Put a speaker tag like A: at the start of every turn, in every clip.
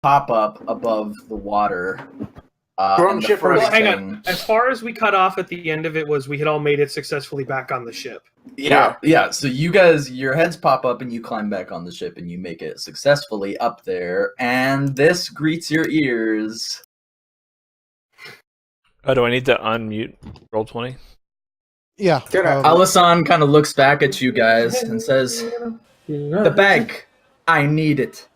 A: pop up above the water.
B: Wrong ship.
C: Hang on. As far as we cut off at the end of it was we had all made it successfully back on the ship.
A: Yeah. So you guys, your heads pop up and you climb back on the ship and you make it successfully up there. And this greets your ears.
D: Oh, do I need to unmute Roll20?
E: Yeah.
A: Alisan kind of looks back at you guys and says, "The bag, I need it."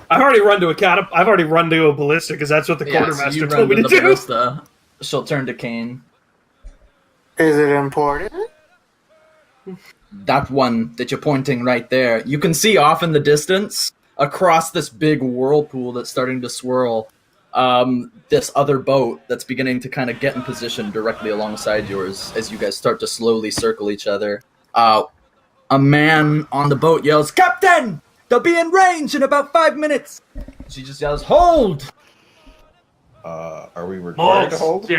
C: I've already run to a ballista because that's what the quartermaster told me to do.
A: Ballista. She'll turn to Kane.
B: Is it important?
A: That one that you're pointing right there. You can see off in the distance, across this big whirlpool that's starting to swirl, this other boat that's beginning to kind of get in position directly alongside yours as you guys start to slowly circle each other. A man on the boat yells, "Captain! They'll be in range in about 5 minutes!" She just yells, "Hold!"
F: Are we required to hold?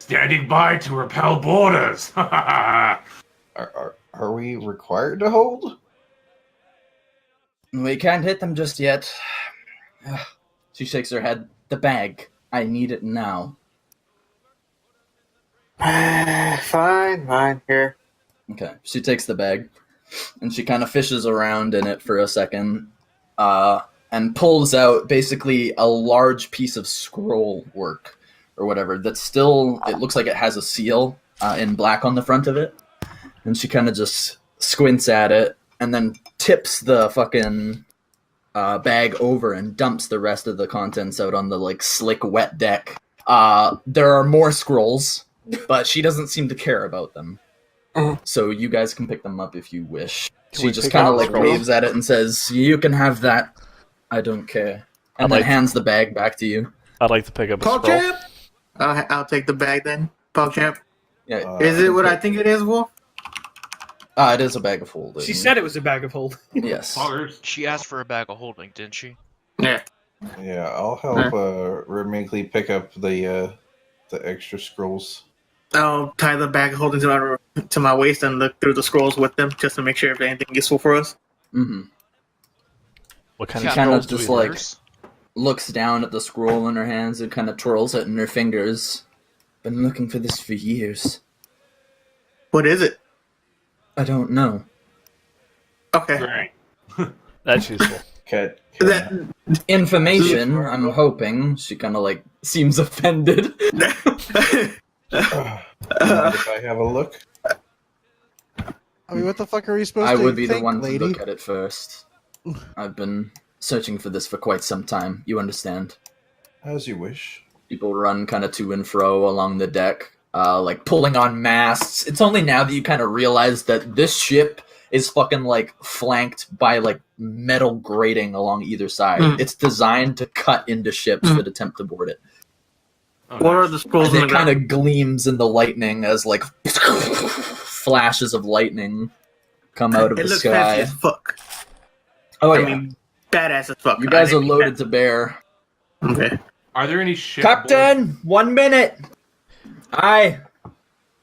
G: Standing by to repel boarders.
F: Are we required to hold?
A: We can't hit them just yet. She shakes her head. "The bag. I need it now."
B: Fine, here.
A: Okay, she takes the bag, and she kind of fishes around in it for a second, and pulls out basically a large piece of scroll work, or whatever, that's still, it looks like it has a seal in black on the front of it, and she kind of just squints at it, and then tips the fucking bag over and dumps the rest of the contents out on the, like, slick, wet deck. There are more scrolls, but she doesn't seem to care about them. So you guys can pick them up if you wish. She just kind of, like, waves at it and says, "You can have that. I don't care." And then hands the bag back to you.
D: I'd like to pick up a scroll.
B: Champ? I'll take the bag then. Champ.
A: Yeah.
B: Is it what I think it is, Wolf?
A: It is a bag of holding.
C: She said it was a bag of holding.
A: Yes.
H: She asked for a bag of holding, didn't she?
B: Yeah.
F: Yeah, I'll help Remigli pick up the extra scrolls.
B: I'll tie the bag of holding to my waist and look through the scrolls with them just to make sure if anything useful for us.
A: Mm-hmm.
D: What kind
A: She
D: of
A: kind of
D: scrolls
A: just,
D: do we
A: like,
D: nurse?
A: looks down at the scroll in her hands and kind of twirls it in her fingers. "Been looking for this for years."
B: What is it?
A: "I don't know."
B: Okay.
D: That's useful.
A: Information, I'm hoping. She kind of, like, seems offended.
F: Mind if I have a look?
E: I mean, what the fuck are we supposed
A: I
E: to
A: would be
E: think,
A: the one
E: lady?
A: to look at it first. I've been searching for this for quite some time. You understand?
F: As you wish.
A: People run kind of to and fro along the deck, like pulling on masts. It's only now that you kind of realize that this ship is fucking, like, flanked by, like, metal grating along either side. It's designed to cut into ships that attempt to board it.
B: What are the scrolls?
A: And it kind of gleams in the lightning as, like, flashes of lightning come out of the
B: looks
A: sky.
B: fancy as fuck.
A: Oh,
B: I
A: yeah.
B: mean, badass as fuck.
A: You guys are loaded to bear.
B: Okay.
G: Are there any ship
A: Captain, 1 minute. Aye.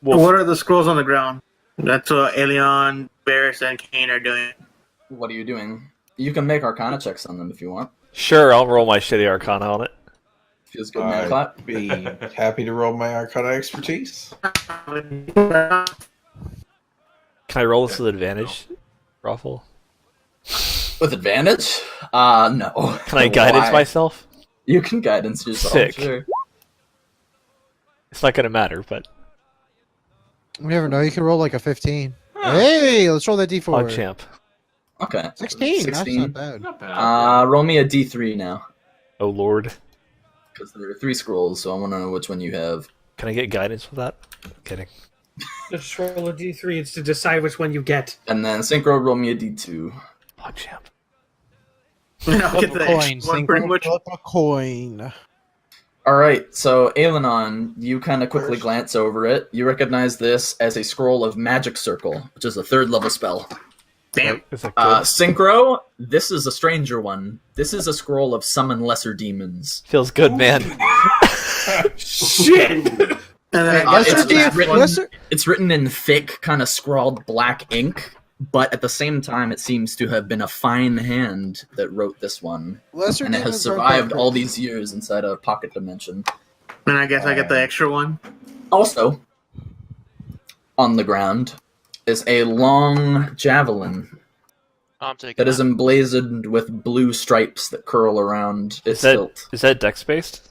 B: What are the scrolls on the ground? That's what Ailinon, Barris, and Kane are doing.
A: What are you doing? You can make Arcana checks on them if you want.
D: Sure, I'll roll my shitty Arcana on it.
A: Feels good, man. Clap.
F: I'd be happy to roll my Arcana expertise.
D: Can I roll this with advantage, Raffle?
A: With advantage? No.
D: Can I guidance
A: Why?
D: myself?
A: You can guidance yourself.
D: Sick.
A: Sure.
D: It's not gonna matter, but
E: You never know. You can roll like a 15. Hey, let's roll that d4.
D: oh, champ.
A: Okay.
E: 16.
A: 16.
E: That's not bad.
G: Not bad.
A: Roll me a d3 now.
D: Oh lord.
A: Because there are 3 scrolls, so I want to know which one you have.
D: Can I get guidance with that? Kidding.
C: Just roll a d3. It's to decide which one you get.
A: And then Synchro, roll me a d2.
D: Oh, champ.
B: I'll get the
E: Coin.
B: extra one pretty much.
E: Flip a coin.
A: Alright, so Ailinon, you kind of quickly glance over it. You recognize this as a scroll of Magic Circle, which is a 3rd level spell.
B: Damn.
D: Is that good?
A: Synchro, this is a stranger one. This is a scroll of Summon Lesser Demons.
D: Feels good, man.
C: Shit!
B: And then
A: It's
E: Lesser
A: written-
E: Lesser-
A: It's written in thick, kind of scrawled black ink. but at the same time, it seems to have been a fine hand that wrote this one,
E: Lesser
A: and it has
E: demons are
A: survived all
E: perfect.
A: these years inside a pocket dimension.
B: And I guess I get the extra one.
A: Also, on the ground is a long javelin
H: I'm taking
A: that is emblazoned with blue stripes that curl around its hilt.
D: Is that dex based?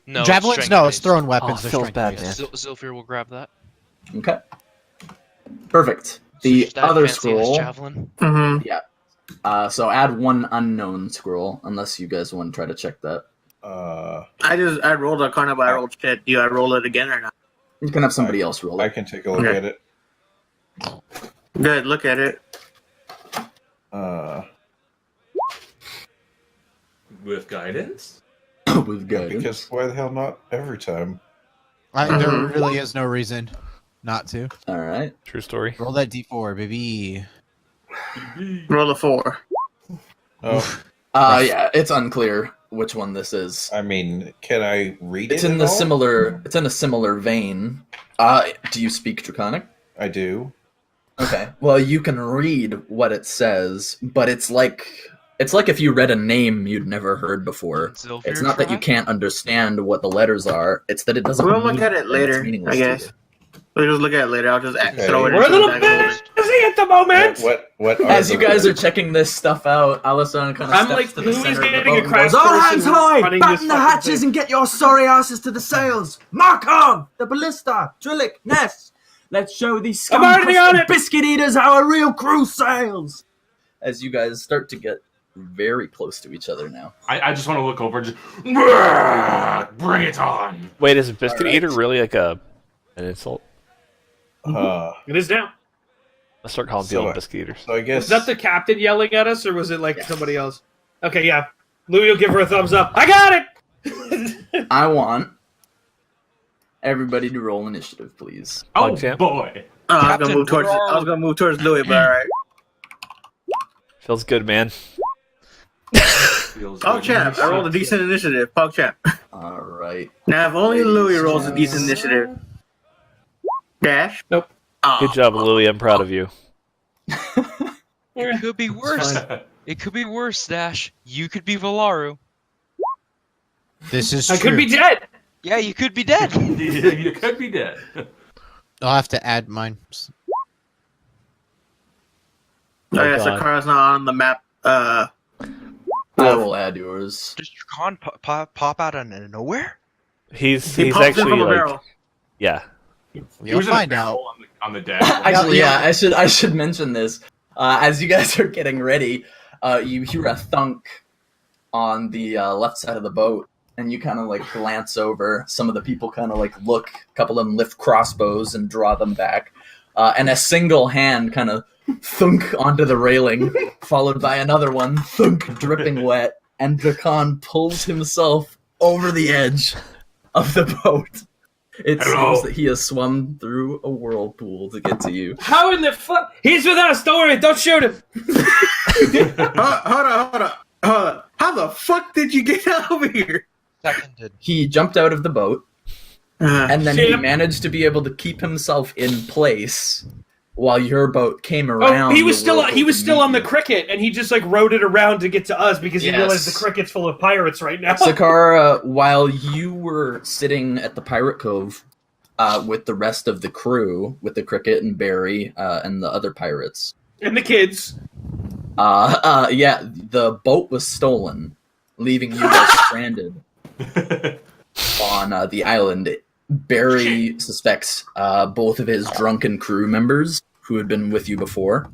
H: No,
E: Javelins? No, it's thrown weapons.
D: Oh,
E: They're
D: feels bad,
E: strength-based.
D: man.
H: Zilfir will grab that.
A: Okay. Perfect. The
H: Such that
A: other
H: fancy ass
A: scroll.
H: javelin.
B: Mm-hmm.
A: So add one unknown scroll, unless you guys want to try to check that.
B: I rolled a card, but I rolled shit. Do I roll it again or not?
A: You can have somebody else roll
F: I
A: it.
F: can take a look
B: Okay.
F: at it.
B: Good, look at it.
G: With guidance?
A: With guidance.
F: Because why the hell not every time?
E: There really is no reason not to.
A: All right.
D: True story.
E: Roll that d4, baby.
B: Roll a 4.
F: Oh,
A: Yeah, it's unclear which one this is.
F: I mean, can I read
A: It's
F: it?
A: in
F: at
A: the
F: all?
A: similar. It's in a similar vein. Do you speak Draconic?
F: I do.
A: Okay. Well, you can read what it says, but it's like if you read a name you'd never heard before.
H: Zilfir
A: It's not that you
H: try?
A: can't understand what the letters are. It's that it doesn't.
B: We'll look
A: mean
B: at it
A: anything.
B: later,
A: It's meaningless
B: I
A: to
B: guess.
A: you.
B: We'll just look at it later. I'll just
F: Okay.
B: throw it
C: We're a
B: into
C: little
B: the bag of holding.
C: busy at the moment.
F: What are
A: As
F: the
A: you guys are
F: words?
A: checking this stuff out, Alison kind of
C: I'm
A: steps
C: like,
A: to the
C: Louis
A: center of the
C: getting
A: boat
C: a
A: and
C: crash
A: goes, "All
C: course
A: hands
C: in
A: high!
C: running
A: Batten
C: this
A: the
C: fucking
A: hatches
C: thing."
A: and get your sorry asses to the sails! Mark on! The ballista! Drillick! Ness! Let's show these
C: I'm already on it!
A: biscuit eaters how a real crew sails!" As you guys start to get very close to each other now.
G: I just want to look over and just... Bring it on!
D: Wait, is biscuit
A: Alright.
D: eater really like an insult?
C: It is now.
D: Let's start calling
F: So
D: people
F: I-
D: biscuit eaters.
F: So I guess
C: Was that the captain yelling at us, or was it like
A: Yes.
C: somebody else? Okay, yeah. Louis will give her a thumbs up. I got it!
A: I want everybody to roll initiative, please.
G: Oh,
D: Champ.
G: boy!
B: Oh, I was
H: Captain,
B: gonna move towards Louis, but alright.
D: Feels good, man.
G: Feels
B: Pog
G: good.
B: champ. I rolled a decent initiative. Pog champ.
A: All right.
B: Now, if only Louis rolls a decent initiative. Dash?
C: Nope.
B: Oh.
D: Good job, Louis. I'm proud of you.
H: It could be worse.
C: fine.
H: It could be worse, Dash. You could be Valaru.
E: This is
C: I
E: true.
C: could be dead.
H: Yeah, you could be dead.
G: You could be dead.
E: I'll have to add mine.
B: I guess
D: God.
B: Sakara's not on the map.
A: I will add yours.
H: Does your con pop out of nowhere?
D: He's
B: He pops in
D: actually
B: from a
D: like
B: barrel.
D: yeah.
G: He
E: You'll
G: was in a
E: find out.
G: barrel on the deck.
A: Actually, yeah, I should mention this. As you guys are getting ready, you hear a thunk on the left side of the boat, and you kind of like glance over. Some of the people kind of like look. A couple of them lift crossbows and draw them back, and a single hand kind of thunk onto the railing, followed by another one thunk, dripping wet, and Drakan pulls himself over the edge of the boat. It
G: Hello.
A: seems that he has swum through a whirlpool to get to you.
C: How in the fuck? He's with us. Don't worry. Don't shoot him.
B: Hold on. How the fuck did you get over here?
H: Seconded.
A: He jumped out of the boat, and then he
C: Shit.
A: managed to be able to keep himself in place while your boat came
C: Oh,
A: around.
C: he was
A: the whirlpool
C: still
A: to
C: on the
A: meet you.
C: cricket, and he just like rode it around to get to us because he
A: Yes.
C: realized the cricket's full of pirates right now.
A: Sakara, while you were sitting at the Pirate Cove with the rest of the crew, with the cricket and Barry and the other pirates,
C: And the kids.
A: yeah, the boat was stolen, leaving you guys stranded on the island. Barry suspects both of his drunken crew members who had been with you before.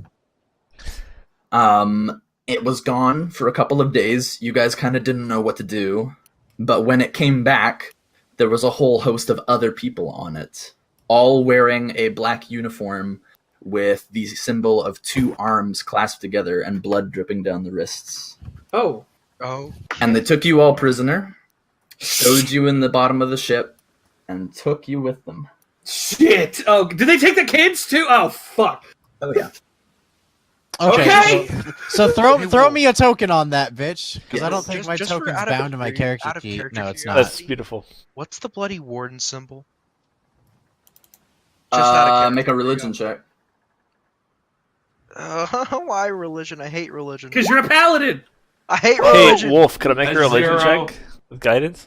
A: It was gone for a couple of days. You guys kind of didn't know what to do. But when it came back, there was a whole host of other people on it, all wearing a black uniform with the symbol of two arms clasped together and blood dripping down the wrists.
C: Oh.
H: Oh.
A: And they took you all prisoner, stowed you in the bottom of the ship, and took you with them.
C: Shit. Oh, did they take the kids too? Oh, fuck.
A: Oh, yeah.
C: Okay.
E: So throw me a token on that, bitch, because I don't
A: Yes.
E: think my
H: Just for
E: token's
H: out of
E: bound to my
H: curi-
E: character
H: out of
E: sheet.
H: character
E: No, it's
H: curiosity.
E: not.
D: That's beautiful.
H: What's the bloody warden symbol? Just out of character
A: Make a religion check.
H: Why religion? I hate religion.
C: Because you're a paladin.
H: I hate
D: Hey,
H: religion.
D: Wolf, could I make a
G: A
D: religion
G: 0.
D: check with guidance?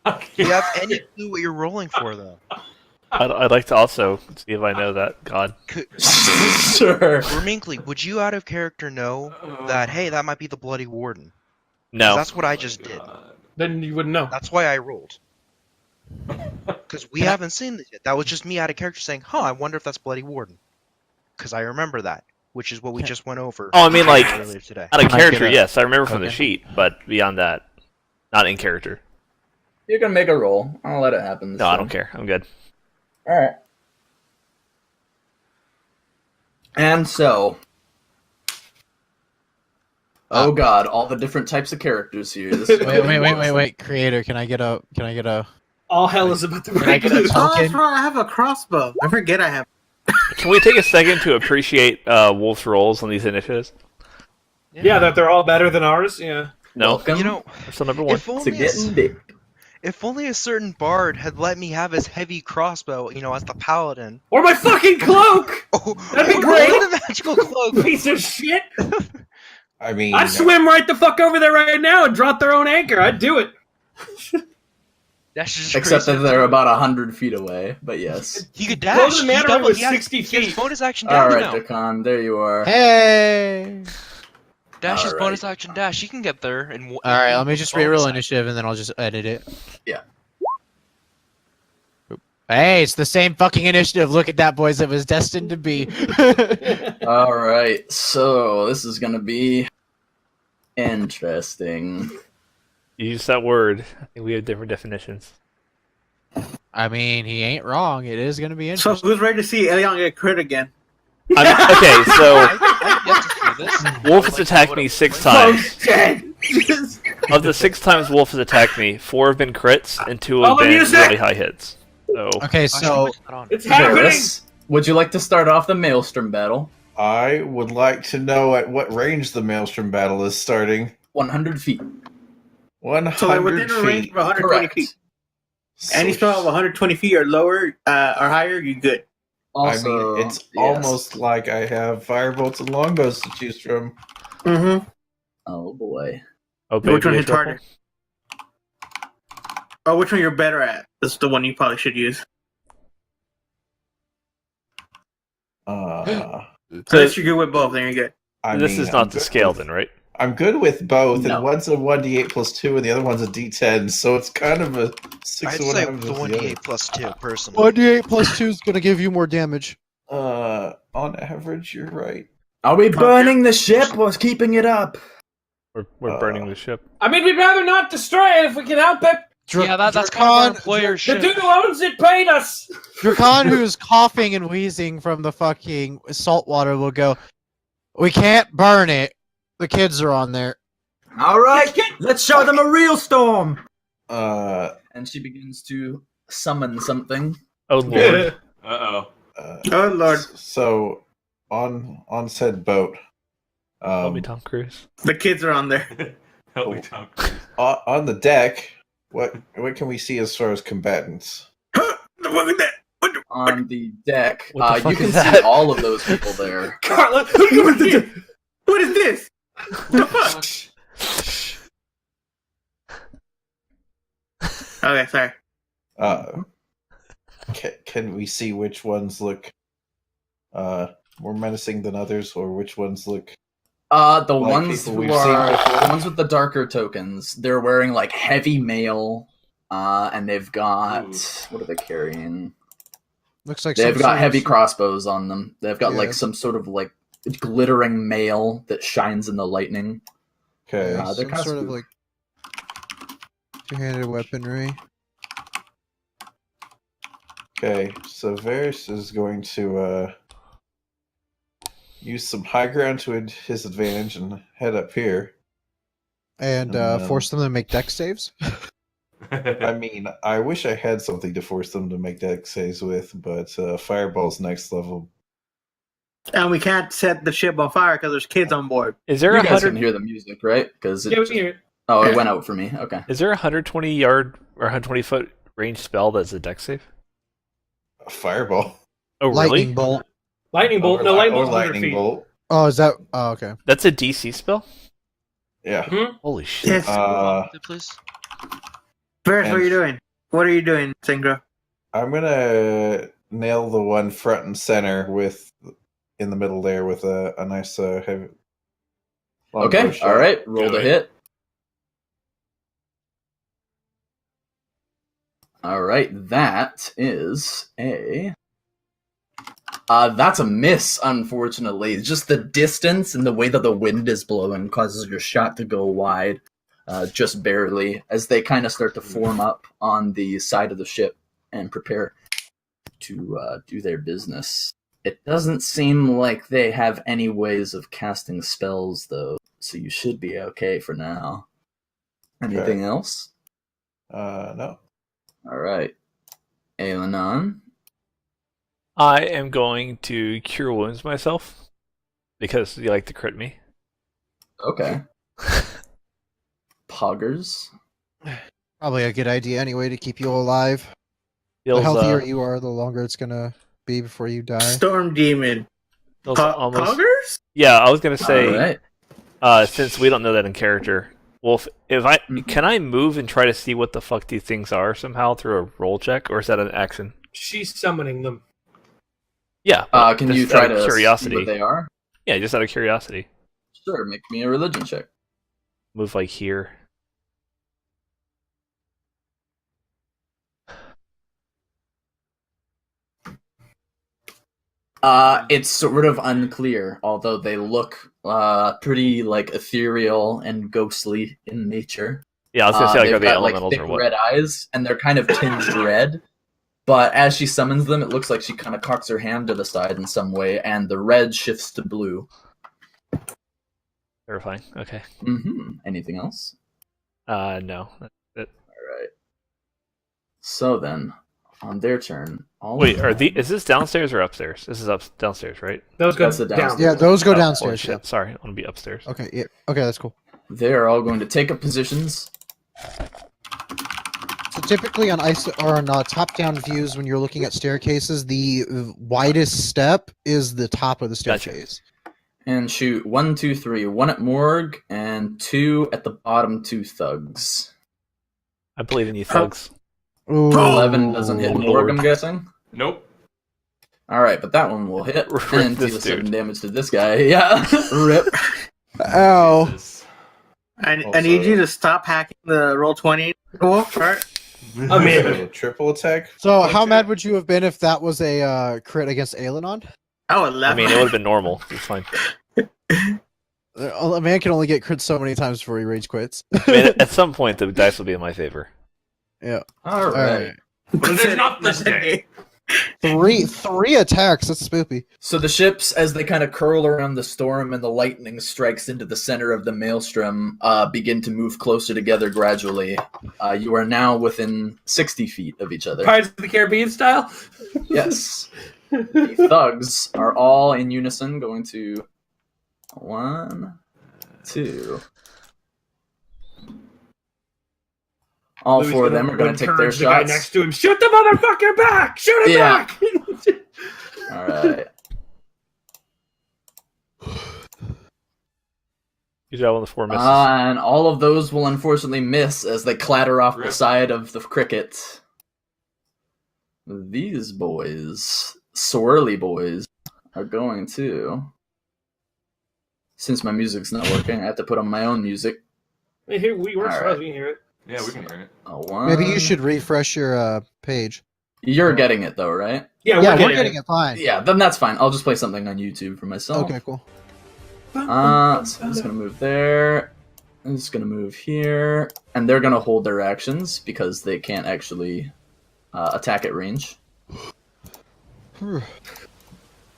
H: Do you have any clue what you're rolling for, though?
D: I'd like to also see if I know that god.
A: Sure.
H: Reminkly, would you out of character know that, hey, that might be the Bloody Warden? 'Cause
D: No.
H: that's what I just did.
C: Then you wouldn't know.
H: That's why I rolled. Because we haven't seen this yet. That was just me out of character saying, huh, I wonder if that's Bloody Warden. Because I remember that, which is what we just went over.
D: Oh, I mean, like,
H: earlier today.
D: out of
E: I
D: character,
E: get it.
D: yes. I remember from the
E: Okay.
D: sheet, but beyond that, not in character.
A: You can make a roll. I'll let it happen.
D: No, I don't care. I'm good.
A: All right. And so, oh god, all the different types of characters here. This is
E: Wait. Creator, can I get a?
C: All hell is about to
E: I
C: break
E: get a
C: loose.
B: Oh, that's
E: token?
B: right. I have a crossbow. I forget I have.
D: Can we take a second to appreciate Wolf's roles on these initiatives?
C: Yeah, that they're all better than ours. Yeah.
D: No?
A: Welcome
H: You know,
D: We're still number one.
H: if
A: to
H: only,
A: getting big.
H: if only a certain bard had let me have his heavy crossbow, as the paladin.
C: Or my fucking cloak.
H: Oh,
C: That'd be great.
H: The magical cloak.
C: Piece of shit.
F: I mean,
C: I'd swim right the fuck over there right now and drop their own anchor. I'd do it.
H: That's just
A: Except
H: crazy.
A: that they're about 100 feet away. But yes.
H: He could
C: Go
H: dash.
C: to the
H: He
C: manor
H: doubled.
C: with
H: He had
C: 60
H: his
C: feet.
H: bonus action
A: All
H: dash
A: right,
H: now.
A: Dakan, there you are.
E: Hey.
H: Dash his
A: All
H: bonus
A: right.
H: action dash. He can get there.
E: All right, let me just reroll initiative and then I'll just edit it.
A: Yeah.
E: Hey, it's the same fucking initiative. Look at that, boys. It was destined to be.
A: All right, so this is gonna be interesting.
D: You used that word. I think we have different definitions.
E: I mean, he ain't wrong. It is going to be
B: So
E: interesting.
B: who's ready to see Ailinon get crit again?
D: Okay, so
H: I've yet to see this.
D: Wolf has attacked me 6 times.
C: Dead.
D: Of the 6 times Wolf has attacked me, 4 have been crits and 2 have
C: Oh, the
D: been
C: music!
D: really high hits. So
E: Okay, so
C: It's happening.
A: Varys, would you like to start off the Maelstrom Battle?
F: I would like to know at what range the Maelstrom Battle is starting.
A: 100 feet.
F: 100
B: So they're within a range
F: feet.
B: of 120
A: Correct.
B: feet. Any spell of 120 feet or lower or higher, you good.
A: Also,
F: I mean, it's
A: yes.
F: almost like I have firebolts and longbows to choose from.
B: Mm-hmm.
A: Oh boy.
D: oh,
B: Which one
D: baby,
B: hits harder? Oh, which one you're better at? This is the one you probably should use. Unless you're good with both, then you're good.
D: This
F: mean,
D: is not
F: I'm
D: the
F: good
D: scale
F: with-
D: then, right?
F: I'm good with both,
A: No.
F: and one's a 1d8 plus 2, and the other one's a d10, so it's kind of a 6
H: I'd
F: of one
H: say
F: half of
H: the
F: the other.
H: 1d8 plus 2, personally.
E: 1d8 plus 2 is going to give you more damage.
F: On average, you're right.
A: Are we burning the ship or keeping it up?
D: We're burning the ship.
C: I mean, we'd rather not destroy it if we can help it.
H: Yeah, that's kind of our employer's
C: The
H: shit.
C: dude who owns it paid us.
E: Drakan, who's coughing and wheezing from the fucking salt water, will go, we can't burn it. The kids are on there.
A: All right, let's show them a real storm.
F: Uh,
A: And she begins to summon something.
D: Oh lord.
G: Uh-oh.
B: Oh, Lord.
F: So, on said boat,
D: Help me, Tom Cruise.
B: The kids are on there.
G: Help me, Tom Cruise.
F: on the deck, what can we see as far as combatants?
B: Look at that.
A: On the deck,
D: What the
A: you
D: fuck
A: can
D: is
A: see
D: that?
A: all of those people there.
C: Carla, what is it?
B: What is this? The fuck? Okay, sorry.
F: Can we see which ones look more menacing than others, or which ones look?
A: The
F: Like
A: ones
F: people
A: who
F: we've
A: are
F: seen before?
A: the ones with the darker tokens. They're wearing like heavy mail, and they've got what are they carrying?
E: Looks like
A: They've
E: some
A: got
E: sort
A: heavy
E: of-
A: crossbows on them. They've got
E: Yeah.
A: like some sort of like glittering mail that shines in the lightning.
F: Okay,
A: they're
E: some
A: kinda
E: sort of
A: spooky.
E: like two-handed weaponry.
F: okay. So Varys is going to use some high ground to his advantage and head up here.
E: And force them to make deck saves.
F: I mean, I wish I had something to force them to make deck saves with, but Fireball's next level.
B: And we can't set the ship on fire because there's kids on board.
D: Is there
A: You
D: a
A: guys can
D: 100?
A: hear the music, right? Because
C: Yeah, we can hear it.
A: oh, it went out for me. Okay.
D: Is there a 120 yard or 120 foot range spell that's a deck save?
F: Fireball.
D: Oh really?
E: Lightning bolt.
C: Lightning bolt.
F: Or
C: No,
F: li-
C: lightning
F: or
C: bolt's 100
F: lightning
C: feet.
F: bolt.
E: Oh, is that? Oh, okay.
D: That's a DC spell?
F: Yeah.
D: Holy shit.
B: Yes.
H: Please.
B: First, what are you doing? What are you doing, Syngra?
F: I'm gonna nail the one front and center with in the middle there with a nice heavy. longbow
A: Okay,
F: shot.
A: all right. Roll the hit. All right, that is a. That's a miss, unfortunately. Just the distance and the way that the wind is blowing causes your shot to go wide, just barely, as they kind of start to form up on the side of the ship and prepare to do their business. It doesn't seem like they have any ways of casting spells, though, so you should be okay for now. Anything else?
F: No.
A: All right. Ailinon.
D: I am going to cure wounds myself because you like to crit me.
A: Okay. Poggers.
E: Probably a good idea anyway to keep you alive.
D: Feels,
E: The healthier you are, the longer it's gonna be before you die.
B: Storm Demon.
D: feels almost.
B: Poggers?
D: Yeah, I was gonna say
A: All right.
D: since we don't know that in character, Wolf, if I can I move and try to see what the fuck these things are somehow through a roll check, or is that an action?
C: She's summoning them.
D: Yeah.
A: Can
D: just
A: you try
D: out of
A: to
D: curiosity?
A: see what they are?
D: Yeah, just out of curiosity.
A: Sure, make me a religion check.
D: Move like here.
A: It's sort of unclear, although they look pretty like ethereal and ghostly in nature.
D: Yeah, I was gonna say like
A: They've
D: are they
A: got,
D: elementals
A: thick
D: or what?
A: red eyes, and they're kind of tinged red. But as she summons them, it looks like she kind of cocks her hand to the side in some way, and the red shifts to blue.
D: Terrifying. Okay.
A: Anything else?
D: No. That's it.
A: All right. So then, on their turn,
D: Wait, is this downstairs or upstairs? This is downstairs, right?
C: Those go
A: That's the
C: down.
A: downstairs.
E: Yeah, those go
D: Oh, holy
E: downstairs.
D: shit.
E: Yeah.
D: Sorry, I want to be upstairs.
E: Okay. Yeah. Okay, that's cool.
A: They are all going to take up positions.
E: So typically on top-down views, when you're looking at staircases, the widest step is the top of the staircase.
A: And shoot 1, 2, 3. 1 at Morg and 2 at the bottom 2 thugs.
D: I believe in you, thugs.
E: Ooh.
A: 11 doesn't hit
D: Oh,
A: Morg, I'm
D: Lord.
A: guessing.
G: Nope.
A: Alright, but that one will hit.
D: Rip
A: And
D: this
A: deal 7
D: dude.
A: damage to this guy. Yeah. Rip.
E: Ow.
G: Jesus.
B: I need you to stop hacking the Roll20. Wolf, alright?
C: I'm in.
F: So, triple attack.
E: So how mad would you have been if that was a crit against Ailinon?
B: I would laugh.
D: I mean, it would have been normal. It's fine.
E: A man can only get crit so many times before he rage quits.
D: I mean, at some point, the dice will be in my favor.
E: Yeah.
A: Alright.
G: But it's not this day.
E: Three attacks. That's spoopy.
A: So the ships, as they kind of curl around the storm and the lightning strikes into the center of the maelstrom, begin to move closer together gradually. You are now within 60 feet of each other.
C: Pirates of the Caribbean style?
A: Yes. The thugs are all in unison going to 1, 2. All
C: Louis
A: 4 of them are going to take their
C: encourage the guy
A: shots.
C: next to him. Shoot the motherfucker back! Shoot him
A: Yeah.
C: back!
A: All right.
D: Good job on the 4 misses.
A: And all of those will unfortunately miss as they clatter off the
G: Rip.
A: side of the cricket. These boys, swirly boys, are going to. Since my music's not working, I have to put on my own music.
C: Hey, here, we work
A: All
C: for
A: right.
C: us. We can hear it.
G: Yeah, we can hear it.
A: A 1.
E: Maybe you should refresh your page.
A: You're getting it though, right?
C: Yeah,
E: Yeah,
C: we're
E: we're getting it fine.
A: Yeah, then that's fine. I'll just play something on YouTube for myself.
E: Okay, cool.
A: So I'm just gonna move there. I'm just gonna move here, and they're gonna hold their actions because they can't actually attack at range.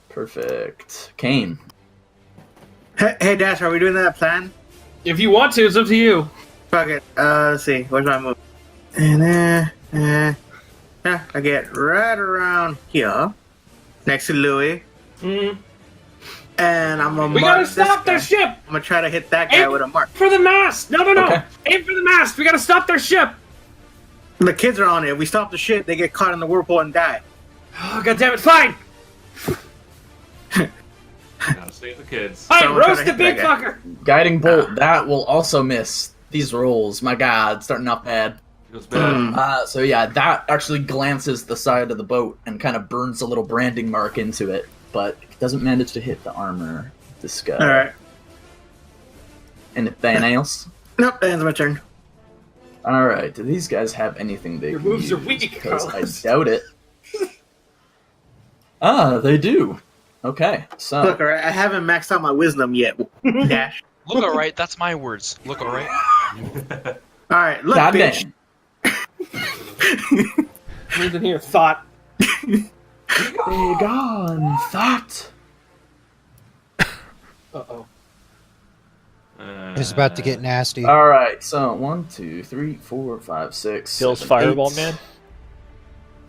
A: Perfect. Kane.
B: Hey, Dash, are we doing that plan?
C: If you want to, it's up to you.
B: Fuck it. Let's see. Where's my move? And yeah, I get right around here, next to Louis,
C: Mm.
B: and I'm gonna.
C: We gotta
B: mark this
C: stop
B: guy.
C: their ship!
B: I'm gonna try to hit that guy
C: Aim
B: with a mark.
C: for the mast! No!
A: Okay.
C: Aim for the mast! We gotta stop their ship!
B: The kids are on it. If we stop the ship, they get caught in the whirlpool and die.
C: Oh, God damn it! Fine!
G: Gotta Save the kids.
C: Hey,
B: Someone
C: roast
B: try
C: the
B: to hit
C: big
B: that
C: fucker!
A: Guiding bolt, that will also miss. These rolls, my god, starting off bad.
G: Feels bad.
A: So yeah, that actually glances the side of the boat and kind of burns a little branding mark into it, but it doesn't manage to hit the armor of this guy.
B: Alright.
A: Anything else?
B: Nope, that ends my turn.
A: Alright, do these guys have anything they
C: Your
A: can
C: moves are
A: use?
C: weak,
A: Because I
C: Carlos.
A: doubt it. They do. Okay, so...
B: Look, alright, I haven't maxed out my wisdom yet. Dash.
H: Look alright, that's my words. Look alright.
B: Alright, look,
A: God
B: bitch.
A: dang.
C: Who's in here? Thought.
A: Be gone, thought.
C: Uh-oh.
E: It's about to get nasty.
A: Alright, so 1, 2, 3, 4, 5, 6.
D: Feels
A: 7,
D: Fireball
A: 8.
D: Man.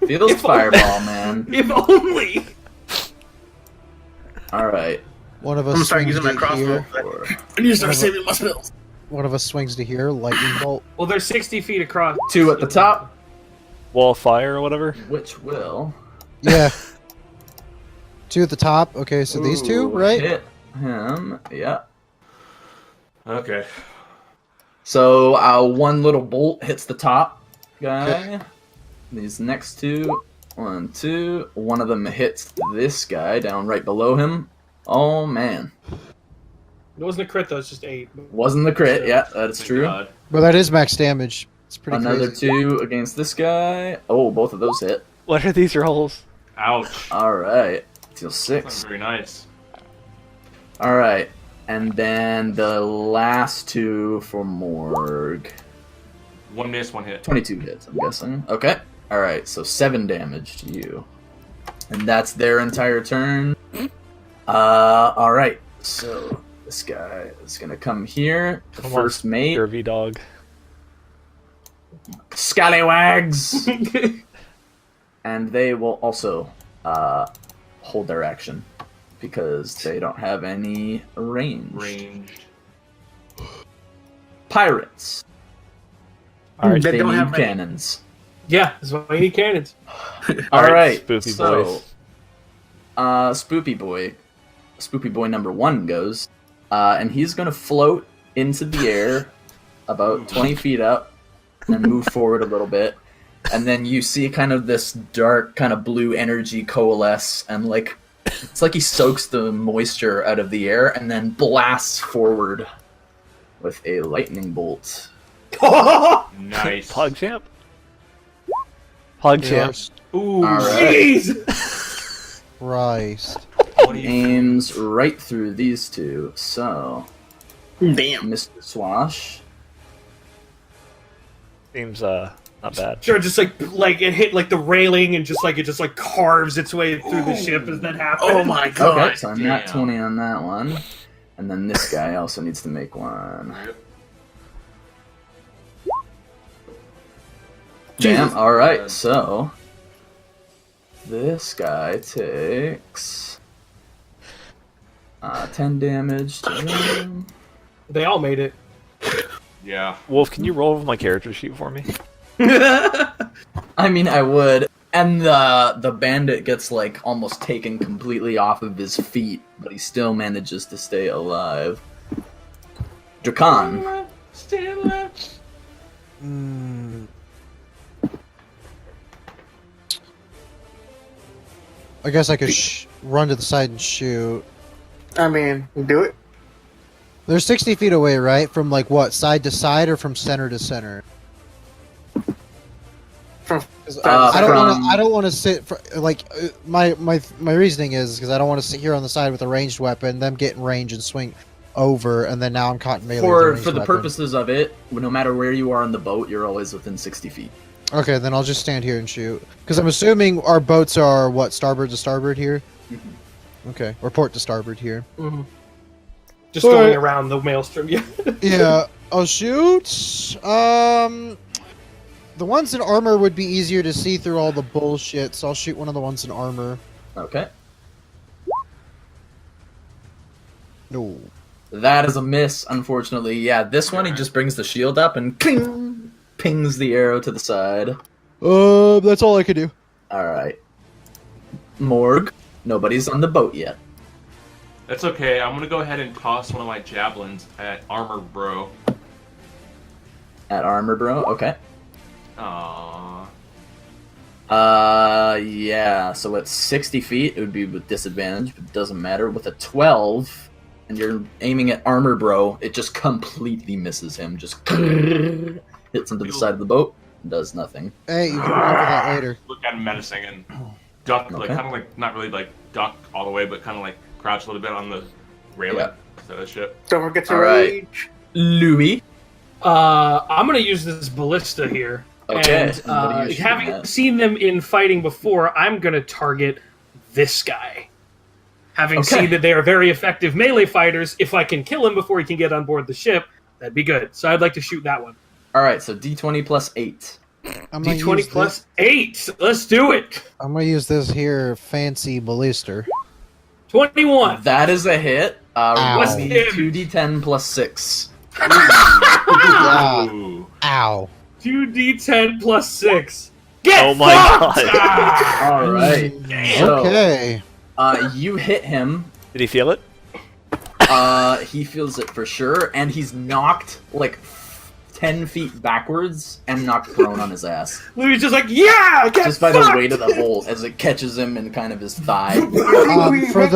A: Feels
C: If
A: Fireball Man.
C: If only!
A: Alright.
E: One of
B: I'm
E: us
B: gonna start
E: swings
B: using my
E: to
B: crossbow.
E: here.
B: I need to start saving my spells.
E: One of us swings to here. Lightning bolt.
C: Well, they're 60 feet across.
A: 2 at the top,
D: Wall of Fire or whatever.
A: which will...
E: Yeah. 2 at the top. Okay, so these two,
A: Ooh,
E: right?
A: Hit him, yeah.
G: Okay.
A: So, one little bolt hits the top guy.
E: Okay.
A: These next 2, 1, 2. One of them hits this guy down right below him. Oh, man.
C: It wasn't a crit, though. It's just 8.
A: Wasn't the crit, yeah, that is
G: Thank
A: true.
G: God.
E: Well, that is max damage. It's pretty
A: Another
E: crazy.
A: 2 against this guy. Oh, both of those hit.
D: What are these rolls?
G: Ouch.
A: Alright. Deal
G: That's
A: 6.
G: very nice.
A: Alright. And then the last 2 for Morg.
G: 1 miss, 1 hit.
A: 22 hits, I'm guessing. Okay. Alright, so 7 damage to you. And that's their entire turn. Alright. So this guy is gonna come here. The
D: Come on,
A: first mate.
D: Curvy dog.
A: Scallywags! And they will also hold their action. Because they don't have any range.
G: Ranged.
A: Pirates.
D: Alright,
B: They
A: They
B: don't
A: need
B: have range.
A: cannons.
C: Yeah, that's why you need cannons.
A: Alright,
D: Spoopy
A: so,
D: boys.
A: Spoopy Boy number 1 goes, and he's gonna float into the air about 20 feet up, and move forward a little bit, and then you see kind of this dark, kind of blue energy coalesce, and like, it's like he soaks the moisture out of the air, and then blasts forward with a lightning bolt.
G: Nice.
D: Pog champ. Pog champ.
C: Ooh,
A: Alright.
C: jeez!
E: Christ.
G: What do you-
A: Aims right through these 2, so...
B: Damn.
A: Mr. Swash.
D: Seems not bad.
C: Sure, just like it hit like the railing and just like it just like carves its way through the ship as that happens.
B: Oh my god.
A: Okay, so I'm not
G: damn.
A: 20 on that one. And then this guy also needs to make one. Damn,
B: Jesus.
A: alright, so... This guy takes... 10 damage to him.
C: They all made it.
G: Yeah.
D: Wolf, can you roll over my character sheet for me?
A: I mean, I would. And the bandit gets, like, almost taken completely off of his feet, but he still manages to stay alive. Drakan.
G: Still left.
E: Mm. I guess I could run to the side and shoot.
B: I mean, do it.
E: They're 60 feet away, right? From like what, side to side or from center to center?
B: From
E: 'Cause
A: Uh,
E: I don't want
A: from-
E: to. I don't want to sit for like my reasoning is because I don't want to sit here on the side with a ranged weapon, them get in range and swing over, and then now I'm caught in melee. with a
A: For
E: ranged
A: the
E: weapon.
A: purposes of it, no matter where you are on the boat, you're always within 60 feet.
E: Okay, then I'll just stand here and shoot. Because I'm assuming our boats are what, starboard to starboard here. Okay, or port to starboard here.
C: Mhm. Just
E: All
C: going
E: right.
C: around the maelstrom. Yeah.
E: Yeah, I'll shoot. The ones in armor would be easier to see through all the bullshit, so I'll shoot one of the ones in armor.
A: Okay.
E: No.
A: That is a miss, unfortunately. Yeah, this one he just brings the shield up and ping, pings the arrow to the side.
E: That's all I could do.
A: Alright. Morg. Nobody's on the boat yet.
G: That's okay. I'm gonna go ahead and toss one of my javelins at Armor Bro.
A: At Armor Bro, okay.
G: Aww.
A: Yeah, so at 60 feet, it would be with disadvantage, but it doesn't matter. With a 12, and you're aiming at Armor Bro, it just completely misses him. Just hits him to the side of the boat, and does nothing.
E: Hey, you can remember that later.
G: Look at him menacing and duck, like
A: Okay.
G: kind of like not really like duck all the way, but kind of like crouch a little bit on the railing.
A: Yeah.
G: So that shit.
B: Don't forget to
A: All right.
B: rage.
A: Louis.
C: I'm gonna use this ballista here.
A: Okay,
C: And
A: and what are you shooting
C: having
A: at?
C: seen them in fighting before, I'm gonna target this guy. Having
A: Okay.
C: seen that they are very effective melee fighters, if I can kill him before he can get on board the ship, that'd be good. So I'd like to shoot that one.
A: All right, so D20 plus 8.
E: I'm gonna
C: D20
E: use
C: plus 8. Let's do it.
E: I'm gonna use this here fancy ballista.
C: 21.
A: That is a hit.
E: Ow.
A: Roll me 2d10 plus 6.
E: Wow.
G: Ooh.
E: Ow.
C: 2d10 plus 6. Get
D: Oh my
C: fucked!
D: God.
C: Ah!
A: All right. So,
E: Okay.
A: you hit him.
D: Did he feel it?
A: He feels it for sure, and he's knocked like 10 feet backwards and knocked prone on his ass.
C: Louis just like, yeah, get
A: Just by
C: fucked!
A: the weight of the hole as it catches him in kind of his thigh.
E: For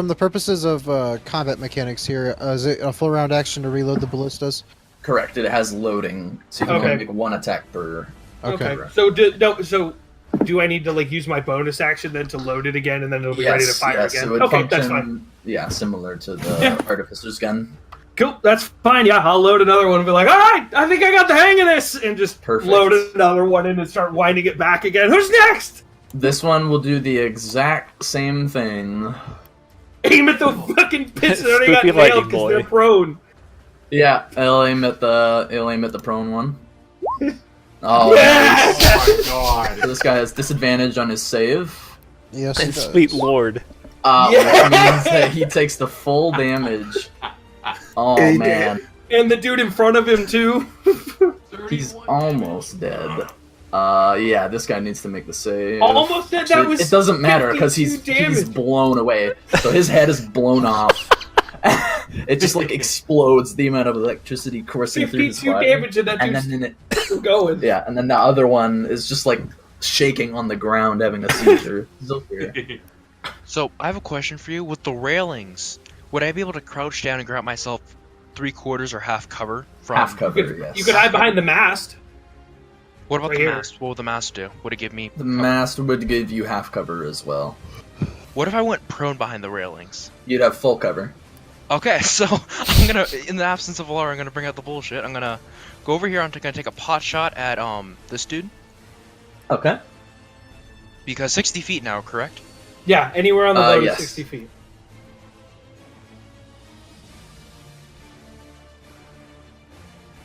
E: the purposes of combat mechanics here, is it a full round action to reload the ballistas?
A: Correct. It has loading, so you can
C: Okay.
A: only make one attack per.
E: Okay.
C: So do I need to like use my bonus action then to load it again, and then it'll be ready to fire
A: yes,
C: again?
A: it would
C: Okay,
A: function,
C: that's fine.
A: Yeah, similar to the
C: Yeah.
A: Artificer's gun.
C: Cool, that's fine. Yeah, I'll load another one and be like, all right, I think I got the hang of this, and just
A: Perfect.
C: load another one in and start winding it back again. Who's next?
A: This one will do the exact same thing.
C: Aim at the fucking pits that already got
D: Spooky
C: nailed
D: lightning
C: because
D: boy.
C: they're prone.
A: Yeah, it'll aim at the prone one. Oh,
C: Yes!
G: Oh my god.
A: so this guy has disadvantage on his save.
E: Yes, he
D: And
E: does.
D: sweet lord.
A: Which means that he takes the full damage. Oh
B: He
A: man,
C: And the dude in front of him too.
A: he's almost dead. Yeah, this guy needs to make the save.
C: Almost dead. That was.
A: It doesn't matter because he's
C: 52
A: he's
C: damage.
A: blown away. So his head is blown off. It just like explodes, the amount of electricity coursing through his
C: 52
A: body.
C: damage, and that
A: And
C: dude's
A: then it,
C: still going.
A: yeah, and then the other one is just like shaking on the ground, having a seizure. He's over here.
H: So I have a question for you. With the railings, would I be able to crouch down and grab myself 3/4 or half cover from?
A: Half cover,
C: You could,
A: yes.
C: you could hide behind the mast.
H: What about
C: Right
H: the
C: here.
H: mast? What would the mast do? Would it give me?
A: The mast would give you half cover as well.
H: What if I went prone behind the railings?
A: You'd have full cover.
H: Okay, so I'm gonna, in the absence of Laura, I'm gonna bring out the bullshit. I'm gonna go over here. I'm gonna take a pot shot at this dude
A: Okay.
H: because 60 feet now, correct?
C: Yeah, anywhere on the boat
A: yes.
C: is 60 feet.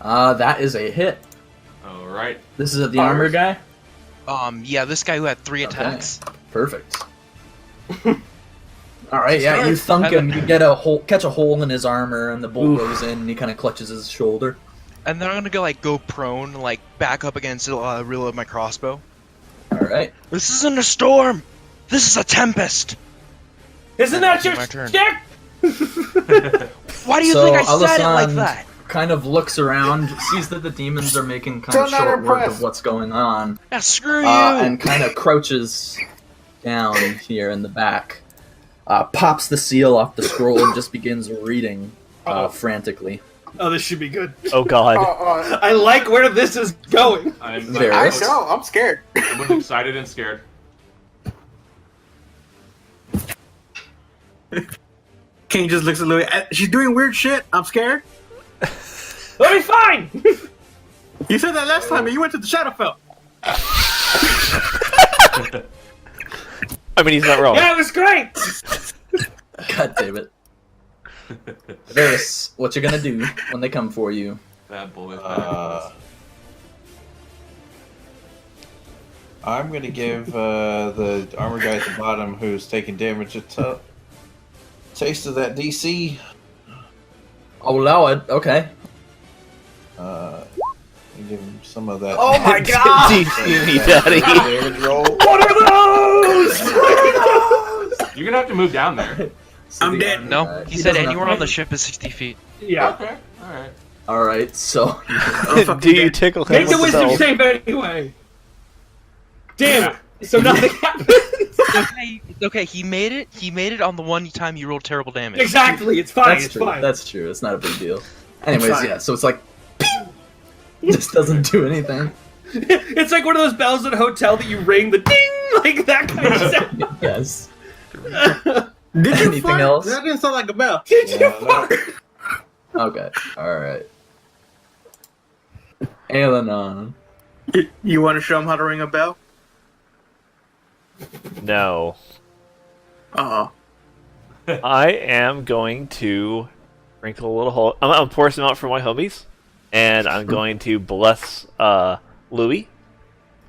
A: That is a hit.
G: Alright.
A: This is the armor guy?
H: Yeah, this guy who had 3
A: Okay.
H: attacks.
A: Perfect. Alright, yeah, you thunk him, you get a hole, catch a hole in his armor, and the bolt goes in, and he kind of clutches his shoulder.
H: And then I'm gonna go prone, like back up against the reload my crossbow.
A: Alright.
H: This isn't a storm. This is a tempest.
C: Isn't that your
H: My turn.
C: stick?
H: Why do you
A: So,
H: think I said it like
A: Alisand
H: that?
A: kind of looks around, sees that the demons are making kind
B: Still
A: of
B: not
A: short work
B: impressed.
A: of what's going on,
H: Yeah, screw you.
A: and kind of crouches down here in the back, pops the seal off the scroll, and just begins reading frantically.
C: Oh, this should be good.
D: Oh god.
C: I like where this is going.
G: I'm
A: Very
B: I
A: Yes.
B: know. I'm scared.
G: both excited and scared.
B: King just looks at Louis. She's doing weird shit. I'm scared.
C: Let me fine.
B: You said that last time, and you went to the Shadowfell.
D: I mean, he's not wrong.
C: Yeah, it was great.
A: God damn it. Varys, what you gonna do when they come for you?
G: Bad boy.
F: I'm gonna give the armor guy at the bottom who's taking damage a taste of that DC.
A: I'll allow it, okay.
F: Give him some of that.
A: Oh my god!
D: DC me, daddy.
F: Damage roll.
C: What are those?
G: You're gonna have to move down there.
A: So
B: I'm
A: the
B: dead.
A: armored
H: No,
A: guy-
H: he said
A: doesn't
H: anywhere
A: have-
H: on the ship is 60 feet.
C: Yeah.
G: Okay. All right.
A: All right, so
D: Do you tickle him
C: Make the
D: with
C: wisdom
D: bell?
C: save anyway. Damn it! So nothing happened.
H: Okay, he made it. He made it on the one time you rolled terrible damage.
C: Exactly. It's fine.
A: that's
C: It's
A: true.
C: fine.
A: That's true. It's not a big deal. Anyways,
B: fine.
A: yeah. So it's like, just doesn't do anything.
C: It's like one of those bells at a hotel that you ring the ding, like that kind of sound.
A: Yes.
B: Did you
A: Anything
B: fart?
A: else?
B: That didn't sound like a bell.
C: Did you
F: Yeah, no.
C: fart?
A: Okay. All right. Ailinon.
B: You want to show him how to ring a bell?
D: No.
B: Oh.
D: I am going to sprinkle a little hole. I'm gonna pour some out for my homies, and I'm going to bless Louis,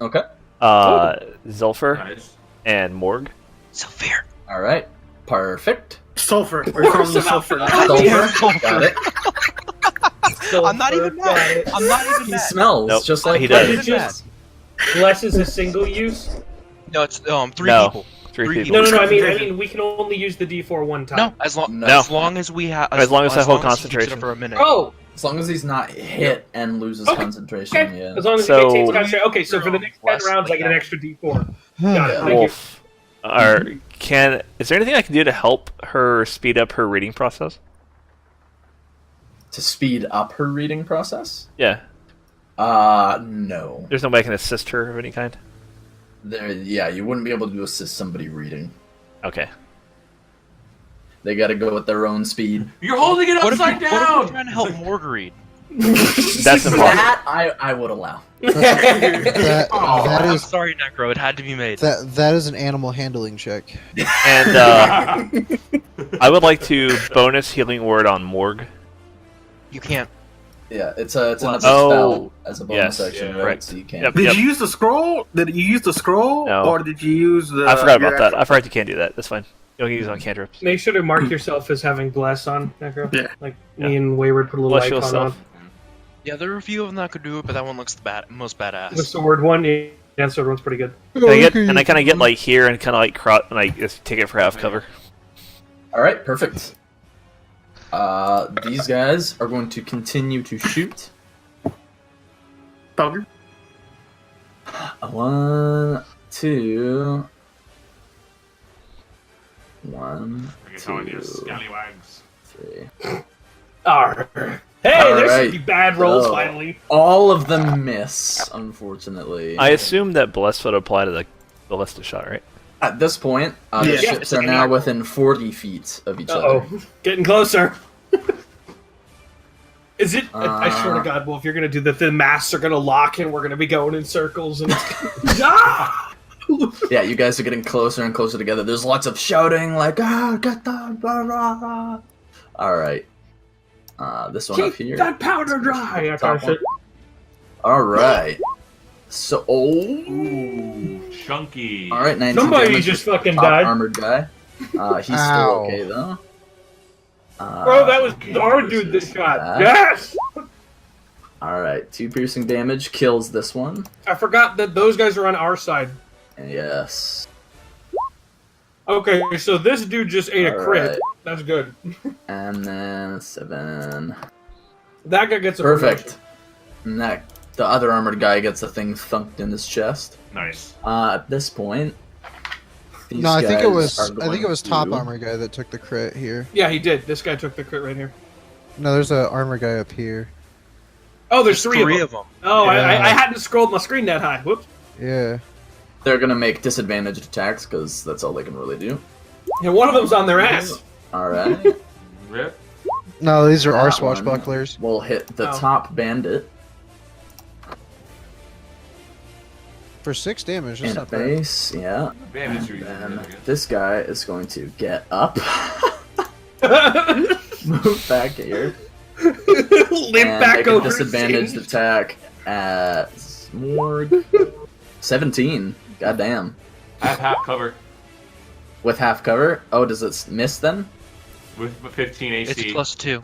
A: Okay.
D: Zilfer,
G: Nice.
D: and Morg.
H: So fair.
A: All right. Perfect.
B: Sulfur. We're calling you sulfur.
A: Sulfur. Got it.
H: I'm not even mad. I'm not even
A: He
H: mad.
A: smells
D: Nope.
A: just like
D: He
C: But
D: does.
C: it's just bless is a single use.
H: No, it's three
D: No.
H: people.
D: Three
H: Three
D: people.
C: No. I mean, we can only use the D4 one time.
H: No, as long
A: No.
H: as long as we have
D: As long as I hold
H: he keeps it
D: concentration.
H: for a minute.
C: Oh,
A: As long as he's not hit and loses
C: Okay.
A: concentration.
C: okay.
A: Yeah.
C: As long as
D: So-
C: he takes concentration. Okay, so for the next 10
H: Less
C: rounds, I get an
H: like
C: extra D4. Got it. Thank you.
D: Wolf. Is there anything I can do to help her speed up her reading process?
A: To speed up her reading process?
D: Yeah.
A: No.
D: There's no way I can assist her of any kind?
A: Yeah, you wouldn't be able to assist somebody reading.
D: Okay.
A: They gotta go at their own speed.
G: You're holding it
H: What if,
G: upside
H: you're
G: down.
H: trying to help Morg read?
D: That's impossible.
A: That I would allow.
E: That,
G: Oh,
E: that
H: I'm
E: is
H: sorry, Necro. It had to be made.
E: that is an animal handling check.
D: And I would like to bonus healing word on Morg.
H: You can't.
A: Yeah, it's another
D: Oh,
A: spell as a bonus
D: yes,
A: action,
G: yeah,
A: right?
D: right.
A: So you can't.
D: Yep.
B: Did you use the scroll? Did you use the scroll?
D: No.
B: Or did you use the...
D: I forgot
B: your
D: about that.
B: actual-
D: I forgot you can't do that. That's fine. You don't use it on cantrips.
C: Make sure to mark yourself as having bless on, Necro.
B: Yeah.
C: Like me and Wayward put a little
D: Bless
C: icon
D: yourself.
C: on.
H: Yeah, there are a few of them that could do it, but that one looks the most badass.
C: The sword one, yeah, sword one's pretty good.
D: Can I get, and I kind of get like here and kind of like and I just take it for half cover.
A: All right, perfect. These guys are going to continue to shoot.
B: Poker?
A: 1, 2. 1,
G: Bring it on, you
A: 2,
G: scallywags.
A: 3.
C: Arr. Hey,
A: All
C: there's
A: right.
C: some bad rolls
A: So-
C: finally.
A: All of them miss, unfortunately.
D: I assume that bless would apply to the ballista shot, right?
A: At this point, the
B: Yeah.
A: ships
H: It's
A: are
H: like an
A: now
H: arrow.
A: within 40 feet of each
C: Uh-oh.
A: other.
C: Getting closer. Is it? I swear to
A: Uh,
C: God, Wolf, you're gonna do that. The masts are gonna lock, and we're gonna be going in circles. And it's... ah!
A: Yeah, you guys are getting closer and closer together. There's lots of shouting, like, get the... Blah, blah, blah. All right. This one up
C: Keep
A: here.
C: that powder dry. That kind of
A: Top one.
C: shit.
A: All right. So,
G: Ooh, chunky.
A: all right, 19
C: Somebody
A: damage
C: just
A: with the
C: fucking
A: top
C: died.
A: armored guy. He's still
E: Ow.
A: okay though.
C: Bro, that was our dude this shot.
A: that.
C: Yes!
A: All right. 2 piercing damage kills this one.
C: I forgot that those guys are on our side.
A: And yes.
C: Okay, so this dude just ate a crit.
A: Alright.
C: That's good.
A: And then 7.
C: That guy gets a
A: Perfect. And that the other armored guy gets a thing thunked in his chest.
G: Nice.
A: At this point, these
E: No, I think it
A: guys
E: was
A: are going
E: top
A: to-
E: armor guy that took the crit here.
C: Yeah, he did. This guy took the crit right here.
E: No, there's a armor guy up here.
C: Oh, there's three of them. Oh,
E: Yeah.
C: I hadn't scrolled my screen that high. Whoops.
E: Yeah.
A: They're gonna make disadvantaged attacks because that's all they can really do.
C: And one of them's on their ass.
A: All right.
G: Rip.
E: No, these are our
A: That one
E: swashbucklers.
A: We'll hit the
C: Oh.
A: top bandit
E: For 6 damage, that's
A: in a
E: not bad.
A: base. Yeah.
G: Bandits are
A: And
G: usually
A: then
G: really good.
A: this guy is going to get up, move back here,
C: Limp
A: and
C: back
A: make a
C: over.
A: disadvantaged
C: stage.
A: attack at Morg. 17. Goddamn.
G: I have half cover
A: With half cover. Oh, does it miss then?
G: with 15 AC.
H: It's +2,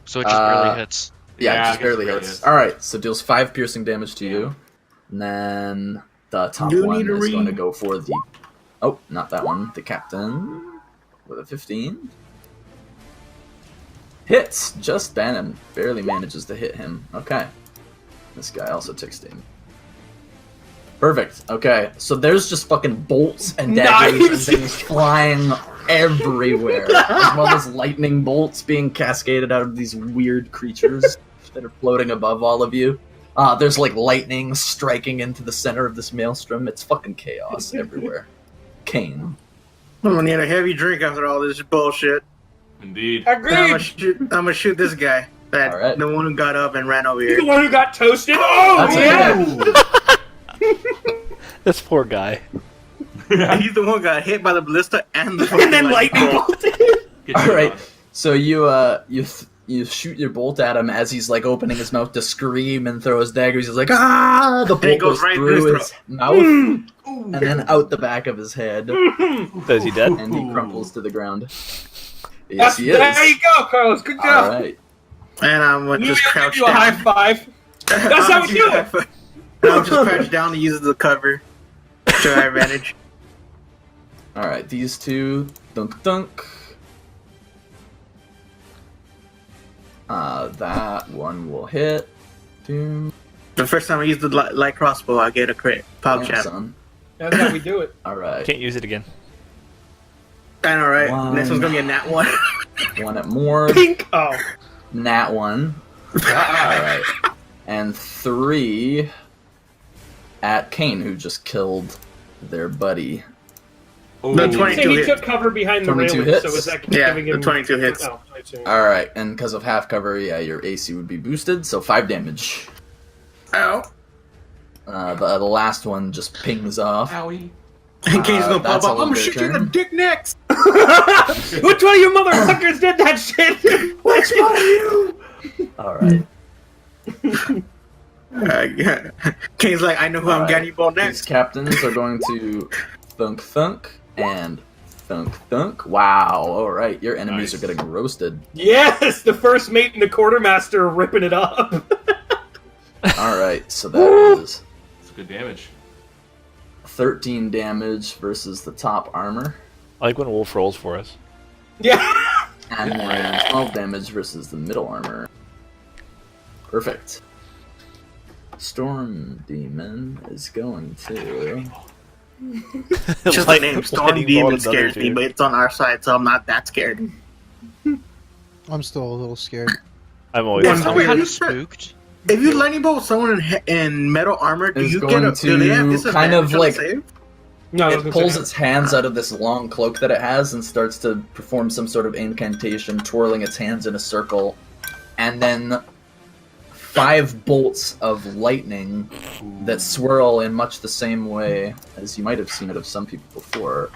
H: so it just barely hits.
A: Yeah,
G: Yeah,
A: it
G: I
A: just
G: guess
A: barely
G: it barely
A: hits.
G: hits.
A: All right, so deals 5 piercing damage to you, and then the top
B: You
A: one
B: need to
A: is going to
B: read.
A: go for the. Oh, not that one. The captain. with a 15. Hits! Just Bannon barely manages to hit him. Okay. This guy also takes damage. Perfect. Okay, so there's just fucking bolts and daggers and things flying everywhere, as well as lightning bolts being cascaded out of these weird creatures that are floating above all of you. There's like lightning striking into the center of this maelstrom. It's fucking chaos everywhere. Kane.
B: I'm gonna need a heavy drink after all this bullshit.
G: Indeed.
C: Agreed.
B: I'm gonna shoot this guy. That
A: All right.
B: the one who got up and ran over
C: The
B: here.
C: one who got toasted. Oh
A: That's
C: yeah.
D: This poor guy.
B: He's the one who got hit by the ballista and the
C: And then lightning bolted.
G: Good
A: All
G: job.
A: right. So you shoot your bolt at him as he's like opening his mouth to scream and throw his daggers. He's like, ah! The
B: And it
A: bolt
B: goes
A: goes
B: right
A: through
B: through
A: his mouth and then out the back of his head,
D: Is he dead?
A: and he crumples to the ground. Yes, he
C: There
A: is.
C: you go, Carlos. Good
A: All
C: job.
A: right.
B: And I'm gonna
C: Louis,
B: just
C: I'll
B: crouch
C: give you a high
B: down.
C: five. That's how we do it.
B: I'm just crouched down to use the cover to our advantage.
A: All right. These two, dunk dunk. That one will hit. Doom.
B: The first time I use the light crossbow, I get a crit. Pop
A: Yeah,
B: chat.
A: son.
C: That's how we do it.
A: All right.
D: Can't use it again.
B: I know, right?
A: One.
B: Next one's gonna be a nat one.
A: One at Mord.
C: Pink. Oh.
A: Nat one. All right. And 3 at Kane, who just killed their buddy.
G: Oh,
B: The
C: So
B: 22
C: he
B: hit.
C: took cover behind the
A: 22
C: railing.
A: hits.
C: So is that
B: Yeah,
C: giving
B: the
C: him
B: 22 hits.
C: Oh, 22.
A: All right, and because of half cover, yeah, your AC would be boosted, so 5 damage.
B: Ow.
A: The last one just pings off.
G: Owie.
B: And Kane's gonna
A: that's
B: pop
A: a
B: up. I'm
A: little
B: gonna
A: bit
B: shoot you in the
A: turn.
B: dick next.
C: Which one of you motherfuckers did that shit? Which one of you?
A: All right.
B: Kane's like, I know who I'm
A: Alright.
B: getting you ball
A: These
B: next.
A: captains are going to thunk thunk and thunk thunk. Wow. All right, your enemies
G: Nice.
A: are getting roasted.
C: Yes, the first mate and the quartermaster are ripping it up.
A: All right, so that is
G: That's good damage.
A: 13 damage versus the top armor,
D: I like when Wolf rolls for us.
C: Yeah.
A: and then 12 damage versus the middle armor. Perfect. Storm Demon is going to.
B: Just like name, Storm Demon scares me, but it's on our side, so I'm not that scared.
E: I'm still a little scared.
D: I'm always.
B: Yeah,
H: I'm
B: Wait,
H: kind
B: you
H: of
B: said-
H: spooked.
B: If you lightning bolt someone in metal armor, do
A: Is
B: you
A: going
B: get a do they have
A: to
B: disadvantage
A: kind of
B: on the
A: like-
B: save?
C: No, I was
A: It
C: gonna
A: pulls
C: say
A: its hands out of this long cloak that it has and starts to perform some sort of incantation, twirling its hands in a circle, and then 5 bolts of lightning that swirl in much the same way as you might have seen it of some people before.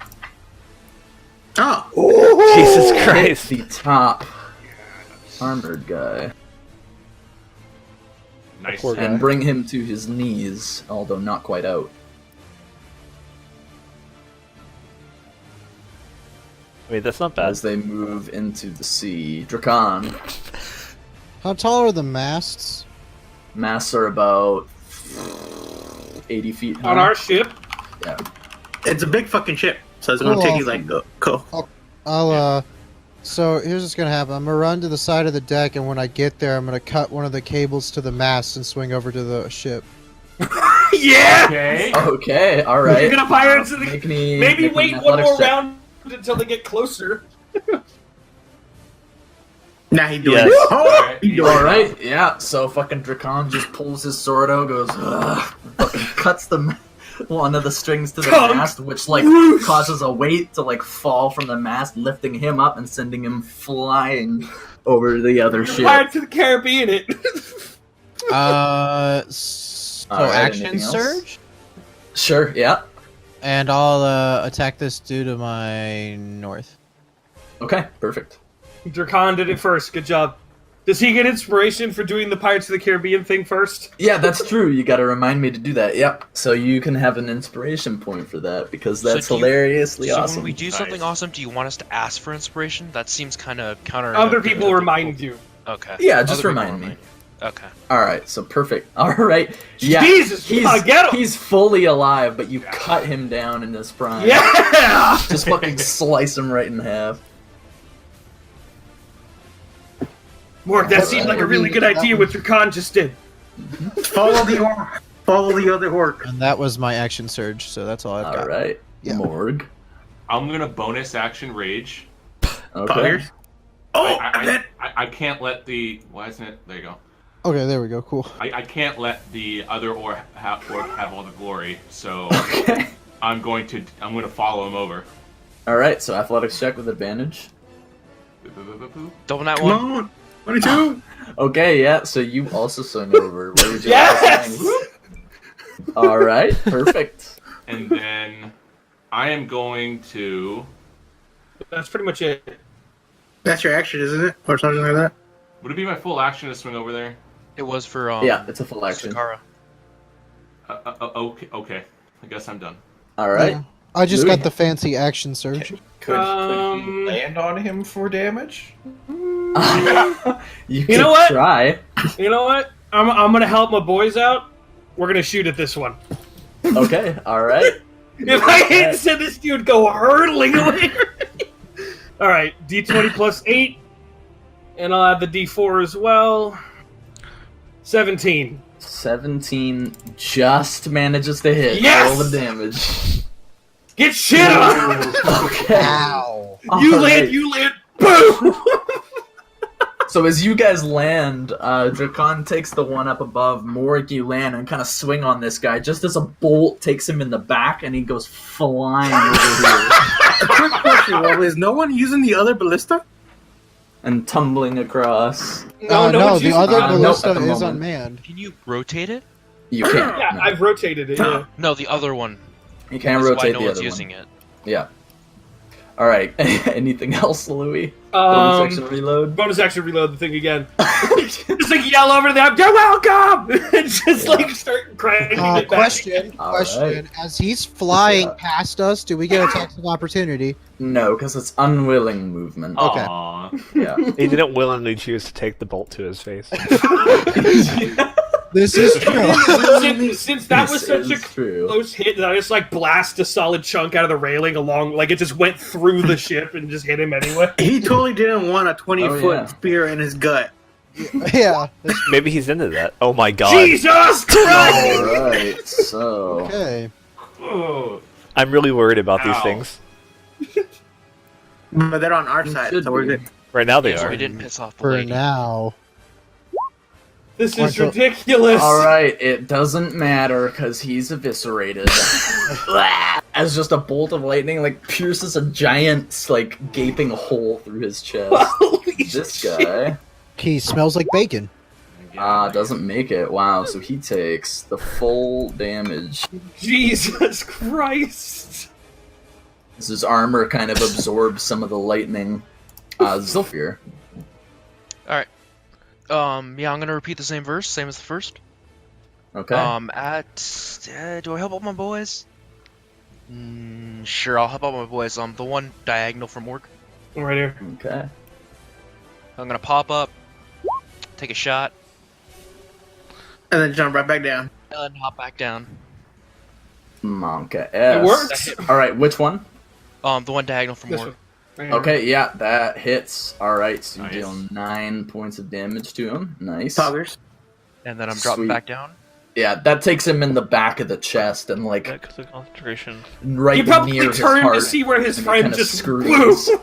B: Oh,
D: Jesus
A: Hit
D: Christ!
A: the top armored guy
G: Nice.
D: Poor guy.
A: and bring him to his knees, although not quite out.
D: Wait, that's not bad.
A: As they move into the sea. Drakon.
E: How tall are the masts?
A: Masts are about 80 feet high.
C: on our ship.
A: Yeah.
B: it's a big fucking ship, so it's gonna
E: Cool.
B: take you like go.
E: I'll so here's what's gonna happen. I'm gonna run to the side of the deck, and when I get there, I'm gonna cut one of the cables to the mast and swing over to the ship.
C: Yeah.
G: Okay.
A: Okay, alright.
C: You're gonna pirates of the.
A: Make me,
C: Maybe
A: make me
C: wait
A: an
C: one
A: athletics
C: more
A: check.
C: round until they get closer.
B: Now he doing
D: Yes.
B: it. Oh,
G: Alright.
B: he doing it.
A: Alright, yeah, so fucking Drakon just pulls his sword out, goes, ugh, fucking cuts one of the strings to the
C: Tonk.
A: mast, which like causes a weight to like fall from the mast, lifting him up and sending him flying over the other ship.
C: Pirates of the Caribbean. It.
E: So
A: Alright,
E: action
A: anything else?
E: surge,
A: Sure, yeah.
E: and I'll attack this dude to my north.
A: Okay, perfect.
C: Drakon did it first. Good job. Does he get inspiration for doing the Pirates of the Caribbean thing first?
A: Yeah, that's true. You gotta remind me to do that. Yep. So you can have an inspiration point for that because
H: So
A: that's
H: do you-
A: hilariously
H: So
A: awesome.
H: when we do something
G: Nice.
H: awesome, do you want us to ask for inspiration? That seems kind of counter.
C: Other people remind you.
H: Okay.
A: Yeah,
H: Other
A: just
H: people
A: remind me.
I: Okay.
A: All right, so perfect. All right, yeah,
C: Jesus, get him!
A: he's fully alive, but you cut him down in his prime.
C: Yeah!
A: Just fucking slice him right in half.
C: Morg, that seemed like a really good idea what your con just did.
B: Follow the orc. Follow the other orc.
E: And that was my action surge, so that's all I've got.
A: All right,
E: Yeah.
A: Morg.
G: I'm gonna bonus action rage.
A: Okay.
B: Buggers. Oh,
G: I can't let the. Why isn't it? There you go.
E: Okay, there we go. Cool.
G: I can't let the other orc have all the glory, so
A: Okay.
G: I'm going to follow him over.
A: All right, so athletics check with advantage.
I: Double that
B: come
I: one.
B: on. 22.
A: Okay, yeah. So you also swing over. Where would you
C: Yes!
A: All right, perfect.
G: And then I am going to.
C: That's pretty much it.
B: That's your action, isn't it? Or something like that?
G: Would it be my full action to swing over there?
I: It was for
A: Yeah, it's a full action.
I: Sakara.
G: Okay. I guess I'm done.
A: All right.
E: Yeah. I just
A: Louis?
E: got the fancy action surge.
F: Could he land on him for damage?
A: You
C: know what?
A: Try.
C: You know what? I'm gonna help my boys out. We're gonna shoot at this one.
A: Okay. All right.
C: If I hit, said this dude go hurtling away. All right, D20 plus 8, and I'll add the D4 as well. 17.
A: 17 just manages to hit.
C: Yes!
A: Roll the damage.
C: Get shit on!
A: Okay.
E: Ow.
C: You
A: All
C: land,
A: right.
C: you land, boom!
A: So as you guys land, Drakon takes the one up above. Morg, you land and kind of swing on this guy. Just as a bolt takes him in the back, and he goes flying over here
B: A quick question, Rob. Is no one using the other ballista?
A: and tumbling across.
E: No,
C: one's
E: the
C: using
E: other
C: it.
A: nope,
E: ballista
A: at the
E: is
A: moment.
E: unmanned.
I: Can you rotate it?
A: You can't.
C: Yeah,
A: no.
C: I've rotated it. Yeah.
I: No, the other one.
A: You can't
I: That's why
A: rotate
I: no
A: the
I: one's
A: other
I: using
A: one.
I: it.
A: Yeah. All right. Anything else, Louis? Bonus action reload.
C: Bonus action reload the thing again. Just like yell over to them, you're welcome! And just like start crying.
E: Question.
A: All
E: Question. As he's flying past us, do we get attacks of opportunity?
A: No, because it's unwilling movement.
E: Okay.
G: Aw.
A: Yeah.
D: He didn't willingly choose to take the bolt to his face.
E: This is true.
C: Since that was
A: This
C: such a
A: is true.
C: close hit that I just like blast a solid chunk out of the railing along, like it just went through the ship and just hit him anyway.
B: He totally didn't want a 20-foot
A: yeah.
B: spear in his gut.
E: Yeah.
D: Maybe he's into that. Oh my god.
C: Jesus Christ!
A: All right. So.
E: Okay.
G: Oh.
D: I'm really worried about these
G: Ow.
D: things.
B: But they're on our side,
A: should
B: so we're
A: be.
B: good.
D: Right now they
I: So
D: are.
I: we didn't piss off the
E: For
I: lady.
E: now.
C: This is
E: Marshall-
C: ridiculous.
A: All right. It doesn't matter because he's eviscerated. As just a bolt of lightning like pierces a giant like gaping hole through his chest.
C: Holy
A: This
C: shit.
A: guy
E: He smells like bacon.
A: doesn't make it. Wow. So he takes the full damage.
C: Jesus Christ.
A: As his armor kind of absorbs some of the lightning. Zilfir.
H: Yeah, I'm gonna repeat the same verse, same as the first.
A: Okay.
H: Do I help out my boys? Sure, I'll help out my boys. The one diagonal from work.
C: Right here.
A: Okay.
H: I'm gonna pop up, take a shot,
B: And then jump right back down.
H: and then hop back down.
A: Monka S.
C: It works.
A: All right. Which one?
H: The one diagonal from
C: This
H: work.
C: one. Right here.
A: Okay, yeah, that hits. All right, so you
G: Nice.
A: deal 9 points of damage to him. Nice.
B: Poggers.
H: And then I'm dropping
A: Sweet.
H: back down.
A: Yeah, that takes him in the back of the chest and like
D: Yeah, 'cause of concentration.
A: right
C: He probably
A: near his
C: turned
A: heart.
C: to see where his
A: and he
C: friend
A: kinda
C: just
A: screams.
C: blew.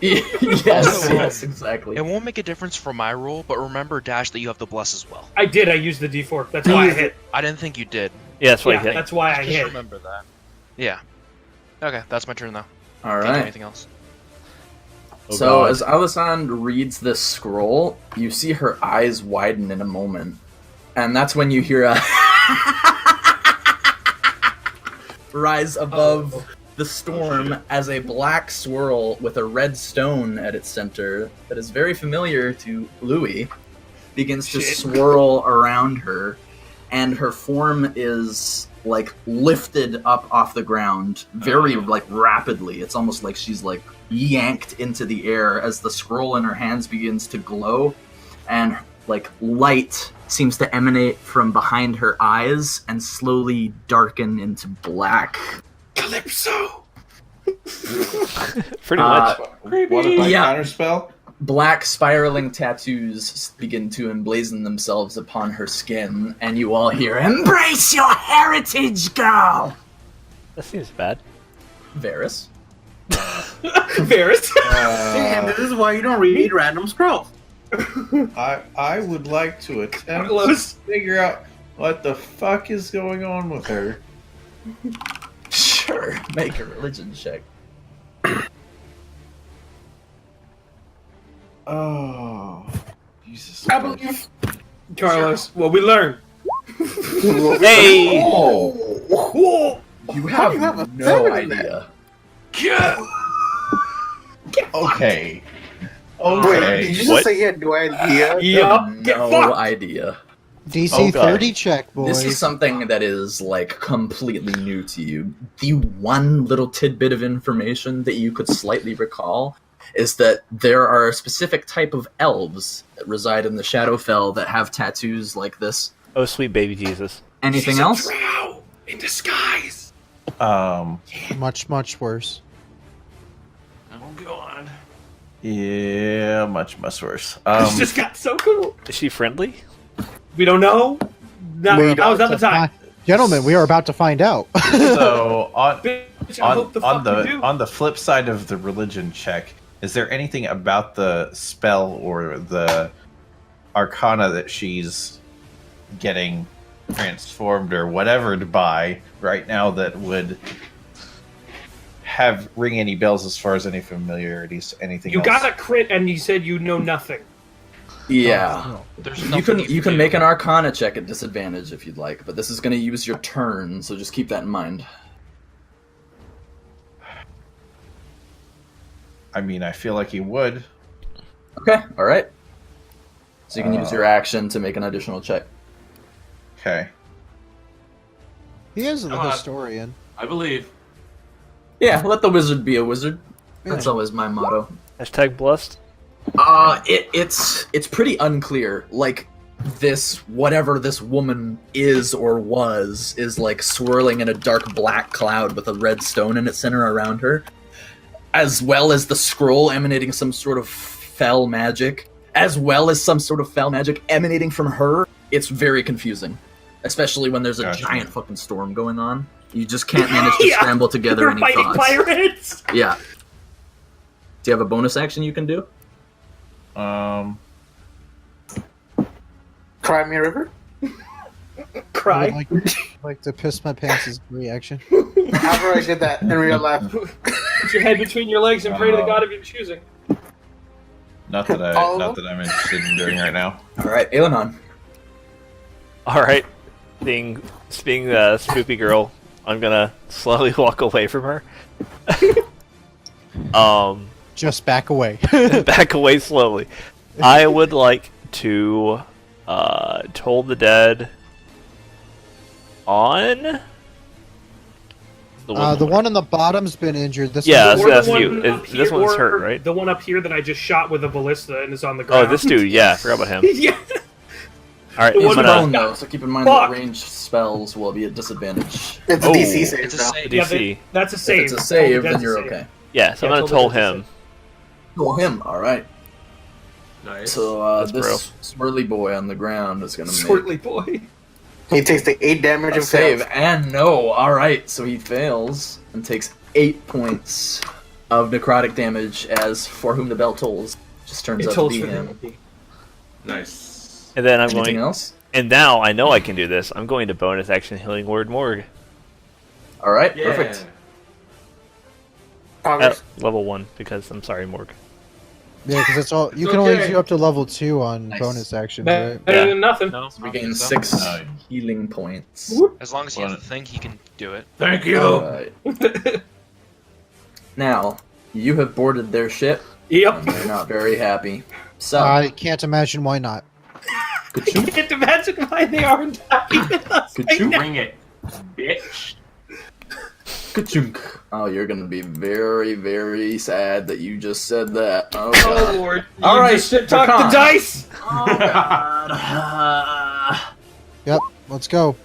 A: Yes,
H: Also,
A: yes, exactly.
H: It won't make a difference for my roll, but remember, Dash, that you have the bless as well.
C: I did. I used the D4. That's why I hit.
H: I didn't think you did.
D: Yeah, that's what
C: Yeah,
D: he hit.
C: that's why I
H: Just
C: hit.
H: remember that. Yeah. Okay, that's my turn though.
A: All
H: Can't do
A: right.
H: anything else.
D: Oh,
A: So
D: God.
A: as Alisand reads this scroll, you see her eyes widen in a moment, and that's when you hear a rise above the storm as a black swirl with a red stone at its center that is very familiar to Louis begins to
C: Shit.
A: swirl around her, and her form is like lifted up off the ground very like rapidly. It's almost like she's like yanked into the air as the scroll in her hands begins to glow, and like light seems to emanate from behind her eyes and slowly darken into black.
C: Calypso.
D: Pretty much.
F: What if I
A: Yeah.
F: counterspell?
A: Black spiraling tattoos begin to emblazon themselves upon her skin, and you all hear, "Embrace your heritage, girl!"
D: That seems bad.
A: Varys.
C: Varys.
B: Damn, this is why you don't read random scrolls.
F: I would like to attempt
C: Close.
F: to figure out what the fuck is going on with her.
A: Sure, make a religion check.
F: Oh, Jesus
B: I
F: Christ.
B: believe.
C: Carlos, what we learned.
D: Hey!
F: Oh,
C: Whoa.
A: You
B: How
A: have,
B: do you have a
A: no
B: seven in
A: idea.
F: okay.
B: Wait,
F: Okay.
B: did you just
D: What?
B: say you had no idea?
C: Yup. Get
A: No
C: fucked.
A: idea.
E: DC
D: Oh, God.
E: 30 check, boys.
A: This is something that is like completely new to you. The one little tidbit of information that you could slightly recall is that there are a specific type of elves that reside in the Shadowfell that have tattoos like this.
D: Oh, sweet baby Jesus.
A: Anything
C: She's
A: else?
C: a drow in disguise.
E: much, much worse.
G: Oh god.
F: Yeah, much worse.
C: This just got so cool.
D: Is she friendly?
C: We don't know. Now,
E: We're
C: now's not the
E: about to
C: time.
E: Gentlemen, we are about to find out.
F: So
C: Bitch, I hope the fuck we do.
F: on the flip side of the religion check, is there anything about the spell or the arcana that she's getting transformed or whatever to buy right now that would ring any bells as far as any familiarities, anything
C: You
F: else?
C: got a crit, and you said you know nothing.
A: Yeah.
I: There's
A: You
I: nothing
A: can
I: do.
A: make an Arcana check at disadvantage if you'd like, but this is going to use your turn, so just keep that in mind.
F: I mean, I feel like he would.
A: Okay, all right. So you can use your action to make an additional check.
F: Okay.
E: He is the
G: Come on.
E: historian.
G: I believe.
A: Yeah, let the wizard be a wizard. That's
E: Yeah.
A: always my motto.
D: Hashtag blessed.
A: It's pretty unclear. Like this, whatever this woman is or was, is like swirling in a dark black cloud with a red stone in its center around her, as well as the scroll emanating some sort of fell magic, as well as some sort of fell magic emanating from her. It's very confusing, especially when there's a
F: Gotcha.
A: giant fucking storm going on. You just can't manage to
C: Yeah,
A: scramble together
C: We're
A: any
C: fighting
A: thoughts.
C: pirates.
A: Yeah. Do you have a bonus action you can do?
B: Cry me a river?
E: I
C: Cry.
E: would like to piss my pants is reaction.
B: After I did that in real life.
C: Put your head between your legs and pray to the god of your choosing.
F: Not that I'm interested in doing right now.
A: All right, Ailinon.
D: All right, being the spoopy girl, I'm gonna slowly walk away from her.
E: Just back away.
D: Back away slowly. I would like to toll the dead on
E: The one on the bottom's been injured. This
D: Yeah,
E: one-
D: so
C: Or the
D: that's
C: one
D: you.
C: up
D: This
C: here-
D: one's
C: or
D: hurt, right?
C: The one up here that I just shot with a ballista and is on the
D: Oh,
C: ground.
D: this dude. Yeah, I forgot about him.
C: yeah.
D: All right,
C: The
D: I'm
C: one
A: He's
D: gonna
A: prone though, so keep in mind
C: Fuck.
A: that ranged spells will be at disadvantage.
B: It's a
D: Oh,
B: DC save,
I: It's a
B: though.
I: save.
C: Yeah,
D: DC.
C: that's a save.
A: If it's a save,
C: That's
A: then
C: a
A: you're
C: save.
A: okay.
D: Yeah, so
C: Yeah,
D: I'm gonna
C: totally
D: toll
C: that's a
D: him.
A: Roll him. All right.
G: Nice.
A: So
D: That's
A: this swirly boy on the ground is gonna make
C: Swirly boy.
B: He takes the 8 damage
A: a
B: and
A: save,
B: fails.
A: and no. All right, so he fails and takes 8 points of necrotic damage. As for whom the bell tolls, just turns out to be him.
G: Nice.
D: And then I'm
A: Anything
D: going.
A: else?
D: And now I know I can do this. I'm going to bonus action healing word morgue
A: All right,
G: Yeah.
A: perfect.
B: August.
D: at level 1 because I'm sorry, morgue.
E: Yeah, because it's all. You
G: It's
E: can only
G: okay.
E: do up to level 2 on
A: Nice.
E: bonus actions,
C: Better
E: right?
D: Yeah.
C: than nothing.
I: No, I don't
A: Regain
I: think so.
A: 6
F: No.
A: healing points.
I: As long as he has a thing, he can do it.
G: Thank you.
A: All right. Now you have boarded their ship,
C: Yep.
A: and they're not very happy. So
E: I can't imagine why not.
C: I can't imagine why they aren't happy with us
A: Could
C: right
A: you
C: now.
G: Bring it, bitch.
A: Ka-chunk. Oh, you're gonna be very, very sad that you just said that. Oh,
C: Oh
A: God.
C: lord.
A: All
C: You
A: right,
C: just shit talk
A: Rakan.
C: the dice!
A: Oh, God.
E: Yep, let's go.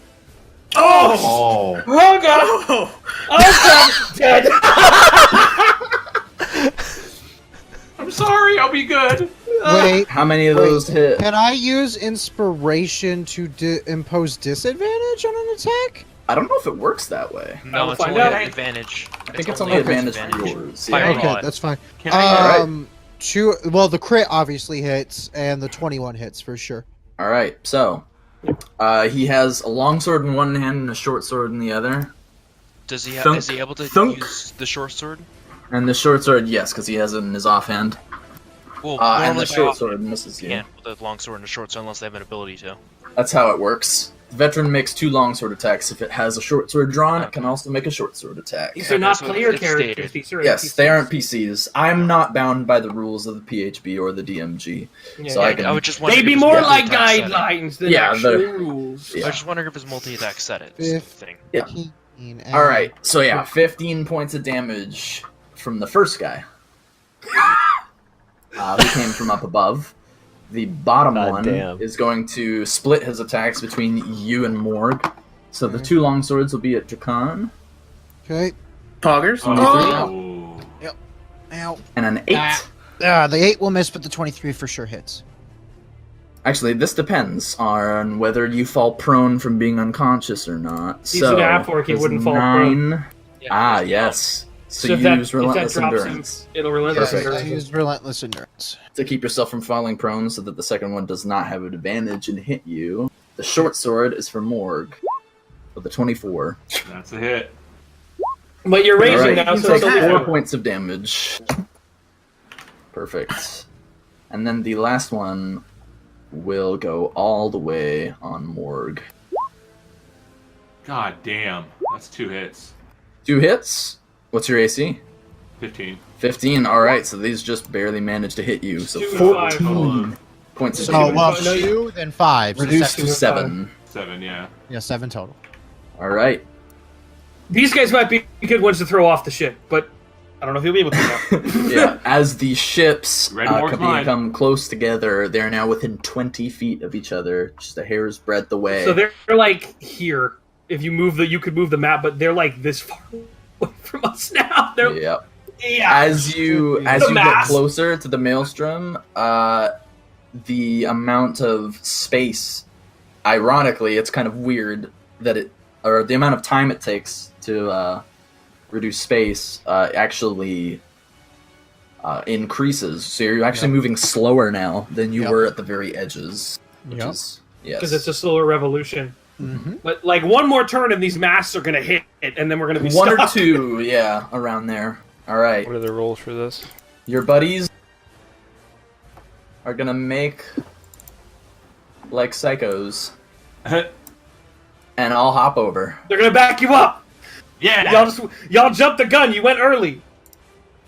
C: Oh!
F: Oh.
C: Oh god! Oh god! Dead!
G: I'm sorry, I'll be good.
E: Wait,
A: How many of those hit?
E: can I use inspiration to impose disadvantage on an attack?
A: I don't know if it works that way.
I: No,
C: will
I: it's
C: find
I: only
C: out.
I: advantage.
A: I think it's only advantage for yours.
I: Fire
A: Yeah.
E: Okay,
I: rod.
E: that's fine.
G: Can I?
A: Alright.
E: Well, the crit obviously hits, and the 21 hits for sure.
A: All right, so he has a long sword in one hand and a short sword in the other.
I: Does he
A: Thunk,
I: is he able to
A: thunk.
I: use the short sword?
A: And the short sword, yes, because he has it in his offhand.
I: Well,
A: And
I: normally
A: the
I: by
A: short
I: off-
A: sword misses you.
I: can't with a long sword and a short sword unless they have an ability to.
A: That's how it works. The veteran makes 2 longsword attacks. If it has a short sword drawn, it can also make a short sword attack.
C: These are not
I: so
C: player
I: it's
C: characters.
I: stated.
C: These are
A: Yes,
C: NPCs.
A: they aren't PCs. I'm not bound by the rules of the PHB or the DMG.
C: Yeah,
A: So
C: yeah.
A: I can.
I: I would just wonder
C: They'd be
I: if it's
C: more
I: multi-attack
C: like
I: setting.
C: guidelines than
A: Yeah,
C: actual
A: the-
C: rules.
A: Yeah.
I: I was just wondering if it's multi-attack settings
E: If-
I: thing.
A: Yeah.
E: 15,
A: All right, so yeah, 15 points of damage from the first guy, who came from up above. The bottom
D: God
A: one
D: damn.
A: is going to split his attacks between you and Morg. So the 2 longswords will be at Drakan,
E: Okay.
B: Poggers.
G: Oh.
E: Ow.
A: and an 8.
E: The 8 will miss, but the 23 for sure hits.
A: Actually, this depends on whether you fall prone from being unconscious or not.
C: He's
A: so
C: an half-orc, he
A: does
C: wouldn't fall prone.
A: 9.
I: Yeah,
A: Yes. So
C: if that,
A: use
C: if that
A: Relentless
C: drops him,
A: Endurance
C: it'll relentless
A: Perfect.
C: endurance.
E: Use relentless endurance.
A: to keep yourself from falling prone so that the second one does not have an advantage and hit you. The short sword is for Morg with a 24.
G: That's a hit.
C: But you're raging
A: Alright,
C: now,
A: you
C: so
A: take
C: it's only
A: 4
C: 4
A: points of damage. Perfect. And then the last one will go all the way on Morg.
G: God damn. That's 2 hits.
A: 2 hits. What's your AC?
G: 15.
A: 15. Alright, so these just barely managed to hit you. So
C: 2 and
A: 14 points of
E: So,
A: damage.
E: well,
C: No, you-
E: 2, then 5. So
A: Reduced to
E: seven.
A: 7.
G: 7, yeah.
E: Yeah, 7 total.
A: Alright.
C: These guys might be good ones to throw off the ship, but I don't know if he'll be able to now.
A: Yeah, as the ships
G: Red Morg's mine.
A: become close together, they're now within 20 feet of each other, just a hair's breadth away.
C: So they're like here. If you move you could move the map, but they're like this far away from us now. They're
A: Yep.
C: yeah.
A: As you get
C: mass.
A: closer to the Maelstrom, the amount of space, ironically, it's kind of weird that the amount of time it takes to reduce space actually increases. So you're actually moving slower now than you were at the very edges, which
E: Yep.
A: is yes.
C: Because it's a slower revolution.
E: Mm-hmm.
C: But like one more turn and these masks are gonna hit, and then we're gonna be
A: one
C: stuck.
A: or 2, yeah, around there. All right,
D: What are the rules for this?
A: your buddies are gonna make like psychos, and I'll hop over.
C: They're gonna back you up.
G: Yeah!
C: Y'all jumped the gun. You went early.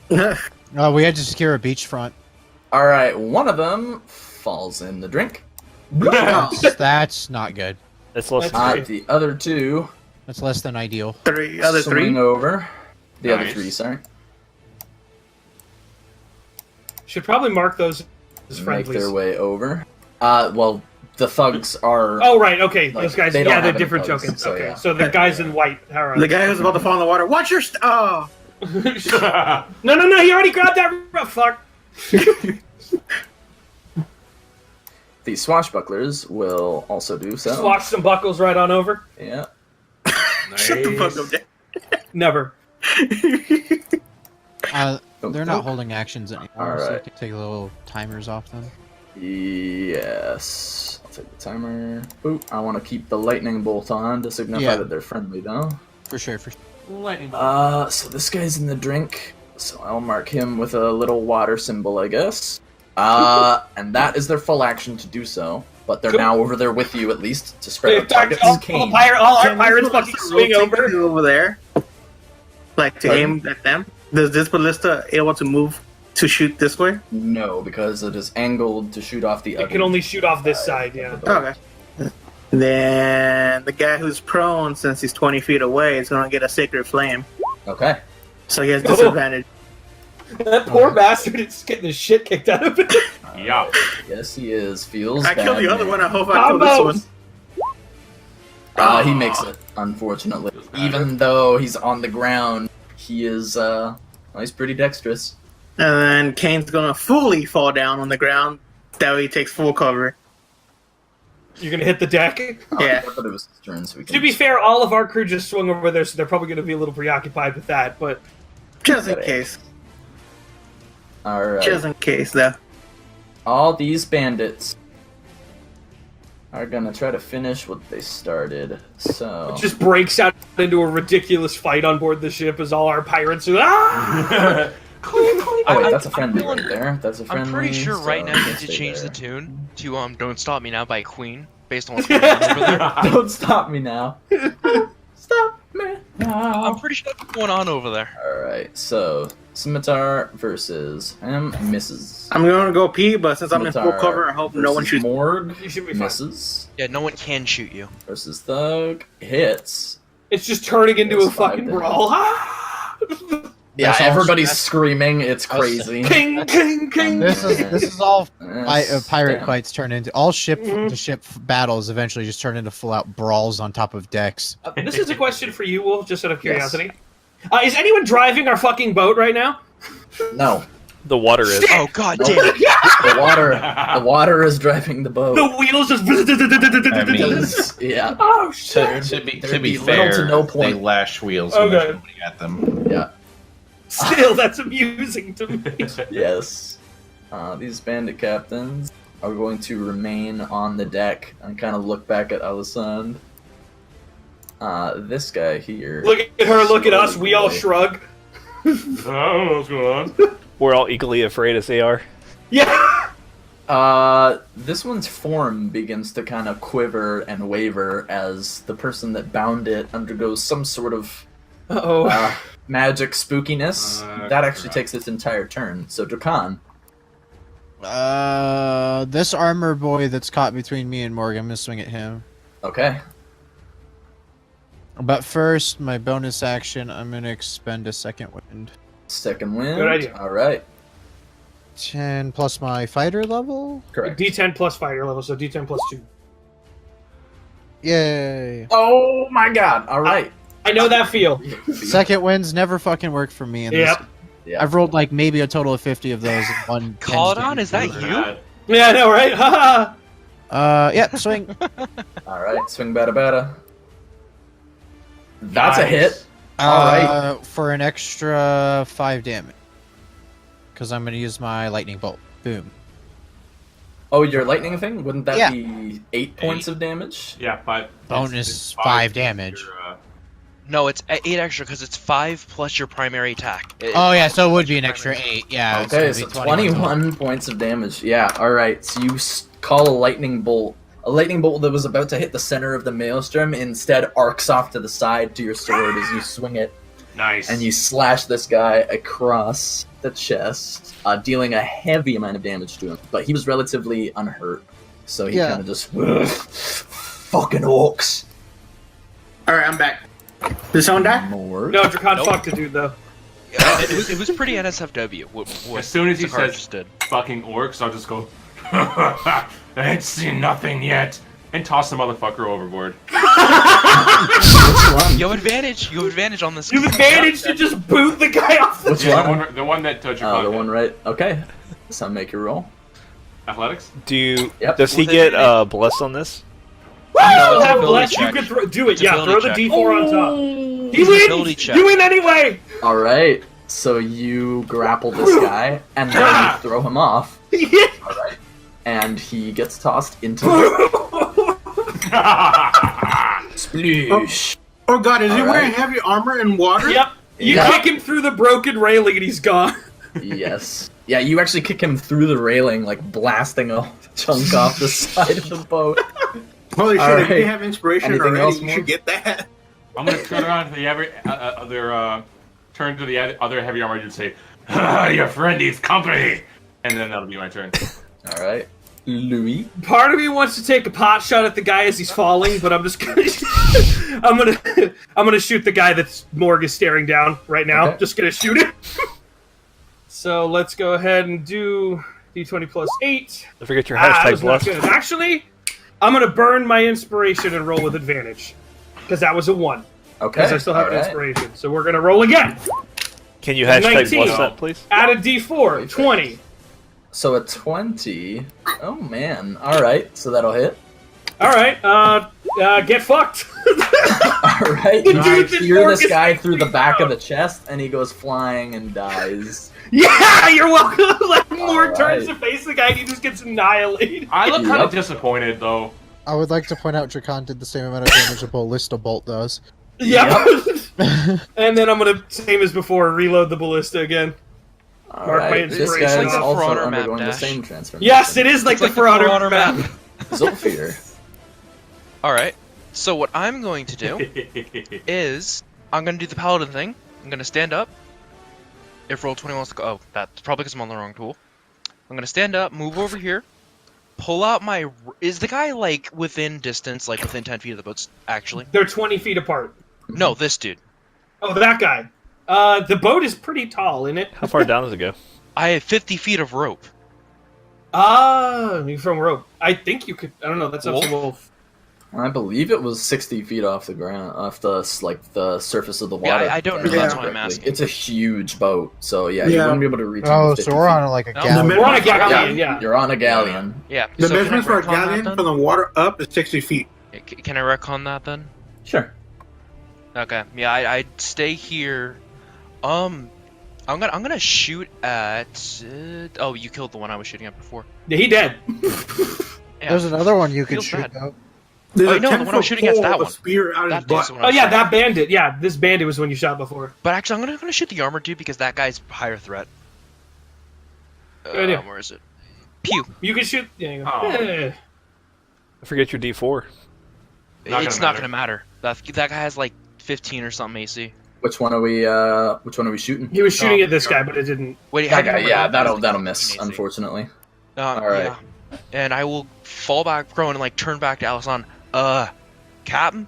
E: We had to secure a beachfront.
A: All right, one of them falls in the drink.
E: That's not good.
D: It's less
C: That's
D: than
A: The other 2
E: That's less than ideal.
B: Other
A: swing
B: 3.
A: over. The other
G: Nice.
A: 3, sorry.
C: Should probably mark those as
A: Make
C: friendlies.
A: their way over. Well, the thugs are.
C: Oh right, okay.
A: Like,
C: Those guys,
A: they don't
C: yeah, they're
A: have any
C: different
A: thugs,
C: tokens.
A: so,
C: Okay,
A: yeah.
C: so the guys in white. All right.
B: The guy who's about to fall in the water. Watch your oh.
C: No! He already grabbed that. Fuck.
A: The swashbucklers will also do so.
C: Swatch some buckles right on over.
A: Yeah.
B: Shut the fuck up, Dan.
C: Never.
E: They're not holding actions anymore, so you
A: Alright.
E: can take the little timers off them.
A: Yes. I'll take the timer. Ooh, I want to keep the lightning bolt on to signify
E: Yeah.
A: that they're friendly, though.
E: For sure, for sure.
G: Lightning.
A: So this guy's in the drink, so I'll mark him with a little water symbol, I guess. And that is their full action to do so, but they're
C: Cool.
A: now over there with you at least to spread
C: In
A: out
C: fact,
A: targets.
C: all our pirates fucking swing over.
B: over there. Like to aim at them. Does this ballista able to move to shoot this way?
A: No, because it is angled to shoot off the other.
C: It can only shoot off this side. Yeah.
B: Okay. Then the guy who's prone, since he's 20 feet away, is gonna get a sacred flame.
A: Okay.
B: So he has disadvantage.
C: That poor bastard is getting the shit kicked out of him.
G: Yeah.
A: Yes, he is. Feels
B: I
A: bad.
B: killed the other
A: man.
B: one. I hope I kill this one.
A: He makes it, unfortunately.
G: Feels bad.
A: Even though he's on the ground, he is, he's pretty dexterous.
B: And then Kane's gonna fully fall down on the ground. That way he takes full cover.
C: You're gonna hit the deck.
A: Oh,
B: Yeah.
A: I thought it was his turn, so we can...
C: To be fair, all of our crew just swung over there, so they're probably gonna be a little preoccupied with that. But
B: Just in case.
A: Alright.
B: Just in case, though.
A: All these bandits are gonna try to finish what they started, so...
C: it just breaks out into a ridiculous fight on board the ship as all our pirates are. Ah!
A: Oh wait, that's a friendly right there. That's a friendly.
I: I'm pretty sure
A: so
I: right now you need to
A: stay
I: change the
A: there.
I: tune to "Don't Stop Me Now" by Queen, based on what's going on over there.
A: Don't stop me now. Stop me now.
I: I'm pretty sure that's what's going on over there.
A: Alright, so Scimitar versus him misses.
B: I'm gonna go pee, but since I'm in full
A: Scimitar
B: cover, I hope no one
A: versus
B: shoots.
A: Morg
C: You should be fine.
A: misses.
I: Yeah, no one can shoot you.
A: Versus Thug hits.
C: It's just turning into
A: It's
C: a fucking
A: 5 damage.
C: brawl. Ah!
A: Yeah,
E: That's all-
A: everybody's
E: that's-
A: screaming. It's crazy.
C: King, king, king.
E: This is all
A: Yes,
E: pirate
A: damn.
E: fights turn into all ship
C: Mhm.
E: to ship battles eventually just turn into full out brawls on top of decks.
C: This is a question for you, Wolf, just out of curiosity. Is anyone driving our fucking boat right now?
A: No,
D: The water is.
I: Oh god
A: Nope.
I: damn it!
A: the water is driving the boat.
C: The wheels just.
F: I mean,
A: Yeah,
C: Oh shit!
F: to be
A: There'd be
F: fair,
A: little to no
F: they
A: point.
F: lash wheels
C: Okay.
F: when they're shooting at them.
A: yeah.
C: Still, that's amusing to me.
A: Yes. These bandit captains are going to remain on the deck and kind of look back at Alisand. This guy here.
C: Look at her, look at us. We all
A: slowly-
C: shrug.
G: I don't know what's going on.
D: We're all equally afraid as they are.
C: Yeah.
A: This one's form begins to kind of quiver and waver as the person that bound it undergoes some sort of
C: Oh.
A: magic spookiness. That actually
G: crap.
A: takes its entire turn. So Drakan.
E: This armor boy that's caught between me and Morgan, I'm gonna swing at him.
A: Okay.
E: But first, my bonus action, I'm gonna expend a second wind.
A: Second wind.
C: Good idea.
A: All right.
E: 10 plus my fighter level.
A: Correct.
C: D10 plus fighter level, so D10 plus 2.
E: Yay!
A: Oh my god. All right.
C: I know that feel.
E: Second winds never fucking work for me. In this.
C: Yep.
A: Yeah.
E: I've rolled like maybe a total of 50 of those. And one
H: Call it
E: tends to
H: on,
E: be
H: is that
E: good.
H: you?
G: Bad.
C: Yeah, I know, right? Haha.
E: Yeah, swing.
A: All right. Swing bada bada. That's a
G: Nice.
A: hit. Alright.
E: For an extra 5 damage. Because I'm going to use my lightning bolt. Boom.
A: Oh, your lightning thing? Wouldn't that
E: Yeah.
A: be 8 points of damage?
G: Yeah, 5.
E: Bonus
G: it's
E: 5
G: for
E: damage.
G: your,
H: No, it's 8 extra because it's 5 plus your primary attack.
E: Oh, yeah, so it would be an extra 8. Yeah. it's
A: Okay,
E: gonna
A: so
E: be
A: 21 points of damage. Yeah, alright. So you call a lightning bolt. A lightning bolt that was about to hit the center of the maelstrom instead arcs off to the side to your sword as you swing it.
G: nice.
A: And you slash this guy across the chest, dealing a heavy amount of damage to him. But he was relatively unhurt. So he
E: Yeah.
A: kind of just... Fucking orcs.
B: Alright, I'm back. Did someone die?
A: More.
C: No, Drakan
H: Nope.
C: fucked a dude, though.
H: It was pretty NSFW. What
G: As soon as he
H: Zakar
G: says
H: just did.
G: fucking orcs, I'll just go, I ain't seen nothing yet, and toss the motherfucker overboard.
H: You have advantage on this.
C: You have advantage to just boot the guy off the
A: Which
G: Yeah,
A: one?
G: the one that touched your
A: The one right... Okay. So make your roll.
G: Athletics?
D: Do you?
A: Yep.
D: Does he
H: Well,
D: get
H: then-
D: bless on this?
C: You still have
H: ability
C: bless, you
H: check.
C: could do it,
H: It's a
C: yeah,
H: ability
C: throw the
H: check.
C: D4 on top. He
H: It's an ability
C: wins!
H: check.
C: You win anyway!
A: Alright. So you grapple this guy, and then you throw him off.
C: Yeah.
A: Alright. And he gets tossed into the... Sploosh.
B: Oh god, is he
A: Alright.
B: wearing heavy armor and water?
C: Yep. You
A: Yeah.
C: kick him through the broken railing and he's gone.
A: Yes. Yeah, you actually kick him through the railing, like blasting a chunk off the side of the boat.
B: Holy shit,
A: Alright.
B: if you have inspiration
A: Anything
B: already,
A: else
B: you
A: more?
B: should get that.
G: I'm gonna turn around to the other heavy armor and say, your friend needs company! And then that'll be my turn.
A: Alright. Louis.
C: Part of me wants to take a pot shot at the guy as he's falling, but I'm just gonna I'm gonna shoot the guy that's Morg is staring down right now.
A: Okay.
C: Just gonna shoot him. So let's go ahead and do D20 plus 8.
D: Don't forget your
C: That
D: hashtag
C: was not
D: blessed.
C: good. Actually, I'm gonna burn my inspiration and roll with advantage because that was a 1.
A: Okay.
C: Because I still have
A: all right.
C: inspiration. So we're gonna roll again.
D: Can you hashtag
C: 19.
D: bless that, please?
C: Add a D4, 20.
A: So a 20. Oh man. All right. So that'll hit.
C: All right, get fucked.
A: All right.
C: The
A: You
C: dude that
A: hear
C: Morg
A: this
C: is
A: guy through the
C: freaking
A: back of
C: out.
A: the chest, and he goes flying and dies.
C: Yeah, you're welcome. Like Morg turns
A: right.
C: to face the guy, and he just gets annihilated.
G: I look kind
A: Yep.
G: of disappointed though.
E: I would like to point out Dracan did the same amount of damage a ballista bolt does.
C: Yep. And then I'm gonna, same as before, reload the ballista again.
A: All
C: Mark my
A: right. This
C: inspiration
A: guy
C: off.
A: is also
I: For Honor map
A: undergoing the
I: dash.
A: same transformation.
C: Yes, it is like
I: It's
C: the
I: like
C: For Honor map.
A: Zolfir.
I: Alright, so what I'm going to do is I'm going to do the paladin thing. I'm going to stand up. If roll 20 wants to go, oh, that's probably because I'm on the wrong tool. I'm going to stand up, move over here, pull out my. Is the guy like within distance, like within 10 feet of the boats? Actually,
C: They're 20 feet apart.
I: no, this dude.
C: Oh, that guy. The boat is pretty tall, isn't it?
D: How far down does it go?
I: I have 50 feet of rope.
C: You from rope. I think you could. I don't know. That's up to Wolf.
A: I believe it was 60 feet off the ground, off the the surface of the water.
I: Yeah, I don't know,
B: that's why
I: I'm asking.
A: It's a huge boat, so yeah, you
B: Yeah.
A: wouldn't be able to reach.
E: Oh,
A: even
E: so
A: 50
E: we're
A: feet.
E: on like a
I: No.
E: galleon.
C: We're on a
A: Yeah,
C: galleon, yeah.
A: you're on a galleon.
I: Yeah.
B: The
I: so can I
B: measurements for a
I: retcon that
B: galleon
I: then?
B: from the water up is 60 feet.
I: Can I retcon that then?
A: Sure.
I: Okay. Yeah, I'd stay here. I'm gonna shoot at. Oh, you killed the one I was shooting at before.
C: Yeah, he dead.
I: Yeah.
E: There's another one you could
I: Feels
E: shoot
I: bad.
E: though.
B: There's
I: Oh,
B: a
I: no, the one I
B: 10-foot
I: was shooting at's
B: pole
I: that
B: with a
I: one.
B: spear out his
I: That dude's
B: butt.
I: the one I
C: Oh
I: was
C: yeah,
I: shooting
C: that bandit. Yeah, this bandit was when you shot before.
I: But actually, I'm gonna shoot the armored dude because that guy's higher threat.
C: Good idea.
I: Where is it? Pew.
C: You can shoot. Yeah. You go.
G: Oh.
C: Eh.
D: Forget your D4.
I: It's not gonna matter. That guy has like 15 or something AC.
A: Which one are we? Which one are we shooting?
C: He was shooting at this guy, but it didn't.
I: Wait,
A: That guy, yeah, that'll miss, unfortunately.
I: All
A: right.
I: Yeah. And I will fall back prone and like turn back to Ailinon. Captain.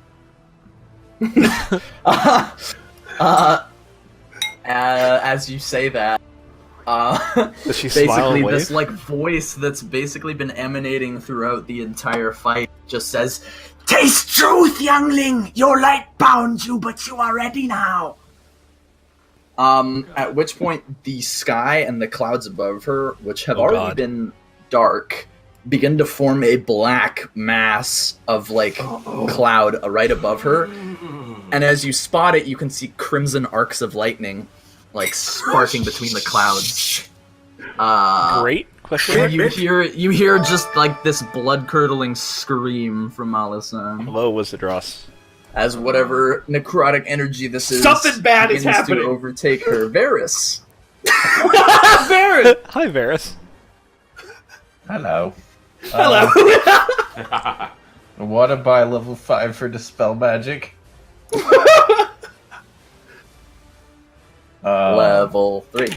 A: As you say that,
D: Does she smile
A: basically
D: and wave?
A: this like voice that's basically been emanating throughout the entire fight just says, "Taste truth, youngling! Your light bound you, but you are ready now." At which point the sky and the clouds above her, which have
D: Oh,
A: already
D: God.
A: been dark, begin to form a black mass of like cloud right above her. And as you spot it, you can see crimson arcs of lightning like sparking between the clouds.
D: Great question mark.
A: You hear just like this blood curdling scream from Ailinon
D: Hello, Wizardross.
A: as whatever necrotic energy this is
C: Something bad is
A: begins
C: happening.
A: to overtake her. Varys.
C: Baron.
D: Hi, Varys.
F: Hello.
C: Hello.
F: Want to buy level 5 for Dispel Magic?
A: Level 3.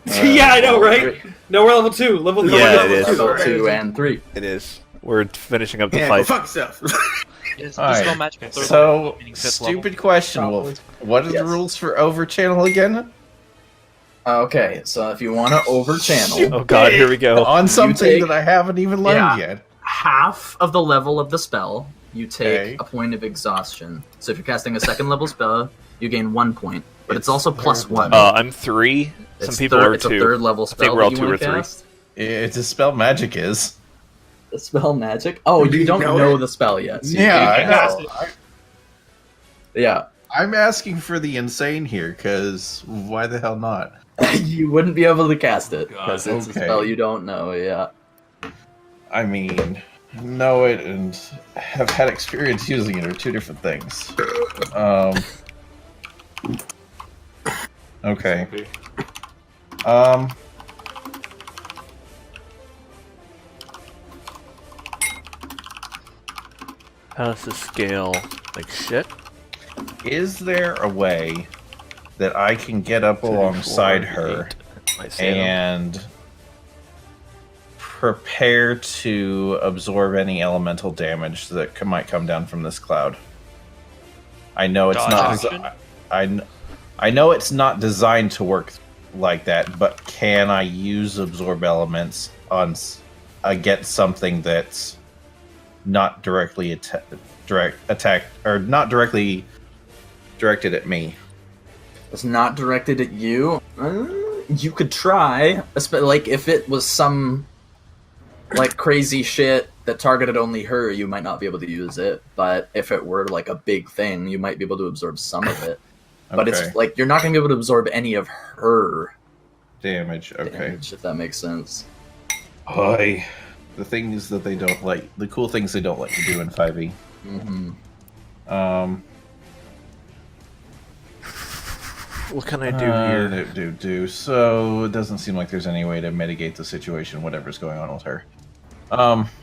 C: Yeah, I know, right?
A: Three.
C: No, we're level 2. Level 3.
D: Yeah,
C: level
D: it is.
C: two.
A: Level 2 and 3.
D: It is. We're finishing up the
B: Yeah, go
D: fight.
B: fuck yourself.
I: Is
F: All
I: Dispel
F: right.
I: Magic third
F: So,
I: level, meaning fifth level?
F: stupid question, Wolf. What are
A: Yes.
F: the rules for overchannel again?
A: Okay, so if you want to overchannel,
D: Oh God, here we go.
F: On something
A: take-
F: that I haven't even learned
A: Yeah.
F: yet.
A: half of the level of the spell, you take
F: Okay.
A: a point of exhaustion. So if you're casting a second level spell, you gain 1 point, but it's also plus 1.
D: I'm 3. Some people are
A: it's a
D: 2.
A: third level
D: think
A: spell.
D: we're all
A: that you
D: 2 or
A: wanna
D: 3.
A: cast.
F: It's a spell magic is.
A: The spell magic. Oh,
B: Do
A: you
B: you
A: don't
B: know
A: know
B: it?
A: the spell yet. So you
F: Yeah,
A: can't
F: I
A: cast
F: know.
A: it. Yeah,
F: I'm asking for the insane here, because why the hell not?
A: you wouldn't be able to cast it
G: God,
A: because it's
F: okay.
A: a spell you don't know. Yeah.
F: I mean, know it and have had experience using it are two different things. Okay.
D: How does this scale like shit?
F: Is there a way that I can get up alongside her and prepare to absorb any elemental damage that might come down from this cloud. I know it's
I: Dodge
F: not.
I: action?
F: I know it's not designed to work like that, but can I use absorb elements on against something that's not directly direct attack or not directly directed at me?
A: It's not directed at you. You could try, like if it was some like crazy shit that targeted only her, you might not be able to use it. But if it were like a big thing, you might be able to absorb some of it. But it's like you're not going to be able to absorb any of her
F: damage. Okay,
A: damage, if that makes sense.
F: Hi. The things that they don't like, the cool things they don't let you do in 5e.
A: Mm-hmm.
D: What can I do here?
F: So it doesn't seem like there's any way to mitigate the situation, whatever's going on with her.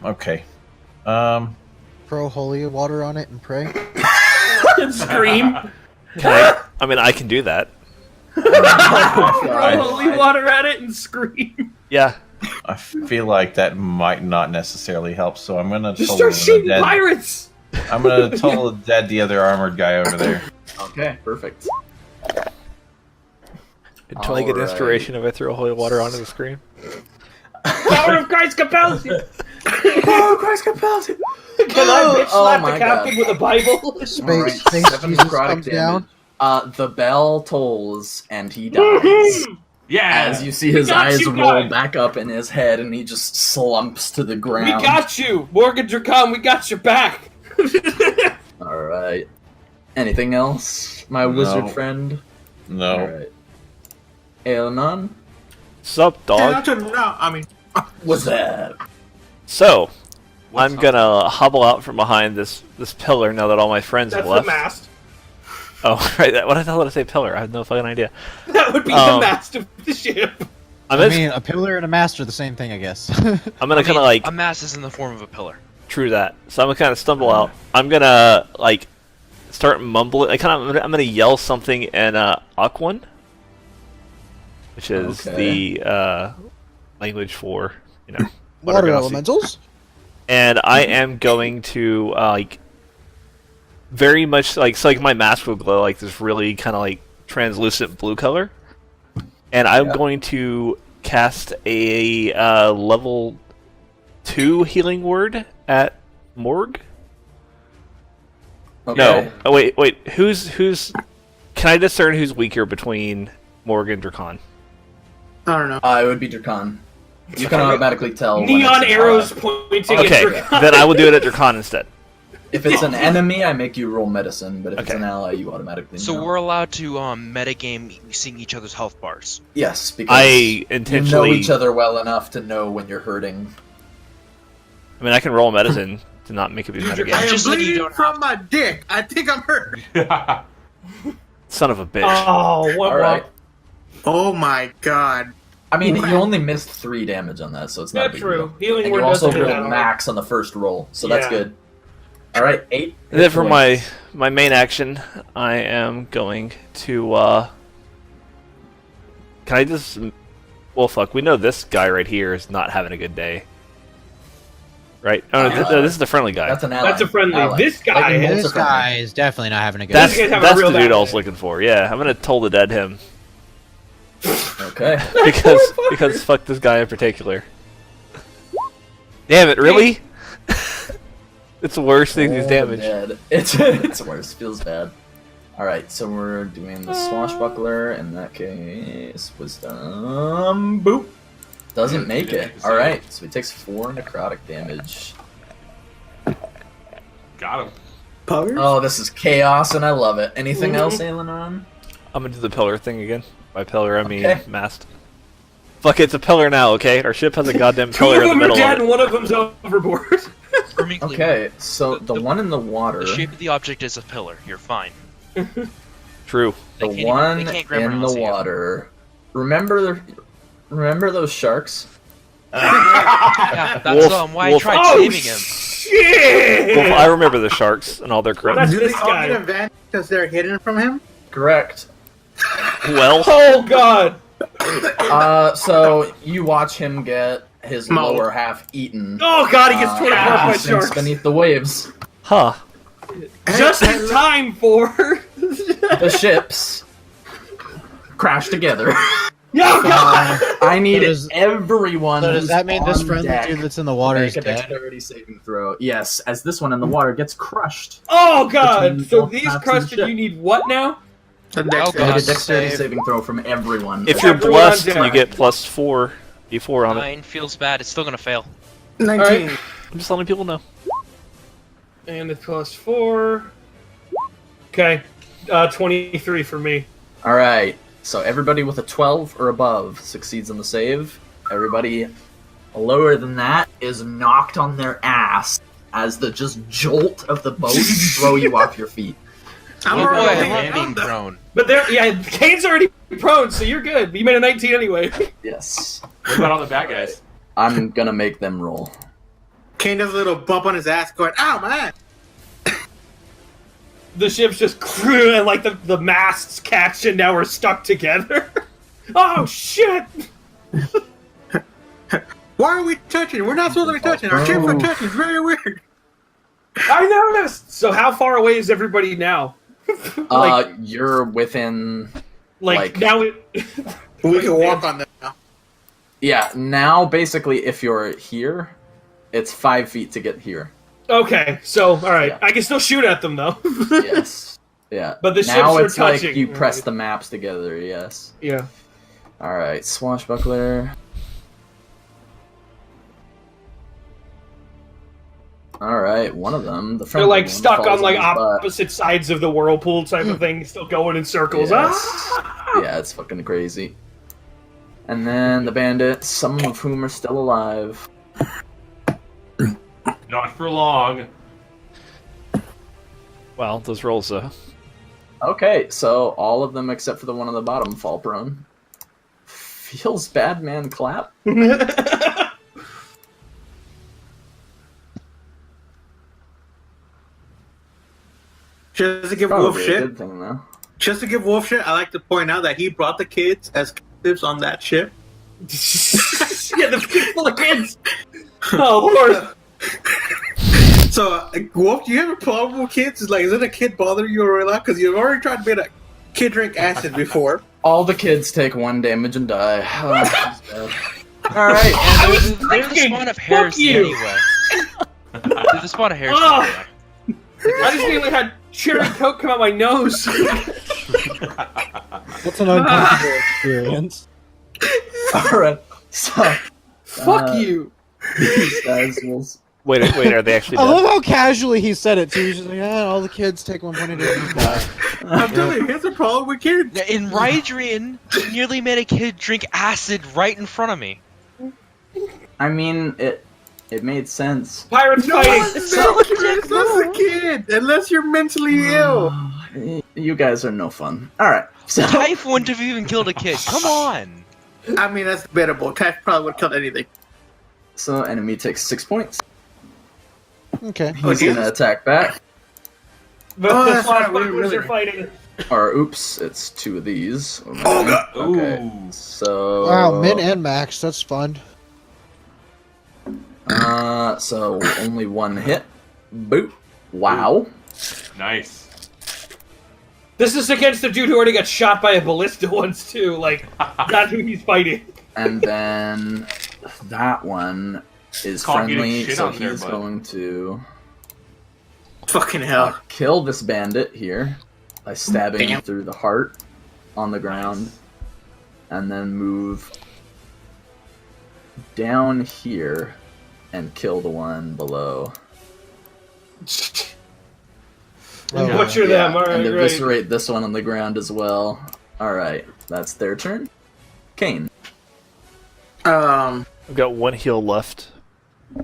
F: Okay.
E: Throw holy water on it and pray.
C: And scream.
D: I mean, I can do that.
C: Throw holy water at it and scream.
D: Yeah.
F: I feel like that might not necessarily help, so I'm gonna
C: Just start shooting pirates.
F: I'm gonna total dead the other armored guy over there.
A: Okay, perfect.
D: Until I get inspiration if I throw holy water onto the screen.
C: Power of Christ compels you.
A: Power of Christ compels you.
C: Can I bitch slap the captain with a Bible?
E: Space
A: Seven
E: Jesus
A: necrotic
E: comes down.
A: The bell tolls and he dies.
G: Yeah.
A: As you see his
C: got
A: eyes
C: you,
A: roll
C: guy.
A: back up in his head and he just slumps to the
C: We
A: ground.
C: got you, Morgan Dracon. We got your back.
A: Alright. Anything else, my wizard friend?
F: No.
A: Alright. Ailinon?
D: Sup,
B: Yeah,
D: dog?
B: no, I mean,
A: What's that?
D: So, I'm gonna hobble out from behind this pillar now that all my friends
C: That's
D: have left.
C: the mast.
D: Oh, right. What the hell did I say? Pillar? I have no fucking idea.
C: That would be the mast of the ship.
E: I mean, a pillar and a mast are the same thing, I guess.
D: I'm gonna kind of like
I: a mast is in the form of a pillar.
D: True that. So I'm gonna kind of stumble out. I'm gonna like start mumbling. I'm gonna yell something in Aquan, which is the language for
E: Water
D: Genasi.
E: elementals.
D: And I am going to like very much like my mask will glow like this really kind of like translucent blue color, and I'm going to cast a level 2 healing word at Morg.
A: Okay.
D: No. Oh wait. Who's? Can I discern who's weaker between Morg and Dracon?
B: I don't know.
A: It would be Dracon. You can automatically tell. when
C: Neon
A: it's
C: arrows pointing
D: Okay,
C: at Dracon.
D: then I will do it at Dracon instead.
A: If it's an enemy, I make you roll medicine, but if it's
D: Okay.
A: an ally, you automatically
I: So
A: know.
I: we're allowed to metagame seeing each other's health bars.
A: Yes, because
D: I
A: you
D: intentionally.
A: know each other well enough to know when you're hurting.
D: I mean, I can roll medicine to not make it be
B: I
D: metagame.
B: am
I: Just like you
B: bleeding
I: don't
B: from my dick. I think I'm hurt.
D: Son of a bitch.
C: Oh, what?
A: All right.
B: Oh my god.
A: I mean, you only missed 3 damage on that, so it's not a
C: That's
A: big
C: true.
A: deal.
C: Healing
A: And
C: word
A: you also
C: doesn't hit that
A: rolled
C: hard.
A: max on the first roll, so that's
C: Yeah.
A: good. All right, 8.
D: And then for my main action, I am going to. Can I just? Well, fuck. We know this guy right here is not having a good day. Right? Oh, no, this is the friendly guy.
A: That's an ally.
C: That's a friendly.
A: Ally.
C: This guy.
A: Lightning bolt's
E: This
A: a friendly.
E: guy is definitely not having a good.
D: That's
C: This guy's having a
D: that's
C: real
D: the dude
C: bad
D: I was
C: day.
D: looking for. Yeah, I'm gonna toll the dead him
A: Okay.
D: because fuck this guy in particular. Damn it! Really? It's worse than his damage.
A: Dead. It's worse. Feels bad. All right, so we're doing the swashbuckler. In that case, wisdom. Boop. Doesn't make it. All right, so he takes 4 necrotic damage.
G: Got him.
B: Power?
A: Oh, this is chaos, and I love it. Anything else, Ailinon?
D: I'm gonna do the pillar thing again. By pillar, I mean
A: Okay.
D: mast. Fuck, it's a pillar now. Okay, our ship has a goddamn
C: 2
D: pillar
C: of
D: in the
C: them are
D: middle
C: dead
D: of
C: and one of them's overboard.
I: Permanently-
A: Okay, so the one in the water,
I: The shape of the object is a pillar. You're fine.
D: it. True.
I: They
A: the
I: can't
A: one
I: even- they can't grab
A: in
I: around
A: the
I: to you.
A: water. Remember those sharks?
I: Yeah, that's
D: Wolf-
I: why I
D: Wolf-
I: tried
C: Oh
I: saving him.
C: shit!
D: Well, I remember the sharks and all their crap.
C: That's
B: Do
C: this
B: they all
C: guy.
B: get advantage because they're hidden from him?
A: Correct.
D: Well,
C: Oh god!
A: So you watch him get his
B: Mauled.
A: lower half eaten.
C: Oh god, he gets torn apart by
A: sinks
C: sharks.
A: beneath the waves.
D: Huh.
C: Just in time for.
A: The ships crash together.
C: Oh god!
A: I need
E: So does-
A: everyone.
E: So does that mean this
A: on
E: friendly
A: deck
E: dude that's in the water is
A: make a
E: dead?
A: dexterity saving throw. Yes, as this one in the water gets crushed.
C: Oh god!
A: Between
C: So
A: both
C: these
A: maps and
C: crusted,
A: ship.
C: you need what now?
B: The
I: Oh,
A: Make a
I: God.
A: dexterity
I: Save.
A: saving throw from everyone.
D: If you're
C: Everyone
D: blessed,
C: on deck.
D: you get +4 d4 on it.
I: Mine feels bad. It's still gonna fail.
B: 19.
C: Alright.
D: I'm just letting people know.
C: And it's +4. Okay. 23 for me.
A: All right. So everybody with a 12 or above succeeds on the save. Everybody lower than that is knocked on their ass as the just jolt of the boat throw you off your feet.
B: I'm
I: Oh boy,
B: already
I: I love
B: down,
I: being
B: though.
I: prone.
C: But there, yeah, Kane's already prone, so you're good. You made a 19 anyway.
A: Yes.
G: What about all the bad guys?
A: I'm gonna make them roll.
B: Kane does a little bump on his ass going, ow, man!
C: The ship's just and like the masts catch and now we're stuck together. Oh shit!
B: Why are we touching? We're not supposed to be touching. Our ships are touching. It's very weird.
C: I noticed. So how far away is everybody now?
A: You're within.
C: Like
A: like-
C: now it.
B: We can walk on them now.
A: Yeah, now basically if you're here, it's 5 feet to get here.
C: Okay, so all right,
A: Yeah.
C: I can still shoot at them though.
A: Yes. Yeah.
C: But the
A: now
C: ships are
A: it's like
C: touching.
A: you press
C: Right.
A: the maps together, yes.
C: Yeah.
A: Alright, swashbuckler. Alright, one of them.
C: They're like stuck on like
A: opposite.
C: opposite sides of the whirlpool type of thing, still going in circles.
A: Yes.
C: Ah!
A: Yeah, it's fucking crazy. And then the bandits, some of whom are still alive.
G: Not for long.
D: Well, those rolls,
A: Okay, so all of them except for the one on the bottom fall prone. Feels bad, man. Clap.
B: Just to give Wolf
A: Probably a
B: shit.
A: good thing, though.
B: Just to give Wolf shit, I like to point out that he brought the kids as captives on that ship.
C: Yeah, the ship's full of kids. Oh lord.
B: So, Wolf, do you have a problem with kids? Is it a kid bothering you or not? Because you've already tried to make a kid drink acid before.
A: All the kids take 1 damage and die.
I: Alright,
C: I was
I: they're the
C: thinking,
I: spawn of
C: fuck
I: heresy
C: you.
I: anyway. They're the spawn of heresy
C: Oh.
I: anyway.
C: I just nearly had cherry coke come out my nose.
E: What's an uncomfortable experience?
A: Alright, so
C: Fuck you.
A: these guys will.
D: Wait, are they actually
E: I
D: dead?
E: love how casually he said it too. He's just like, all the kids take 1 point of damage.
B: I'm telling you, here's a problem with kids.
I: In Rydrion, he nearly made a kid drink acid right in front of me.
A: I mean, it made sense.
C: Pirates
B: No
C: fighting.
B: one's Chris, that's a kid, unless you're mentally ill.
A: You guys are no fun. Alright, so.
I: Typh wouldn't have even killed a kid. Come on.
B: I mean, that's debatable. Tash probably would have killed anything.
A: So, enemy takes 6 points.
E: Okay.
A: He's gonna attack back.
C: But
B: Oh,
C: the
B: that's right, we
C: swashbucklers
B: really-
C: are fighting.
A: Or, oops, it's 2 of these.
B: Oh, God.
A: Okay,
G: Ooh.
A: so.
E: Wow, min and max. That's fun.
A: So only 1 hit. Boop. Wow.
G: Nice.
C: This is against the dude who already got shot by a ballista once too. Like, that's who he's fighting.
A: And then that one is
G: Called getting
A: friendly,
G: shit
A: so
G: on there,
A: he's
G: bud.
A: going to
B: Fucking hell.
A: kill this bandit here by stabbing him
B: Damn.
A: through the heart on the ground, and then move down here and kill the one below.
E: Oh,
C: Butcher them. All right,
A: and
C: great.
A: eviscerate this one on the ground as well. Alright, that's their turn. Kane.
B: Um,
D: I've got 1 heal left.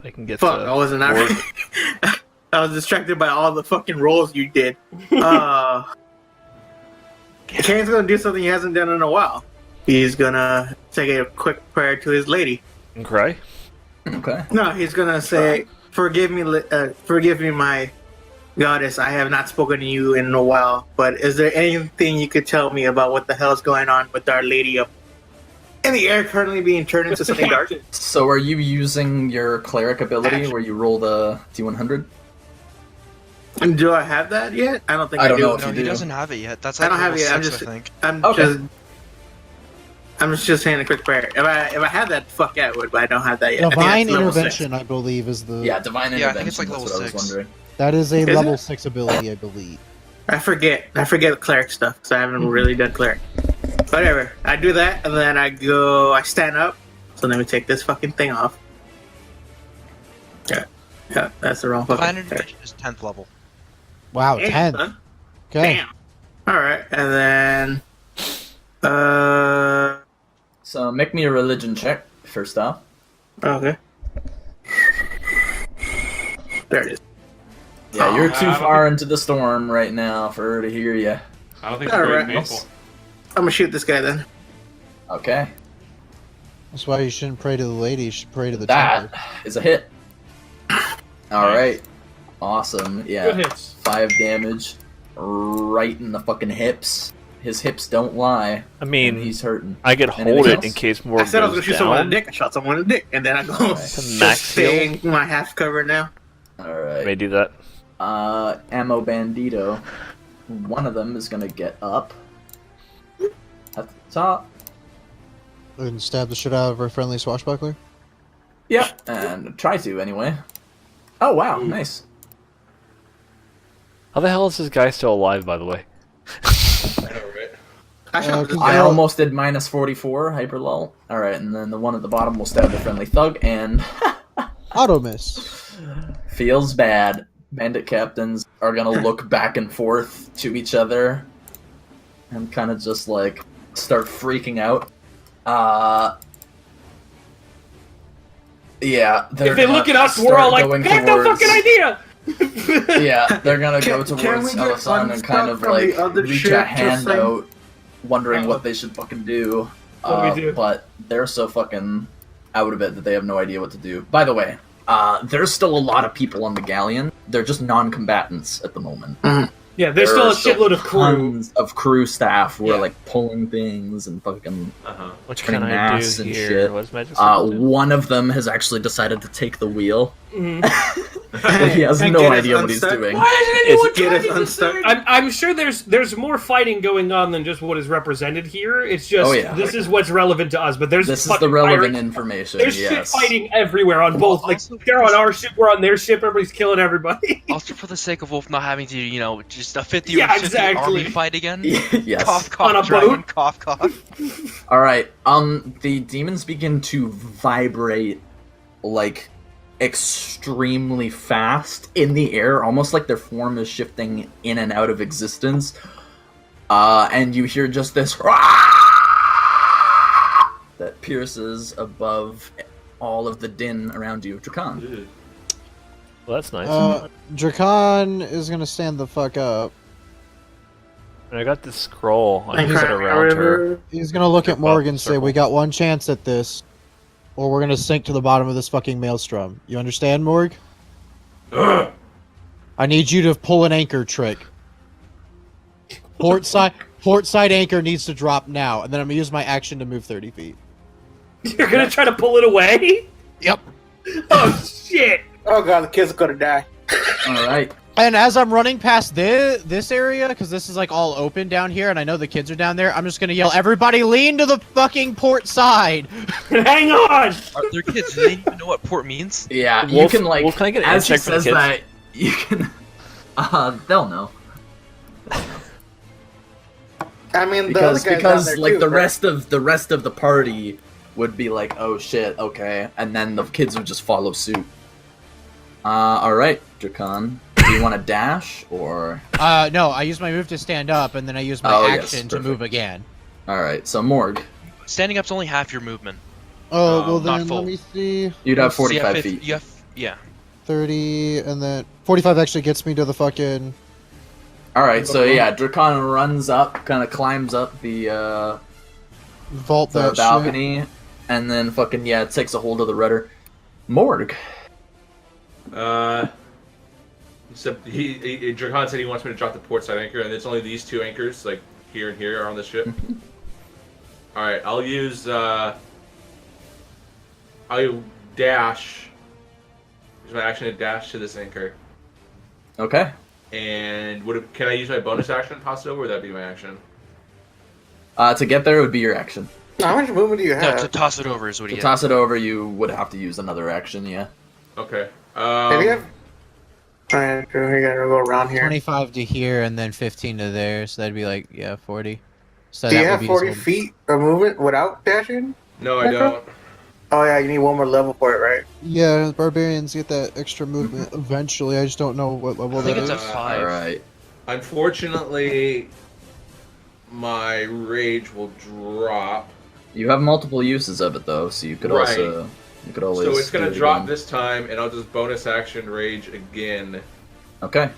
D: I can get
B: fuck,
D: the
B: I wasn't
D: board.
B: I was distracted by all the fucking rolls you did. Kane's gonna do something he hasn't done in a while. He's gonna say a quick prayer to his lady.
D: And cry.
A: Okay.
B: No, he's gonna say, forgive me, my goddess. I have not spoken to you in a while, but is there anything you could tell me about what the hell's going on with Our Lady of in the air, currently being turned into something dark.
A: So are you using your cleric ability where you roll the D100?
B: And do I have that yet? I don't think I
A: don't
B: do.
A: know if
H: No,
A: you
H: he
A: do.
H: doesn't have it yet. That's
B: I
H: like
B: don't have
H: level
B: it yet.
H: 6, I think.
B: I'm just saying a quick prayer. If I had that, fuck yeah, I would, but I don't have that yet. I think
E: Divine
B: that's level 6.
E: intervention, I believe, is the.
A: Yeah, divine
H: Yeah, I
A: intervention.
H: think it's like
A: that's
H: level
A: what I was
H: 6.
A: wondering.
E: That is a
B: Is
E: level
B: it?
E: 6 ability, I believe.
B: I forget cleric stuff because I haven't really done cleric. Whatever. I do that, and then I stand up. So let me take this fucking thing off. Yeah, that's the wrong fucking
H: Divine
B: thing.
H: intervention is 10th level.
E: Wow,
B: Damn,
E: 10.
B: son.
E: Okay.
B: Damn. Alright, and then...
A: So make me a religion check, first off.
B: Okay. There it is.
A: Yeah, you're too
G: I don't
A: far into the storm right now for her to hear you.
G: I don't think she's very
B: Alright.
G: faithful.
B: I'm gonna shoot this guy then.
A: Okay.
E: That's why you shouldn't pray to the lady, you should pray to the
A: That
E: temple.
A: is a hit. Alright. Awesome. Yeah.
C: Good hits.
A: 5 damage. Right in the fucking hips. His hips don't lie.
D: I mean,
A: And he's hurting.
D: I could
A: Anything
D: hold it
A: else?
D: in case
B: I
D: more
B: said I was gonna
D: goes
B: shoot someone in
D: down.
B: the dick. I shot someone in the dick, and then I go
A: Alright.
D: Max
B: staying my half cover now.
A: Alright.
D: May do that.
A: Ammo Bandito. One of them is gonna get up. At the top.
E: And stab the shit out of our friendly swashbuckler.
A: Yep. And try to, anyway. Oh, wow. Nice.
D: How the hell is this guy still alive, by the way?
B: I shot this
A: I
B: guy.
A: almost did minus 44, hyper lull. Alright, and then the one at the bottom will stab the friendly thug, and
E: Auto miss.
A: feels bad. Bandit captains are gonna look back and forth to each other and kind of just like start freaking out. Yeah,
C: If they look at us, we're all like, "I have no fucking idea."
A: Yeah, they're gonna go
B: Can
A: towards
B: we get
A: Elasan and kind
B: unstuck
A: of
B: from the
A: like
B: other
A: reach
B: ship
A: a
B: to
A: hand
B: say-
A: out, wondering what they should fucking do.
C: What do we do?
A: But they're so fucking out of it that they have no idea what to do. By the way, there's still a lot of people on the galleon. They're just non-combatants at the moment.
C: Yeah, there's
A: There
C: still
A: are
C: a shitload of crew.
A: Tons of crew staff who
C: Yeah.
A: are like pulling things and fucking
D: What
A: turning
D: can I do
A: mass and
D: here?
A: shit.
D: What's magic symbol do?
A: One of them has actually decided to take the wheel.
C: Mhm.
A: He has
B: And
A: no
B: get us
A: idea what he's
B: unstuck.
A: doing.
C: Why
B: Get us unstuck.
C: I'm sure there's more fighting going on than just what is represented here. It's just
A: Oh, yeah.
C: this is what's relevant to us, but there's
A: This is
C: fucking
A: the relevant
C: pirates.
A: information.
C: There's shit
A: yes.
C: fighting everywhere on both. Like
H: Also,
C: they're on our ship, we're on their ship. Everybody's killing everybody.
H: Also, for the sake of Wolf not having to, just a 50
C: Yeah,
H: or 50
C: exactly.
H: army fight again.
A: Yes.
H: Cough, cough,
C: On a
H: dragon,
C: boat?
H: cough, cough.
A: All right. The demons begin to vibrate like extremely fast in the air, almost like their form is shifting in and out of existence. And you hear just this that pierces above all of the din around you, Drakan.
D: Well, that's nice.
E: Drakan is gonna stand the fuck up.
D: And I got this scroll. I
B: And
D: use it
B: cry
D: around her.
E: He's gonna look at Morgan and say,
D: circle.
E: "We got one chance at this, or we're gonna sink to the bottom of this fucking maelstrom." You understand, Morg? I need you to pull an anchor trick. Port side anchor needs to drop now, and then I'm gonna use my action to move 30 feet.
C: You're gonna try to pull it away?
E: Yep.
C: Oh shit!
B: Oh god, the kids are gonna die.
A: All right.
E: And as I'm running past this area, because this is like all open down here, and I know the kids are down there, I'm just gonna yell, "Everybody lean to the fucking port side!"
C: Hang on!
H: Are there kids? Do they even know what port means?
A: Yeah, you
D: Wolf-
A: can like
D: Wolf, can I get an
A: as he
D: insight from the
A: says
D: kids?
A: that you can. They'll know.
B: I mean, the
A: because
B: other guy's down there
A: like
B: too,
A: the
B: right?
A: rest of the party would be like, oh shit, okay, and then the kids would just follow suit. All right, Drakan, do you want to dash or?
E: No, I use my move to stand up, and then I use my
A: Oh, yes,
E: action to
A: perfect.
E: move again.
A: All right, so Morg,
H: Standing up's only half your movement.
E: Oh, well
H: not
E: then,
H: full.
E: let me see.
A: you'd have
H: So you have
A: 45
H: fif-
A: feet.
H: You have, yeah.
E: 30, and then 45 actually gets me to the fucking...
A: All right, so yeah, Drakan runs up, kind of climbs up the
E: vault
A: the
E: that shit.
A: balcony, and then fucking takes a hold of the rudder. Morg,
G: So Drakan said he wants me to drop the port side anchor, and it's only these two anchors, like here and here, are on the ship. All right, I'll use. I'll dash. Use my action to dash to this anchor.
A: Okay.
G: And can I use my bonus action to toss it over? Or would that be my action?
A: To get there would be your action.
B: How much movement do you
I: No,
B: have?
I: to toss it over is what
A: To
I: he
A: toss it over, you would have to use another action. Yeah.
G: Okay.
B: Maybe have. Alright, we gotta go around here.
E: 25 to here and then 15 to there, so that'd be like 40. So
B: Do
E: that
B: you
E: would
B: have
E: be
B: 40
E: his whole-
B: feet of movement without dashing?
G: No, I don't.
B: Oh yeah, you need one more level for it, right?
E: Yeah, the barbarians get that extra movement eventually. I just don't know what level
I: I think
E: that
I: it's
E: is.
I: a 5.
A: All right.
G: Unfortunately, my rage will drop.
A: You have multiple uses of it though, so you could
G: Right.
A: also you could always.
G: So it's gonna
A: do it
G: drop
A: again.
G: this time, and I'll just bonus action rage again.
A: Okay.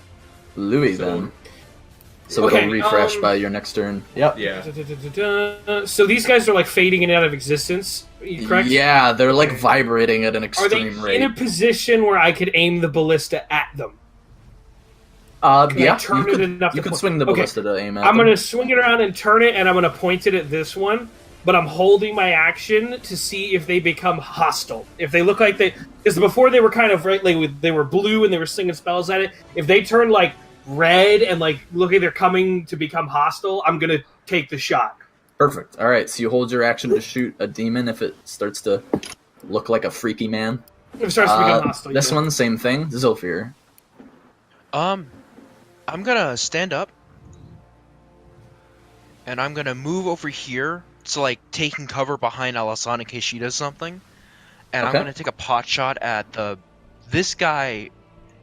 A: Louis
G: So-
A: then. So
C: Okay,
A: it'll refresh by your next turn. Yep.
G: Yeah.
C: So these guys are like fading in and out of existence, correct?
A: Yeah, they're like vibrating at an
C: Are they
A: extreme rate.
C: in a position where I could aim the ballista at them? Can I
A: Yeah,
C: turn
A: you
C: it
A: could,
C: enough
A: you
C: to
A: could
C: point-
A: swing the
C: Okay.
A: ballista to aim at
C: I'm
A: them.
C: gonna swing it around and turn it, and I'm gonna point it at this one. But I'm holding my action to see if they become hostile. If they look like because before they were kind of they were blue and they were slinging spells at it. If they turn like red and like look like they're coming to become hostile, I'm gonna take the shot.
A: Perfect. All right, so you hold your action to shoot a demon if it starts to look like a freaky man.
C: If it starts to become hostile,
A: This
C: yeah.
A: one, same thing. Zilfir.
H: I'm gonna stand up, and I'm gonna move over here to like taking cover behind Alasan in case she does something, and
A: Okay.
H: I'm gonna take a pot shot at the. This guy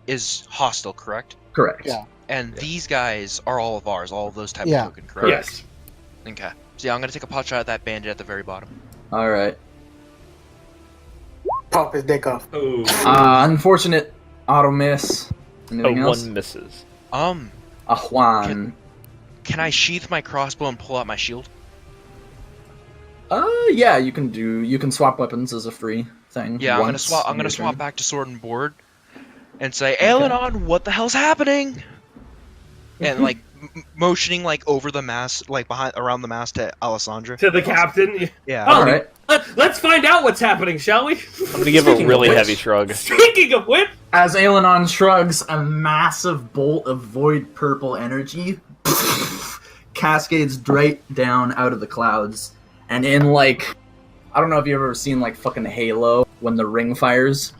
H: is hostile, correct?
A: Correct.
E: Yeah.
H: And these guys are all of ours, all of those type
E: Yeah.
H: of token, correct?
C: Yes.
H: Okay. So yeah, I'm gonna take a pot shot at that bandit at the very bottom.
A: All right.
B: Pop his dick off.
G: Oh.
A: Unfortunate auto miss. Anything else?
D: One misses.
A: A Juan.
H: Can I sheath my crossbow and pull out my shield?
A: Yeah, you can swap weapons as a free thing.
H: Yeah, I'm gonna
A: once
H: swap. I'm
A: in
H: gonna
A: your
H: swap
A: turn.
H: back to sword and board, and say, "Ailinon, what the hell's happening?" And like motioning like over the mast, like around the mast to Alessandra.
C: To the captain.
H: Yeah.
C: Oh,
A: All right.
C: Let's find out what's happening, shall we?
D: I'm gonna give a
A: Speaking of
D: really
A: which-
D: heavy shrug.
C: Speaking of which,
A: As Ailinon shrugs, a massive bolt of void purple energy cascades right down out of the clouds. And in like, I don't know if you've ever seen like fucking Halo when the ring fires.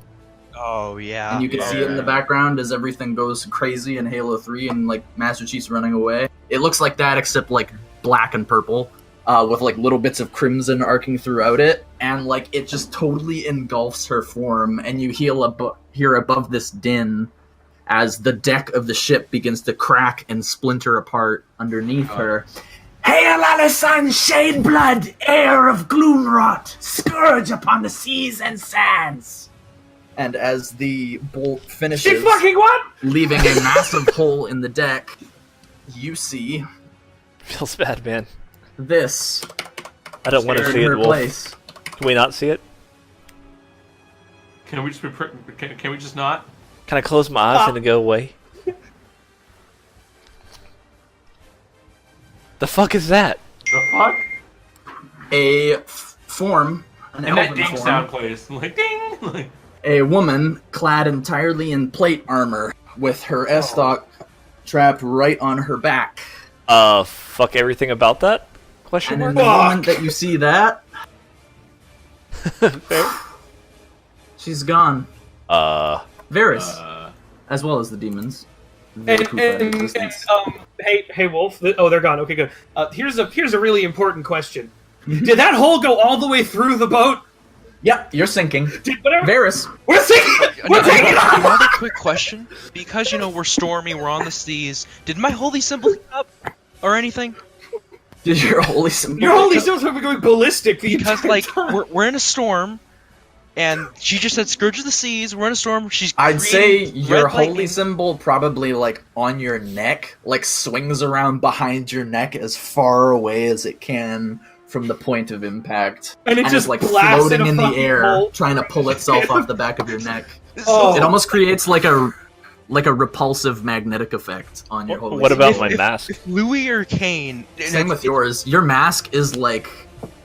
H: Oh yeah.
A: And you can see it in the background as everything goes crazy in Halo 3 and like Master Chief's running away. It looks like that except like black and purple. With like little bits of crimson arcing throughout it, and like it just totally engulfs her form, and you hear above this din as the deck of the ship begins to crack and splinter apart underneath her. Hail Alisan Shadeblood, heir of Gloomrot, scourge upon the seas and sands! And as the bolt
C: she
A: finishes,
C: fucking what?
A: leaving a massive hole in the deck, you see
D: Feels bad, man.
A: this
D: I don't want to
A: in
D: see it,
A: her
D: Wolf.
A: place.
D: Can we not see it?
G: Can we just can we just not?
D: Can I close my eyes and it go away? The fuck is that?
G: The fuck?
A: A form, an
G: And that
A: elven
G: ding
A: form,
G: sound plays. Like ding. Like,
A: a woman clad entirely in plate armor with her S-stock trapped right on her back.
D: Fuck everything about that? Question
A: And in
D: mark?
A: the moment that you see that,
D: Fair.
A: she's gone. Varys,
G: uh,
A: as well as the demons.
C: And,
A: They poop out of
C: and,
A: existence.
C: hey, Wolf. Oh, they're gone. Okay, good. Here's a really important question. Did that hole go all the way through the boat?
A: Yep, you're sinking.
C: Did whatever?
A: Varys,
C: We're sinking. We're taking off.
H: Another quick question, because we're stormy, we're on the seas. Did my holy symbol heat up or anything?
A: did your holy symbol?
C: Your holy symbols are going ballistic. The
H: Because
C: entire
H: like
C: time.
H: we're in a storm, and she just said scourge of the seas. We're in a storm. She's.
A: I'd say
H: creating
A: your
H: red
A: holy
H: lightning.
A: symbol probably like on your neck, like swings around behind your neck as far away as it can from the point of impact,
C: And it
A: and
C: just
A: it's like
C: blasts
A: floating
C: in a
A: in the
C: fucking
A: air,
C: hole.
A: trying to pull itself off the back of your neck.
C: Oh.
A: It almost creates like a repulsive magnetic effect on your holy
D: What
A: symbol.
D: about my mask?
H: Louis or Kane?
A: Same with yours. Your mask is like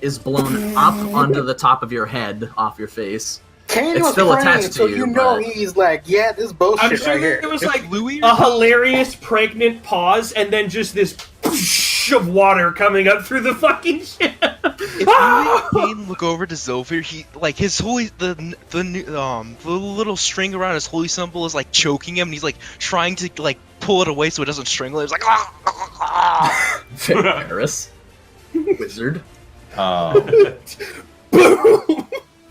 A: is blown up onto the top of your head, off your face.
B: Kane
A: It's
B: was
A: still
B: praying,
A: attached to
B: so
A: you,
B: you know
A: but-
B: he's like, yeah, this bullshit
C: I'm sure
B: right here.
C: it was
I: If
C: like
I: Louis
C: a hilarious pregnant pause, and then just this of water coming up through the fucking ship.
I: If Louis and Kane look over to Zofir, he like his holy the little string around his holy symbol is like choking him, and he's like trying to like pull it away so it doesn't strangle him. He's like,
A: Varys. Wizard.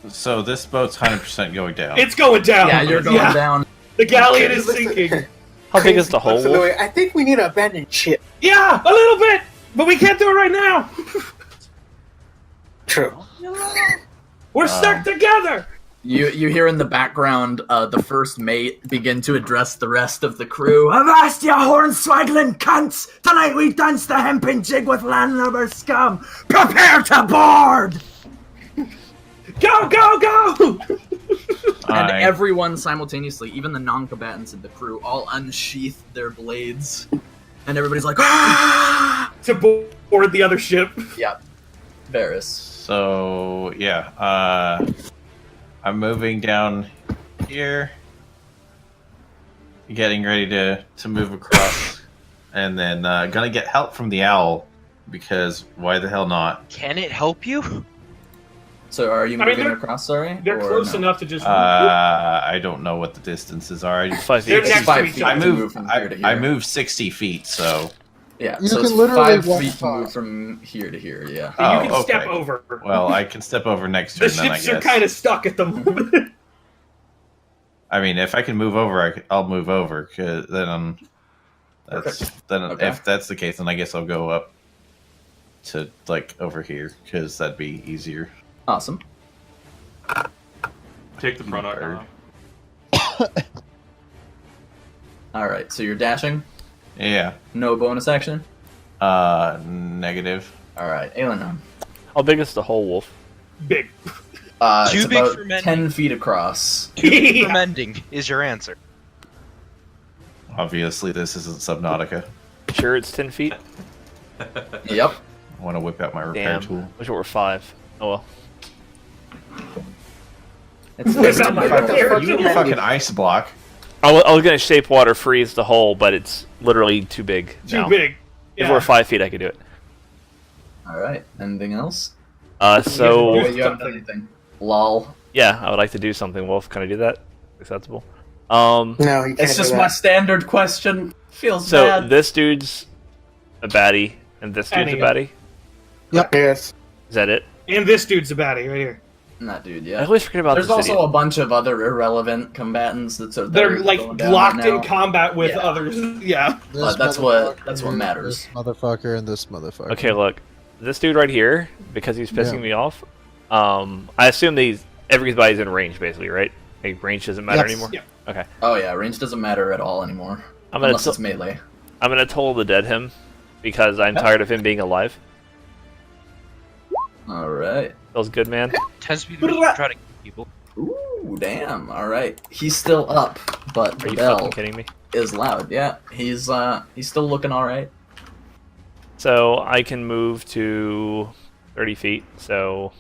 F: So this boat's 100% going down.
C: It's going down.
A: Yeah, you're going down.
C: The galleon is sinking.
D: How big is the hole?
B: So, Louis, I think we need to abandon ship.
C: Yeah, a little bit, but we can't do it right now.
B: True.
C: We're stuck together.
A: You hear in the background the first mate begin to address the rest of the crew. Avast, you hornswaggling cunts! Tonight we dance the hempen jig with landlubber scum! Prepare to board!
C: Go, go, go!
A: And everyone simultaneously, even the non-combatants in the crew, all unsheath their blades. And everybody's like, ah!
C: To board the other ship.
A: Yeah. Varys.
F: So, yeah. I'm moving down here. Getting ready to move across. And then gonna get help from the owl. Because why the hell not?
H: Can it help you?
A: So are you
C: I mean,
A: moving
C: they're-
A: across, sorry?
C: They're
A: or
C: close
A: no?
C: enough to just.
F: I don't know what the distances are.
D: 5
C: They're
D: feet.
C: next to
A: 5
C: each
A: feet
C: other.
F: I
A: to
F: move.
A: move from here to here.
F: I move 60 feet, so.
A: Yeah,
E: You
A: so
E: can
A: it's
E: literally
A: 5
E: walk
A: feet to
E: far.
A: move from here to here, yeah.
F: Oh,
C: You can step
F: okay.
C: over.
F: Well, I can step over next
C: The
F: turn then, I
C: ships are
F: guess.
C: kind of stuck at the moment.
F: I mean, if I can move over, I'll move over. Cause then
A: Perfect.
F: then
A: Okay.
F: if that's the case, then I guess I'll go up to like over here because that'd be easier.
A: Awesome.
G: Take the front out.
A: Alright, so you're dashing?
F: Yeah.
A: No bonus action?
F: Negative.
A: Alright, Ailinon.
D: How big is the hole, Wolf?
C: Big.
H: Too
A: It's
H: big
A: about
H: for mending.
A: 10 feet across.
C: Yeah.
H: Mending is your answer.
F: Obviously, this isn't Subnautica.
D: Sure, it's 10 feet.
A: Yep.
F: I want to whip out my repair
D: Damn.
F: tool.
D: Wish it were 5. Oh well.
A: It's
C: Where's that my repair
F: You
C: tool?
F: fucking ice block.
D: I was gonna shape water freeze the hole, but it's literally too big.
C: Too
D: now.
C: big.
D: If
C: Yeah.
D: it were 5 feet, I could do it.
A: Alright, anything else?
D: So
A: Oh, you haven't done anything. Lol.
D: yeah, I would like to do something. Wolf, can I do that? Acceptable.
B: No, you can't
A: It's
B: do
A: just
B: that.
A: my standard question. Feels
D: So
A: bad.
D: this dude's a baddie, and this dude's a
C: Any-
D: baddie.
B: Yes.
D: Is that it?
C: And this dude's a baddie right here.
A: That dude,
D: I
A: yeah.
D: always forget about
A: There's
D: this
A: also
D: idiot.
A: a bunch of other irrelevant combatants that are
C: They're like
A: going down
C: locked
A: right
C: in
A: now.
C: combat with
A: Yeah.
C: others. Yeah.
E: This
A: that's
E: motherfucker,
A: what matters.
E: This motherfucker and this motherfucker.
D: Okay, look, this dude right here, because he's pissing
E: Yeah.
D: me off. I assume everybody's in range, basically, right? Like, range doesn't matter
E: Yes.
D: anymore.
C: Yeah.
D: Okay,
A: Oh yeah, range doesn't matter at all anymore.
D: I'm gonna
A: Unless it's melee.
D: I'm gonna toll the dead him because I'm tired of him being alive.
A: Alright.
D: Feels good, man.
I: Tends to be the reason to try to kill people.
A: Ooh, damn. Alright. He's still up, but
D: Are
A: the
D: you
A: bell
D: fucking kidding me?
A: is loud. Yeah, he's still looking alright.
D: So I can move to 30 feet. So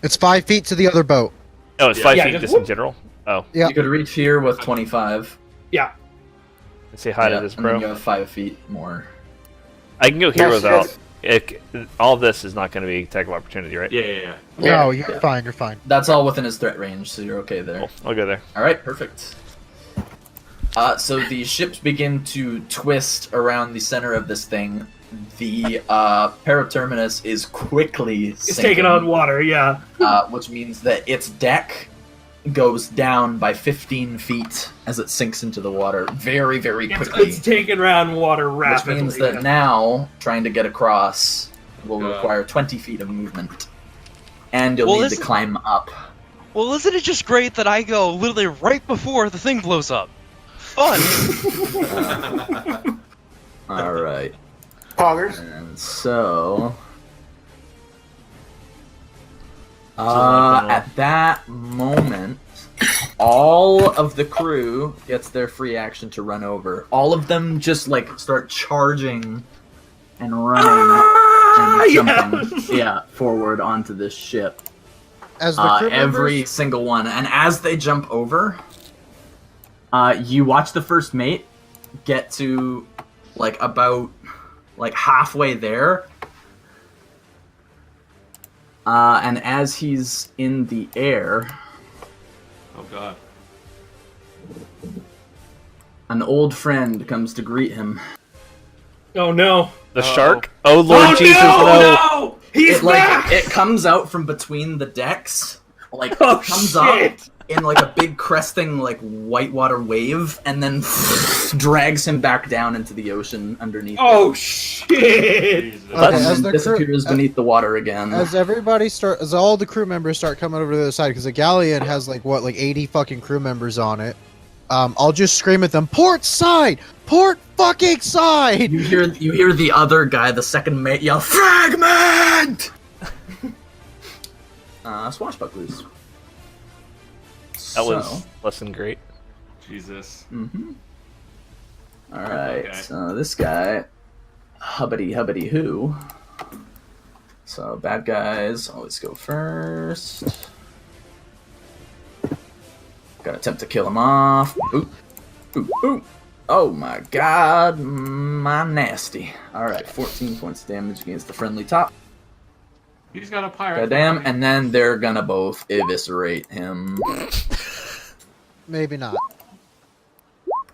E: It's 5 feet to the other boat.
D: oh, it's 5
C: Yeah,
D: feet
C: just
D: just in
C: whoop.
D: general. Oh,
E: Yeah.
A: You could reach here with 25.
C: Yeah.
D: let's say hi
A: Yeah,
D: to this
A: and then
D: bro.
A: you have 5 feet more.
D: I can go here
B: Yes,
D: without.
B: yes.
D: All of this is not going to be attack of opportunity, right?
G: Yeah.
E: No, you're fine. You're fine.
A: That's all within his threat range, so you're okay there.
D: Cool. I'll go there.
A: Alright, perfect. So the ships begin to twist around the center of this thing. The Paraterminus is quickly
C: It's
A: sinking,
C: taking on water, yeah.
A: which means that its deck goes down by 15 feet as it sinks into the water very, very quickly.
C: It's taking around water
A: Which
C: rapidly.
A: means that now, trying to get across will
G: Yeah.
A: require 20 feet of movement. And you'll
H: Well,
A: need to
H: isn't-
A: climb up.
H: Well, isn't it just great that I go literally right before the thing blows up? Fun!
A: Alright.
B: Poggers.
A: And so... at that moment, all of the crew gets their free action to run over. All of them just, like, start charging and running and jumping, forward onto this ship.
E: As the crew
A: Every
E: members?
A: single one, and as they jump over, you watch the first mate get to about halfway there, and as he's in the air,
G: Oh god.
A: an old friend comes to greet him.
C: Oh no!
D: The shark? Oh Lord
C: Oh
D: Jesus,
C: no!
D: no!
C: No! He's
A: It
C: back!
A: it comes out from between the decks,
C: Oh,
A: it comes up
C: shit.
A: in a big cresting whitewater wave, and then drags him back down into the ocean underneath.
C: Oh shit!
G: Jesus.
E: Okay,
A: And
E: as
A: then
E: the crew-
A: disappears beneath the water again.
E: As all the crew members start coming over to the other side, because the galleon has 80 fucking crew members on it. I'll just scream at them, "Port side! Port fucking side!"
A: You hear the other guy, the second mate, yell, "Fragment!" Swashbucklers.
D: That was less than great.
G: Jesus.
A: Mm-hmm. Alright,
G: Okay.
A: so this guy, hubbity who. So bad guys always go first. Gotta attempt to kill him off. Ooh. Ooh. Oh my god, my nasty. Alright, 14 points of damage against the friendly top.
G: He's got a pirate.
A: Goddamn, and then they're gonna both eviscerate him.
E: Maybe not.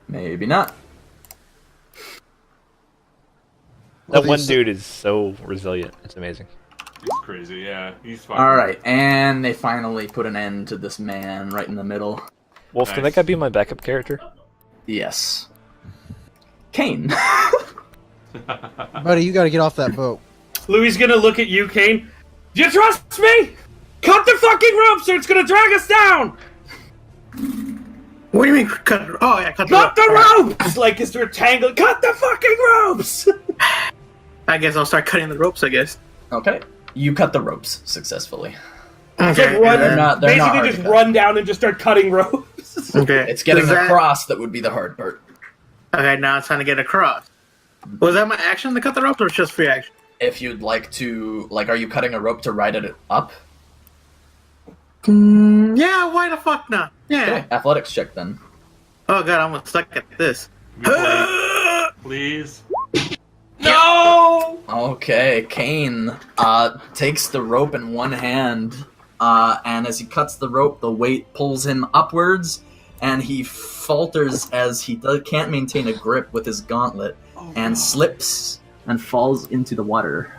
A: Maybe not.
D: That
E: Well,
D: one
E: these-
D: dude is so resilient. It's amazing.
G: He's crazy, yeah. He's fucking.
A: Alright, and they finally put an end to this man right in the middle.
D: Wolf, can that
G: Nice.
D: guy be my backup character?
A: Yes. Kane.
E: Buddy, you gotta get off that boat.
C: Louis gonna look at you, Kane. Do you trust me? Cut the fucking ropes or it's gonna drag us down!
B: What do you mean cut? Oh yeah, cut the
C: Cut
B: rope.
C: the ropes! Like it's rectangle. Cut the fucking ropes!
B: I guess I'll start cutting the ropes. I guess.
A: Okay. You cut the ropes successfully.
B: Okay.
C: Run,
A: They're not
C: basically
A: hard
C: just
A: to cut.
C: run down and just start cutting ropes.
B: Okay.
A: It's getting
B: Does that-
A: across that would be the hard part.
B: Okay, now it's time to get across. Was that my action to cut the ropes, or just free action?
A: If you'd like to, are you cutting a rope to ride it up?
B: Yeah. Why the fuck not? Yeah.
A: Okay, athletics check then.
B: Oh god, I'm stuck at this.
G: Please.
C: No!
A: Okay, Kane takes the rope in one hand, and as he cuts the rope, the weight pulls him upwards, and he falters as he can't maintain a grip with his gauntlet, and slips and falls into the water.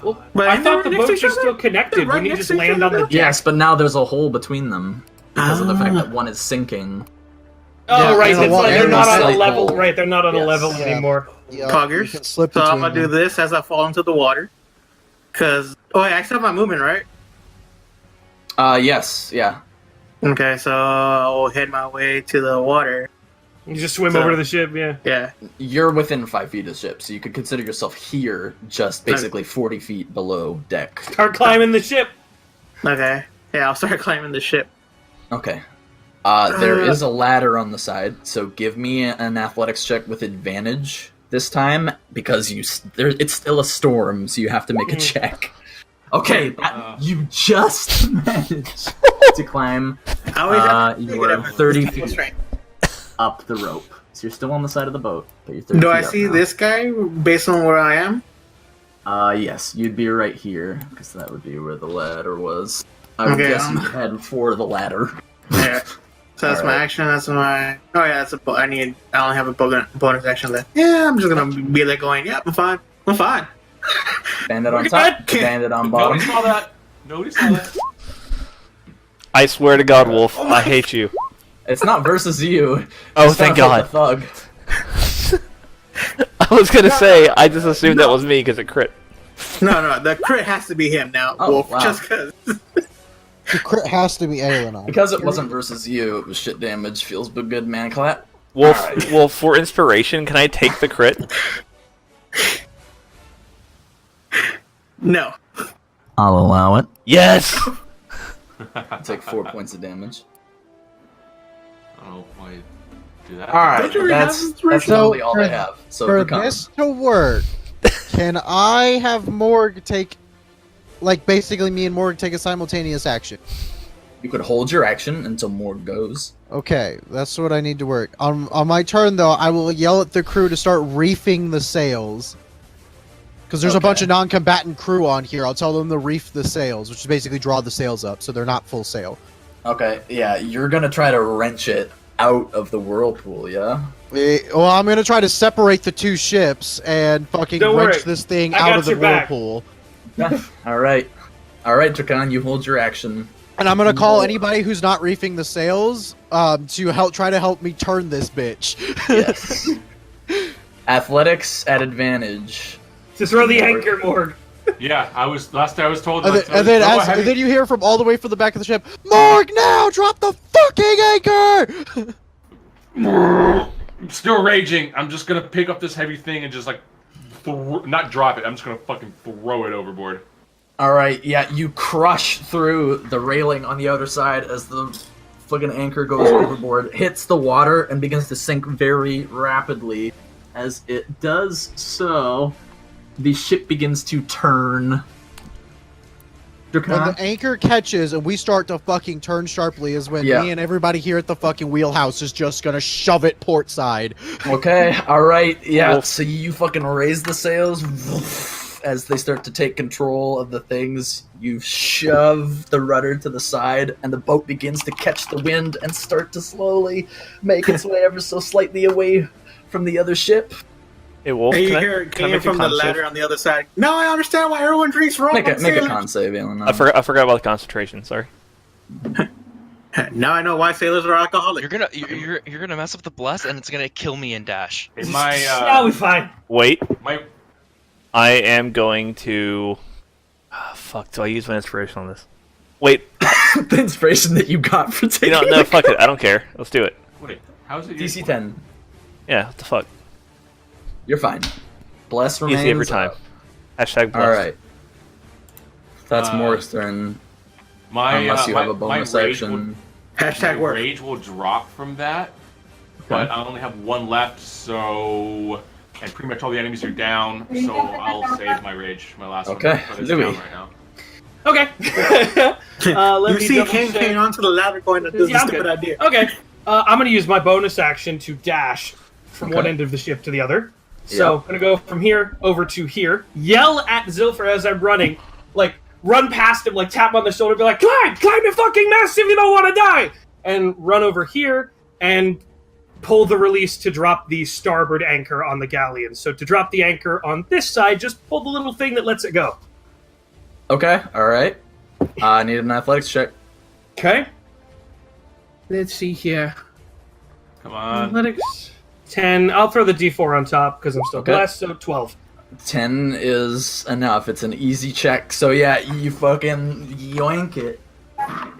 C: Well,
B: But
C: I
B: they
C: thought
B: were
C: the
B: next to
C: boats
B: each
C: are
B: other?
C: still connected.
B: They're right
C: Wouldn't you
B: next
C: just
B: to each
C: land on the
B: other?
C: deck?
A: Yes, but now there's a hole between them because of the fact that one is sinking.
C: Oh,
E: Yeah,
C: right.
E: there's a
C: It's
E: wa-
C: like they're
E: there's
C: not
E: a
C: on a
A: slight
C: level.
A: hole.
C: Right, they're not on a
A: Yes.
C: level
E: Yeah.
C: anymore.
E: Yeah,
B: Poggers.
E: you can slip
B: So I'm
E: between
B: gonna do
E: them.
B: this as I fall into the water. Cause I still have my movement, right?
A: Yes, yeah.
B: Okay, so I'll head my way to the water.
C: You just swim
B: So-
C: over to the ship, yeah.
B: Yeah.
A: You're within 5 feet of the ship, so you could consider yourself here, just basically 40 feet below deck.
C: Start climbing the ship.
B: Okay. Yeah, I'll start climbing the ship.
A: Okay. There is a ladder on the side, so give me an athletics check with advantage this time, because it's still a storm, so you have to make a check. Okay, you just managed to climb
B: I always have to
A: you are 30 feet up the rope. So you're still on the side of the boat, but you're 30
B: Do
A: feet
B: I
A: up
B: see
A: now.
B: this guy based on where I am?
A: Yes, you'd be right here, because that would be where the ladder was. I would
B: Okay,
A: guess you'd head for the ladder.
B: Yeah. So that's my
A: Alright.
B: action. That's my. Oh yeah, that's a. I only have a bonus action left. Yeah, I'm just gonna be like going. Yep, I'm fine. I'm fine.
A: Bandit on
C: We're
A: top,
C: good.
A: bandit on bottom.
G: Nobody saw that. Nobody saw that.
D: I swear to God, Wolf, I hate you.
A: It's not versus you.
D: Oh,
A: Just
D: thank
A: trying to
D: God.
A: hit the thug.
D: I was gonna say, I just assumed that was me because it crit.
B: No, the crit has to be him now,
A: Oh,
B: Wolf.
A: wow.
B: Just because.
E: The crit has to be Ailinon.
A: Because it wasn't versus you, it was shit damage. Feels good, man. Clap.
D: Wolf, Wolf, for inspiration, can I take the crit?
B: No.
A: I'll allow it.
D: Yes!
A: Take 4 points of damage.
G: I don't know why you do that.
A: Alright,
B: Don't you already
A: that's
B: have inspiration?
A: literally all
E: So,
A: they have. So
E: For
A: become.
E: this to work, Can I have Morg take, like, basically me and Morg take a simultaneous action?
A: You could hold your action until more goes.
E: Okay, that's what I need to work. On my turn, though, I will yell at the crew to start reefing the sails. Because there's a bunch of non-combatant crew on here. I'll tell them to reef the sails, which is basically draw the sails up so they're not full sail.
A: Okay, yeah, you're gonna try to wrench it out of the whirlpool, yeah?
E: Well, I'm going to try to separate the two ships and fucking
C: Don't
E: wrench
C: worry.
E: this thing
C: I
E: out
C: got
E: of the
C: your back.
E: whirlpool.
A: Alright. Alright, Drakan, you hold your action.
E: And I'm gonna call anybody who's not reefing the sails to try to help me turn this bitch.
A: Yes. Athletics at advantage.
C: Just throw the anchor, Morg.
G: Yeah, I was told.
E: and
G: like,
E: then you hear from all the way from the back of the ship, Morg, now drop the fucking anchor.
G: I'm still raging. I'm just gonna pick up this heavy thing and just like, not drop it. I'm just gonna fucking throw it overboard.
A: Alright, yeah, you crush through the railing on the outer side as the fucking anchor goes overboard, hits the water, and begins to sink very rapidly. As it does so, the ship begins to turn.
E: When the anchor catches and we start to fucking turn sharply is when me and everybody here at the fucking wheelhouse is just gonna shove it port side.
A: Okay, alright, yeah, so you fucking raise the sails. As they start to take control of the things, you shove the rudder to the side, and the boat begins to catch the wind and start to slowly make its way ever so slightly away from the other ship.
D: Hey, Wolf,
B: And you
D: can
B: hear
D: I
B: it came
D: make a
B: from the
D: con save?
B: ladder on the other side. Now I understand why everyone drinks rum.
A: Make a
B: sailors.
A: con save, Ailinon.
D: I forgot about the concentration. Sorry.
B: Now I know why sailors are alcoholic.
I: You're gonna mess up the bless, and it's gonna kill me in dash.
G: Hey, my
C: That'll be fine.
D: Wait,
G: my
D: I am going to. Fuck, do I use my inspiration on this? Wait,
A: The inspiration that you got for taking
D: no, fuck it. I don't care. Let's do it.
G: wait. How's it?
A: DC 10.
D: Yeah, what the fuck?
A: You're fine. Bless remains.
D: Easy every time. Hashtag blessed.
A: Alright. That's
G: Uh,
A: Morg's turn.
G: My
A: Unless you
G: my,
A: have a bonus
G: my rage
A: action.
B: Hashtag
G: my
B: work.
G: rage will drop from that, but I only have one left, so and pretty much all the enemies are down. So I'll save my rage, my last
A: Okay,
G: one. But it's
A: Louis.
G: down right now.
C: Okay. Let
B: You
C: me
B: see
C: double
B: Kane
C: check.
B: hanging onto the ladder going, this is
C: Yeah,
B: a
C: I'm
B: stupid
C: good.
B: idea.
C: Okay. I'm going to use my bonus action to dash from one
A: Okay.
C: end of the ship to the other. So
A: Yeah.
C: I'm going to go from here over to here. Yell at Zilfer as I'm running. Like, run past him, like, tap him on the shoulder, be like, climb the fucking mast if you don't want to die! And run over here and pull the release to drop the starboard anchor on the galleon. So to drop the anchor on this side, just pull the little thing that lets it go.
A: Okay, alright. I need an athletics check.
C: Okay. Let's see here.
G: Come on.
C: Athletics 10. I'll throw the D4 on top because I'm still
A: Okay.
C: blessed, so 12.
A: 10 is enough. It's an easy check. So yeah, you fucking yoink it.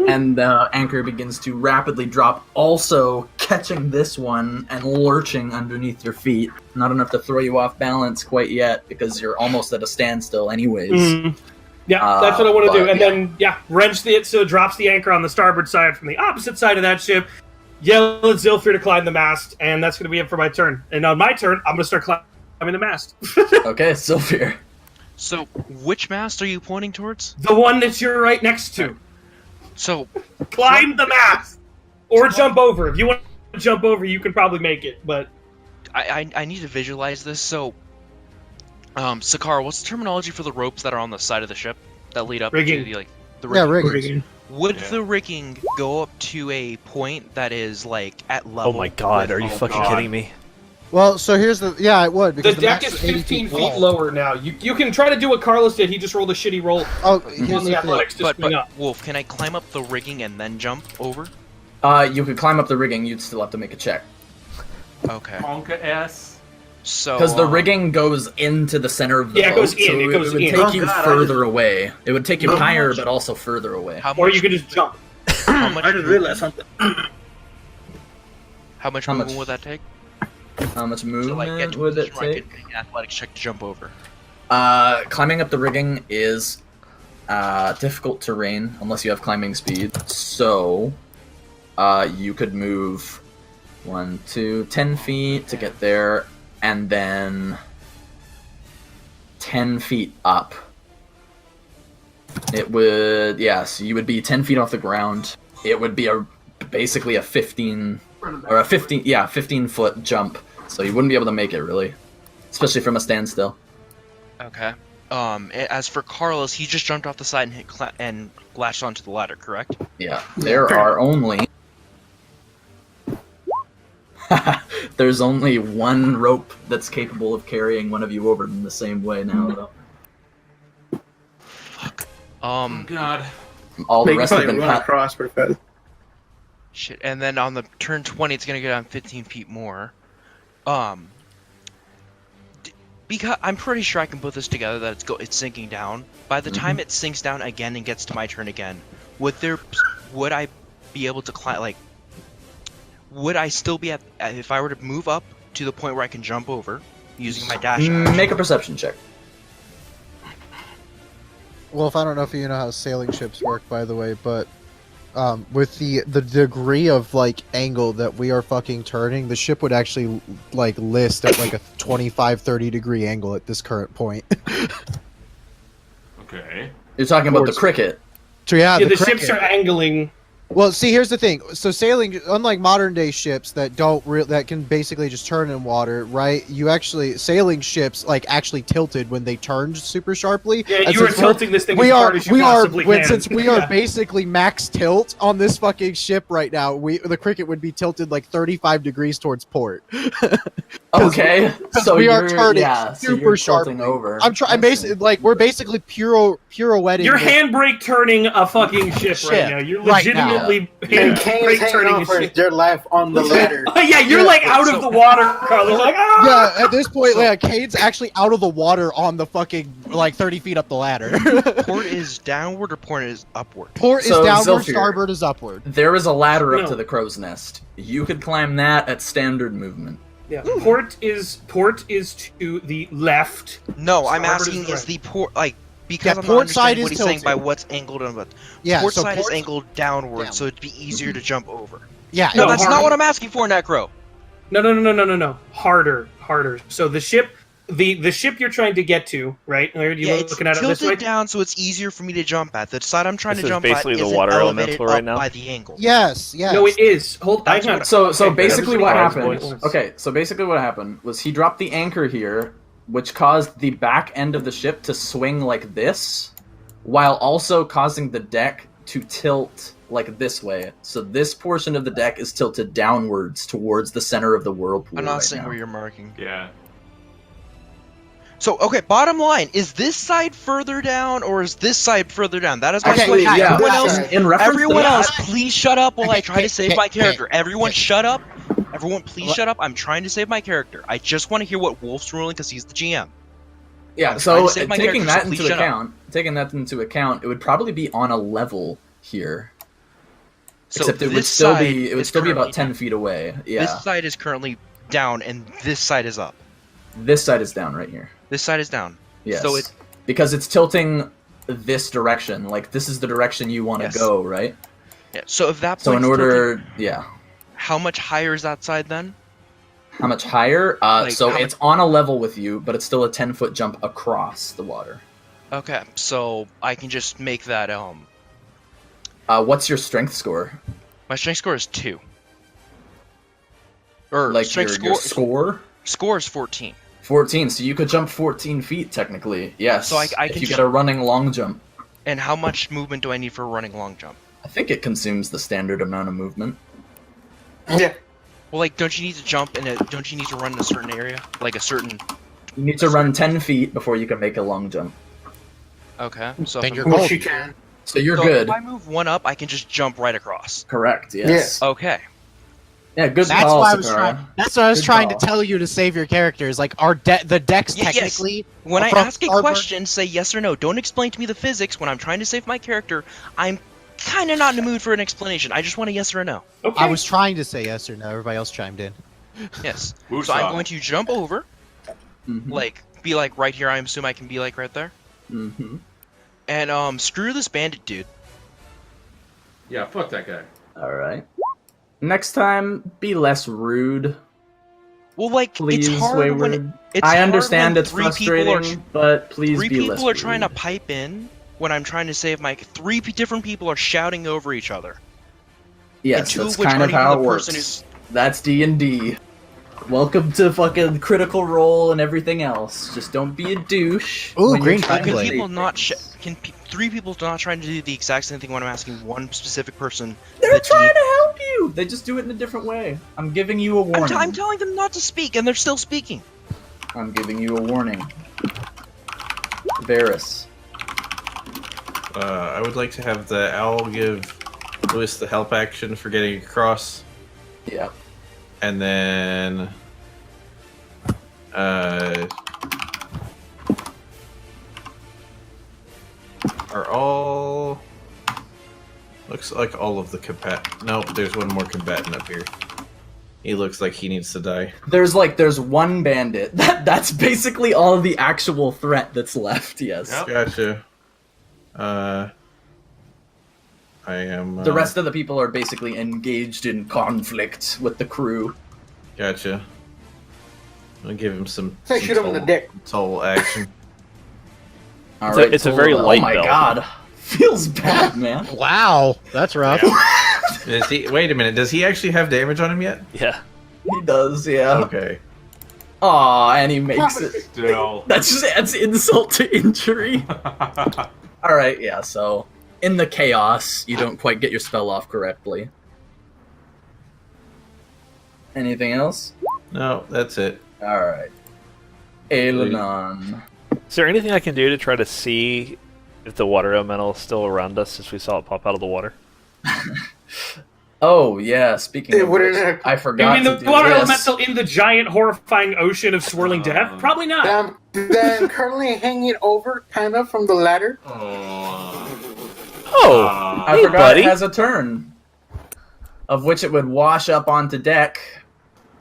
A: And the anchor begins to rapidly drop, also catching this one and lurching underneath your feet. Not enough to throw you off balance quite yet, because you're almost at a standstill anyways.
C: Mhm. Yeah, that's what I want to
A: but,
C: do. And then, wrench it so it drops the anchor on the starboard side from the opposite side of that ship. Yell at Zilfir to climb the mast, and that's going to be it for my turn. And on my turn, I'm going to start climbing the mast.
A: Okay, Sylphir.
I: So, which mast are you pointing towards?
C: The one that you're right next to.
I: So,
C: Climb the mast! Or jump over. If you want to jump over, you can probably make it, but...
I: I need to visualize this. So, Sakara, what's the terminology for the ropes that are on the side of the ship that lead up
C: Rigging.
I: to the the
E: Yeah,
I: rigging?
E: rigging.
I: Would
G: Yeah.
I: the rigging go up to a point that is like at level?
D: Oh my god, are you
G: Oh
D: fucking
G: God.
D: kidding me?
E: Well, so here's the it would
C: The
E: because
C: deck
E: max
C: is
E: 80
C: 15 feet
E: tall.
C: lower now. You can try to do what Carlos did. He just rolled a shitty roll
E: Oh,
C: on
E: here's
C: the
E: the thing.
C: athletics to
I: But
C: swing up.
I: Wolf, can I climb up the rigging and then jump over?
A: You could climb up the rigging, you'd still have to make a check.
I: Okay.
G: Tonka S.
I: So
A: Because the rigging goes into the center of the
C: Yeah, it
A: boat,
C: goes in,
A: so
C: it goes
A: would
C: in.
A: take
B: Oh,
A: you
B: God,
A: further away. It would take you
B: Oh,
A: higher,
B: much.
A: but also further away.
I: how much?
C: Or you can just jump.
I: How much?
B: I just realized something.
I: How much
A: How
I: movement
A: much?
I: would that take?
A: How much
I: To
A: movement
I: like get to a
A: would it
I: position where I
A: take?
I: can make an athletics check to jump over.
A: Climbing up the rigging is difficult terrain unless you have climbing speed. So, you could move 10 feet to get there, and then 10 feet up. It would, so you would be 10 feet off the ground. It would be basically a 15 foot jump. So you wouldn't be able to make it really, especially from a standstill.
I: Okay. As for Carlos, he just jumped off the side and and latched onto the ladder, correct?
A: Yeah, there are only. There's only one rope that's capable of carrying one of you over in the same way now, though.
G: Oh God.
A: All the
B: They
A: rest
B: can
A: have been
B: probably run across pretty fast.
I: Shit. And then on the turn 20, it's gonna go down 15 feet more. Because I'm pretty sure I can put this together that it's sinking down. By the time it sinks down again and gets to my turn again, would I be able to climb? Like, would I still be if I were to move up to the point where I can jump over using my dash action?
A: Make a perception check.
E: Wolf, I don't know if you know how sailing ships work, by the way, but with the degree of like angle that we are fucking turning, the ship would actually like list at like a 25-30 degree angle at this current point.
G: Okay.
A: You're talking about the cricket.
E: So yeah,
C: the
E: cricket.
C: ships are angling.
E: Well, see, here's the thing. So sailing, unlike modern day ships that that can basically just turn in water, right? Sailing ships like actually tilted when they turned super sharply.
C: Yeah,
E: And
C: you were
E: since
C: tilting this thing
E: we
C: as
E: are
C: hard as you possibly can.
E: since we are basically max tilt on this fucking ship right now. The cricket would be tilted like 35 degrees towards port.
A: Okay, so
E: we are turning
A: super
E: sharply
A: tilting over.
E: I'm basically like we're basically pirouetting.
C: You're
E: this-
C: handbrake turning a fucking ship right now. You're
E: Right now.
C: legitimately
B: And Kane's
C: handbrake
B: hanging
C: turning
B: on
C: a
B: for
C: ship.
B: dear life on the ladder.
C: Oh, yeah, you're like out of the water, Carlos. Like, ah!
E: Yeah, at this point, Cade's actually out of the water on the fucking, like, 30 feet up the ladder.
H: Port is downward or port is upward?
E: Port is
A: So,
E: downward,
A: Zilfir,
E: starboard is upward.
A: There is a ladder up
C: No.
A: to the crow's nest. You could climb that at standard movement.
C: Yeah, port is to the left.
H: No, I'm
C: Starboard
H: asking
C: is
H: is
C: right.
H: the port like because
E: Yeah,
H: I'm not
E: port side
H: understanding what
E: is
H: he's saying by
E: tilted.
H: what's angled and what.
E: Yeah,
H: Port
E: so
H: side is
E: port-
H: angled downward,
E: Down.
H: so it'd be easier to jump over.
E: Yeah,
H: No,
C: No,
H: that's
C: harder.
H: not what I'm asking for, Necro.
C: No. Harder. So the ship, the ship you're trying to get to, right? Are you
H: Yeah, it's
C: looking at it this way?
H: tilted down, so it's easier for me to jump at. The side I'm trying
D: This
H: to
D: is
H: jump
D: basically
H: at
D: the
H: isn't
D: water
H: elevated
D: elemental right
H: up
D: now?
H: by the angle.
E: Yes.
C: No, it is. Hold.
H: That's
C: Hang on.
H: what-
A: So
C: Okay,
A: basically what
C: everybody
A: happened.
C: pause.
A: Okay, so basically what happened was he dropped the anchor here, which caused the back end of the ship to swing like this, while also causing the deck to tilt like this way. So this portion of the deck is tilted downwards towards the center of the whirlpool.
H: I'm not
A: right
H: seeing
A: now.
H: where you're marking.
G: Yeah.
H: So, okay, bottom line, is this side further down or is this side further down? That is my
E: Okay,
H: question.
A: yeah.
H: Everyone else,
A: In reference
H: everyone
A: to that,
H: else, please shut up while I try to save my
E: okay,
H: character. Everyone
E: okay.
H: shut up. Everyone, please shut up. I'm trying to save my character. I just want to hear what Wolf's ruling because he's the GM.
A: yeah.
H: I'm
A: So
H: trying to save my
A: taking
H: character,
A: that
H: so please
A: into
H: shut up.
A: account, it would probably be on a level here.
H: So
A: Except it would
H: this
A: still
H: side
A: be
H: is
A: about
H: currently
A: 10
H: down.
A: feet away. Yeah.
H: This side is currently down, and this side is up.
A: This side is down right here.
H: This side is down.
A: Yes.
H: So it,
A: because it's tilting this direction. Like this is the direction you want to
H: Yes.
A: go, right?
H: yeah. So if that
A: So in
H: point's tilted,
A: order, yeah.
H: how much higher is that side then?
A: How much higher?
H: Like,
A: So
H: how
A: it's on a level with you, but it's still a 10-foot jump across the water.
H: Okay, so I can just make that.
A: What's your strength score?
H: My strength score is 2. Or
A: Like
H: strength
A: your
H: score.
A: score?
H: Score is 14.
A: 14. So you could jump 14 feet technically. Yes.
H: So I
A: if
H: can
A: you
H: just-
A: get a running long jump.
H: And how much movement do I need for a running long jump?
A: I think it consumes the standard amount of movement.
B: Yeah.
H: Well, like, don't you need to jump don't you need to run in a certain area? Like a certain.
A: You need to run 10 feet before you can make a long jump.
H: Okay, so
E: Then
H: if,
E: you're
H: I'm-
E: gold.
B: Which you can.
A: So you're
H: so
A: good.
H: if I move one up, I can just jump right across.
A: Correct. Yes.
H: Okay.
A: Yeah. Good
E: That's
A: call,
E: why I was
A: Sakura.
E: trying. That's what I was
A: Good
E: trying
A: call.
E: to tell you to save your characters. Like the decks
H: Yes.
E: technically.
H: When I
E: from
H: ask a
E: starboard-
H: question, say yes or no. Don't explain to me the physics. When I'm trying to save my character, I'm kind of not in the mood for an explanation. I just want a yes or a no.
C: Okay.
E: I was trying to say yes or no. Everybody else chimed in.
H: Yes.
G: Woosah.
H: So I'm going to jump over,
A: Mhm.
H: like, be like right here. I assume I can be like right there.
A: Mhm.
H: And screw this bandit dude.
G: Yeah, fuck that guy.
A: All right. Next time, be less rude.
H: Well, like
A: Please,
H: it's hard
A: Wayward.
H: when it's
A: I
H: hard
A: understand
H: when
A: it's
H: three people are
A: frustrating, but please
H: three
A: be
H: people
A: less
H: are trying to
A: rude.
H: pipe in when I'm trying to save my different people are shouting over each other.
A: Yes,
H: and two
A: that's
H: of which
A: kind of
H: aren't even
A: how
H: the
A: it
H: person
A: works. That's D&D. Welcome to fucking Critical Role and everything else. Just don't be a douche.
E: Ooh,
A: when you're
E: green
A: trying
E: flag
A: to
E: blade.
H: People
A: save
H: not
A: things.
H: three people not trying to do the exact same thing when I'm asking one specific person.
A: They're
H: the
A: trying
H: D-
A: to help you. They just do it in a different way. I'm giving you a warning.
H: I'm telling them not to speak, and they're still speaking.
A: I'm giving you a warning. Varys.
F: I would like to have the owl give Lewis the help action for getting across,
A: Yeah.
F: and then are all looks like all of the combat. Nope, there's one more combatant up here. He looks like he needs to die.
A: There's one bandit. That's basically all of the actual threat that's left. Yes.
G: Yep.
F: Gotcha. I am.
A: The rest of the people are basically engaged in conflict with the crew.
F: Gotcha. I'll give him some.
B: Say shoot him in the dick.
F: Toll action.
A: All
D: It's a very light
A: Oh my
D: belt.
A: god, feels bad, man.
E: Wow, that's rough.
F: Is he? Wait a minute. Does he actually have damage on him yet?
D: Yeah.
A: He does, yeah.
F: Okay.
A: Aw, and he makes it.
G: Still.
A: That's insult to injury. All right, yeah. So in the chaos, you don't quite get your spell off correctly. Anything else?
F: No, that's it.
A: All right. Ailinon.
D: Is there anything I can do to try to see if the water elemental is still around us since we saw it pop out of the water?
A: Oh yeah. Speaking
B: It
A: of
B: wouldn't
A: which,
B: have-
A: I
C: You
A: forgot
C: mean
A: to
C: the
A: do
C: water
A: this.
C: elemental in the giant, horrifying ocean of swirling death? Probably not.
B: Then currently hanging over, kind of, from the ladder.
D: Oh,
A: I
D: hey,
A: forgot
D: buddy.
A: it has a turn, of which it would wash up onto deck,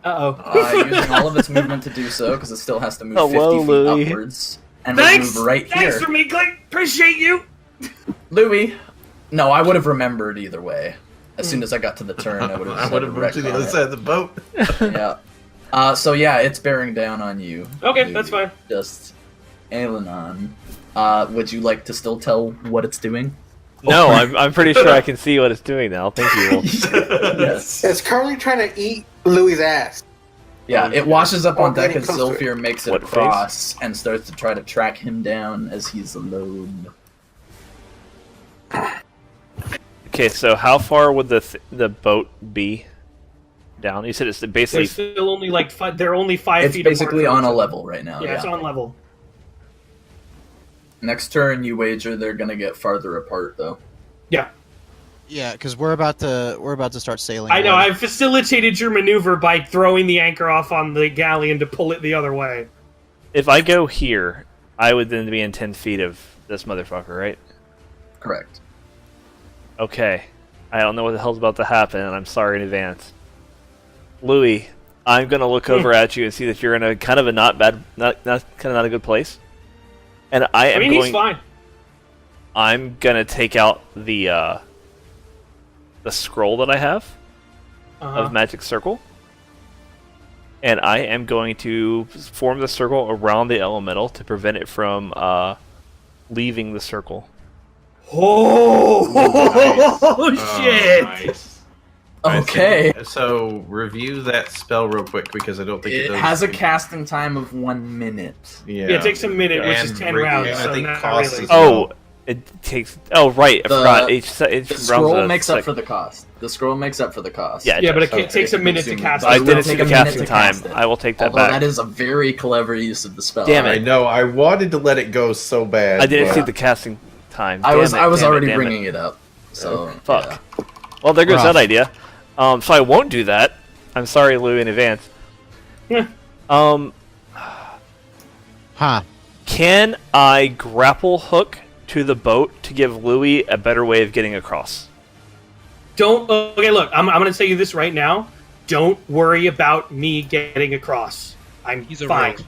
C: Uh-oh.
A: using all of its movement to do so, because it still has to move
D: Hello,
A: 50 feet
D: Louis.
A: upwards, and would
C: Thanks!
A: move right
C: Thanks
A: here.
C: for me, Click! Appreciate you!
A: Louis, no, I would have remembered either way. As soon as I got to the turn, I would have.
F: I would have moved to the other side of the boat.
A: Yeah. So yeah, it's bearing down on you.
C: Okay,
A: Louis.
C: that's fine.
A: Just Ailinon. Would you like to still tell what it's doing?
D: No, I'm pretty sure I can see what it's doing now. Thank you. Wolf.
A: Yes.
B: It's currently trying to eat Louis' ass.
A: Yeah, it washes up on
B: Oh,
A: deck
B: getting
A: as
B: close to
A: Zilfir makes it
D: What
A: across and starts to try to track him down as he's alone.
D: Okay, so how far would the boat be down? You said it's
C: They're
D: basically.
C: still only like they're only 5
A: It's
C: feet
A: basically
C: apart
A: on
C: from
A: a
C: each
A: level right now.
C: other. Yeah, it's on level.
A: Next turn, you wager they're gonna get farther apart, though.
C: Yeah.
E: Yeah, because we're about to start sailing.
C: I know,
E: away.
C: I've facilitated your maneuver by throwing the anchor off on the galleon to pull it the other way.
D: If I go here, I would then be in 10 feet of this motherfucker, right?
A: Correct.
D: Okay. I don't know what the hell's about to happen, and I'm sorry in advance. Louis, I'm gonna look over at you and see if you're in a kind of a not a good place. And I am
C: I mean,
D: going.
C: he's fine.
D: I'm gonna take out the scroll that I have of Magic Circle, and I am going to form the circle around the elemental to prevent it from leaving the circle.
C: Oh, shit!
G: Nice.
A: Okay.
F: So review that spell real quick because I don't think
A: It
F: does
A: has a casting time of 1 minute.
C: Yeah, it takes a minute, which is
F: And
C: 10
F: re-
C: rounds,
F: and I
C: so
F: think
C: not
F: cost
C: really.
F: as well.
D: Oh, it takes. Oh, right. I forgot. Each
A: The
D: round
A: scroll makes up for the cost. The scroll makes up for the cost.
D: Yeah,
C: Yeah, but
D: does.
C: it takes a minute to
A: Consume it.
C: cast
A: But
D: I
C: it.
A: will
D: didn't see
A: take
D: the
A: a minute
D: casting
A: to
D: time.
A: cast it.
D: I will take that
A: Although
D: back.
A: that is a very clever use of the spell.
D: Damn it.
F: I know. I wanted to let it go so bad.
D: I didn't
F: but-
D: see the casting time.
A: I was
D: Damn it,
A: already
D: damn it.
A: bringing it up. So
D: Fuck.
A: yeah.
D: Well, there goes
E: Rough.
D: that idea. So I won't do that. I'm sorry, Lou, in advance.
E: Huh.
D: Can I grapple hook to the boat to give Louis a better way of getting across?
C: Don't. Okay, look, I'm going to tell you this right now. Don't worry about me getting across.
H: He's a
C: fine.
H: rogue.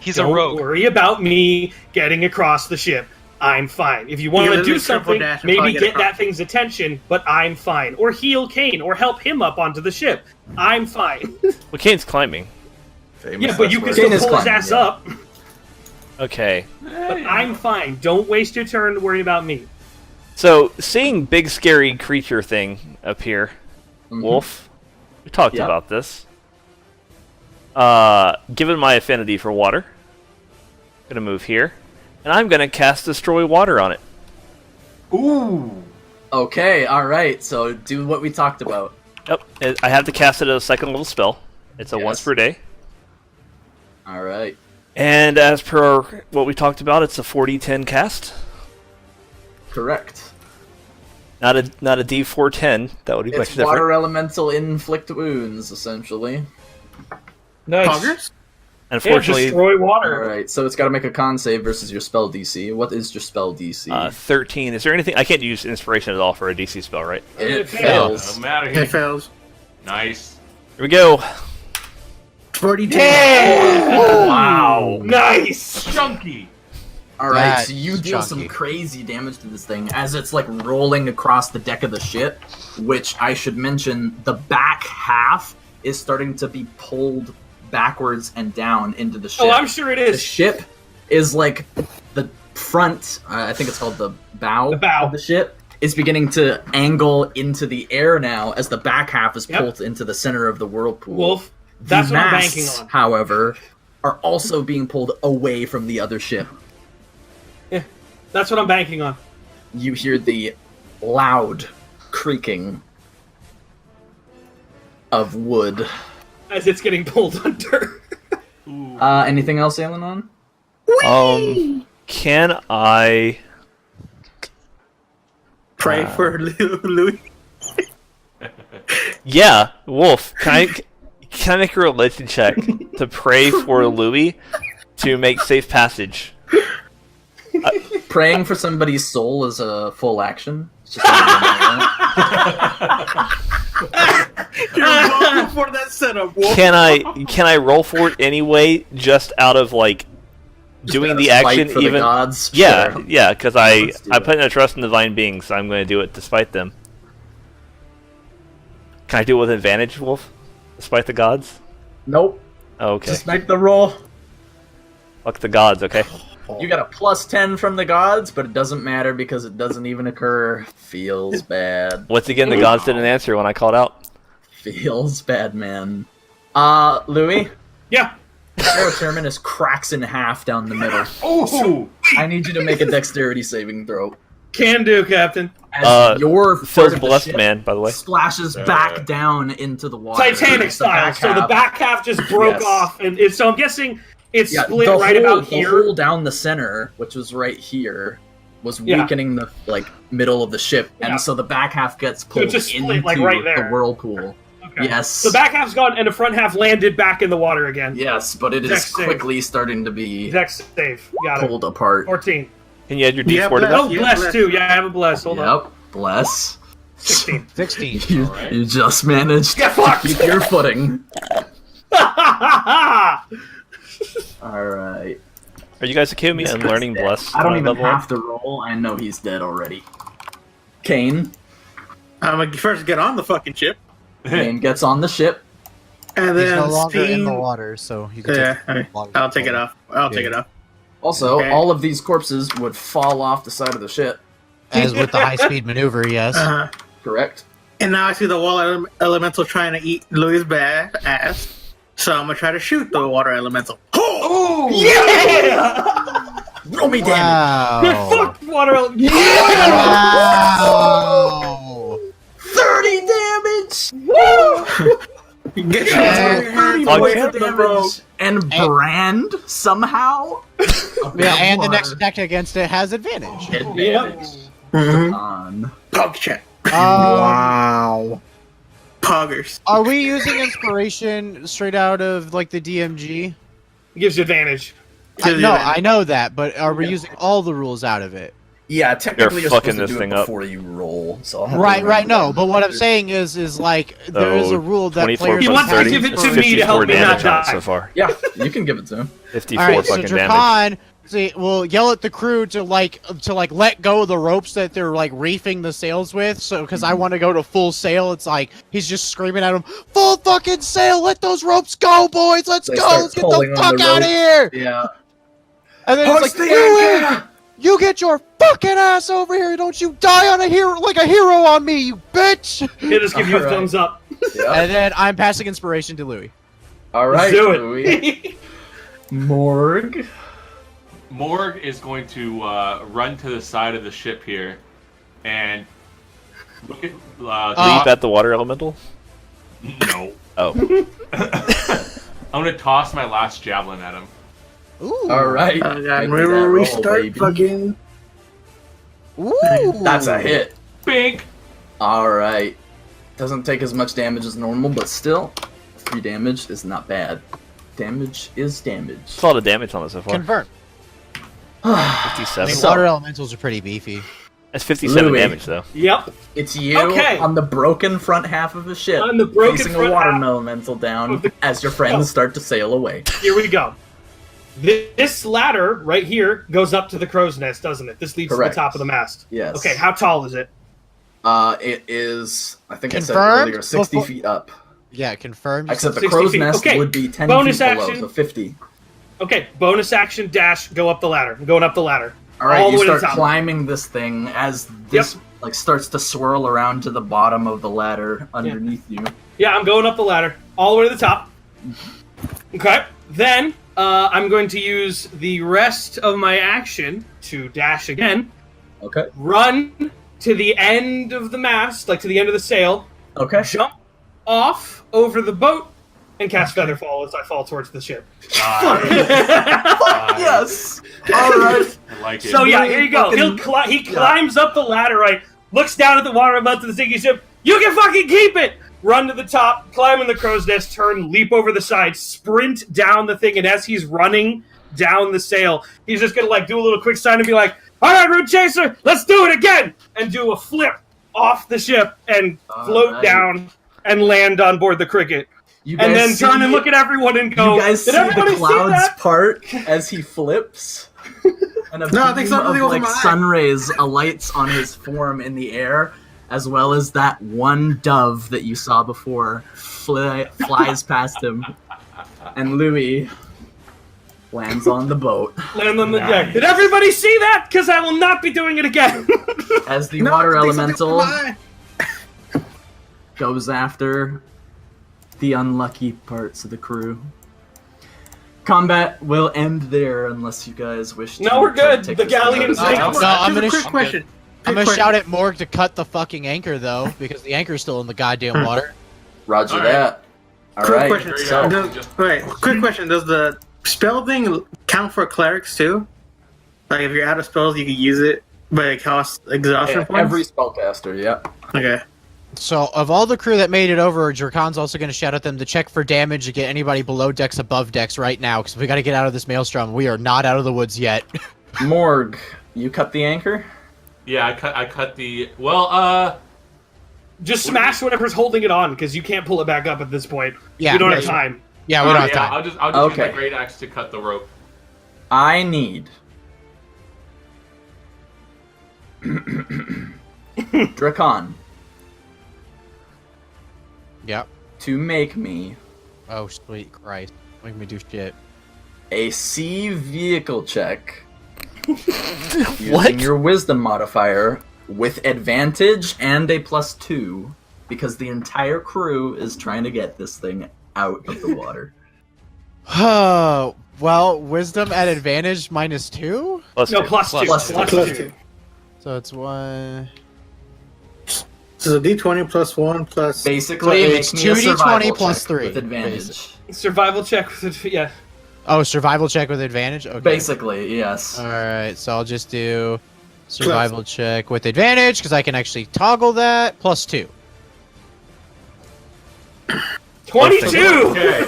H: He's
C: Don't
H: a rogue.
C: worry about me getting across the ship. I'm fine. If you want
B: Yeah,
C: to do
B: literally triple
C: something,
B: dash and
C: maybe
B: probably
C: get
B: get across.
C: that thing's attention, but I'm fine. Or heal Kane, or help him up onto the ship. I'm fine.
D: Well, Kane's climbing.
F: Famous
C: Yeah, but you
F: last
C: can
F: word.
C: still
A: Kane is
C: pull his
A: climbing,
C: ass
A: yeah.
C: up.
D: Okay.
C: But I'm fine. Don't waste your turn worrying about me.
D: So, seeing big scary creature thing appear, wolf, we talked
A: Yep.
D: about this. Given my affinity for water, I'm gonna move here, and I'm gonna cast Destroy Water on it.
G: Ooh.
A: Okay, alright, so do what we talked about.
D: Yep, I have to cast it as a second level spell. It's a
A: Yes.
D: once per day.
A: Alright.
D: And as per what we talked about, it's a 40-10 cast.
A: Correct.
D: Not a D410. That would be much
A: It's
D: different.
A: water elemental inflict wounds, essentially.
C: Nice.
B: Poggers?
C: Yeah,
D: Unfortunately,
C: destroy water.
A: Alright, so it's got to make a con save versus your spell DC. What is your spell DC?
D: 13. Is there anything I can't use inspiration at all for a DC spell, right?
A: it
C: fails.
A: fails.
G: I'm out of
B: It
G: here.
B: fails.
G: Nice.
D: Here we go.
B: 42.
A: Wow.
C: Nice.
G: Chunky.
A: Alright,
E: That's
A: so you deal some
E: chunky.
A: crazy damage to this thing as it's like rolling across the deck of the ship, which I should mention, the back half is starting to be pulled backwards and down into the ship.
C: Oh, I'm sure it
A: The
C: is.
A: ship is like the front, I think it's called the bow,
C: The bow.
A: of the ship, is beginning to angle into the air now as the back half is
C: Yep.
A: pulled into the center of the whirlpool.
C: Wolf,
A: The
C: that's what I'm
A: masts,
C: banking on.
A: however, are also being pulled away from the other ship.
C: Yeah, that's what I'm banking on.
A: You hear the loud creaking of wood.
C: As it's getting pulled under.
A: Anything else, Ailinon?
D: Can I?
B: Pray for Louis.
D: Yeah, Wolf. Can I make a religion check to pray for Louis to make safe passage?
A: Praying for somebody's soul is a full action. It's just not
B: You're welcome for that setup, Wolf.
D: Can I roll for it anyway, just out of like doing the action
A: for
D: even?
A: the gods.
D: Yeah,
A: Sure.
D: yeah, because
A: Let's do
D: I
A: it.
D: put in a trust in divine beings, so I'm going to do it despite them. Can I do it with advantage, Wolf? Despite the gods?
A: Nope.
D: Oh, okay.
A: Just make the roll.
D: Fuck the gods, okay.
A: You got a +10 from the gods, but it doesn't matter because it doesn't even occur. Feels bad.
D: Once again, the gods didn't answer when I called out.
A: Feels bad, man. Louis?
C: Yeah.
A: Your terminus cracks in half down the middle.
G: Ooh.
A: I need you to make a dexterity saving throw.
C: Can do, Captain.
A: As your part
D: Phil's
A: of the
D: blessed
A: ship
D: man, by the way.
A: splashes back down into the water.
C: Titanic
A: The
C: style.
A: back
C: So the
A: half-
C: back half just broke
A: Yes.
C: off, and so I'm guessing it's
A: Yeah,
C: split
A: the
C: right
A: hole,
C: about
A: the
C: here.
A: hole down the center, which was right here, was
C: Yeah.
A: weakening the middle of the ship,
C: Yeah.
A: and so the back half gets
C: So it
A: pulled
C: just split,
A: into
C: like, right
A: the
C: there.
A: whirlpool.
C: Okay.
A: Yes.
C: The back half's gone, and the front half landed back in the water again.
A: Yes, but it is
C: Dex save.
A: quickly starting to be
C: Dex save. Got it.
A: pulled apart.
C: 14.
D: Can you add your
B: Yeah,
D: D4 to
B: bless.
D: that?
C: Oh,
B: Yeah,
C: bless
B: bless.
C: too. Yeah, I have a bless. Hold on.
A: Yep. Bless.
C: 16.
E: 16.
A: You,
G: Alright.
A: you just managed
C: Get
A: to
C: fucked!
A: keep your footing.
C: I
A: Alright.
D: Are you guys okay with me
A: This
D: unlearning
A: guy's
D: bless?
A: dead. I don't
D: on
A: even
D: level one?
A: have to roll. I know he's dead already. Kane.
B: I'm gonna first get on the fucking ship,
A: Kane gets on the ship.
B: and
E: He's
B: then
E: no longer in
B: steam.
E: the water, so you can
B: Yeah,
E: take
B: alright.
E: longer
B: I'll take it
E: control.
B: off. I'll take it off.
A: Also,
B: Okay.
A: all of these corpses would fall off the side of the ship.
E: As with the high-speed maneuver, yes.
B: Uh-huh.
A: Correct?
B: And now I see the water elemental trying to eat Louis' bad ass. So I'm gonna try to shoot the water elemental.
G: Ooh.
C: Yeah!
A: Roll me damage!
E: Wow.
C: Fuck water.
E: Wow.
A: 30 damage!
B: Get
E: And-
B: away
A: Points
B: from
A: of
B: the road.
A: damage. And Brand, somehow?
E: Yeah, and the next attack against it has advantage.
A: Advantage.
B: Mhm.
A: On.
B: Pog check.
E: Wow.
B: Poggers.
E: Are we using inspiration straight out of like the DMG?
C: Gives you advantage.
E: No, I know that, but are we using all the rules out of it?
A: Yeah, technically
D: You're
A: you're
D: fucking
A: supposed to
D: this
A: do it
D: thing up.
A: before you roll. So I'll have to
E: Right,
A: remember
E: no.
A: that.
E: But what I'm saying is like there is a rule that
D: 24
E: players
C: He
D: plus
C: wants to
D: 30.
C: give it
D: That's
C: to me to help
D: 54
C: me not
D: damage on it
C: die.
D: so far.
A: Yeah, you can give it to him.
D: 54
E: all right. So
D: fucking damage.
E: Dracan See, we'll yell at the crew to let go of the ropes that they're like reefing the sails with. So, because I want to go to full sail, it's like he's just screaming at him, "Full fucking sail! Let those ropes go, boys! Let's
A: They
E: go!
A: start
E: Let's get
A: pulling
E: the
A: on
E: fuck
A: the
E: out of
A: rope.
E: here!"
A: Yeah.
E: And then it's like, you get your fucking ass over here! Don't you die on a hero on me, you bitch!
C: He'll just give you a
A: Alright.
C: thumbs up.
A: Yeah.
E: And then I'm passing inspiration to Louis.
A: All right,
C: Do it.
A: Louis. Morg.
G: Morg is going to run to the side of the ship here and look at.
D: Leap at the water elemental?
G: No.
D: Oh.
G: I'm going to toss my last javelin at him.
E: Ooh.
A: All right.
B: God,
A: Make me
B: we
A: that roll,
B: restart
A: baby.
B: fucking.
E: Ooh.
A: That's a hit.
G: Bink!
A: All right. Doesn't take as much damage as normal, but still, 3 damage is not bad. Damage is damage.
D: It's a lot of damage on it so far.
E: Confirm.
D: 57.
E: The
A: So-
E: water elementals are pretty beefy.
D: That's 57
A: Louis.
D: damage, though.
C: Yep.
A: It's you
C: Okay.
A: on the broken front half of the ship,
C: On the broken
A: facing a
C: front
A: water
C: half
A: elemental down
C: of the-
A: as your friends start to sail away.
C: Here we go. This ladder right here goes up to the crow's nest, doesn't it? This leads
A: Correct.
C: to the top of the mast.
A: Yes.
C: Okay, how tall is it?
A: It is, I think I said
E: Confirmed?
A: earlier, 60
E: Before-
A: feet up.
E: Yeah, confirmed.
A: Except the
C: 60
A: crow's
C: feet.
A: nest
C: Okay.
A: would be 10
C: Bonus
A: feet below,
C: action.
A: so 50.
C: Okay, bonus action dash, go up the ladder. I'm going up the ladder.
A: All right,
C: All the
A: you
C: way to the
A: start
C: top.
A: climbing this thing as this starts to swirl around to the bottom of the ladder underneath you.
C: Yeah, I'm going up the ladder, all the way to the top. Okay, then I'm going to use the rest of my action to dash again,
A: Okay.
C: run to the end of the mast, like to the end of the sail,
A: Okay.
C: jump off over the boat, and cast Featherfall as I fall towards the ship.
A: Yes. All right.
G: I like it.
C: So yeah, here you go.
A: Fucking-
C: He climbs up the ladder, right? Looks down at the water above to the sinking ship. You can fucking keep it. Run to the top, climb in the crow's nest, turn, leap over the side, sprint down the thing, and as he's running down the sail, he's just gonna like do a little quick sign and be like, "All right, Root Chaser, let's do it again!" and do a flip off the ship and float
A: right.
C: down and land on board the Cricket.
A: You
C: And then
A: guys
C: turn
A: see-
C: and look at everyone and go,
A: You guys
C: "Did
A: see
C: everybody
A: the clouds
C: see that?"
A: part as he flips? And a
B: No, I
A: beam
B: think something
A: of
B: over
A: like
B: my eye.
A: sun rays alights on his form in the air, as well as that one dove that you saw before flies past him. And Louis lands on the boat
C: Land on the deck. Did everybody see that? Because I will not be doing it again.
A: as the
B: No,
A: water
B: I think something
A: elemental
B: over my eye.
A: goes after the unlucky parts of the crew. Combat will end there unless you guys wish to.
C: No, we're
A: try to
C: good.
A: take
C: The
A: this another
C: galleon's
A: step.
C: sinking.
E: No, I'm
B: Just a
E: gonna
B: quick
E: sh-
B: question.
E: I'm
B: Quick
E: gonna shout
B: question.
E: at Morg to cut the fucking anchor though, because the anchor's still in the goddamn water.
A: Roger
G: All right.
A: that. All
B: Quick
A: right.
B: question.
A: So,
B: Quick question. Does the spell thing count for clerics too? Like if you're out of spells, you can use it, but it costs exhaustion points.
A: every spellcaster, yeah.
B: Okay.
E: So, of all the crew that made it over, Dracon's also going to shout at them to check for damage to get anybody below decks, above decks right now, because we got to get out of this maelstrom. We are not out of the woods yet.
A: Morg, you cut the anchor?
G: Yeah, I cut the. Well,
C: Just smash whatever's holding it on, because you can't pull it back up at this point.
E: Yeah,
C: we don't
E: yeah,
C: have time.
E: Yeah, we don't have
G: yeah,
E: time.
G: I'll just use
A: Okay.
G: my great axe to cut the rope.
A: I need Dracon
E: Yep.
A: to make me
E: Oh, sweet Christ. Make me do shit.
A: a sea vehicle check using
D: What?
A: your wisdom modifier with advantage and a +2 because the entire crew is trying to get this thing out of the water.
E: Oh, well, wisdom at advantage -2?
D: Plus
C: No,
D: two.
C: +2.
A: Plus two.
C: +2.
E: So it's 1.
B: So the D20 plus 1 plus.
A: Basically,
E: So
A: make
E: it's
A: me a
E: 2d20
A: survival
E: plus
A: check
E: 3,
A: with advantage.
C: Survival check with it, yeah.
E: Oh, survival check with advantage? Okay.
A: Basically, yes.
E: Alright, so I'll just do survival check with advantage, because I can actually toggle that, +2.
C: 22!
G: Okay.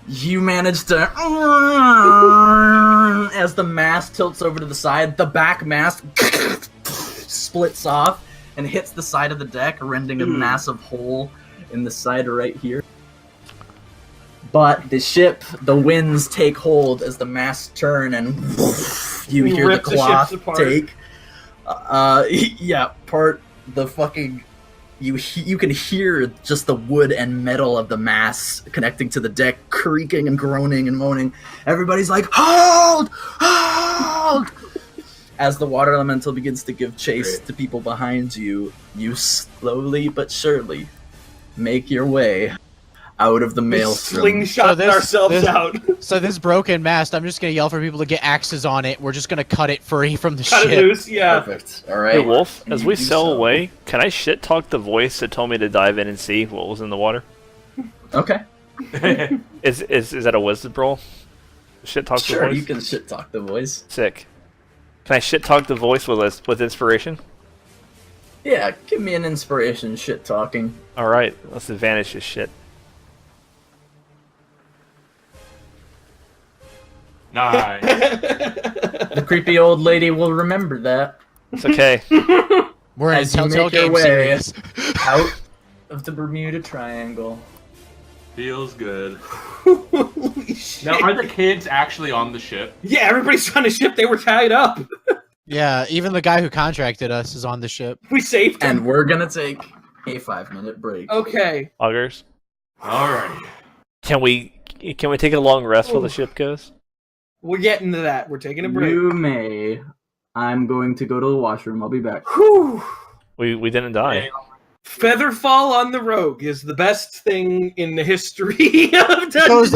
A: You manage to, as the mast tilts over to the side, the back mast splits off and hits the side of the deck, rending a massive hole in the side right here. But the ship, the winds take hold as the masts turn, and you
C: We
A: hear the
C: rip the ships
A: cloth
C: apart.
A: take. Part the fucking. You can hear just the wood and metal of the masts connecting to the deck creaking and groaning and moaning. Everybody's like, "Hold! Hold!" As the water elemental begins to give chase to people behind you, you slowly but surely make your way out of the maelstrom.
C: Slingshot ourselves out.
E: So this broken mast, I'm just gonna yell for people to get axes on it. We're just gonna cut it free from the
C: Cut
E: ship.
C: it loose, yeah.
A: Perfect. All right.
D: Hey, Wolf, as we
A: do
D: sail
A: so.
D: away, can I shit talk the voice that told me to dive in and see what was in the water?
A: Okay.
D: Is that a wisdom roll? Shit talk the
A: Sure,
D: voice?
A: you can shit talk the voice.
D: Sick. Can I shit talk the voice with inspiration?
A: Yeah, give me an inspiration shit talking.
D: Alright, let's advantage this shit.
G: Nice.
A: The creepy old lady will remember that.
D: It's okay.
E: We're in
A: As you
E: Telltale
A: make your
E: Game
A: way
E: Series.
A: out of the Bermuda Triangle.
G: Feels good.
C: Holy shit.
G: Now, are the kids actually on the ship?
C: Yeah, everybody's on a ship. They were tied up.
E: Yeah, even the guy who contracted us is on the ship.
C: We saved him.
A: And we're gonna take a 5-minute break.
C: Okay.
D: Augers.
G: Alrighty.
D: Can we take a long rest while the ship goes?
C: We'll get into that. We're taking a break.
A: You may. I'm going to go to the washroom. I'll be back.
C: Whew.
D: We didn't die.
C: Featherfall on the Rogue is the best thing in the history of Dungeons.
E: So is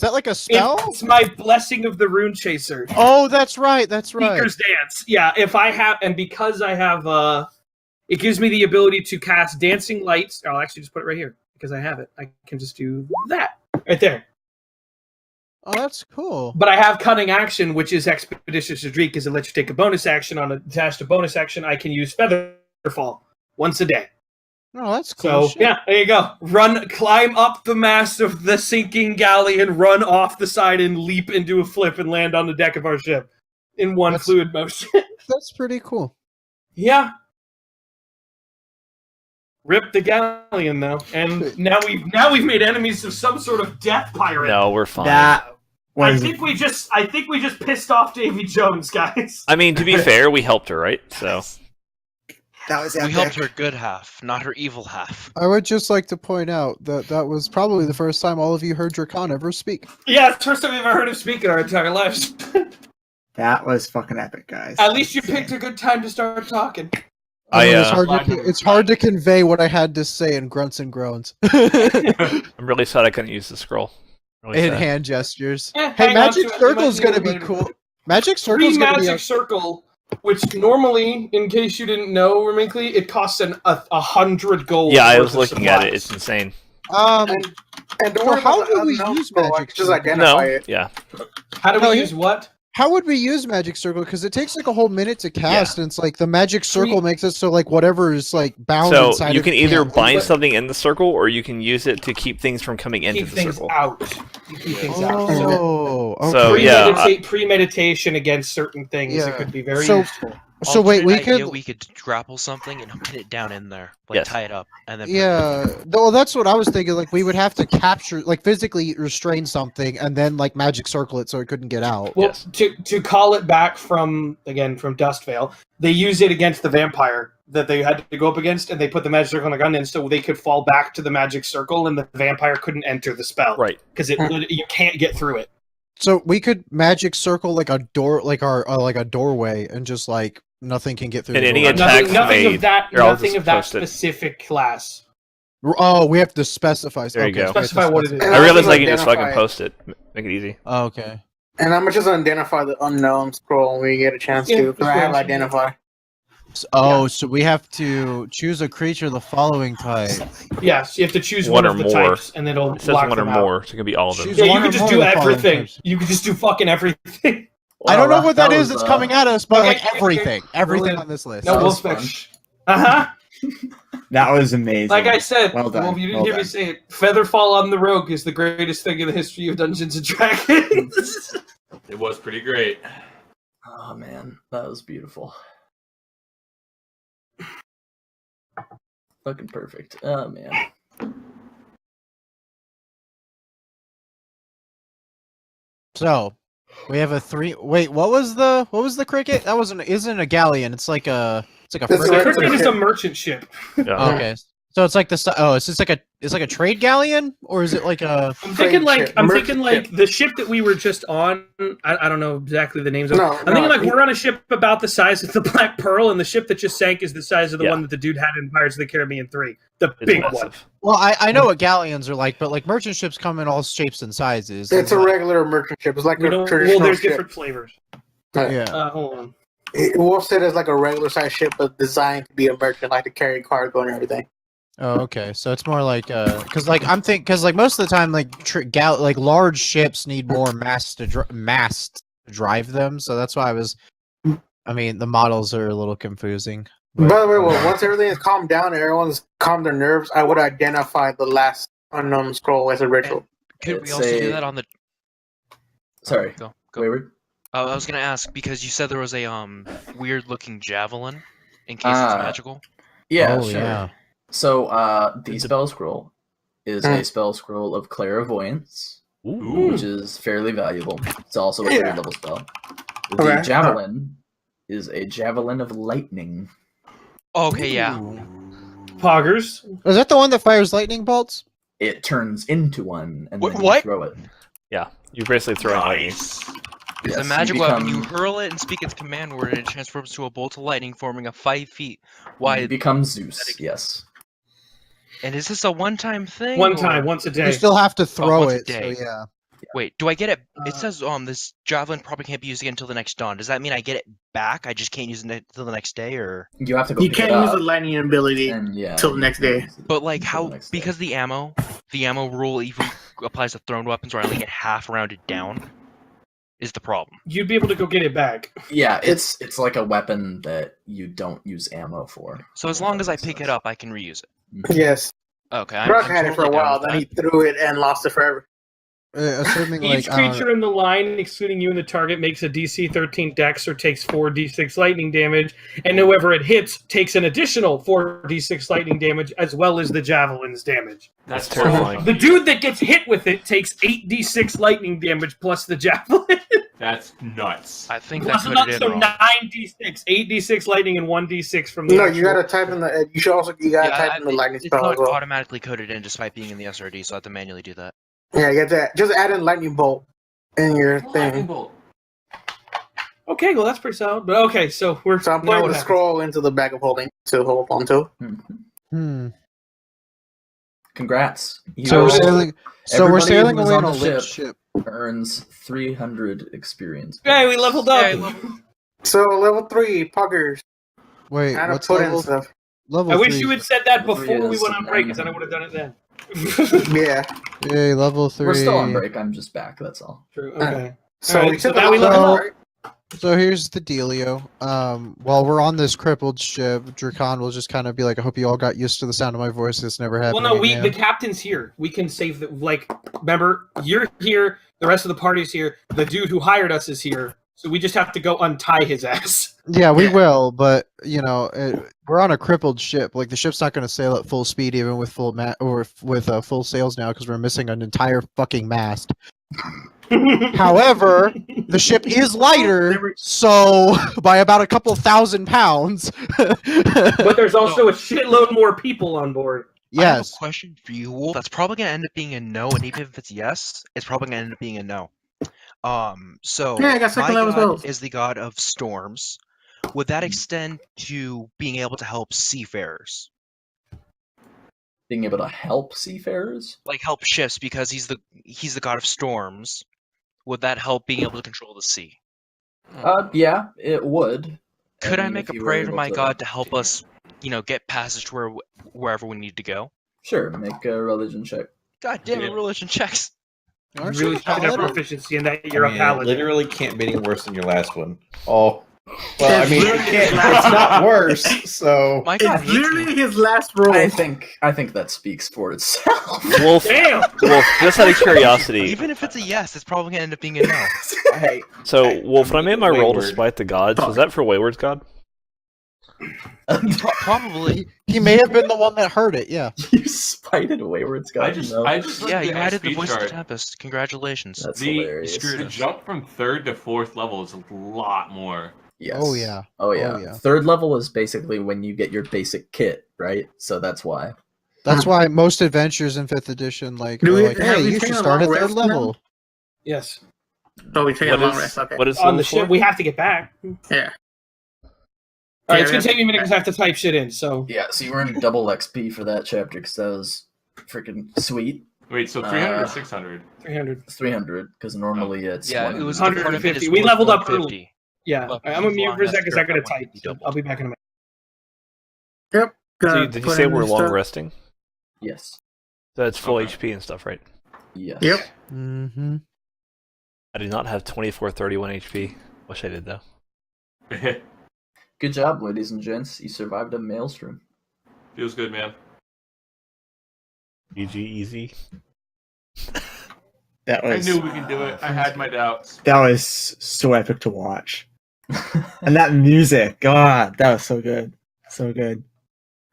E: that like a spell?
C: It's my Blessing of the Rune Chaser.
E: Oh, that's right. That's right.
C: Seeker's Dance. Yeah, if I have, and because I have, it gives me the ability to cast Dancing Lights. I'll actually just put it right here because I have it. I can just do that right there.
E: Oh, that's cool.
C: But I have Cunning Action, which is Expeditious Retreat, because it lets you take a bonus action on attached to bonus action. I can use Featherfall once a day.
E: Oh, that's cool.
C: So yeah, there you go. Climb up the mast of the sinking galleon, run off the side, and leap into a flip and land on the deck of our ship in one fluid motion.
E: That's pretty cool.
C: Yeah. Rip the galleon though, and now we've made enemies of some sort of death pirate.
D: No, we're fine.
C: I think we just pissed off Davy Jones, guys.
D: I mean, to be fair, we helped her, right? So
B: That was
I: We
B: epic.
I: helped her good half, not her evil half.
E: I would just like to point out that that was probably the first time all of you heard Drakon ever speak.
C: Yeah, it's the first time we've ever heard him speak in our entire lives.
B: That was fucking epic, guys.
C: At least you picked a good time to start talking.
E: It's hard to convey what I had to say in grunts and groans.
D: I'm really sad I couldn't use the scroll. Really
E: In
D: sad.
E: hand gestures.
C: Eh,
E: Hey,
C: hang on
E: Magic
C: to it. You
E: Circle's
C: might need
E: gonna
C: it
E: be
C: later.
E: cool. Magic
C: Free
E: Circle's gonna be
C: Magic Circle, which normally, in case you didn't know, Reminkly, it costs 100 gold.
D: Yeah, I
C: worth
D: was
C: of
D: looking at it.
C: supplies.
D: It's insane.
B: And don't
E: So
B: worry
E: how
B: about the
E: do we
B: unknown
E: use
B: scroll, I
E: Magic
B: can just
E: Circle?
B: identify
D: No,
B: it.
D: yeah.
C: How do
E: No,
C: we
E: you-
C: use what?
E: How would we use Magic Circle? Because it takes like a whole minute to cast, and it's like the Magic Circle makes it so like whatever is like bound
D: So
E: inside
D: you
E: of
D: can
E: it
D: either
E: can't-
D: bind something in the circle, or you can use it to keep things from coming into
C: Keep
D: the
C: things
D: circle.
C: out. You keep things out. So
E: Oh, okay.
D: So, yeah,
C: premeditation against certain things.
E: Yeah.
C: It could be very
E: So-
C: useful.
E: So wait, we
I: Alternate idea,
E: could.
I: we could grapple something and pin it down in there, like
D: Yes.
I: tie it up, and then
E: Yeah, well, that's what I was thinking. Like, we would have to capture, like, physically restrain something, and then like magic circle it so it couldn't get out.
C: Well,
D: Yes.
C: to call it back from Dustvale, they use it against the vampire that they had to go up against, and they put the magic circle on the gun in so they could fall back to the magic circle, and the vampire couldn't enter the spell.
D: Right.
C: Because you can't get through it.
E: So we could magic circle like a door, like our like a doorway, and just like nothing can get through.
D: And
E: the
D: any
E: door.
D: attack-
C: Nothing
D: made.
C: of that.
D: Here, I'll
C: Nothing
D: just
C: of that
D: post it.
C: specific class.
E: Oh, we have to specify.
D: There you
E: okay,
D: go.
E: so we have to
C: Specify what it is.
B: And
D: I realize
B: also
D: I can just fucking
B: identify-
D: post it. Make it easy.
E: Oh, okay.
B: And I'm just gonna identify the unknown scroll when we get a chance
C: Yeah,
B: to, because I have
C: sure.
B: identify.
E: So we have to choose a creature of the following type.
C: Yes, you have to choose
D: One
C: one
D: or
C: of the
D: more.
C: types, and it'll
D: It says
C: lock
D: one or
C: them out.
D: more, so it can be all of them.
E: Choose-
C: Yeah, you
E: One
C: can
E: or
C: just
E: more
C: do
E: of the following
C: everything.
E: types.
C: You can just do fucking everything.
E: I don't know
A: Wow,
E: what that
A: that
E: is
A: was,
E: that's coming at us, but
C: okay,
E: like
C: okay,
E: everything, everything
C: really-
E: on this list.
C: No,
A: That
C: we'll
A: was fun.
C: finish. Uh huh.
B: That was amazing.
C: Like I said,
B: Well done,
C: you didn't
B: well
C: hear me
B: done.
C: say it. Featherfall on the Rogue is the greatest thing in the history of Dungeons and Dragons.
G: It was pretty great.
A: Oh man, that was beautiful. Fucking perfect. Oh man.
E: So we have a 3. Wait, what was the cricket? That isn't a galleon. It's like a
B: It's a
C: The
E: frigate.
C: Cricket is a merchant ship.
D: Yeah.
E: Okay. So it's like it's just like a trade galleon, or is it like a?
C: I'm thinking
B: Merchant
C: like the ship that we were just on. I don't know exactly the names of it.
B: No,
C: I'm thinking
B: no,
C: like we're on a ship about the size of the Black Pearl, and the ship that just sank is the size of the one that the dude had in Pirates of the Caribbean 3. The
D: It's
C: big one.
D: massive.
E: Well, I know what galleons are like, but like merchant ships come in all shapes and sizes.
B: It's a regular merchant ship. It's like a traditional
C: there's
B: ship.
C: different flavors.
E: Yeah.
C: Hold on.
B: Wolf said it's like a regular size ship, but designed to be a merchant, like to carry cargo and everything.
E: Oh, okay. So it's more like because like most of the time like large ships need more mast to drive them. So that's why I mean, the models are a little confusing. But,
B: By the way, once everything is calmed down and everyone's calmed their nerves, I would identify the last unknown scroll as a ritual.
I: Could we
A: It's
I: also do that on the?
A: Sorry.
I: Go.
A: Wayward?
I: I was gonna ask because you said there was a weird-looking javelin in case it's magical.
A: Yeah,
E: oh,
A: sure.
E: yeah.
A: So, the spell scroll is a spell scroll of Clairvoyance, which is fairly valuable. It's also a 3rd level spell. The
B: Okay.
A: javelin is a javelin of lightning.
I: Okay, yeah.
C: Poggers.
E: Is that the one that fires lightning bolts?
A: It turns into one, and then you
I: What?
A: throw it.
D: Yeah, you're basically throwing lightning.
G: Nice.
I: It's a
A: Yes,
I: magic
A: you
I: weapon.
A: become-
I: You hurl it and speak its command word, and it transforms to a bolt of lightning, forming a 5 feet
A: You
I: wide.
A: become Zeus, yes.
I: And is this a one-time thing?
C: One
I: or-
C: time, once a
E: You
C: day.
E: still have to throw
I: once a
E: it. So
I: day.
E: yeah.
I: Wait, do I get it? It says this javelin probably can't be used again until the next dawn. Does that mean I get it back? I just can't use it until the next day, or?
A: You have to go
B: You
A: pick
B: can't
A: it
B: use
A: up,
B: the lightning ability
A: and,
B: till the next day.
I: But like
A: Until
I: how?
A: the next day.
I: Because the ammo rule even applies to thrown weapons, where I only get half rounded down, is the problem.
C: You'd be able to go get it back.
A: Yeah, it's like a weapon that you don't use ammo for.
I: So as long as I pick it up, I can reuse it.
B: Yes.
I: Okay,
B: Brock had it for a
I: totally down
B: while,
I: with
B: then he threw it and lost it forever.
E: Assuming
C: Each
E: like
C: creature in the line, excluding you and the target, makes a DC 13 Dex or takes 4d6 lightning damage, and whoever it hits takes an additional 4d6 lightning damage as well as the javelin's damage.
G: That's
D: terrifying.
C: The dude that gets hit with it takes 8d6 lightning damage plus the javelin.
G: That's nuts.
I: I think that
C: So
I: put it in
C: so
I: wrong.
C: 9d6, 8d6 lightning and 1d6 from the.
B: No,
C: actual-
B: you gotta type in the. You should also gotta type in the lightning
I: It's
B: spell
I: not
B: as well.
I: automatically coded in despite being in the SRD, so I have to manually do that.
B: Yeah, you got that. Just add in lightning bolt in your
G: Lightning
B: thing.
G: bolt.
C: Okay, well that's pretty solid. But okay, so we're.
B: So I'm
C: now
B: putting
C: what
B: the
C: happens?
B: scroll into the bag of holding to hold on to.
A: Mhm. Congrats. You
E: So we're
A: know,
E: sailing. So we're
A: everybody
E: sailing
A: who's
E: away on
A: on
E: a
A: the
E: lit
A: ship.
E: ship.
A: earns 300 experience.
C: Hey, we leveled up.
I: Yeah,
B: So level 3, puggers.
E: Wait,
B: How to
E: what's
B: put in
E: level?
B: stuff.
E: Level
C: I wish
E: 3.
C: you had said that
A: Level
C: before
A: three
C: we
A: is
C: went on break, because then I would have done it then.
B: Yeah.
E: Yay, level 3.
A: We're still on break. I'm just back. That's all.
C: True. Okay.
B: So
C: Alright,
B: we
C: so
B: took
C: now we
B: a
C: level
B: level,
C: up.
B: right?
E: So here's the dealio. While we're on this crippled ship, Drakon will just kind of be like, I hope you all got used to the sound of my voice. This never happened.
C: Well, no,
E: again."
C: the captain's here. We can save the remember, you're here. The rest of the party's here. The dude who hired us is here. So we just have to go untie his ass.
E: Yeah, we
B: Yeah.
E: will, but you know, we're on a crippled ship. Like the ship's not going to sail at full speed, even with full full sails now, because we're missing an entire fucking mast. However, the ship is lighter, so by about a couple thousand pounds.
C: But there's also a shitload more people on board.
I: I have a
E: Yes.
I: question for you, Wolf. That's probably gonna end up being a no, and even if it's yes, it's probably gonna end up being a no. So
B: Yeah, I got second
I: my
B: level
I: god
B: spells.
I: is the god of storms. Would that extend to being able to help seafarers,
A: Being able to help seafarers?
I: like help ships, because he's the god of storms? Would that help being able to control the sea?
A: Yeah, it would.
I: Could I
A: mean,
I: make
A: if
I: a
A: you were
I: prayer to
A: able
I: my god to help us, get passage to wherever we need to go?
A: Sure, make a religion check.
I: God damn it,
G: Yeah.
I: religion checks.
E: Aren't
C: Really
E: you a
C: should have
E: paladin?
C: proficiency in that. You're
F: I
C: a
F: mean, it
C: paladin.
F: literally can't be any worse than your last one. Oh. Well, I
B: It's
F: mean, it
B: literally
F: can't,
B: his last
F: it's not worse, so...
I: My god,
B: It's literally his last roll.
A: I think that speaks for itself.
D: Wolf,
C: Damn!
D: Wolf, just out of curiosity.
I: even if it's a yes, it's probably gonna end up being a no.
A: Hey,
D: So, Wolf, when I made my roll to
F: Wayward.
D: smite the gods, was that for Wayward's god?
I: Probably.
E: He may have been the one that heard it. Yeah.
A: You spied it away where it's
G: I
A: going.
G: just
A: though.
G: looked
I: Yeah,
G: at
I: you added the
G: XP
I: voice of the
G: chart.
I: Tempest. Congratulations.
A: That's
G: The,
A: hilarious.
I: screwed
G: the
I: us.
G: jump from 3rd to 4th level is a lot more.
A: Yes.
E: Oh, yeah.
A: Oh yeah.
E: Oh, yeah.
A: 3rd level is basically when you get your basic kit, right? So that's why.
E: That's why most adventures in 5th edition, like,
B: Do
E: are
B: we-
E: like,
B: have
E: hey,
B: we
E: you should
B: taken a
E: start at
B: long
E: 3rd
B: rest now?
E: level.
C: Yes.
B: Oh, we taking a
D: What
B: long
D: is
B: rest. Okay.
D: what is
C: On the
D: level
C: ship,
D: 4?
C: we have to get back.
B: Yeah.
C: All right,
B: Yeah,
C: it's gonna
B: we
C: take me a minute
B: have
C: because I have to type shit in. So
A: Yeah. So you were in double XP for that chapter because that was freaking sweet.
G: Wait, so 300 or
A: Uh,
G: 600?
C: 300.
A: It's 300 because normally it's
I: Yeah, it was
A: 150.
I: part of it is
C: 150. We leveled up
I: 150.
C: early. Yeah,
I: Well,
C: I'm a mute for a
I: long
C: second because I
I: rest
C: gotta
I: that one
C: type.
I: be
C: So
I: doubled.
C: I'll be back in a minute.
B: Yep.
D: So
B: Gonna
D: did you
B: put
D: say
B: in
D: we're
B: this
D: long
B: stuff.
D: resting?
A: Yes.
D: So that's full
G: Okay.
D: HP and stuff, right?
A: Yes.
B: Yep.
E: Mm-hmm.
D: I do not have 2431 HP. Wish I did though.
A: Good job, ladies and gents. You survived a maelstrom.
G: Feels good, man.
D: GG easy.
J: That
G: I
J: was
G: knew we could do it. I had my doubts.
J: that was so epic to watch. And that music, God, that was so good. So good.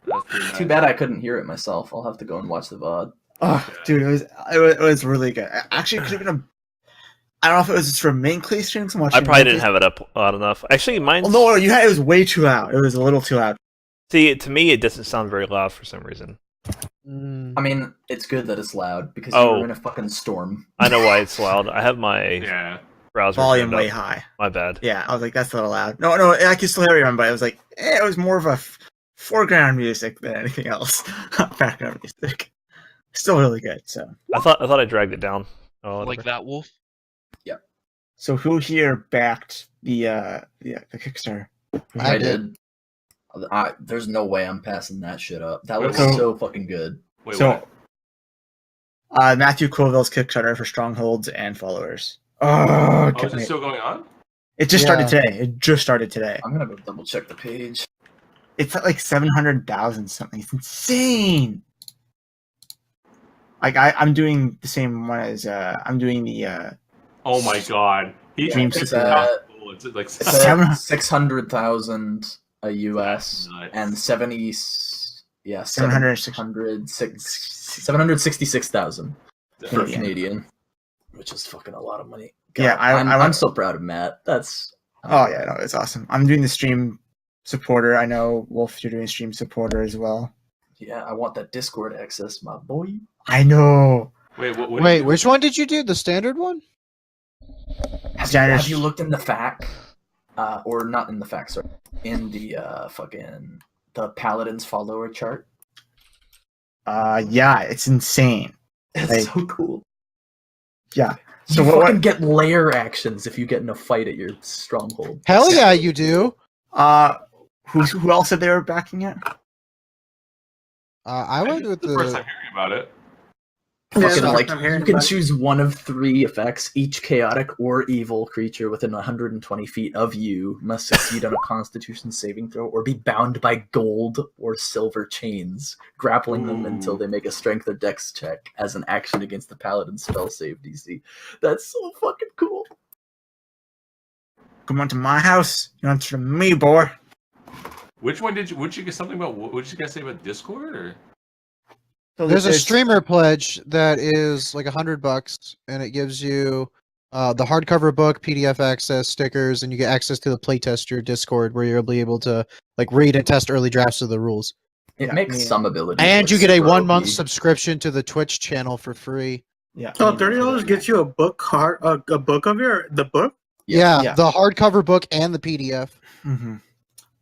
G: That's pretty nice.
A: Too bad I couldn't hear it myself. I'll have to go and watch the VOD.
J: Oh, dude, it was really good. Actually, it could have been a. I don't know if it was just from main clay streams.
D: I probably didn't have it up loud enough. Actually, mine's.
J: Oh no, you had it was way too loud. It was a little too loud.
D: See, to me, it doesn't sound very loud for some reason.
A: I mean, it's good that it's loud because
D: Oh.
A: you're in a fucking storm.
D: I know why it's loud. I have my
G: Yeah.
D: browser
J: Volume
D: turned
J: way
D: up.
J: high.
D: My bad.
J: Yeah, I was like, that's a little loud. No, I can still hear you, but it was like, it was more of a foreground music than anything else. Background music. Still really good. So,
D: I thought I dragged it down. Oh,
I: Like
D: whatever.
I: that, Wolf?
J: so who here backed the Kickstarter?
E: I
A: I
E: did.
A: did. There's no way I'm passing that shit up. That was
J: So-
A: so fucking good.
G: Wait,
J: So,
G: what?
J: Matthew Colville's Kickstarter for strongholds and followers. Oh,
G: Oh, is
J: God.
G: it still going on?
J: It just started
E: Yeah.
J: today. It just started today.
A: I'm gonna go double check the page.
J: It's at like 700,000 something. It's insane. Like I'm doing the same one as I'm doing the
G: Oh my god. He
J: Dream
G: it's
J: Secret.
G: impossible. It's like
A: It's
J: Seven-
A: at 600,000 a US
G: That's nuts.
A: and 766,000 for
J: Canadian.
A: Canadian, which is fucking a lot of money.
J: Yeah,
A: I'm
J: I'm
A: so proud of Matt. That's
J: Oh yeah, no, it's awesome. I'm doing the stream supporter. I know Wolf, you're doing stream supporter as well.
A: yeah. I want that Discord access, my boy.
J: I know.
G: Wait, what
E: Wait, which one did you do? The standard one?
J: Standard-
A: Have you looked in the FAQ? Or not in the FAQ, sorry. In the fucking the Paladin's follower chart.
J: Yeah, it's insane.
A: It's
J: Like-
A: so cool.
J: Yeah.
A: So
J: So
A: you
J: what-
A: fucking get layer actions if you get in a fight at your stronghold.
E: Hell yeah, you do.
J: Who else said they were backing it?
E: I went with
G: the first
E: the.
G: time hearing about it.
B: Yeah,
A: Fucking,
B: that's
A: like,
B: what I'm hearing
A: you can
B: about.
A: choose one of 3 effects. Each chaotic or evil creature within 120 feet of you must succeed on a Constitution saving throw or be bound by gold or silver chains, grappling them until they make a Strength or Dex check as an action against the Paladin's spell save DC. That's so fucking cool.
J: Come on to my house. You answer to me, boy.
G: Which one did you? Would you get something about? What did you guys say about Discord? Or
J: So
E: There's a streamer pledge that is like $100, and it gives you the hardcover book, PDF access, stickers, and you get access to the playtester Discord, where you'll be able to like read and test early drafts of the rules.
A: It
J: Yeah,
A: makes
J: yeah.
A: some abilities.
E: And
A: look
E: you get a
A: super
E: 1-month
A: OP.
E: subscription to the Twitch channel for free.
J: Yeah.
B: So $30 gets you a book a book of the book.
E: Yeah,
J: Yeah.
E: the hardcover book and the PDF.
J: Mm-hmm.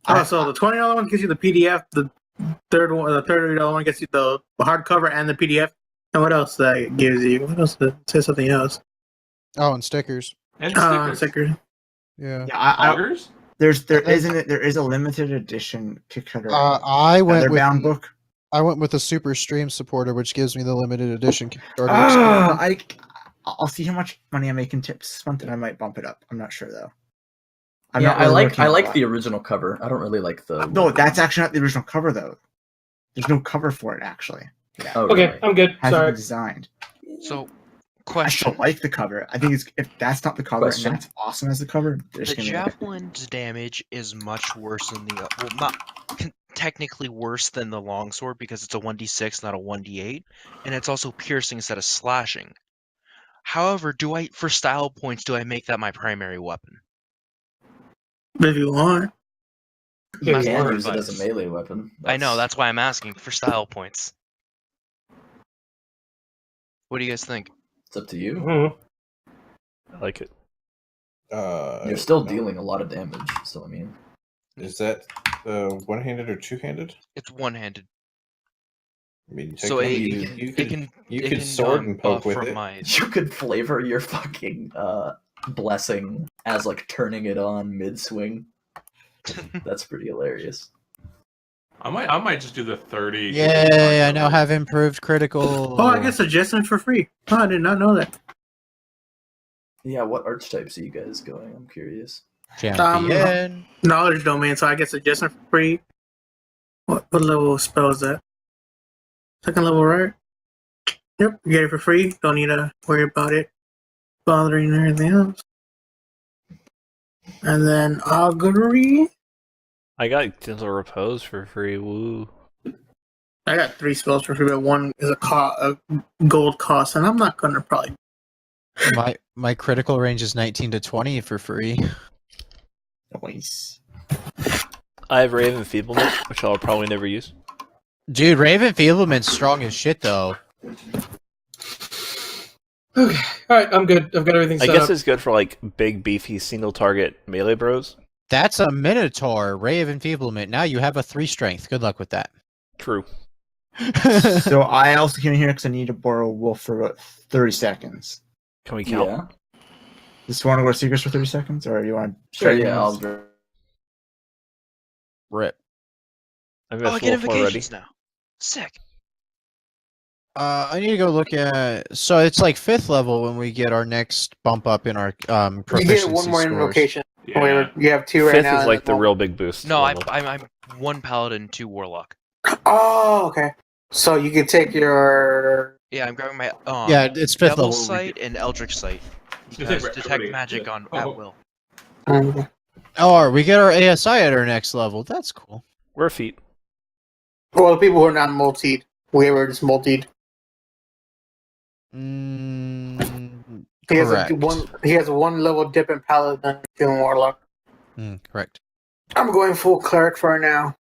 B: Oh, so the $20 one gives you the PDF. The $30 one gets you the hardcover and the PDF. And what else that gives you? What else? Say something else.
E: Oh, and stickers.
G: and stickers.
B: Sticker.
E: Yeah.
J: Yeah,
G: Augers?
J: there is a limited edition Kickstarter
E: I went with
J: bound book.
E: I went with a super stream supporter, which gives me the limited edition Kickstarter.
J: I'll see how much money I make in tips this month, and I might bump it up. I'm not sure though.
A: Yeah, I like
J: the
A: the original cover. I don't really like the.
J: No, that's actually not the original cover though. There's no cover for it actually.
A: Oh,
C: Okay,
A: really?
C: I'm good.
J: Hasn't
C: Sorry.
J: been designed.
I: So,
J: I
I: Question.
J: still like the cover. I think if that's not the cover
A: Question.
J: and that's awesome as the cover, they're
H: The
J: just gonna make it.
H: javelin's damage is much worse than the well, not technically worse than the longsword because it's a 1d6, not a 1d8, and it's also piercing instead of slashing. However, for style points, do I make that my primary weapon?
B: If you want.
A: You
H: That's
A: can
H: more
A: use it as
H: advice.
A: a melee weapon.
H: I know, that's why I'm asking for style points. What do you guys think?
A: It's up to you.
C: Mhm.
D: I like it.
A: You're still dealing a lot of damage, so I mean.
K: Is that one-handed or two-handed?
H: It's one-handed.
K: I mean,
H: So
K: technically, you
H: it
K: could
H: can
K: sword and poke
H: buff
K: with
H: from
K: it.
H: my
A: You could flavor your fucking blessing as like turning it on mid-swing. That's pretty hilarious.
G: I might just do the 30.
E: Yay, I now have improved critical.
B: Oh, I get suggestions for free. Oh, I did not know that.
A: Yeah, what archetypes are you guys going? I'm curious.
E: Champion.
B: Knowledge domain, so I get suggestions for free. What level spell is that? Second level, right? Yep, you get it for free. Don't need to worry about it bothering or anything else. And then augury.
D: I got Gentle Repose for free. Woo.
B: I got 3 spells for free, but one is a gold cost, and I'm not gonna probably.
E: My critical range is 19 to 20 for free.
J: Nice.
D: I have Raven Enfeeblement, which I'll probably never use.
E: Dude, Raven Feeblement's strong as shit, though.
C: Okay, all right, I'm good. I've got everything
D: I
C: set
D: guess
C: up.
D: it's good for like big, beefy, single target melee bros.
E: That's a Minotaur, Ray of Enfeeblement. Now you have a 3 strength. Good luck with that.
D: True.
J: So I also came in here because I need to borrow Wolf for about 30 seconds.
D: Can we count?
A: Yeah.
J: Just want to go to Secrets for 30 seconds, or you want to?
A: Sure, yeah, I'll
E: Rip.
D: I'm
H: Oh, I
D: at
H: get
D: Wolf already.
H: invocations now. Sick.
E: I need to go look at. So it's like 5th level when we get our next bump up in our proficiency
B: You get one more
E: scores.
B: invocation.
G: Yeah.
B: However, you have 2 right
D: Fifth
B: now.
D: is like the real big boost.
H: No,
D: level.
H: I'm 1 paladin, 2 warlock.
B: Oh, okay. So you can take your.
H: Yeah, I'm grabbing my
E: Yeah, it's 5th
H: Devil
E: level.
H: Sight and Eldritch Sight.
G: Just
H: Because
G: take
H: detect
G: everybody.
H: magic
G: Yeah.
H: on
G: Oh,
H: at will.
E: Oh, we get our ASI at our next level. That's cool.
D: We're feet.
B: Well, the people who are not multied. We were just multied. He has
E: Correct.
B: He has 1 level dip in paladin, 2 in warlock.
E: Correct.
B: I'm going full cleric for now.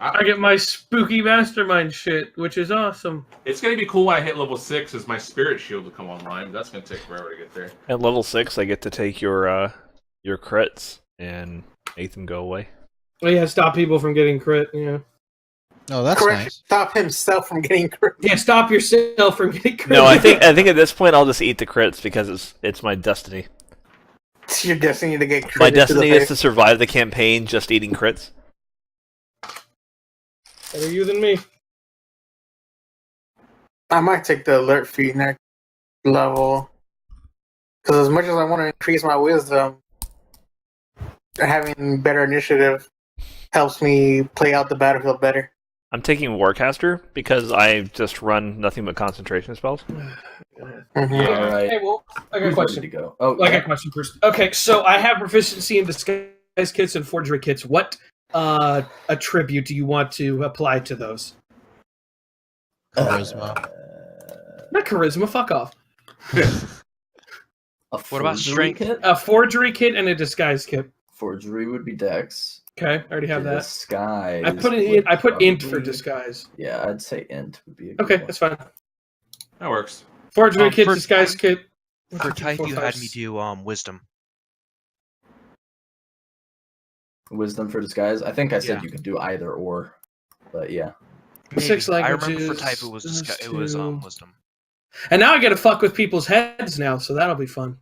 C: I get my spooky mastermind shit, which is awesome.
G: It's gonna be cool when I hit level 6 as my spirit shield will come online, but that's gonna take forever to get there.
D: At level 6, I get to take your crits and make them go away.
C: Oh, yeah, stop people from getting crit. Yeah.
E: Oh, that's
B: Correct.
E: nice.
B: Stop himself from getting crit.
C: Yeah, stop yourself from getting crit.
D: No, I think at this point I'll just eat the crits because it's my destiny.
B: It's your destiny to get crit.
D: My
B: into the
D: destiny is
B: face.
D: to survive the campaign just eating crits.
C: Better you than me.
B: I might take the alert feat next level. Because as much as I want to increase my wisdom, having better initiative helps me play out the battlefield better.
D: I'm taking Warcaster because I just run nothing but concentration spells.
B: Mm-hmm.
A: All right.
C: Hey, well, I got a
A: Who's ready
C: question.
A: to go? Oh,
C: I got
A: yeah.
C: a question first. Okay, so I have proficiency in disguise kits and forgery kits. What attribute do you want to apply to those?
E: Charisma.
C: Not charisma. Fuck off.
H: What about strength?
A: Kit?
C: A forgery kit and a disguise kit.
A: Forgery would be Dex.
C: Okay, I already have that.
A: Disguise.
C: I put it in.
A: would
C: I put int for
A: probably-
C: disguise.
A: Yeah, I'd say int would be a good
C: Okay,
A: one.
C: that's fine.
G: That works.
C: Forgery kit,
H: for-
C: disguise kit.
H: For type, you
C: 4,
H: had
C: 5,
H: me do wisdom.
A: Wisdom for disguise. I think I said
H: Yeah.
A: you could do either or, but yeah.
H: Maybe.
C: 6
H: I remember for
C: languages,
H: type it was it was wisdom.
C: And now I get to fuck with people's heads now, so that'll be fun.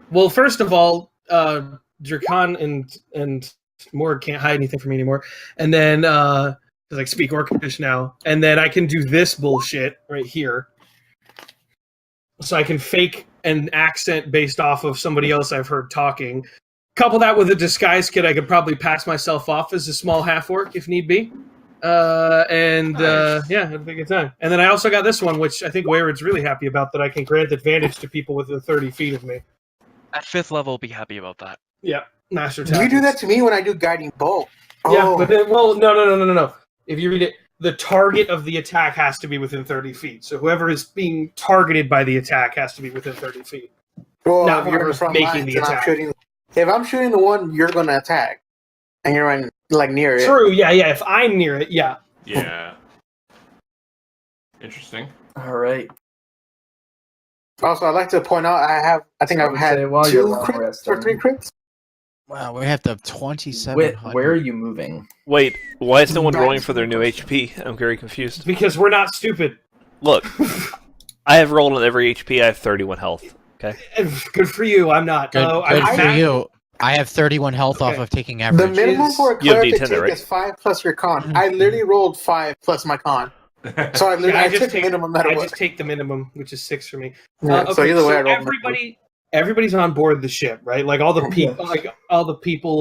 C: Well, first of all, Drakon and Morg can't hide anything from me anymore. And then, because I speak Orcish now, and then I can do this bullshit right here. So I can fake an accent based off of somebody else I've heard talking. Couple that with a disguise kit, I could probably pass myself off as a small half-orc if need be.
G: Nice.
C: Yeah, it'll be a good time. And then I also got this one, which I think Wayward's really happy about, that I can grant advantage to people within 30 feet of me.
I: At 5th level, be happy about that.
C: Yeah, Master
B: You
C: Tactics.
B: do that to me when I do guiding bolt.
C: Yeah,
B: Oh.
C: but then, well, no. If you read it, the target of the attack has to be within 30 feet. So whoever is being targeted by the attack has to be within 30 feet.
B: Well,
C: Not
B: if you're in the
C: whoever's
B: front
C: making
B: lines
C: the
B: and I'm
C: attack.
B: shooting, if I'm shooting the one you're going to attack, and you're in, like near it.
C: True, yeah. If I'm near it, yeah.
G: Yeah. Interesting.
A: All right.
B: Also, I'd like to point out I think
A: I
B: I've
A: would
B: had
A: say while
B: 2
A: you're long
B: crits
A: resting-
B: or 3 crits.
E: Wow, we have to have 27.
A: Where are you moving?
D: Wait, why is no one rolling for their new HP? I'm very confused.
C: Because we're not stupid.
D: Look, I have rolled on every HP. I have 31 health. Okay.
C: Good for you. I'm not.
E: Good, good
C: I'm
E: for
C: not-
E: you. I have 31 health off
C: Okay.
E: of taking
B: The
E: average.
B: minimum for a
D: You have
B: cleric to
D: D10
B: take
D: right?
B: is 5 plus your con. I literally rolled 5 plus my con. So I literally
C: Yeah,
B: I
C: just
B: took
C: take,
B: minimum no matter
C: I
B: what.
C: just take the minimum, which is 6 for me.
B: Yeah, so either way, I rolled
C: everybody's on board the ship, right? Like all the people,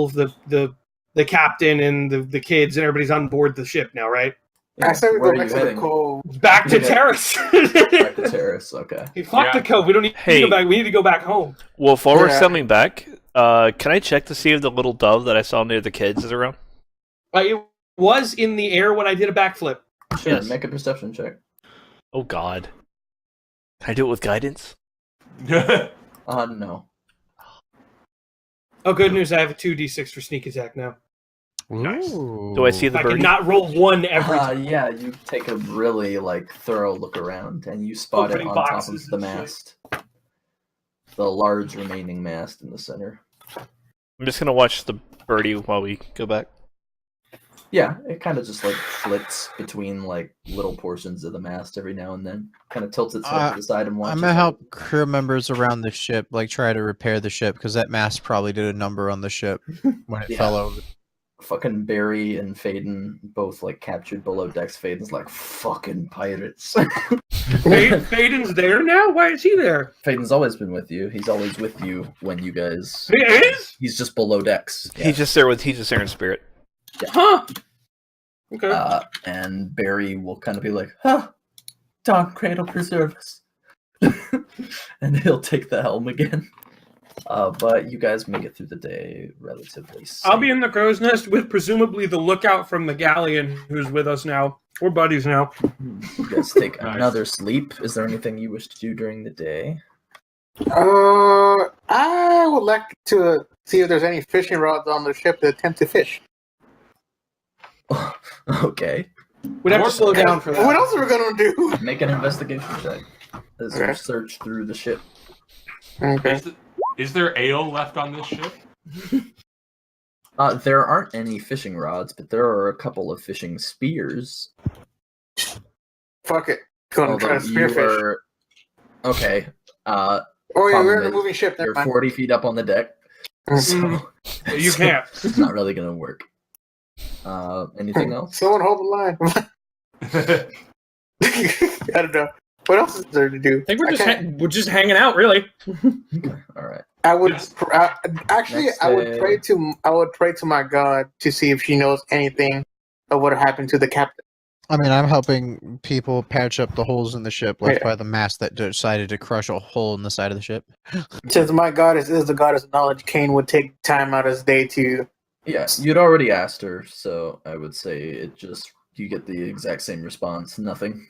C: the captain and the kids and everybody's on board the ship now, right?
B: I said we
A: Where
B: go
A: are
B: back
A: you
B: to the
A: heading?
B: cove.
C: Back to
A: Okay.
C: Terrace.
A: Back to Terrace. Okay.
C: Fuck
G: Yeah.
C: the cove. We don't need
D: Hey.
C: to go back. We need to go back home.
D: Well, while we're
B: Yeah.
D: coming back, can I check to see if the little dove that I saw near the kids is around?
C: It was in the air when I did a backflip.
A: Sure.
D: Yes.
A: Make a perception check.
D: Oh God. Can I do it with guidance?
A: No.
C: Oh, good news! I have a 2d6 for sneak attack now.
G: Nice.
D: Do I see the
C: I can
D: birdie?
C: not roll 1 every time.
A: Yeah, you take a really thorough look around, and you spot
C: Opening
A: it on top
C: boxes
A: of the
C: and shit.
A: mast, the large remaining mast in the center.
D: I'm just gonna watch the birdie while we go back.
A: Yeah, it kind of just flits between little portions of the mast every now and then. Kind of tilts its head to the side and watches.
E: I'm gonna help crew members around the ship, try to repair the ship, because that mast probably did a number on the ship when it
A: Yeah.
E: fell over.
A: Fucking Barry and Faden both captured below decks. Faden's like, fucking pirates.
C: Faden's there now? Why is he there?
A: Faden's always been with you. He's always with you when you guys.
C: He is?
A: He's just below decks. Yeah.
D: He's just there in spirit.
C: Huh. Okay.
A: And Barry will kind of be like, Dark Cradle preserve us. And he'll take the helm again. But you guys make it through the day relatively safe.
C: I'll be in the crow's nest with presumably the lookout from the galleon who's with us now. We're buddies now.
A: You guys take
G: Nice.
A: another sleep. Is there anything you wish to do during the day?
B: I would like to see if there's any fishing rods on the ship that attempt to fish.
A: Okay.
C: We'd have to slow down for that.
B: What else are we gonna do?
A: Make an investigation check as you
B: Okay.
A: search through the ship.
B: Okay.
G: Is there ale left on this ship?
A: There aren't any fishing rods, but there are a couple of fishing spears.
B: Fuck it. Gonna try to
A: you
B: spearfish.
A: are... Okay.
B: Oh yeah,
A: problem
B: we're in a
A: is
B: moving ship. Never
A: You're
B: mind.
A: 40 feet up on the deck. So
C: You can't.
A: It's not really going to work. Anything else?
B: Someone hold the line. I don't know. What else is there to do?
C: I think we're
B: can't-
C: we're just hanging out, really.
A: All right.
B: I would
G: Yes.
B: actually.
A: Next
B: I would
A: day.
B: pray to my God to see if she knows anything of what happened to the captain.
E: I mean, I'm helping people patch up the holes in the ship left
B: Yeah.
E: by the mast that decided to crush a hole in the side of the ship.
B: Since my goddess is the goddess of knowledge, Kane would take time out of his day to.
A: Yes, you'd already asked her, so I would say you get the exact same response. Nothing.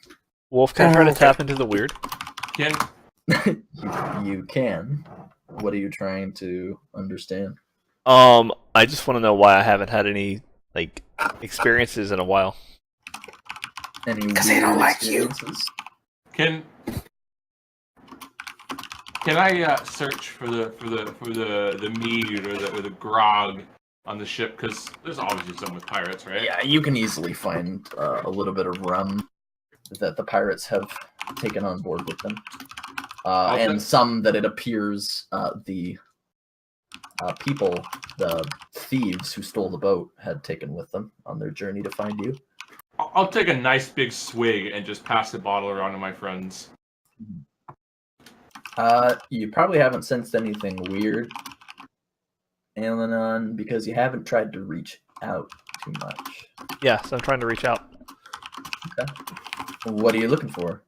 D: Wolf, can I try to
B: Okay.
D: tap into the weird?
G: Ken,
A: You can. What are you trying to understand?
D: I just want to know why I haven't had any experiences in a while.
A: Any
B: 'Cause they don't
A: weird
B: like you.
A: experiences?
G: can I search for the mead or the grog on the ship? Because there's obviously some with pirates, right?
A: Yeah, you can easily find a little bit of rum that the pirates have taken on board with them.
G: Okay.
A: And some that it appears the people, the thieves who stole the boat, had taken with them on their journey to find you.
G: I'll take a nice big swig and just pass the bottle around to my friends.
A: You probably haven't sensed anything weird, Ailinon, because you haven't tried to reach out too much.
D: Yeah, so I'm trying to reach out.
A: What are you looking for?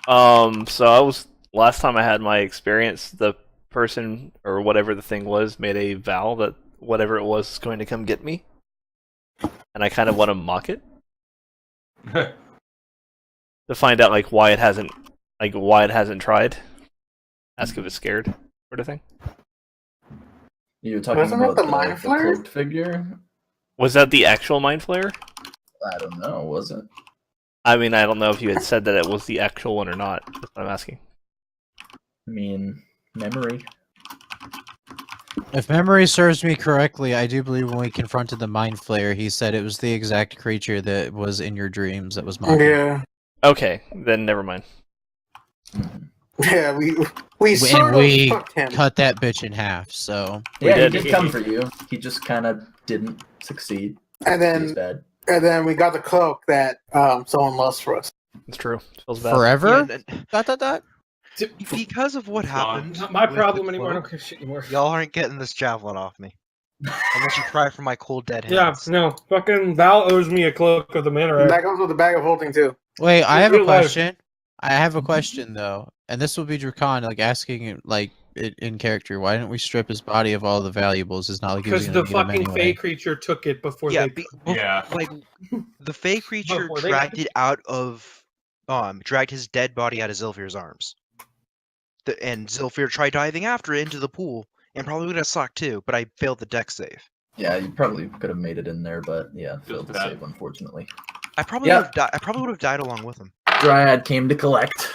D: So last time I had my experience, the person or whatever the thing was made a vow that whatever it was going to come get me, and I kind of want to mock it to find out why it hasn't tried. Ask if it's scared, sort of thing.
A: You were talking
B: Wasn't it
A: about
B: the Mind Flayer?
A: cloaked figure?
D: Was that the actual Mind Flayer?
A: I don't know. Was it?
D: I mean, I don't know if you had said that it was the actual one or not. That's what I'm asking.
A: I mean, memory.
E: If memory serves me correctly, I do believe when we confronted the Mind Flayer, he said it was the exact creature that was in your dreams that was mocking.
B: Yeah.
D: Okay, then never mind.
B: Yeah, we sort
E: And
B: of
E: we
B: fucked him.
E: cut that bitch in half, so...
A: Yeah,
D: did.
A: he did come for you. He just kind of didn't succeed.
B: And
A: He's
B: then
A: bad.
B: we got the cloak that someone lost for us.
D: It's true. It feels bad.
E: Forever?
H: Yeah, because of what
G: It's gone.
H: happened.
C: Not my
H: with
C: problem
H: the
C: anymore. I don't
H: cloak,
C: care shit anymore.
H: Y'all aren't getting this javelin off me. Unless you cry for my cold dead hands.
C: Yeah, no. Fucking Val owes me a cloak of the mana rare.
B: That comes with the bag of holding too.
E: Wait, I have a
C: Real life.
E: question. I have a question, though. And this will be Drakan, asking, in character. Why didn't we strip his body of all the valuables? It's not like he was
C: Because
E: gonna
C: the
E: get 'em
C: fucking
E: anyway.
C: Fey creature took it before
H: Yeah,
C: they.
G: Yeah.
H: The Fey creature
C: Before they-
H: dragged it out of, dragged his dead body out of Zilfir's arms. And Zilfir tried diving after it into the pool, and probably would have sucked too, but I failed the deck save.
A: Yeah, you probably could have made it in there, but yeah, failed to
G: bad.
A: save, unfortunately.
H: I probably
A: Yeah.
H: would have died. I probably would have died along with him.
A: Dryad came to collect.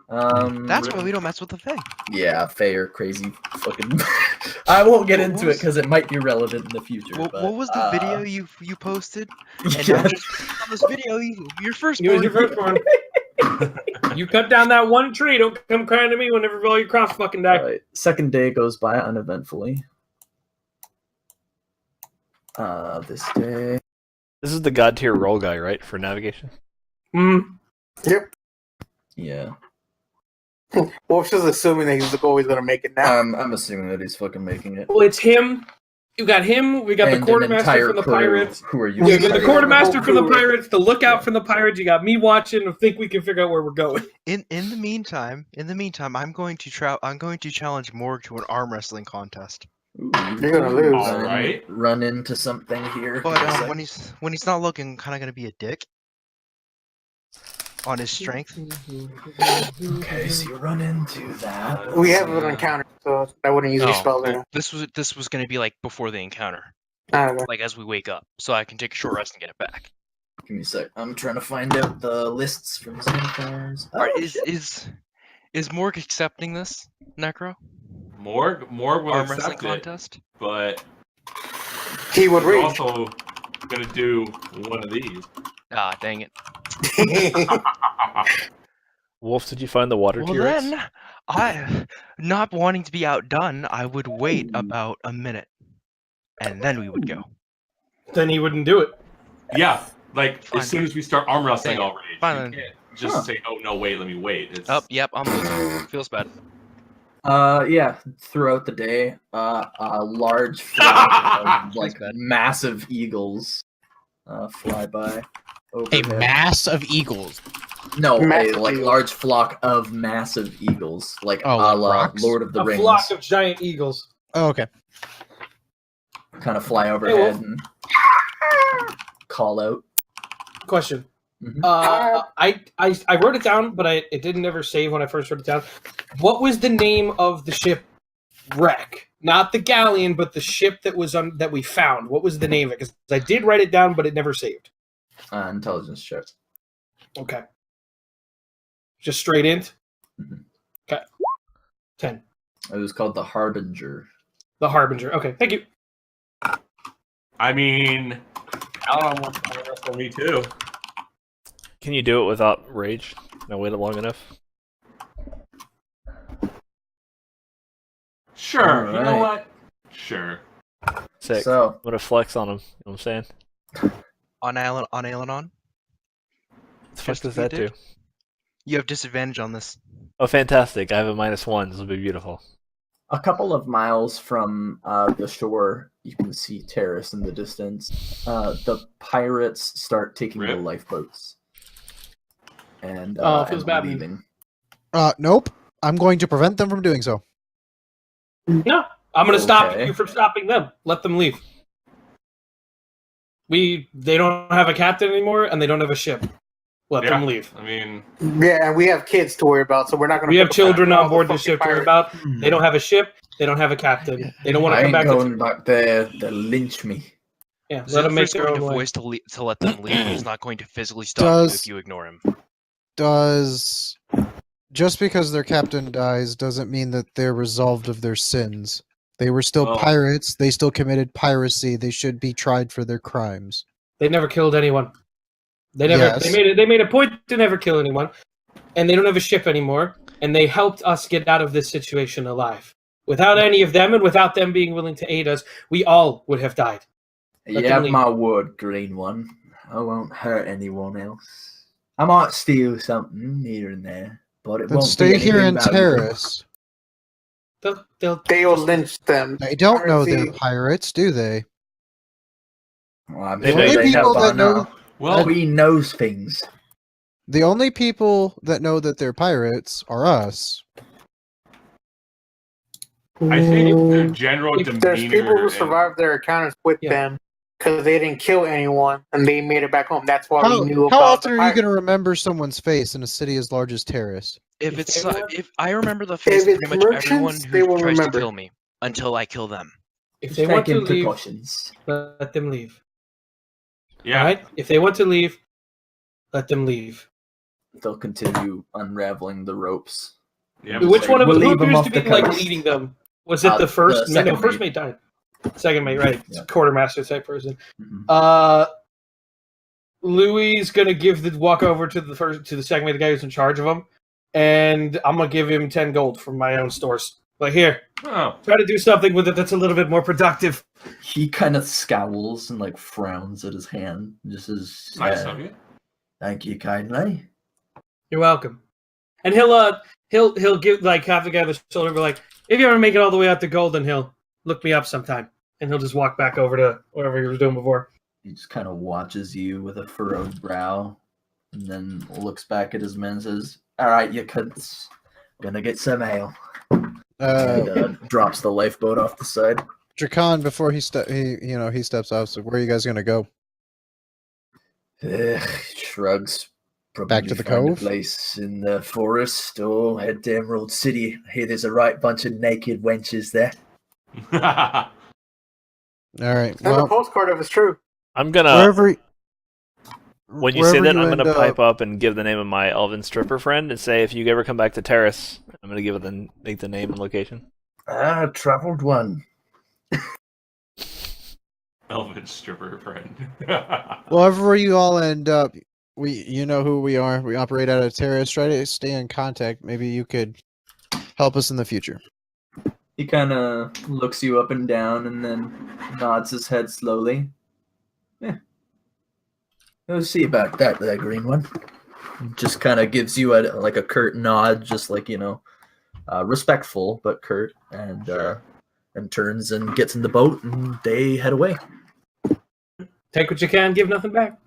H: That's why we don't mess with the Fey.
A: Yeah, Faye are crazy fucking. I won't get into it because it might be relevant in the future.
H: What,
A: but,
H: what was the video you posted? And
A: Yeah.
H: now just on this video, your first
C: You was your first one. You cut down that one tree. Don't come crying to me whenever all your crops fucking die.
A: Right. Second day goes by uneventfully. This day.
D: This is the god tier roll guy, right, for navigation?
B: Yep.
A: Yeah.
B: Wolf's just assuming that he's always gonna make it now.
A: I'm assuming that he's fucking making it.
C: Well, it's him. You got him. We got
A: And
C: the
A: an
C: quartermaster
A: entire
C: from the
A: crew
C: pirates.
A: Who are
C: Yeah,
A: you?
C: you got the quartermaster from the
B: Cool.
C: pirates, the lookout from the pirates. You got me watching. I think we can figure out where we're going.
H: In the meantime, I'm going to challenge Morg to an arm wrestling contest.
A: Ooh,
B: You're gonna lose.
G: All right.
A: Run into something here.
H: But when he's not looking, I'm kind of gonna be a dick on his strength.
A: Okay, so you run into that.
B: We have an encounter, so I wouldn't use your spells right now.
I: This was gonna be before the encounter,
B: I don't know.
I: as we wake up, so I can take a short rest and get it back.
A: Give me a sec. I'm trying to find out the lists from Xanathar's.
I: Alright, is Morg accepting this, Necro?
G: Morg will
H: Arm wrestling
G: accept it,
H: contest?
G: but
B: He would
G: we're
B: reach.
G: also gonna do one of these.
I: Ah, dang it.
D: Wolf, did you find the water
H: Well
D: T-Rex?
H: then, not wanting to be outdone, I would wait about a minute, and then we would go.
C: Then he wouldn't do it.
G: Yeah,
H: Fine.
G: as soon as we start arm wrestling,
H: Dang it.
G: I'll rage.
H: Fine.
G: You can't just say, "Oh no, wait, let me wait." It's
I: Oh, yep, I'm losing. Feels bad.
A: Yeah, throughout the day, a large flock of
I: bad.
A: massive eagles fly by.
E: A
A: Overhead.
E: mass of eagles.
A: No,
B: Massive
A: a
B: eagles.
A: large flock of massive eagles, like
E: Oh,
A: a
E: like
A: la
E: rocks?
A: Lord of the
C: A
A: Rings.
C: flock of giant eagles.
E: Oh, okay.
A: Kind of fly
C: Wolf.
A: overhead and call out.
C: Question.
A: Mhm.
C: I wrote it down, but it didn't ever save when I first wrote it down. What was the name of the ship wreck? Not the galleon, but the ship that was that we found. What was the name of it? Because I did write it down, but it never saved.
A: Intelligence check.
C: Okay. Just straight int?
A: Mhm.
C: Okay. 10.
A: It was called the Harbinger.
C: The Harbinger. Okay, thank you.
G: I mean, Alan wants to arm wrestle me too.
D: Can you do it without rage? Can I wait long enough?
G: Sure. You know
A: Alright.
G: what? Sure.
D: Sick.
A: So,
D: I'm gonna flex on him. You know what I'm saying?
H: On Ailinon,
D: What the fuck
H: Just
D: does
H: to be
D: that do?
H: dick. you have disadvantage on this.
D: Oh, fantastic. I have a -1. This will be beautiful.
A: A couple of miles from the shore, you can see Terrace in the distance. The pirates start taking the
G: Rip.
A: lifeboats and,
C: feels
A: and
C: bad, man.
A: leaving.
E: Nope. I'm going to prevent them from doing so.
C: No, I'm going to stop
A: Okay.
C: you from stopping them. Let them leave. They don't have a captain anymore, and they don't have a ship. Let them leave.
G: I mean,
B: Yeah, and we have kids to worry about, so we're not going to.
C: We have children on board the ship to worry about. They don't have a ship. They don't have a captain. They don't want
A: I
C: to come
A: ain't
C: back.
A: going back there. They'll lynch me.
C: Yeah, let them make
H: Xillifer's
C: their
H: going
C: own
H: to
C: way.
H: voice to let them leave, but he's not going to physically stop you if you ignore him.
E: Does just because their captain dies doesn't mean that they're resolved of their sins. They were still
G: Well-
E: pirates. They still committed piracy. They should be tried for their crimes.
C: They never killed anyone. They never.
E: Yes.
C: They made a point to never kill anyone, and they don't have a ship anymore. And they helped us get out of this situation alive. Without any of them, and without them being willing to aid us, we all would have died.
A: You
C: them
A: have
C: leave.
A: my word, Green One. I won't hurt anyone else. I might steal something here and there, but it
E: Then
A: won't
E: stay
A: be
E: here in
A: anything valuable.
E: Terrace.
B: They'll lynch them.
E: They don't know they're
B: Piracy.
E: pirates, do they?
A: Well, I'm
E: The
A: sure
E: only
A: they
E: people
A: have by
E: that know-
A: now.
G: well,
A: Queen knows things.
E: The only people that know that they're pirates are us.
G: I think the general
B: If there's people who
G: demeanor.
B: survived their encounters with
C: Yeah.
B: them because they didn't kill anyone and they made it back home. That's why we knew
E: How
B: about
E: often
B: the
E: are you
B: pirates.
E: going to remember someone's face in a city as large as Terrace?
H: If
B: If
H: it's
B: they want-
H: if I remember the face of
B: it's
H: pretty much everyone
B: merchants, they
H: who
B: will
H: tries
B: remember.
H: to kill me until I kill them.
C: If
A: Just
C: they want to
A: taking
C: leave,
A: precautions.
C: let them leave.
G: Yeah.
C: All right? If they want to leave, let them leave.
A: They'll continue unraveling the ropes.
G: Yeah.
C: Which one of
A: We'll
C: who
A: leave them
C: appears
A: off
C: to be
A: the
C: like
A: coast.
C: leading them? Was it the
A: The
C: first?
A: second
C: No, first
A: mate.
C: mate died. Second mate, right? It's
A: Yeah.
C: a quartermaster type person.
A: Mhm.
C: Louis gonna give the walk over to the second mate, the guy who's in charge of them, and I'm gonna give him 10 gold from my own stores. Like, here,
G: Oh,
C: try to do something with it that's a little bit more productive.
A: He kind of scowls and like frowns at his hand. Just as
G: nice of you.
A: thank you kindly.
C: You're welcome. And he'll give like half the guy on the shoulder, be like, if you ever make it all the way out to Golden Hill, look me up sometime. And he'll just walk back over to wherever he was doing before.
A: He just kind of watches you with a furrowed brow, and then looks back at his men and says, "All right, you cunts, gonna get some ale." And drops the lifeboat off the side.
E: Drakan, before he steps off. So where are you guys gonna go?
A: Shrugs. Probably
E: Back to the
A: find
E: cove?
A: a place in the forest or head to Emerald City. I hear there's a right bunch of naked wenches there.
E: All right.
B: Send a
E: Well,
B: postcard if it's true.
D: I'm gonna.
E: wherever.
D: When you say
E: wherever
D: that, I'm
E: end
D: gonna
E: up-
D: pipe up and give the name of my elven stripper friend and say, if you ever come back to Terrace, I'm gonna give it the name and location.
A: Traveled one.
G: Elven stripper friend.
E: Wherever you all end up, you know who we are. We operate out of Terrace. Try to stay in contact. Maybe you could help us in the future.
A: He kind of looks you up and down and then nods his head slowly. Yeah. We'll see about that, Green One. Just kind of gives you a curt nod, just like, respectful but curt, and and turns and gets in the boat, and they head away.
C: Take what you can, give nothing back.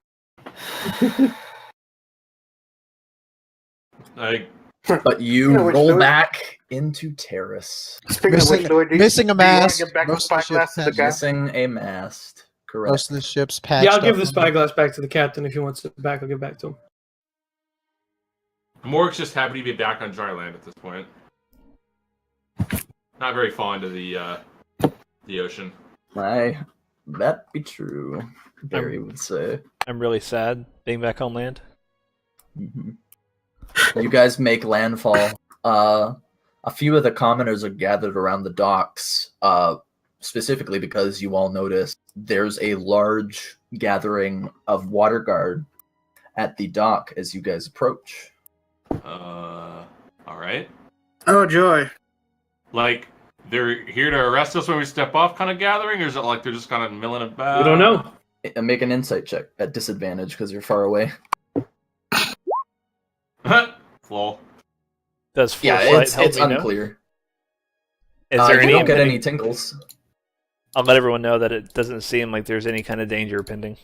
A: But you
B: know which
A: roll
B: Louis-
A: back into Terrace,
B: Speaking
E: Missing-
B: of which, Louis,
E: missing a
B: do you wanna
E: mast.
B: get back
E: Most
B: the
E: of the
B: spyglass to the
E: ships
B: guy?
A: missing a mast. Correct.
E: Most of the ships patched.
C: Yeah, I'll give
E: up.
C: the spyglass back to the captain if he wants it back. I'll give it back to him.
G: Morg's just happy to be back on dry land at this point. Not very fond of the ocean.
A: That be true. Barry would say.
D: I'm really sad being back on land.
A: Mhm. You guys make landfall. A few of the commoners are gathered around the docks, specifically because you all notice there's a large gathering of water guard at the dock as you guys approach.
G: All right.
B: Oh joy!
G: Like they're here to arrest us when we step off, kind of gathering, or is it like they're just kind of milling about?
C: We don't know.
A: Make an insight check at disadvantage because you're far away.
G: Lol.
D: Does
A: Yeah,
D: foresight
A: it's
D: help me know?
A: unclear.
D: Is there
A: you
D: any?
A: don't get any tingles.
D: I'll let everyone know that it doesn't seem like there's any kind of danger pending.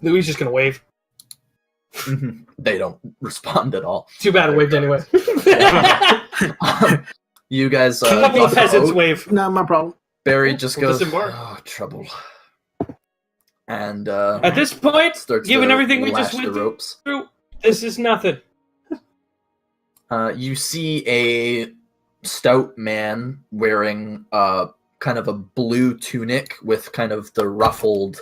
C: Louis just gonna wave.
A: They don't respond at all.
C: Too bad I waved anyway.
A: You guys.
C: Couple of
A: get the
C: peasants
A: boat.
C: wave.
B: Not my problem.
A: Barry just
C: We'll
A: goes,
C: disembark.
A: "Oh, trouble." And
C: At this point,
A: starts
C: given
A: to
C: everything we
A: lash
C: just
A: the
C: went
A: ropes.
C: through, this is nothing.
A: You see a stout man wearing kind of a blue tunic with kind of the ruffled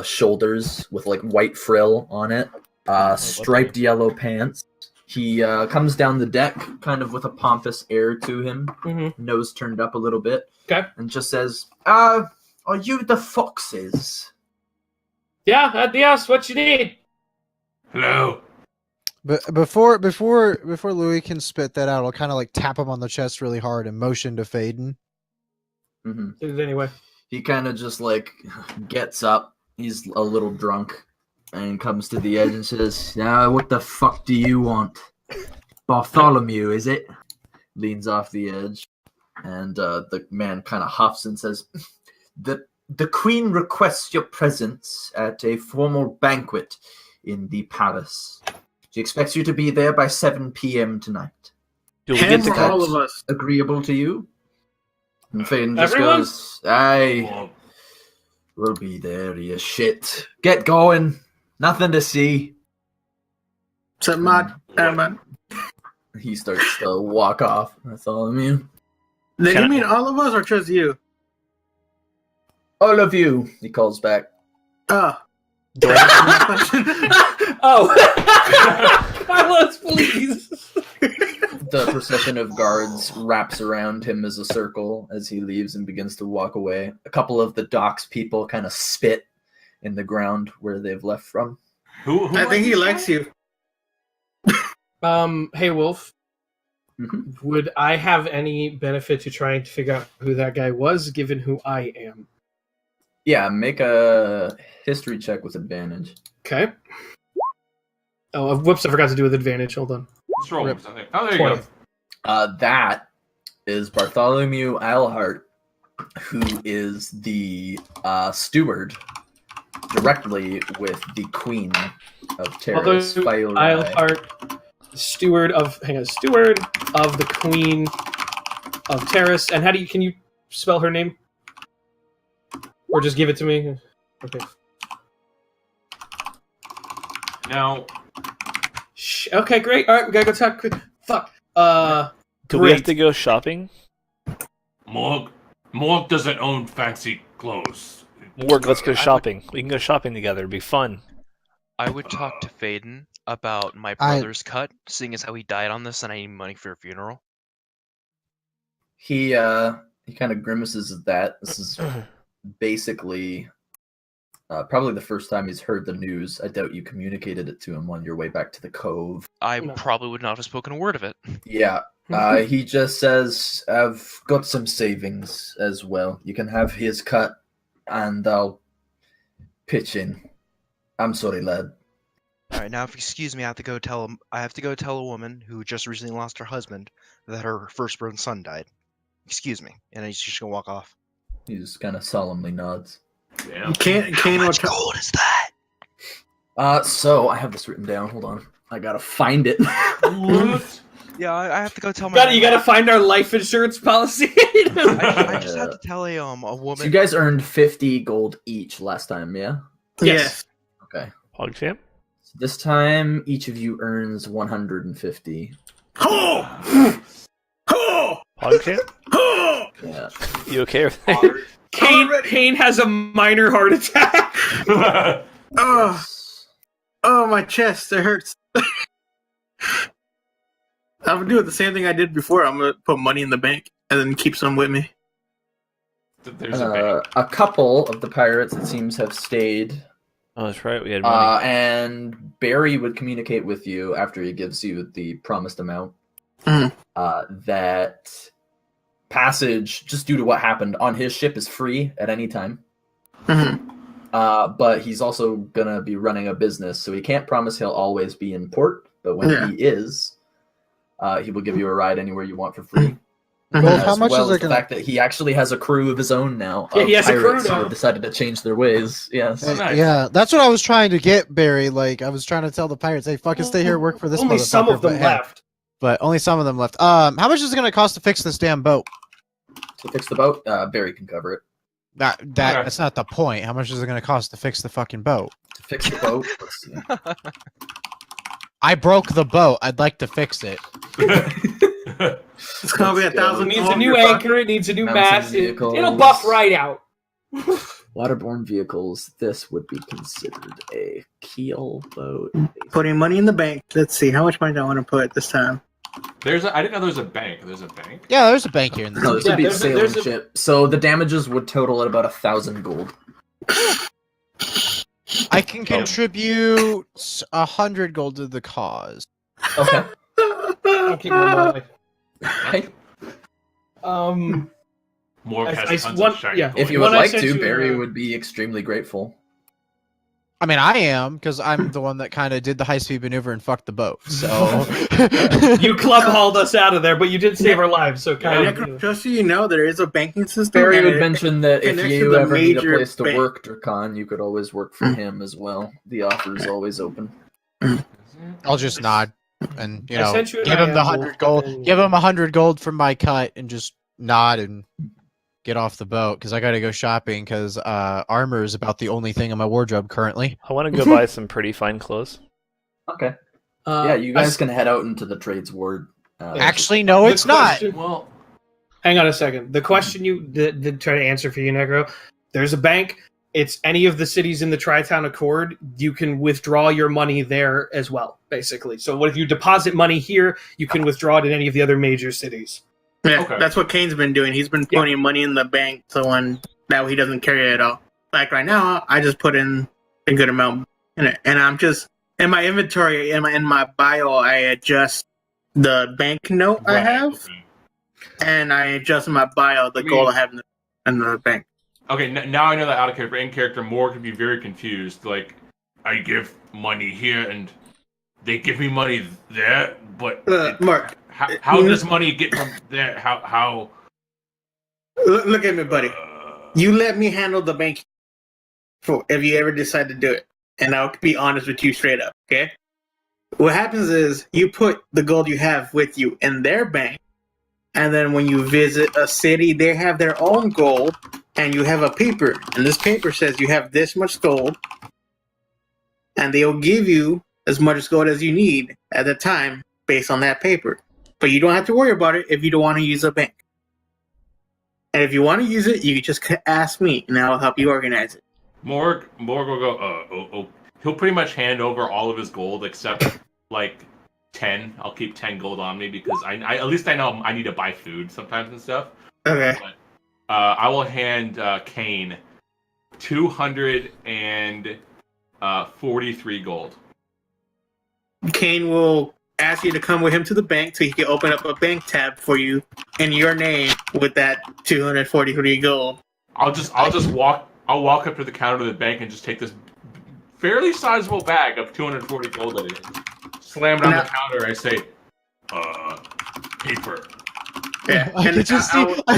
A: shoulders with like white frill on it, striped yellow pants. He comes down the deck kind of with a pompous air to him, nose turned up a little bit, and just says, are you the foxes?
C: Yeah, yes, what you need?
G: Hello.
E: But before Louis can spit that out, I'll kind of like tap him on the chest really hard and motion to Faden.
C: Anyway,
A: he kind of just like gets up. He's a little drunk and comes to the edge and says, "Now, what the fuck do you want? Bartholomew, is it?" Leans off the edge, and the man kind of huffs and says, "The queen requests your presence at a formal banquet in the palace. She expects you to be there by 7 p.m. tonight.
D: Do we
B: Him
D: get
B: or
D: to
B: all of us?
A: Agreeable to you?" And Faden just
C: Everyone?
A: goes, "Aye, we'll be there, you shit. Get going. Nothing to see."
B: Except Mod. Man.
A: He starts to walk off. That's all I mean.
B: Did
D: Can
B: you
D: I-
B: mean all of us or just you?
A: All of you, he calls back.
B: Oh.
C: oh, Carlos, please.
A: The procession of guards wraps around him as a circle as he leaves and begins to walk away. A couple of the docks people kind of spit in the ground where they've left from.
G: Who
B: I think he likes you.
C: Hey, Wolf.
A: Mhm.
C: Would I have any benefit to trying to figure out who that guy was, given who I am?
A: Yeah, make a history check with advantage.
C: Okay. Oh, whoops! I forgot to do with advantage. Hold on.
G: Let's roll
C: Rip.
G: something. Oh, there you
C: 20.
G: go.
A: That is Bartholomew Eilhart, who is the steward directly with the Queen of Terrace.
C: Eilhart, steward of the Queen of Terrace. And can you spell her name? Or just give it to me? Okay.
G: Now,
C: Okay, great. All right, we gotta go talk. Fuck.
D: Do we have
C: Great.
D: to go shopping?
G: Morg doesn't own fancy clothes.
D: Morg, let's go shopping. We can go shopping together. It'd be fun.
H: I would talk to Faden about my brother's cut, seeing as how he died on this and I need money for a funeral.
A: He kind of grimaces at that. This is basically probably the first time he's heard the news. I doubt you communicated it to him on your way back to the cove.
H: I
C: No.
H: probably would not have spoken a word of it.
A: Yeah. He just says, "I've got some savings as well. You can have his cut, and I'll pitch in. I'm sorry, lad."
H: All right, now if you excuse me, I have to go tell a woman who just recently lost her husband that her firstborn son died. Excuse me, and he's just gonna walk off.
A: He just kind of solemnly nods.
G: Damn.
B: Kane will tell.
H: gold is that?
A: So I have this written down. Hold on. I gotta find it.
G: What?
H: Yeah, I have to go tell my.
C: You gotta find our life insurance policy.
H: I just have to tell a
A: So
H: woman.
A: you guys earned 50 gold each last time, yeah?
B: Yes.
A: Okay.
D: PogChamp?
A: So this time, each of you earns 150.
B: Oh! Oh!
D: PogChamp?
B: Oh!
A: Yeah.
D: You okay with that?
C: Kane has a minor heart attack.
B: Oh! Oh, my chest. It hurts. I'm gonna do the same thing I did before. I'm gonna put money in the bank and then keep some with me.
G: There's a bank.
A: A couple of the pirates, it seems, have stayed.
D: Oh, that's right. We had money.
A: And Barry would communicate with you after he gives you the promised amount.
B: Mhm.
A: That passage, just due to what happened on his ship, is free at any time.
B: Mhm.
A: But he's also gonna be running a business, so he can't promise he'll always be in port. But when
B: Yeah.
A: he is, he will give you a ride anywhere you want for free.
E: Well, how
A: as
E: much
A: well
E: is
A: as
E: it
A: the
E: gonna?
A: fact that he actually has a crew of his own now.
C: Yeah,
A: of
C: he has a crew
A: pirates who
C: now.
A: have decided to change their ways. Yes.
G: Oh, nice.
E: Yeah, that's what I was trying to get, Barry. Like, I was trying to tell the pirates, "Hey, fucking stay here, work for this
C: Only
E: motherfucker."
C: some of them
E: but, hey,
C: left.
E: but only some of them left. How much is it gonna cost to fix this damn boat?
A: To fix the boat, Barry can cover it.
E: That's not the point. How much is it gonna cost to fix the fucking boat?
A: To fix the boat, let's see.
E: I broke the boat. I'd like to fix it.
B: It's gonna be
A: Let's
B: a thousand.
C: It needs a new anchor. It needs a new
A: Mountain
C: mast.
A: vehicles.
C: It'll buff right out.
A: Waterborne vehicles. This would be considered a keel boat.
B: Putting money in the bank. Let's see how much money do I want to put this time.
G: I didn't know there's a bank. There's a bank.
E: Yeah, there's a bank here in
A: No,
E: this.
A: this would be a
C: there's
A: sailing
C: a-
A: ship. So the damages would total at about 1,000 gold.
E: I can contribute 100 gold to the cause.
A: Okay.
C: I'll keep my money.
A: Okay.
G: More
C: I-
G: has
C: I-
G: tons
C: one-
G: of shiny
C: yeah.
G: gold.
A: If you
C: When
A: would
C: I
A: like
C: sent
A: to,
C: you,
A: Barry would be extremely grateful.
E: I mean, I am because I'm the one that kind of did the high-speed maneuver and fucked the boat. So
C: You club hauled us out of there, but you did save our lives. So kind of.
B: Just so you know, there is a banking system.
A: Barry
B: and
A: would
B: it-
A: mention that if
B: connects to
A: you
B: the
A: ever need a
B: major
A: place to
B: bank.
A: work, Drakan, you could always work for him as well. The offer is always open.
E: I'll just nod and
C: I sent you an
E: give him the
C: IM
E: 100 gold.
C: and-
E: Give him 100 gold from my cut and just nod and get off the boat because I got to go shopping because armor is about the only thing in my wardrobe currently.
D: I want to go buy some pretty fine clothes.
A: Okay. Yeah, you guys can head out into the trades ward.
E: Actually, no,
C: The
E: it's not.
C: question-
G: Well,
C: Hang on a second. The question you did try to answer for you, Negro. There's a bank. It's any of the cities in the Tri-Town Accord. You can withdraw your money there as well, basically. So what if you deposit money here, you can withdraw it in any of the other major cities.
B: Yeah,
G: Okay.
B: that's what Kane's been doing. He's been putting money in the bank, so when that way he doesn't carry it at all. Like right now, I just put in a good amount in it, and I'm just in my inventory in my bio. I adjust the bank note I
G: right,
B: have,
G: okay.
B: and I adjust in my bio the goal I have in the bank.
G: Okay, now I know that out of character. In character, Moore can be very confused. Like, I give money here and they give me money there, but
B: Mark,
G: how does money get from there? How?
B: look at me, buddy. You let me handle the bank for if you ever decide to do it, and I'll be honest with you straight up. Okay. What happens is you put the gold you have with you in their bank, and then when you visit a city, they have their own gold, and you have a paper, and this paper says you have this much gold, and they'll give you as much gold as you need at the time based on that paper. But you don't have to worry about it if you don't want to use a bank. And if you want to use it, you can just ask me, and I'll help you organize it.
G: Morg will go. He'll pretty much hand over all of his gold except like 10. I'll keep 10 gold on me because I at least I know I need to buy food sometimes and stuff.
B: Okay.
G: But, I will hand Kane 243 gold.
B: Kane will ask you to come with him to the bank so he can open up a bank tab for you in your name with that 243 gold.
G: I'll walk up to the counter of the bank and just take this fairly sizable bag of 240 gold that it is. Slam it on the counter. I say, paper.
B: Yeah.
E: I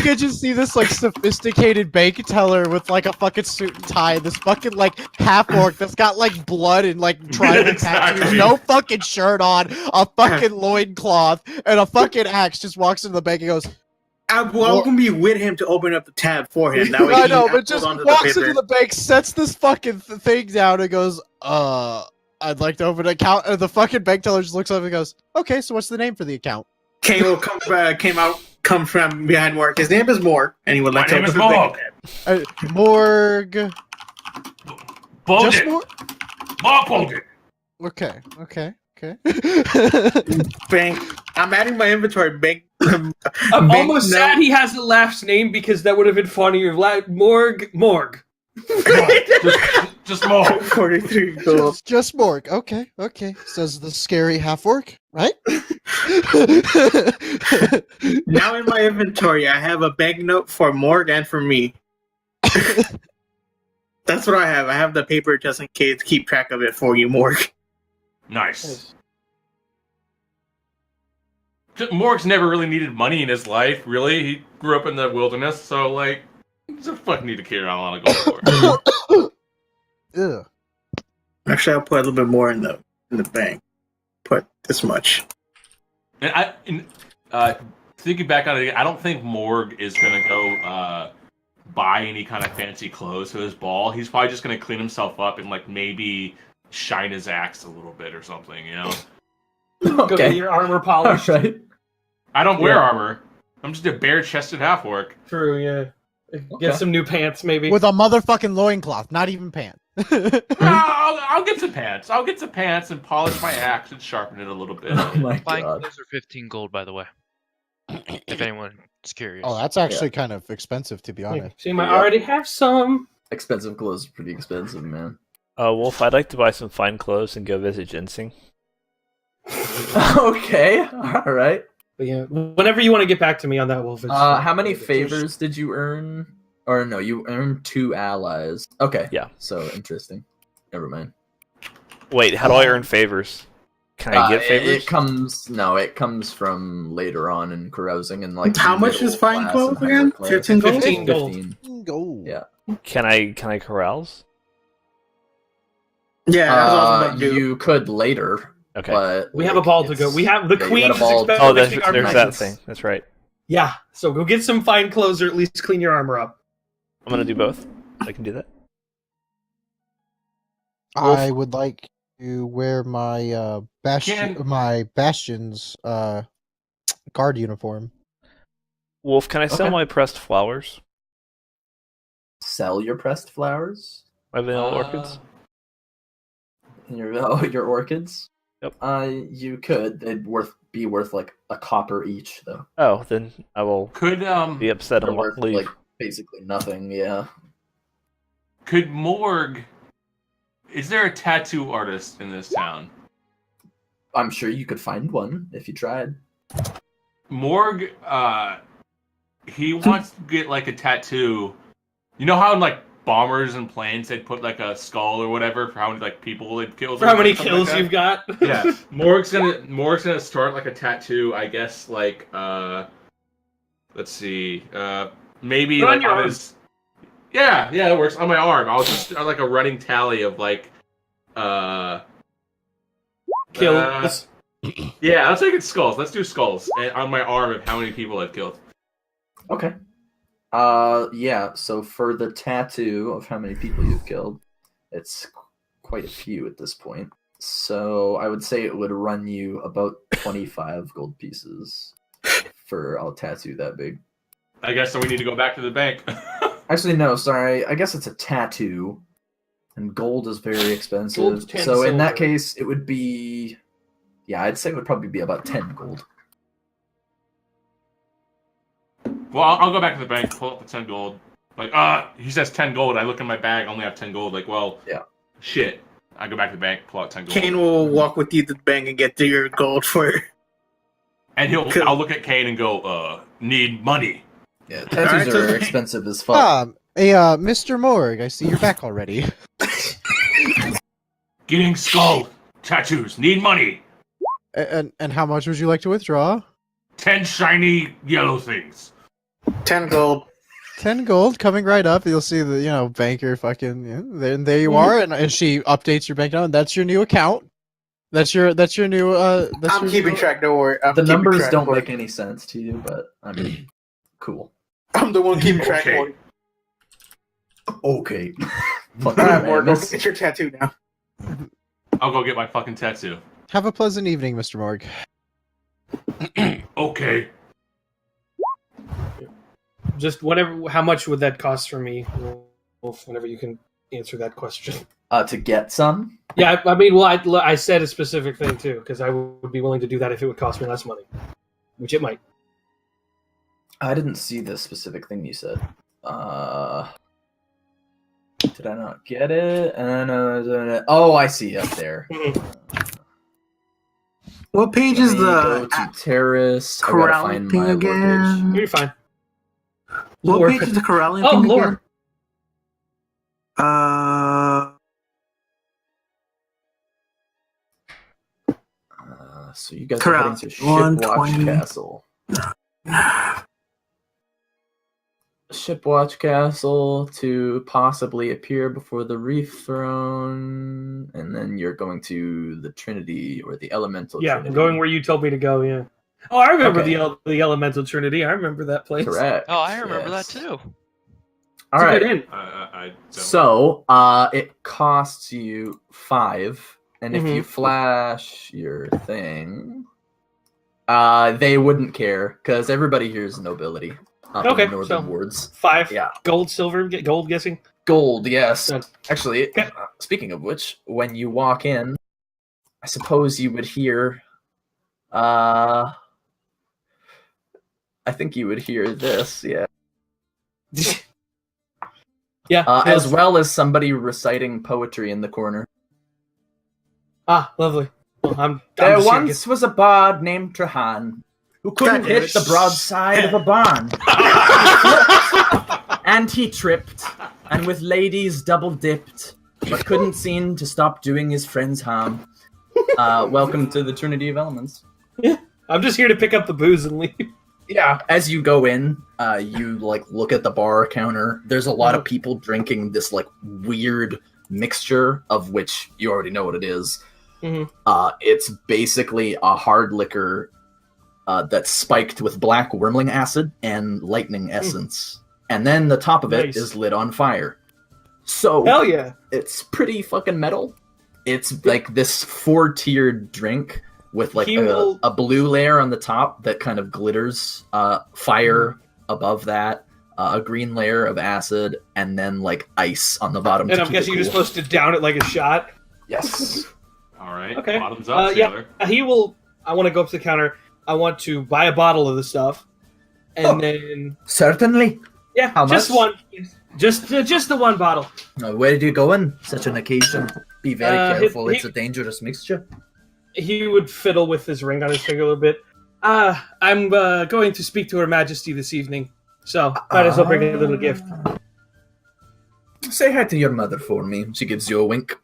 E: could just see this like sophisticated bank teller with like a fucking suit and tie, this fucking like half orc that's got like blood and like tribal
G: Exactly.
E: tattoos, no fucking shirt on, a fucking loincloth, and a fucking axe just walks into the bank and goes,
B: I'm welcome be with him to open up the tab for him. That way
E: I
B: he
E: know,
B: can
E: but just
B: hold onto
E: walks
B: paper.
E: into the bank, sets this fucking thing down, and goes, I'd like to open an account. And the fucking bank teller just looks up and goes, okay, so what's the name for the account?
B: Kane will come from behind Morg. His name is Morg, and he would like
G: My
B: to
G: name
B: open
G: is
B: the bank
G: Morg.
B: tab.
E: Morg. Just
G: Bogan.
E: Morg?
G: Mark Bogan.
E: Okay.
B: Bank. I'm adding my inventory. Bank.
C: I'm
B: bank
C: almost
B: note.
C: sad he hasn't last name because that would have been funnier. Morg.
G: Just Morg.
B: 43 gold.
E: Just Morg. Okay. Says the scary half orc, right?
B: Now in my inventory, I have a banknote for Morg and for me. That's what I have. I have the paper just in case to keep track of it for you, Morg.
G: Nice. Morg's never really needed money in his life, really. He grew up in the wilderness, so, like, he doesn't fucking need to carry around a lot of gold for.
E: Ugh.
B: Actually, I'll put a little bit more in the bank. Put this much.
G: And thinking back on it, I don't think Morg is gonna go buy any kind of fancy clothes for his ball. He's probably just gonna clean himself up and like maybe shine his axe a little bit or something, you know?
C: Go get your armor polished.
A: Right.
G: I don't wear armor. I'm just a bare-chested half-orc.
C: True, yeah. Get some new pants, maybe.
E: With a motherfucking loincloth, not even pants.
G: I'll get some pants. I'll get some pants and polish my axe and sharpen it a little bit.
A: Oh my
H: Flying
A: god.
H: clothes are 15 gold, by the way. If anyone is curious.
E: Oh, that's actually kind of expensive, to be honest.
C: See, I already have some.
A: Expensive clothes are pretty expensive, man.
D: Wolf, I'd like to buy some fine clothes and go visit Ginseng.
A: Okay, alright.
C: But yeah, whenever you want to get back to me on that, Wolf.
A: How many favors did you earn? Or no, you earned 2 allies. Okay.
D: Yeah.
A: So interesting. Never mind.
D: Wait, how do I earn favors? Can I get favors?
A: It comes from later on in carousing and like.
B: How much is fine
A: class
B: clothes
A: and
B: again?
A: higher class.
B: 15 gold?
C: 15 gold.
A: 15.
E: Go.
A: Yeah.
D: Can I carouse?
B: Yeah, that's what I was about to do.
A: You could later.
D: Okay.
A: But
C: We have a ball to go. We have the
A: you
C: queen
A: got a
C: is
A: ball to-
D: Oh, there's
C: expecting our
D: that
C: presence.
D: thing. That's right.
C: Yeah, so go get some fine clothes or at least clean your armor up.
D: I'm gonna do both. I can do that.
E: I would like to wear my Bastion's guard uniform.
D: Wolf, can I sell
A: Okay.
D: my pressed flowers?
A: Sell your pressed flowers.
D: My vanilla orchids?
A: Your orchids.
D: Yep.
A: You could. They'd be worth like a copper each, though.
D: Oh, then I will
G: Could
D: be upset
A: They're
D: and
A: worth
D: leave.
A: like basically nothing. Yeah.
G: could Morg? Is there a tattoo artist in this town?
A: I'm sure you could find one if you tried.
G: Morg, he wants to get like a tattoo. You know how in like bombers and planes they'd put like a skull or whatever for how many like people they'd killed.
C: For how
G: or
C: many
G: something
C: kills
G: like that?
C: you've got?
G: Yeah, Morg's gonna start like a tattoo. I guess like let's see, maybe
C: Put on
G: like
C: your
G: on
C: arm.
G: his. Yeah, that works on my arm. I'll just start like a running tally of like
C: Kills.
G: yeah, let's make it skulls. Let's do skulls and on my arm of how many people I've killed.
A: Okay. Yeah. So for the tattoo of how many people you've killed, it's quite a few at this point. So I would say it would run you about 25 gold pieces for a tattoo that big.
G: I guess so. We need to go back to the bank.
A: Actually, no. Sorry. I guess it's a tattoo, and gold is very expensive.
C: Gold's 10
A: So in that
C: silver.
A: case, it would be. Yeah, I'd say it would probably be about 10 gold.
G: Well, I'll go back to the bank, pull up the 10 gold. Like, he says 10 gold. I look in my bag, I only have 10 gold. Like, well,
A: Yeah.
G: shit. I go back to the bank, pull out 10 gold.
B: Kane will walk with you to the bank and get to your gold for.
G: And
B: Cool.
G: I'll look at Kane and go, need money.
A: Yeah, tattoos
B: Alright,
A: are
B: so-
A: expensive as fuck.
E: Mr. Morg, I see you're back already.
G: Getting skull tattoos, need money.
E: And how much would you like to withdraw?
G: 10 shiny yellow things.
B: 10 gold.
E: 10 gold coming right up. You'll see the banker fucking there you are, and she updates your bank account. That's your new account. That's your new
B: I'm keeping track, don't worry. I'm
A: The
B: keeping
A: numbers
B: track
A: don't
B: for
A: make
B: it.
A: any sense to you, but I mean, cool.
B: I'm the one keeping track
G: Okay.
B: for it.
A: Okay.
B: Alright, Morg, go get your tattoo now.
G: I'll go get my fucking tattoo.
E: Have a pleasant evening, Mr. Morg.
G: Okay.
C: Just whatever. How much would that cost for me, Wolf? Whenever you can answer that question.
A: To get some?
C: Yeah, I mean, well, I said a specific thing too because I would be willing to do that if it would cost me less money, which it might.
A: I didn't see the specific thing you said. Did I not get it? Oh, I see up there.
B: What page is
A: Go
B: the
A: to terrace. I gotta
B: corralling
A: find
B: thing
A: my
B: again?
C: You're fine.
B: What
C: Lore.
B: page is the corralling
C: Oh,
B: thing
C: lore.
B: again?
A: So you guys
B: Correct.
A: are heading to Shipwatch
B: 120.
A: Castle. Shipwatch Castle to possibly appear before the Reef Throne, and then you're going to the Trinity or the Elemental
C: Yeah,
A: Trinity.
C: I'm going where you told me to go. Yeah. Oh, I remember
A: Okay.
C: the Elemental Trinity. I remember that place.
A: Correct.
I: Oh, I remember
A: yes.
I: that too.
A: All
C: It's a
A: right.
C: good inn.
G: I don't.
A: So, it costs you 5, and if
C: Mhm.
A: you flash your thing, they wouldn't care because everybody here is nobility. Up
C: Okay,
A: in the northern
C: so-
A: wards.
C: 5.
A: Yeah.
C: Gold, silver, gold. Guessing.
A: Gold, yes.
C: Done.
A: Actually,
C: Okay.
A: speaking of which, when you walk in, I suppose you would hear. I think you would hear this, yeah.
C: Yeah.
A: As well as somebody reciting poetry in the corner.
C: Ah, lovely. Well, I'm
A: There
C: just here to
A: once was a bard named Trahan who couldn't
J: God damn
A: hit
J: it.
A: the broadside of a barn. And he tripped, and with ladies double dipped, but couldn't seem to stop doing his friends harm. Welcome to the Trinity of Elements.
C: I'm just here to pick up the booze and leave.
A: Yeah, as you go in, you look at the bar counter. There's a lot of people drinking this weird mixture of which you already know what it is.
C: Mhm.
A: It's basically a hard liquor that's spiked with black wormling acid and lightning essence, and then the top of it
C: Nice.
A: is lit on fire. So
C: Hell yeah.
A: it's pretty fucking metal. It's like this 4-tiered drink with
C: He will-
A: a blue layer on the top that kind of glitters, fire above that, a green layer of acid, and then ice on the bottom.
C: And
A: to
C: I'm
A: keep it
C: guessing you're just
A: cool.
C: supposed to down it like a shot.
A: Yes.
G: All right.
C: Okay.
G: Bottoms up,
C: Yeah.
G: sailor.
C: He will. I want to go up to the counter. I want to buy a bottle of the stuff, and then
A: Certainly.
C: yeah,
A: How
C: just
A: much?
C: one, just the one bottle.
A: Where do you go on such an occasion? Be very careful.
C: he-
A: It's a dangerous mixture.
C: He would fiddle with his ring on his finger a little bit. I'm going to speak to Her Majesty this evening, so might as well bring a little gift.
A: Say hi to your mother for me. She gives you a wink.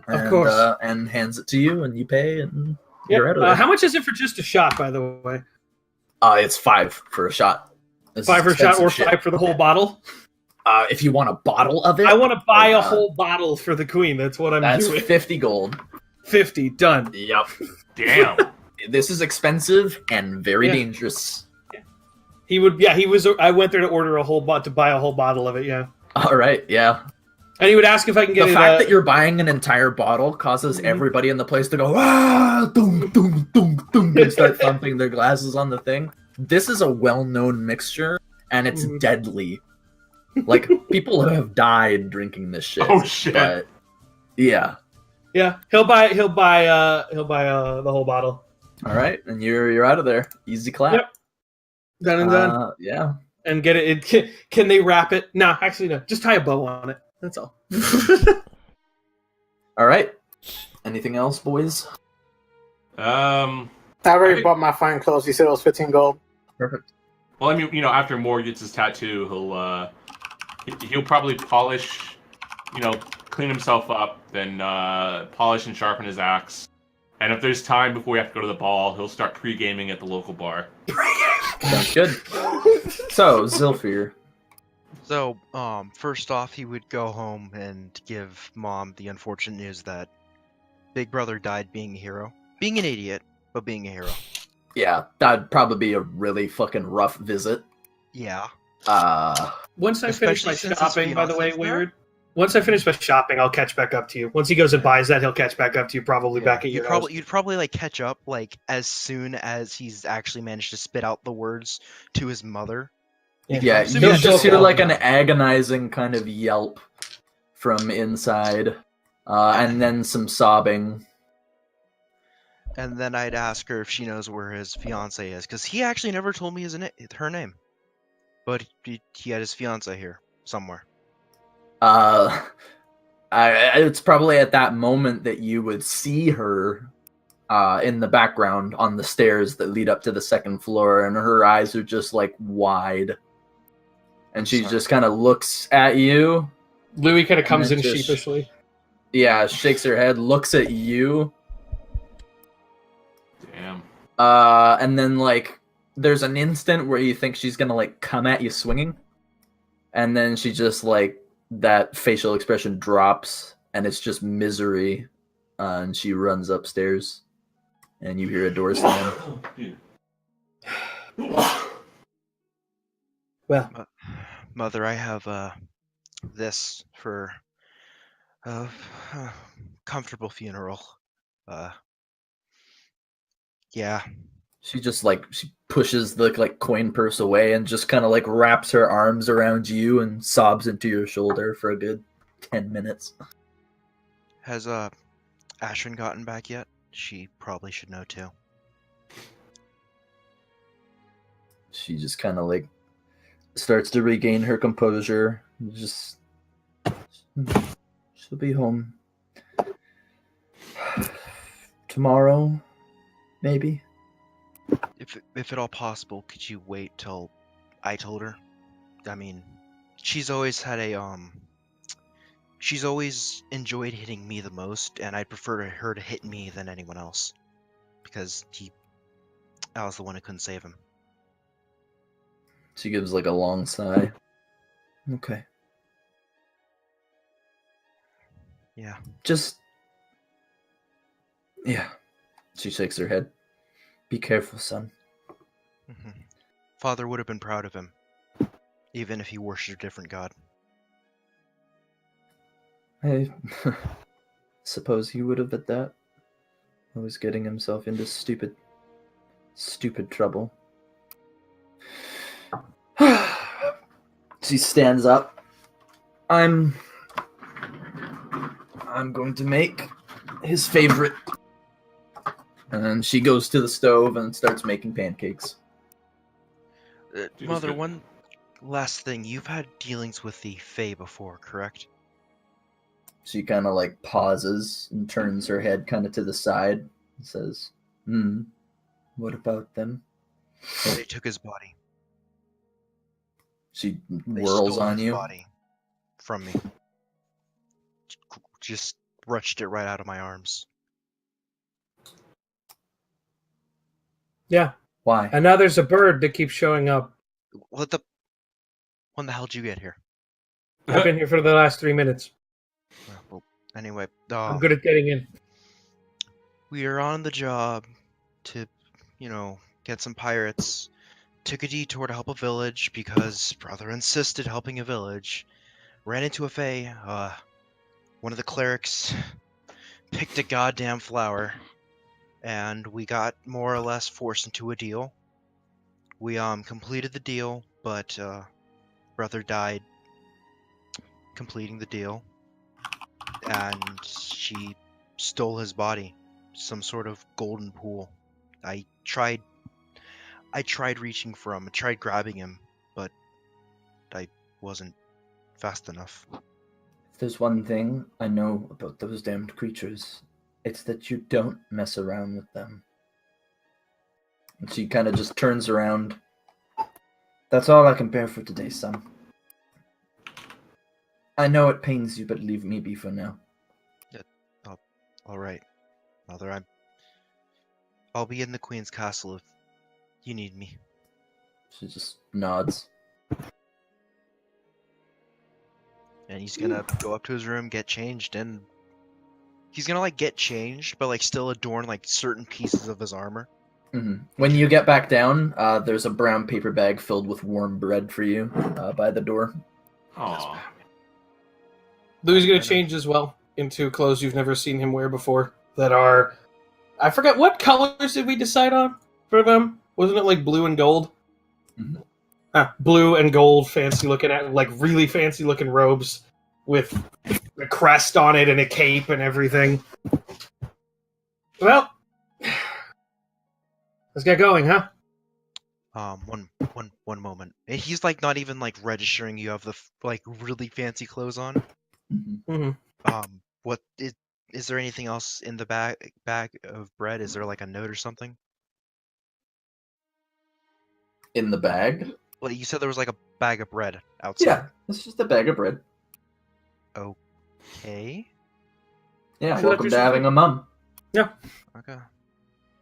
C: Of course.
A: And hands it to you, and you pay, and
C: Yep.
A: you're out of there.
C: How much is it for just a shot, by the way?
A: It's 5 for a shot. This is
C: 5 for a shot,
A: expensive
C: or
A: shit.
C: 5 for the whole bottle?
A: If you want a bottle of it,
C: I want to buy a
A: uh,
C: whole bottle for the queen. That's what I'm
A: that's
C: doing.
A: 50 gold.
C: 50 done.
A: Yep.
G: Damn.
A: This is expensive and very
C: Yeah.
A: dangerous.
C: He would. Yeah, he was. I went there to order to buy a whole bottle of it. Yeah,
A: All right, yeah.
C: and he would ask if I can get
A: The
C: it.
A: fact that you're buying an entire bottle causes everybody in the place to go, ah, dum, dum, dum, dum, and start thumping their glasses on the thing. This is a well-known mixture, and it's
C: Mhm.
A: deadly. People have died drinking this shit.
G: Oh, shit.
A: But, yeah.
C: Yeah, he'll buy the whole bottle.
A: All right, and you're out of there. Easy clap.
C: Yep. Done and done.
A: Yeah.
C: And get it. Can they wrap it? No, actually no. Just tie a bow on it. That's all.
A: All right. Anything else, boys?
B: I already bought my fine clothes. He said it was 15 gold.
A: Perfect.
G: Well, I mean, after Moore gets his tattoo, he'll probably polish, clean himself up, then polish and sharpen his axe. And if there's time before we have to go to the ball, he'll start pre-gaming at the local bar.
A: Sounds good. So, Zilfir.
H: So, first off, he would go home and give Mom the unfortunate news that Big Brother died being a hero. Being an idiot, but being a hero.
A: Yeah, that'd probably be a really fucking rough visit.
H: Yeah.
C: Once I finish my
H: Especially since his
C: shopping, by the way,
H: fiance's there?
C: Weird. Once I finish my shopping, I'll catch back up to you. Once he goes and buys that, he'll catch back up to you, probably back at your house.
H: You'd probably catch up as soon as he's actually managed to spit out the words to his mother.
A: Yeah,
H: So
A: you'll
H: yeah,
A: just hear
H: just-
A: an agonizing kind of yelp from inside, and then some sobbing.
H: And then I'd ask her if she knows where his fiance is, because he actually never told me her name. But he had his fiance here somewhere.
A: It's probably at that moment that you would see her in the background on the stairs that lead up to the second floor, and her eyes are just wide. And she just kind of looks at you.
C: Louis kind of comes in
A: And then just-
C: sheepishly.
A: Yeah, shakes her head, looks at you,
G: Damn.
A: And then like there's an instant where you think she's gonna like come at you swinging, and then she just like that facial expression drops, and it's just misery, and she runs upstairs, and you hear a door slam.
C: Well,
H: Mother, I have this for a comfortable funeral. Yeah.
A: She just like she pushes the like coin purse away and just kind of like wraps her arms around you and sobs into your shoulder for a good 10 minutes.
H: Has Ashwin gotten back yet? She probably should know too.
A: She just kind of like starts to regain her composure. Just she'll be home tomorrow, maybe.
H: If at all possible, could you wait till I told her? I mean, she's always had a she's always enjoyed hitting me the most, and I'd prefer her to hit me than anyone else, because I was the one who couldn't save him.
A: She gives like a long sigh. Okay.
H: Yeah.
A: Yeah. She shakes her head. Be careful, son.
H: Father would have been proud of him, even if he worshipped a different god.
A: I suppose he would have at that. Always getting himself into stupid trouble. She stands up. I'm going to make his favorite. And then she goes to the stove and starts making pancakes.
H: Mother, one last thing. You've had dealings with the Fae before, correct?
A: She kind of like pauses and turns her head kind of to the side and says, what about them?
H: They took his body.
A: She
H: They
A: whirls
H: stole
A: on
H: his
A: you.
H: body from me. Just wrenched it right out of my arms.
C: yeah.
A: Why?
C: And now there's a bird that keeps showing up.
H: When the hell did you get here?
C: I've been here for the last 3 minutes.
H: Well, anyway,
C: I'm good at getting in.
H: we are on the job to, get some pirates. Took a detour to help a village because brother insisted helping a village. Ran into a Fae. One of the clerics picked a goddamn flower, and we got more or less forced into a deal. We completed the deal, but brother died completing the deal, and she stole his body. Some sort of golden pool. I tried reaching for him, I tried grabbing him, but I wasn't fast enough.
A: If there's one thing I know about those damned creatures, it's that you don't mess around with them. And she kind of just turns around. That's all I can bear for today, son. I know it pains you, but leave me be for now.
H: All right, Mother. I'll be in the Queen's Castle if you need me.
A: She just nods.
H: And he's gonna go up to his room, get changed, and he's gonna get changed, but still adorn certain pieces of his armor.
A: Mm-hmm. When you get back down, there's a brown paper bag filled with warm bread for you by the door.
G: Aww.
C: Louis going to change as well into clothes you've never seen him wear before. That are, I forget, what colors did we decide on for them? Wasn't it blue and gold?
A: Mm-hmm.
C: Blue and gold, fancy looking really fancy looking robes with a crest on it and a cape and everything. Well, let's get going, huh?
H: One moment. He's not even registering you have the really fancy clothes on.
C: Mm-hmm.
H: What is there anything else in the bag of bread? Is there a note or something?
A: In the bag?
H: Well, you said there was a bag of bread outside.
A: Yeah, it's just a bag of bread.
H: Okay.
A: Yeah,
C: Feel like
A: welcome
C: there's
A: to having a mum.
C: Yeah.
H: Okay.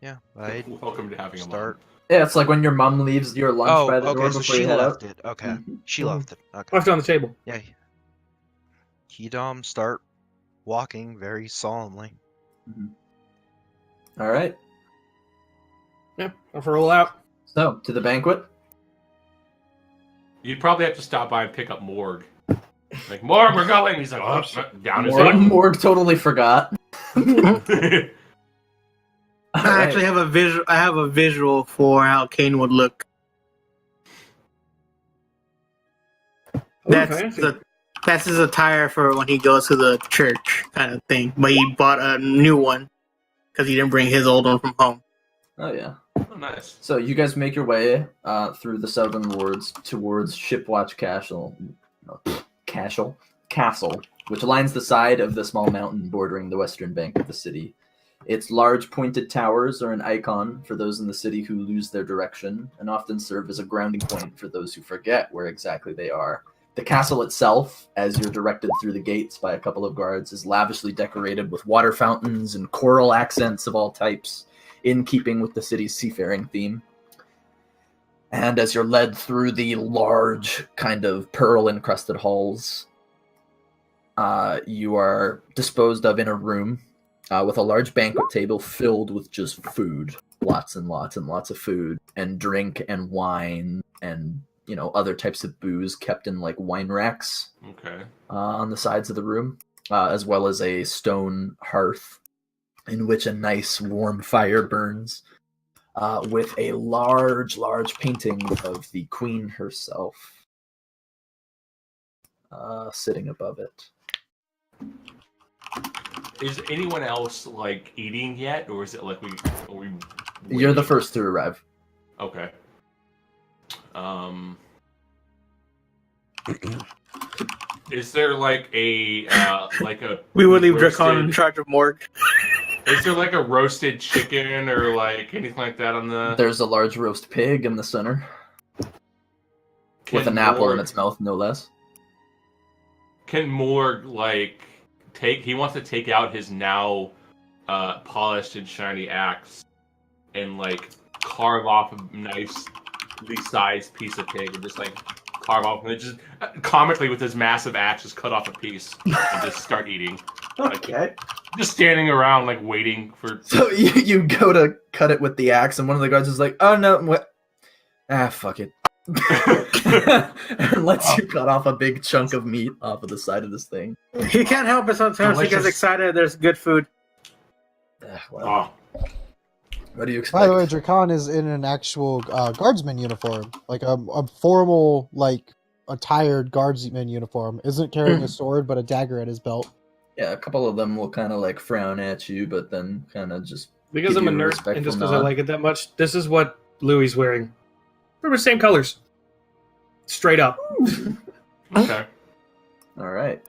H: Yeah, I
G: Welcome to having a
H: start.
A: Yeah, it's like when your mom leaves your lunch
H: Oh,
A: by the door
H: okay. So
A: before
H: she
A: you head
H: left
A: out.
H: it. Okay,
A: Mhm.
H: she left it. Okay.
C: Left it on the table.
H: Yeah. Kedom start walking very solemnly.
A: All right.
C: Yeah, I'll roll out.
A: So to the banquet.
G: You'd probably have to stop by and pick up Morg. Like, Morg, we're going! He's like, oh, down his
A: Morg totally forgot.
B: I actually have a visual. I have a visual for how Kane would look.
C: fancy.
B: That's his attire for when he goes to the church, kind of thing. But he bought a new one because he didn't bring his old one from home.
A: Oh yeah.
G: Oh, nice.
A: So you guys make your way through the southern wards towards Shipwatch Castle, which lines the side of the small mountain bordering the western bank of the city. Its large pointed towers are an icon for those in the city who lose their direction and often serve as a grounding point for those who forget where exactly they are. The castle itself, as you're directed through the gates by a couple of guards, is lavishly decorated with water fountains and choral accents of all types, in keeping with the city's seafaring theme. And as you're led through the large, kind of pearl-encrusted halls, you are disposed of in a room with a large banquet table filled with just food. Lots and lots and lots of food, and drink and wine, and other types of booze kept in like wine racks on the sides of the room, as well as a stone hearth in which a nice warm fire burns, with a large painting of the queen herself sitting above it.
G: Is anyone else like eating yet, or is it like we
A: You're the first to arrive.
G: Okay. Is there like a
B: We would leave
G: roasted-
B: Dracon in charge of Morg.
G: Is there like a roasted chicken or like anything like that on the?
A: There's a large roast pig in the center, with an apple in its mouth, no less.
G: Can Morg like take? He wants to take out his now polished and shiny axe and like carve off a nicely sized piece of pig and just like carve off and just comically with his massive axe just cut off a piece and just start eating.
A: Okay.
G: Just standing around like waiting for.
A: So you go to cut it with the axe, and one of the guards is like, "Oh no, what? Fuck it," and lets you cut off a big chunk of meat off of the side of this thing.
B: He can't help it sometimes. He gets
G: Delicious.
B: excited. There's good food.
A: Well, what do you expect?
E: By the way, Dracon is in an actual guardsman uniform, like a formal, like attired guardsman uniform. Isn't carrying a sword, but a dagger at his belt.
A: Yeah, a couple of them will kind of like frown at you, but then kind of just
C: Because
A: give
C: I'm a
A: you
C: nerd
A: respectful
C: and just because I
A: nod.
C: like it that much, this is what Louis wearing. Remember, same colors. Straight up.
G: Okay.
A: All right.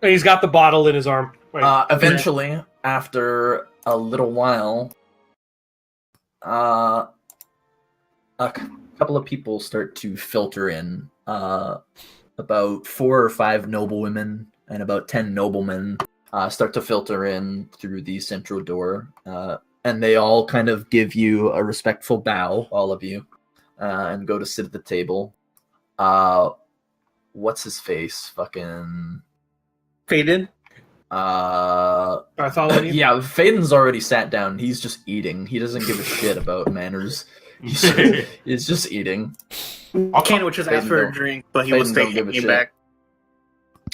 C: And he's got the bottle in his arm. Right.
A: Eventually, after a little while, a couple of people start to filter in. About 4 or 5 noblewomen and about 10 noblemen start to filter in through the central door, and they all kind of give you a respectful bow, all of you, and go to sit at the table. What's his face? Fucking
B: Faden.
C: Bartholomew?
A: Yeah, Faden's already sat down. He's just eating. He doesn't give a shit about manners. He's just eating.
B: Ken would just ask for a drink, but he will
A: Faden
B: stay
A: don't give a
B: hanging
A: shit.
B: back.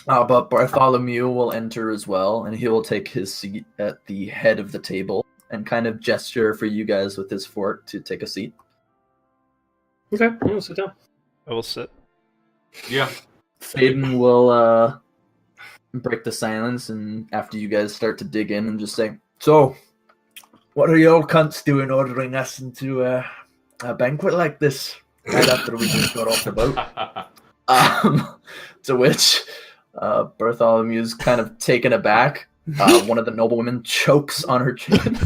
A: But Bartholomew will enter as well, and he will take his seat at the head of the table and kind of gesture for you guys with his fork to take a seat.
C: Okay, we'll sit down.
D: I will sit.
G: Yeah.
A: Faden will break the silence, and after you guys start to dig in and just say, "So, what are you all cunts doing ordering us into a banquet like this right after we just got off the boat?" To which Bartholomew's kind of taken aback. One of the noblewomen chokes on her chin.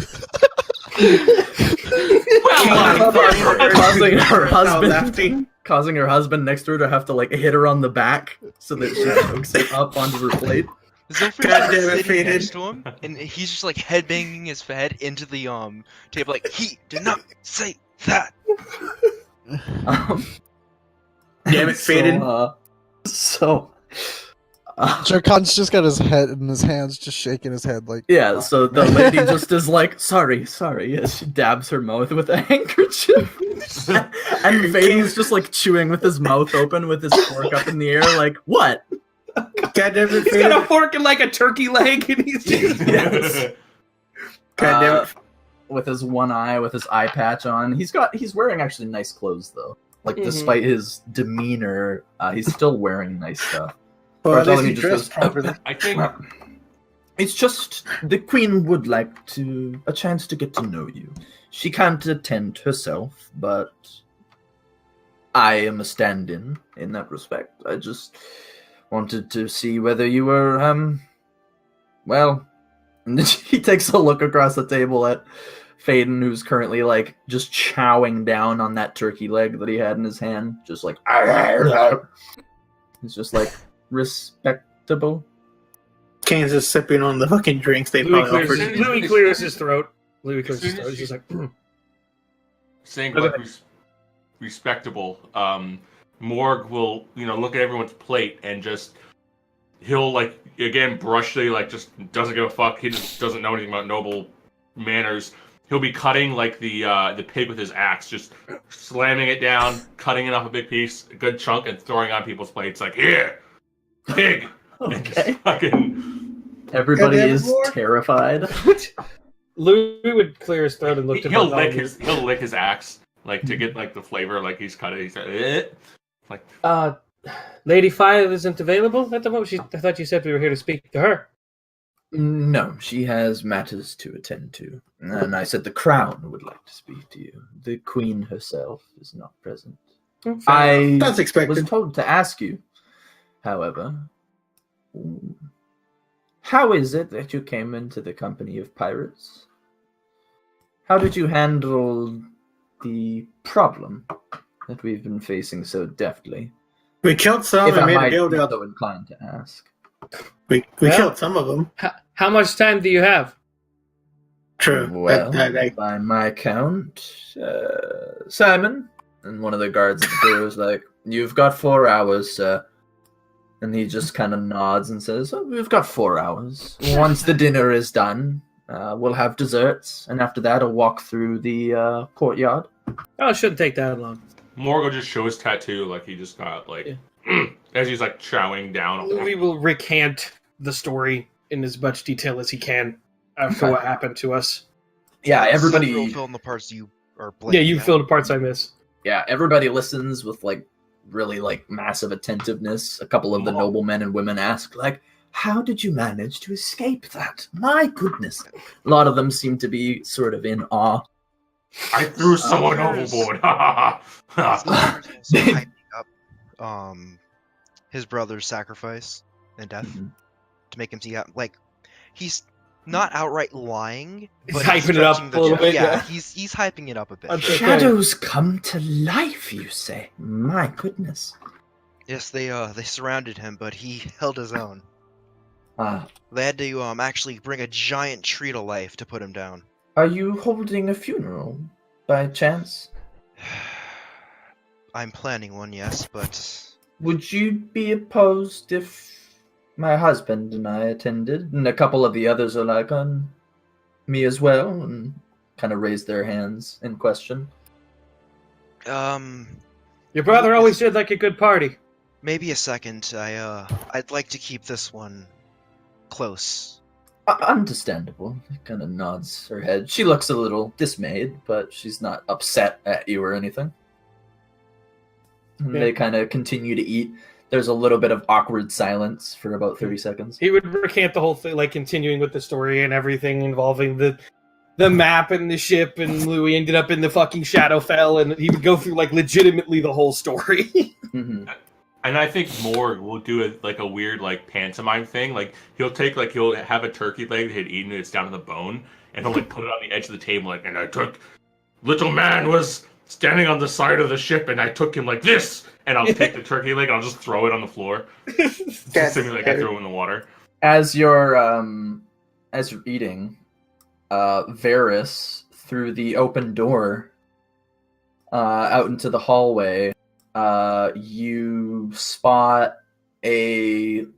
A: causing her husband next to her to have to like hit her on the back so that she chokes it up onto her plate.
I: Zilfrid's
B: God
I: just
B: damn it,
I: sitting
B: Faded.
I: next to him, and he's just like headbanging his head into the table, like he did not say that.
A: Um,
B: Damn it, Faded.
A: So,
E: Jarkan's just got his head in his hands, just shaking his head like.
A: yeah, so the lady just is like, sorry, yes, she dabs her mouth with a handkerchief. And Vaden's just like chewing with his mouth open with his fork up in the air, like, what?
B: God damn it,
C: He's
B: Faded.
C: got a fork and like a turkey leg, and he's just
A: Yes.
B: God damn it.
A: With his one eye, with his eye patch on. He's wearing actually nice clothes though. Like, despite his demeanor, he's still wearing nice stuff.
B: Well, at
A: Bartholomew
B: least he
A: just
B: dressed
A: goes,
B: properly.
G: I think
A: It's just the Queen would like a chance to get to know you. She can't attend herself, but I am a stand-in that respect. I just wanted to see whether you were, well. And then he takes a look across the table at Faden, who's currently, like, just chowing down on that turkey leg that he had in his hand. Just like, he's just like, respectable.
B: Kane's just sipping on the fucking drinks they
C: Louis
B: probably
C: clears,
B: offered.
C: Louis clears his throat. Louis clears his throat. He's just like,
G: saying like respectable. Morg will, look at everyone's plate and just he'll like again brushly like just doesn't give a fuck. He just doesn't know anything about noble manners. He'll be cutting like the pig with his axe, just slamming it down, cutting it off a big piece, a good chunk, and throwing on people's plates like, here, pig. And just fucking
A: Everybody is terrified.
C: Louis would clear his throat and look at
G: he'll lick his axe like to get like the flavor, like he's cut it. He's like,
C: Lady Five isn't available at the moment. I thought you said we were here to speak to her.
A: No, she has matters to attend to. And I said the crown would like to speak to you. The queen herself is not present. I
B: That's expected.
A: was told to ask you, however, how is it that you came into the company of pirates? How did you handle the problem that we've been facing so deftly?
B: We killed some
A: If
B: and
A: I
B: made a
A: might
B: deal
A: be
B: out.
A: so inclined to ask.
B: We killed some of them.
C: How much time do you have?
B: True.
A: Well,
B: I-
A: by my count, Simon, and one of the guards at the door is like, "You've got 4 hours, sir." And he just kind of nods and says, "Oh, we've got 4 hours. Once the dinner is done, we'll have desserts, and after that, I'll walk through the courtyard."
C: Oh, it shouldn't take that long.
G: Morg will just show his tattoo, like he just got like as he's like chowing down.
C: Louis will recant the story in as much detail as he can after what happened to us.
A: Yeah,
H: Zilfrid will
A: everybody.
H: fill in the parts you are
C: Yeah,
H: blanking
C: you
H: out.
C: filled the parts I missed.
A: Yeah, everybody listens with like really like massive attentiveness. A couple of the noblemen and women ask, like, "How did you manage to escape that? My goodness!" A lot of them seem to be sort of in awe.
G: I threw someone overboard.
H: Zilfrid's also hyping up his brother's sacrifice and death to make him see how, like, he's not outright lying,
C: He's
H: but
C: hyping it up
H: stretching
C: a little bit,
H: Yeah,
C: yeah.
H: he's hyping it up a bit.
C: Okay.
A: Shadows come to life, you say? My goodness.
H: Yes, they surrounded him, but he held his own.
A: Ah,
H: They had to actually bring a giant tree to life to put him down.
A: are you holding a funeral by chance?
H: I'm planning one, yes, but
A: Would you be opposed if my husband and I attended, and a couple of the others are like, on me as well, and kind of raise their hands in question?
C: Your brother always did like a good party.
H: maybe a second. I'd like to keep this one close.
A: Understandable. Kind of nods her head. She looks a little dismayed, but she's not upset at you or anything. And
C: Yeah.
A: they kind of continue to eat. There's a little bit of awkward silence for about 30 seconds.
C: He would recant the whole thing, like continuing with the story and everything involving the map and the ship, and Louis ended up in the fucking Shadowfell, and he would go through like legitimately the whole story.
A: Mhm.
G: And I think Morg will do a weird like pantomime thing. Like he'll have a turkey leg that he'd eaten, it's down to the bone, and he'll like put it on the edge of the table, like, and I took little man was standing on the side of the ship, and I took him like this, and I'll take the turkey leg and I'll just throw it on the floor. Simulate like I threw it in the water.
A: As you're eating, Varys, through the open door out into the hallway, you spot an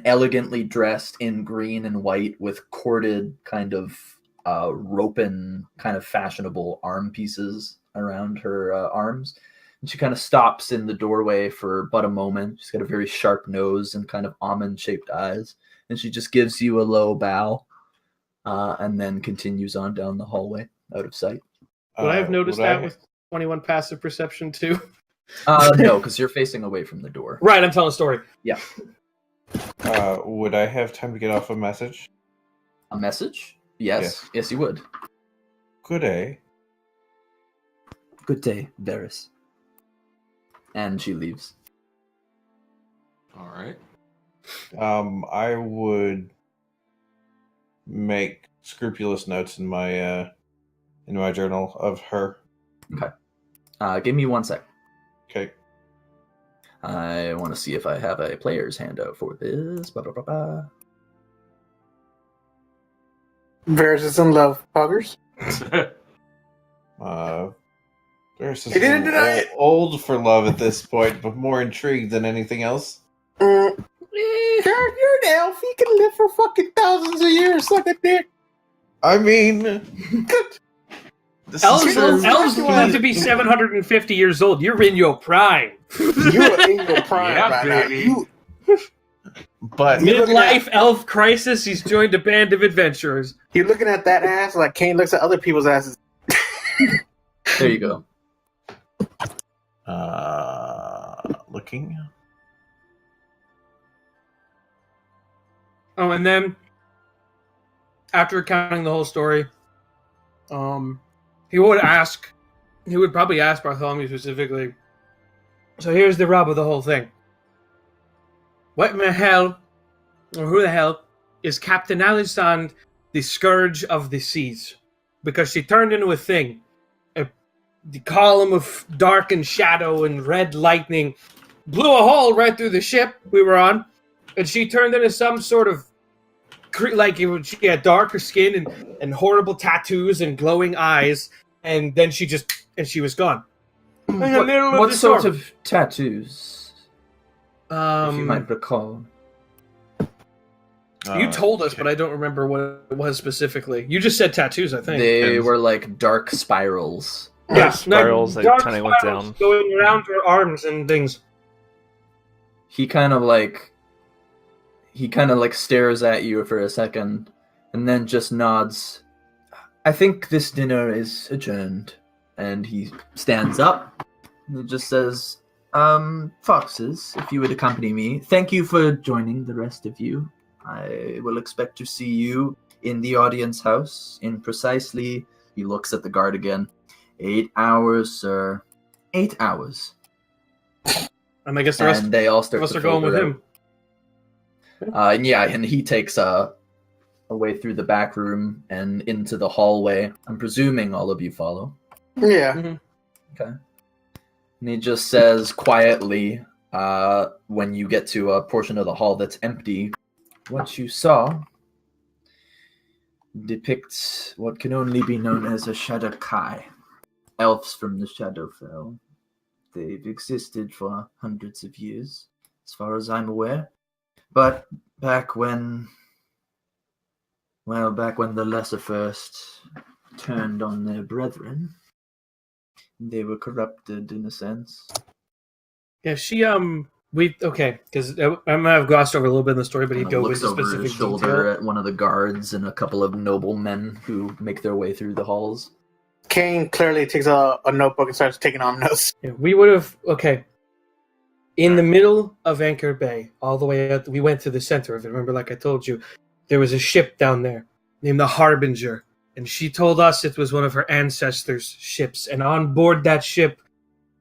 A: elegantly dressed in green and white with corded kind of ropen kind of fashionable arm pieces around her arms. And she kind of stops in the doorway for but a moment. She's got a very sharp nose and kind of almond-shaped eyes. And she just gives you a low bow and then continues on down the hallway out of sight.
C: Would I have noticed that with 21 passive perception too?
A: No, because you're facing away from the door.
C: Right, I'm telling a story.
A: Yeah.
K: Would I have time to get off a message?
A: A message? Yes. Yes, you would.
K: Good day.
A: Good day, Varys. And she leaves.
G: All right.
K: I would make scrupulous notes in my journal of her.
A: Okay. Give me 1 sec.
K: Okay.
A: I want to see if I have a player's handout for this.
B: Varys is in love, Poggers.
K: There's
B: He didn't deny it.
K: old for love at this point, but more intrigued than anything else.
B: You're an elf. He can live for fucking thousands of years. Suck a dick.
K: I mean,
C: Elves live to be 750 years old. You're in your prime.
B: You're in your prime
G: Yeah,
B: right
G: baby.
B: now.
K: but
C: Midlife elf crisis. He's joined a band of adventurers.
B: You're looking at that ass like Kane looks at other people's asses.
A: There you go.
K: Looking.
C: Oh, and then after recounting the whole story, he would probably ask Bartholomew specifically. So here's the rub of the whole thing. What in the hell, or who the hell, is Captain Ailinon, the Scourge of the Seas? Because she turned into a thing. The column of dark and shadow and red lightning blew a hole right through the ship we were on, and she turned into some sort of she had darker skin and horrible tattoos and glowing eyes, and then she was gone.
A: What sort of tattoos? If you might recall.
C: You told us, but I don't remember what it was specifically. You just said tattoos, I think.
A: They were like dark spirals.
C: Yeah,
D: spirals that
C: dark
D: kind of went
C: spirals
D: down.
C: going around her arms and things.
A: He kind of stares at you for a second and then just nods. I think this dinner is adjourned. And he stands up and he just says, Foxes, if you would accompany me. Thank you for joining the rest of you. I will expect to see you in the audience house in precisely, he looks at the guard again, 8 hours, sir. 8 hours.
C: And I guess the rest
A: and they all start
C: of us
A: to
C: are going with
A: filter
C: him.
A: out. And he takes a way through the back room and into the hallway. I'm presuming all of you follow.
B: Yeah.
C: Mm-hmm.
A: Okay. And he just says quietly, when you get to a portion of the hall that's empty, what you saw depicts what can only be known as a Shadowkai. Elves from the Shadowfell. They've existed for hundreds of years, as far as I'm aware. But back when the Lesser First turned on their brethren, they were corrupted in a sense.
C: Yeah, because I might have glossed over a little bit in the story, but he dove
A: looks
C: into
A: over
C: specific
A: his shoulder
C: detail.
A: at one of the guards and a couple of noblemen who make their way through the halls.
B: Kane clearly takes a notebook and starts taking on notes.
C: Yeah, we would have in the middle of Anchor Bay, all the way out. We went to the center of it. Remember, like I told you, there was a ship down there named the Harbinger, and she told us it was one of her ancestors' ships. And on board that ship,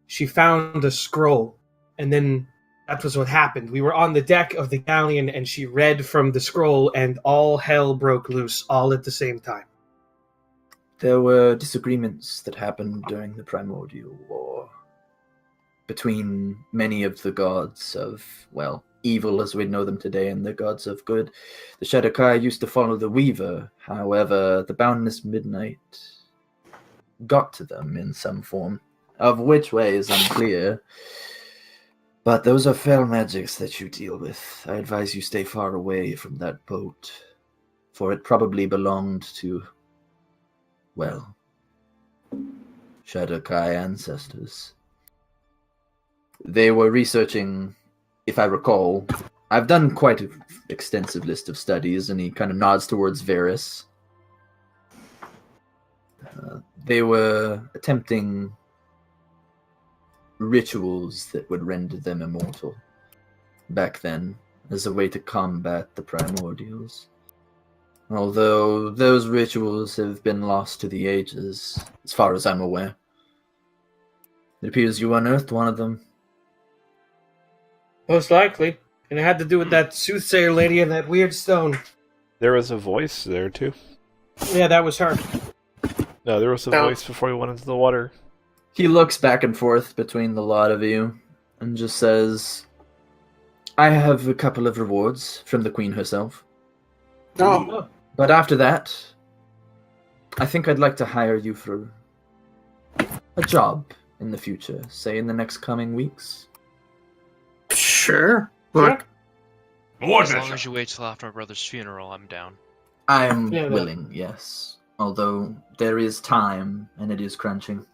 C: she found a scroll, and then that was what happened. We were on the deck of the galleon, and she read from the scroll, and all hell broke loose, all at the same time.
A: There were disagreements that happened during the Primordial War between many of the gods of, evil as we know them today and the gods of good. The Shadowkai used to follow the Weaver. However, the Boundless Midnight got to them in some form, of which way is unclear. But those are fell magics that you deal with. I advise you stay far away from that boat, for it probably belonged to, well, Shadowkai ancestors. They were researching, if I recall, I've done quite an extensive list of studies, and he kind of nods towards Varys. They were attempting rituals that would render them immortal back then, as a way to combat the primordials. Although those rituals have been lost to the ages, as far as I'm aware. It appears you unearthed one of them.
C: Most likely. And it had to do with that soothsayer lady and that weird stone.
D: There was a voice there too.
C: Yeah, that was her.
D: No, there was a voice before we went into the water.
A: He looks back and forth between the lot of you and just says, I have a couple of rewards from the Queen herself.
B: Oh.
A: But after that, I think I'd like to hire you for a job in the future, say in the next coming weeks.
B: Sure. Look,
I: As long as you wait till after my brother's funeral, I'm down.
A: I'm willing, yes. Although there is time, and it is crunching.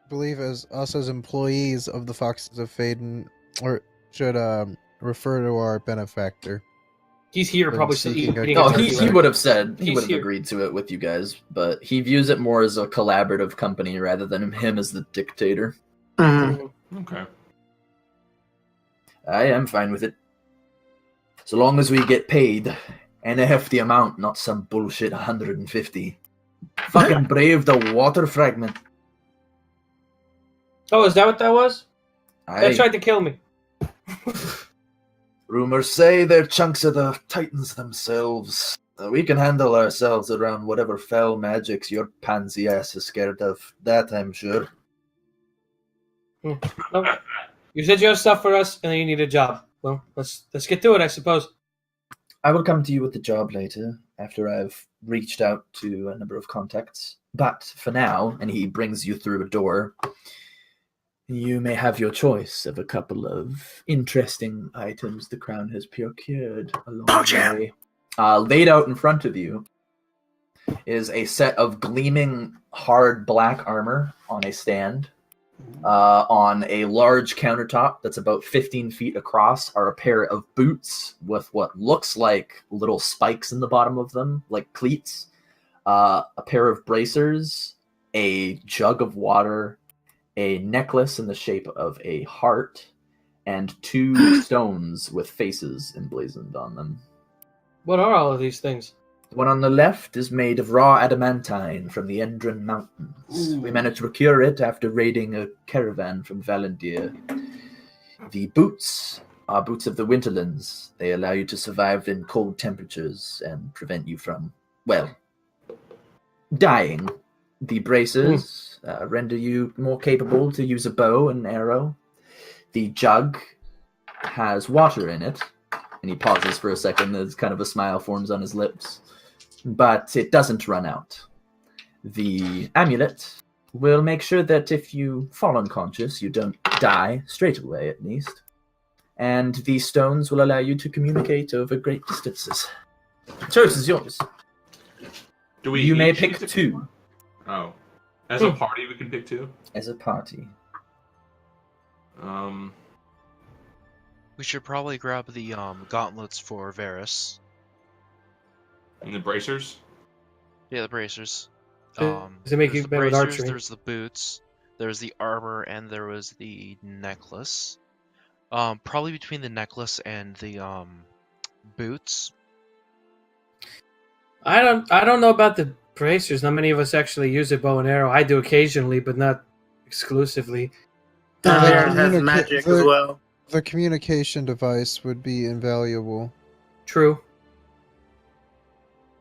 E: I believe as us as employees of the Foxes of Faden, or should refer to our benefactor.
C: He's here,
E: Been
C: probably
E: seeking
C: eating
A: No,
C: a turkey,
A: he
C: right?
A: would have said, he
C: He's
A: would have
C: here.
A: agreed to it with you guys, but he views it more as a collaborative company rather than him as the dictator.
B: mhm.
G: Okay.
A: I am fine with it. So long as we get paid, and a hefty amount, not some bullshit 150. Fucking brave the water fragment.
C: Oh, is that what that was? They
A: Aye.
C: tried to kill me.
A: Rumors say they're chunks of the Titans themselves. We can handle ourselves around whatever fell magics your pansy ass is scared of. That I'm sure.
C: Oh, you said you have stuff for us, and then you need a job. Well, let's get to it, I suppose.
A: I will come to you with the job later, after I've reached out to a number of contacts. But for now, and he brings you through a door, you may have your choice of a couple of interesting items the Crown has procured along the way. Laid out in front of you is a set of gleaming hard black armor on a stand. On a large countertop that's about 15 feet across are a pair of boots with what looks like little spikes in the bottom of them, like cleats, a pair of bracers, a jug of water, a necklace in the shape of a heart, and 2 stones with faces emblazoned on them.
C: What are all of these things?
A: The one on the left is made of raw adamantine from the Endron Mountains. We managed to procure it after raiding a caravan from Valandir. The boots are boots of the Winterlands. They allow you to survive in cold temperatures and prevent you from, well, dying. The braces render you more capable to use a bow and arrow. The jug has water in it, and he pauses for a second as kind of a smile forms on his lips. But it doesn't run out. The amulet will make sure that if you fall unconscious, you don't die straight away, at least. And these stones will allow you to communicate over great distances. The choice is yours.
G: Do we?
A: You may
G: each
A: pick
G: choose to-
A: 2
G: Oh, as a party, we can pick 2.
A: as a party.
H: We should probably grab the gauntlets for Varys.
G: And the bracers.
H: Yeah, the bracers.
C: Does it make
H: There's
C: you
H: the
C: better with
H: bracers,
C: archery?
H: there's the boots, there's the armor, and there was the necklace. Probably between the necklace and the boots.
C: I don't know about the bracers. Not many of us actually use a bow and arrow. I do occasionally, but not exclusively.
B: There has magic as well.
E: The communication device would be invaluable.
C: True.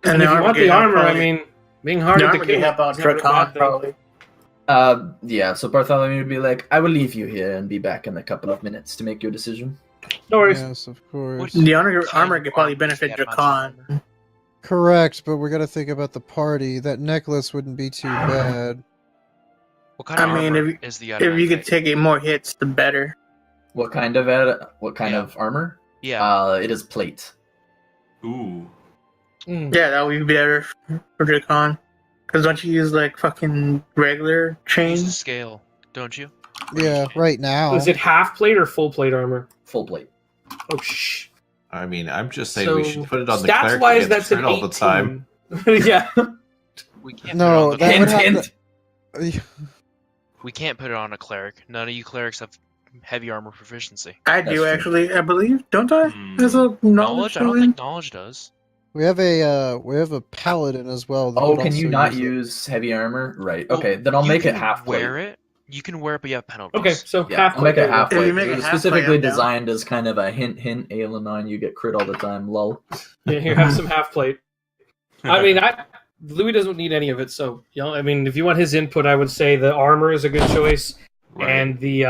B: And
C: And if
B: the
C: you want
B: armor
C: the armor, I
B: probably-
C: mean, being hard
B: The
C: to
B: armor
C: kill
B: can help out
C: is never a
B: Drakon,
C: bad thing.
B: probably.
A: Yeah, so Bartholomew would be like, I will leave you here and be back in a couple of minutes to make your decision.
C: No worries.
E: Yes, of course.
B: The
H: Kind
B: armor
H: of
B: could probably
H: armor
B: benefit
H: is the
B: Dracan.
H: adamantium armor?
E: Correct, but we got to think about the party. That necklace wouldn't be too bad.
H: What kind of
B: I mean,
H: armor is the
B: if you could
H: adamantite?
B: take it more hits, the better.
A: What kind of
H: Yeah.
A: of armor?
H: Yeah.
A: It is plate.
G: Ooh.
B: Yeah, that would be better for Dracan. Because don't you use like fucking regular
H: Use
B: chain?
H: the scale, don't you?
E: Yeah, right now.
C: Is it half plate or full plate armor?
A: Full plate.
C: Oh, shh.
K: I mean, I'm just saying we should put it on the
C: stats
K: cleric
C: wise,
K: that
C: that's
K: gets
C: an
K: crit
C: 18.
K: all the time.
C: Yeah.
H: We can't
E: No,
H: put it on the
E: that
A: Hint,
E: would
A: hint.
E: have
H: We can't put it on a cleric. None of you clerics have heavy armor proficiency.
B: I
A: That's
B: do
A: true.
B: actually, I believe. Don't I?
G: Hmm.
B: There's a
H: Knowledge? I don't
B: thing?
H: think knowledge does.
E: we have a paladin as well. That
A: Oh,
E: could
A: can you
E: also
A: not
E: use it.
A: use heavy armor? Right.
H: Well,
A: Okay, then I'll
H: you
A: make it
H: can
A: half plate.
H: wear it. You can wear it, but you have penalties.
C: Okay, so
A: Yeah,
C: half
A: I'll make
C: plate.
A: it half
B: If you
A: plate.
B: make
A: It
B: it
A: was
B: half plate,
A: specifically
B: I'm down.
A: designed as kind of a hint, Ailinon, you get crit all the time, lol.
C: Yeah, here, have some half plate. I mean, Louis doesn't need any of it, so I mean, if you want his input, I would say the armor is a good choice,
G: Right.
C: and the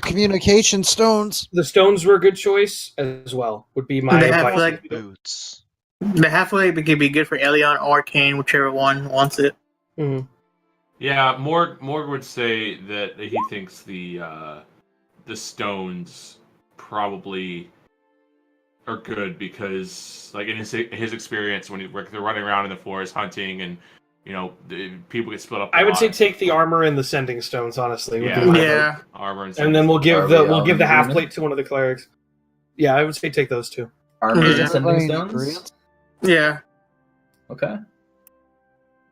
E: communication stones.
C: stones were a good choice as well. Would be my
B: They have,
C: advice.
B: like-
H: Boots.
B: The halfway could be good for Ailion or Kane, whichever one wants it.
C: Mhm.
G: Yeah, Morg would say that he thinks the stones probably are good because, like, in his experience when they're running around in the forest hunting and people get split up.
C: I would say take the armor and the sending stones. Honestly, would be
G: Yeah.
C: my
B: Yeah.
C: vote.
G: armor and
C: And then we'll give
A: Are
C: the
A: we
C: half
A: agreement?
C: plate to one of the clerics. Yeah, I would say take those two.
A: Armor
B: Is
A: and sending
E: everybody in
A: stones?
E: agreement?
B: Yeah.
A: Okay.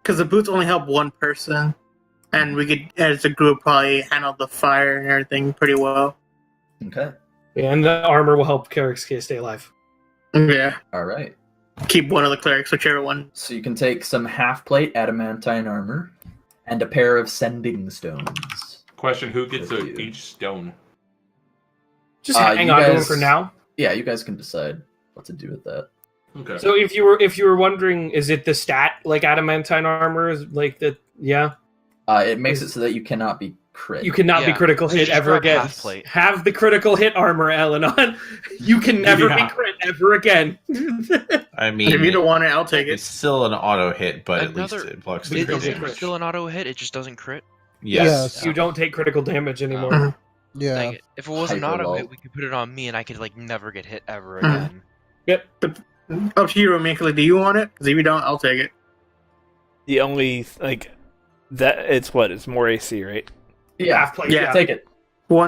B: Because the boots only help one person. And we could, as a group, probably handle the fire and everything pretty well.
A: Okay.
C: Yeah, and the armor will help clerics stay alive.
B: Yeah.
A: All right.
B: Keep one of the clerics, whichever one.
A: So you can take some half plate adamantine armor and a pair of sending stones.
G: question: who gets
A: Good for you.
G: each stone?
C: Just
A: Uh,
C: hang
A: you
C: on to them
A: guys-
C: for now.
A: Yeah, you guys can decide what to do with that.
G: Okay.
C: So if you were wondering, is it the stat like adamantine armor? Is like the yeah?
A: It makes it so that you cannot be crit.
C: You cannot be
H: Yeah.
C: critical
H: Let's
C: hit
H: just
C: ever
H: grab
C: again.
H: half plate.
C: Have the critical hit armor, Ailinon. You can never
G: Yeah.
C: be crit ever again.
K: I mean,
B: If you don't want it, I'll take
K: it's
B: it.
K: still an auto hit, but at
H: Another-
K: least it blocks the
H: It
C: critical
K: crit
H: isn't
K: damage.
H: still an auto hit, it just doesn't crit.
K: Yes.
C: You don't take critical damage anymore.
B: Mhm.
E: Yeah.
H: Dang it. If it was an
A: Hyper
H: auto
A: low.
H: hit, we could put it on me and I could like never get hit ever
B: Mhm.
H: again.
C: Yep.
B: Up to you, Romantically. Do you want it? Because if you don't, I'll take it.
D: The only that it's more AC, right?
A: Yeah,
C: Half plate.
B: Yeah.
C: Yeah.
A: take it.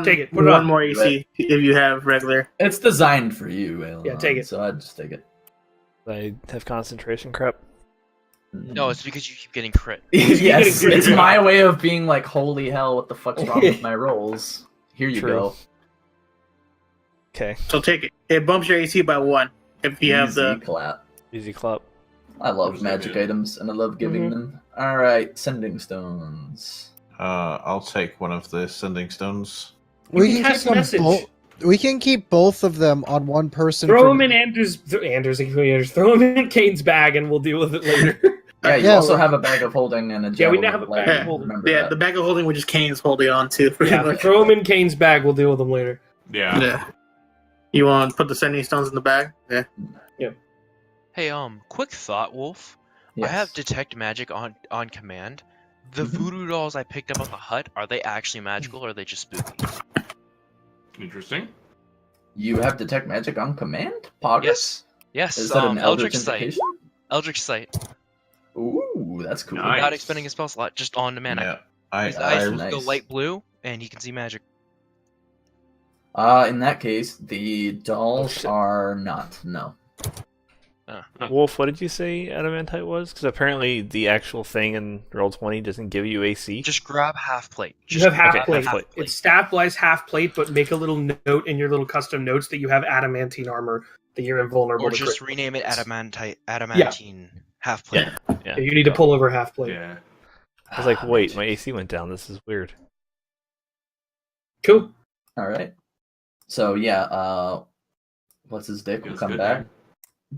C: Take it. Put it
B: one
C: on.
B: more AC if you have regular.
A: It's designed for you, Ailinon,
C: Yeah, take it.
A: So I'd just take it.
D: I have concentration crap.
H: No, it's because you keep getting crit.
A: yes,
C: getting crit.
A: it's my way of being like, holy hell, what the fuck's wrong with my rolls? Here you
D: True.
A: go.
D: Okay,
B: So take it. It bumps your AC by 1 if you have
A: Easy
B: the.
A: clap.
D: easy clap.
A: I love
G: What is
A: magic
G: that, man?
A: items, and I love giving
C: Mhm.
A: them. All right, sending stones.
K: I'll take one of the sending stones.
C: You can cast message.
E: We can keep both of them on one person.
C: Throw
E: for-
C: him in Anders. Throw him in Kane's bag, and we'll deal with it later.
A: Yeah, you
E: Yeah,
A: also
E: we-
A: have a bag of holding and a
C: Yeah, we now
A: javelin
C: have a
A: of
C: bag of
A: lightning.
C: holding.
A: Remember
B: Yeah,
A: that.
B: the bag of holding, which is Kane's holding on to. pretty
C: Yeah,
B: much.
C: throw him in Kane's bag. We'll deal with him later.
G: Yeah.
B: Yeah. You want to put the sending stones in the bag? Yeah.
H: Hey, quick thought, Wolf.
A: Yes.
H: I have detect magic on command. The
A: Mhm.
H: voodoo dolls I picked up on the hut, are they actually magical or are they just spooky?
G: Interesting.
A: You have detect magic on command? Poggers?
H: Yes. Yes,
A: Is that an
H: Eldritch
A: Eldritch
H: Sight.
A: invocation?
H: Eldritch Sight.
A: Ooh, that's cool.
G: Nice.
H: Without expending a spell slot, just on demand.
K: Yeah, I,
H: His
A: I-
H: eyes will
A: nice.
H: go light blue, and he can see magic.
A: In that case, the
D: Oh,
A: dolls
D: shit.
A: are not. No.
D: Wolf, what did you say adamantite was? Because apparently the actual thing in Roll20 doesn't give you AC.
H: Just grab half plate.
C: You
H: Just
C: have half
D: okay,
C: plate.
D: half plate.
C: It's stat-wise half plate, but make a little note in your little custom notes that you have adamantine armor, that you're invulnerable
H: or
C: to
H: just
C: crit.
H: rename it adamantine half plate.
D: Yeah.
C: You need to pull over half plate.
G: Yeah.
D: I was like, wait, my AC went down. This is weird.
C: Cool.
A: All right. So yeah, what's his dick will
G: Feels
A: come
G: good,
A: back.
G: man.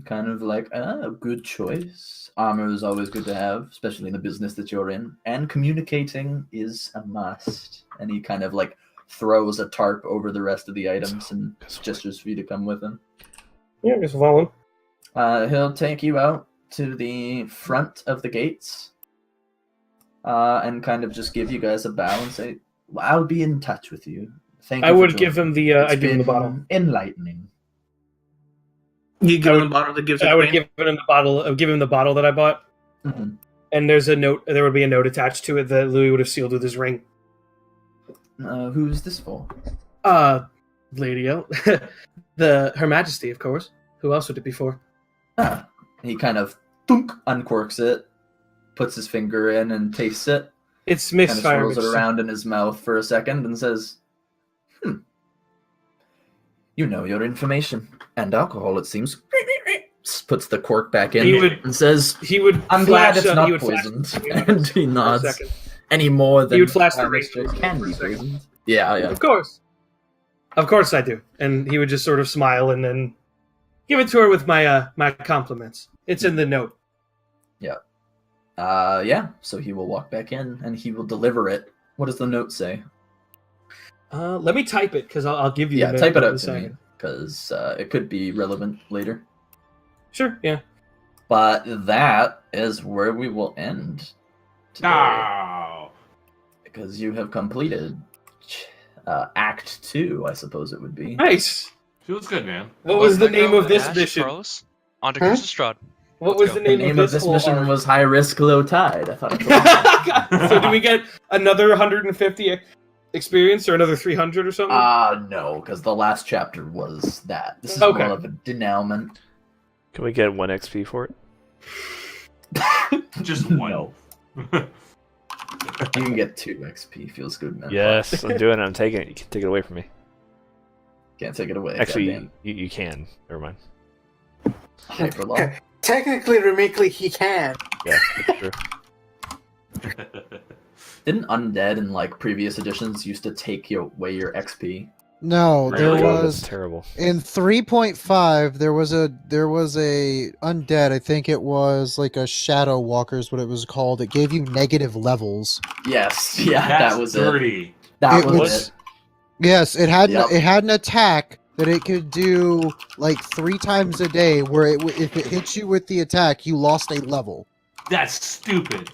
A: Kind of like a good choice. Armor is always good to have, especially in the business that you're in. And communicating is a must. And he kind of like throws a tarp over the rest of the items and gestures for you to come with him.
C: Yeah, I guess I'll follow him.
A: He'll take you out to the front of the gates and kind of just give you guys a bow and say, well, I'll be in touch with you. Thank you.
C: I
A: for
C: would give
A: joining.
C: him the.
A: It's
C: I'd give him the
A: been
C: bottle.
A: Enlightening.
B: You give him the bottle that gives
C: I
B: it
C: would
B: pain?
C: give him the bottle. I would give him the bottle that I bought,
A: Mhm.
C: and there's a note. There would be a note attached to it that Louis would have sealed with his ring.
A: Who's this for?
C: Lady L, Her Majesty, of course. Who else would it be for?
A: He kind of thunk, uncorks it, puts his finger in and tastes it.
C: It's
A: Kind of
C: misfire.
A: swirls it around in his mouth for a second and says, You know your information. And alcohol, it seems. Puts the cork back in
C: He would-
A: and says,
C: He would.
A: I'm glad
C: flash,
A: it's not
C: he would flash-
A: poisoned.
C: he would-
A: And he
C: for a
A: nods.
C: second.
A: Any more than
C: He would flash the
A: Harvest
C: ring
A: can
C: for a
A: be
C: second.
A: poisoned. Yeah.
C: Of course. Of course I do. And he would just sort of smile and then give it to her with my my compliments. It's in the note.
A: Yeah. So he will walk back in and he will deliver it. What does the note say?
C: Let me type it because I'll give you.
A: Yeah,
C: the
A: type
C: note
A: it
C: in
A: out
C: a
A: to me
C: second.
A: because it could be relevant later.
C: Sure. Yeah.
A: But that is where we will end today
G: No.
A: because you have completed Act 2, I suppose it would be.
C: Nice.
G: Feels good, man.
C: What was the
H: Let go
C: name of this
H: Ash,
C: mission?
H: Carlos. On to
B: Huh?
H: Curse of Strahd.
C: What
H: Let's
C: was
H: go.
C: the
A: The
C: name,
A: name of this
C: whole
A: mission
C: arc?
A: was High Risk, Low Tide. I thought it was
C: So do we get another 150 experience or another 300 or something?
A: no, because the last chapter was that. This is
C: Okay.
A: more of a denouement.
D: Can we get 1 XP for it?
G: Just one.
A: No. You can get 2 XP. Feels good, man.
D: Yes, I'm doing it. I'm taking it. You can take it away from me.
A: Can't take it away.
D: Actually,
A: goddamn.
D: you can. Never mind.
A: Hyperlaw.
B: Technically, remotely, he can.
D: Yeah, that's true.
A: Didn't Undead in like previous editions used to take away your XP?
E: No, there
G: Really?
D: God, that's
E: was
D: terrible.
E: in 3.5 there was a undead, I think it was like a Shadow Walker is what it was called. It gave you negative levels.
A: Yes, yeah,
G: That's
A: that was it.
G: dirty.
A: That
E: It
A: was
E: was-
A: it.
E: Yes, it had
A: Yep.
E: it had an attack that it could do like 3 times a day where if it hits you with the attack, you lost a level.
G: That's stupid.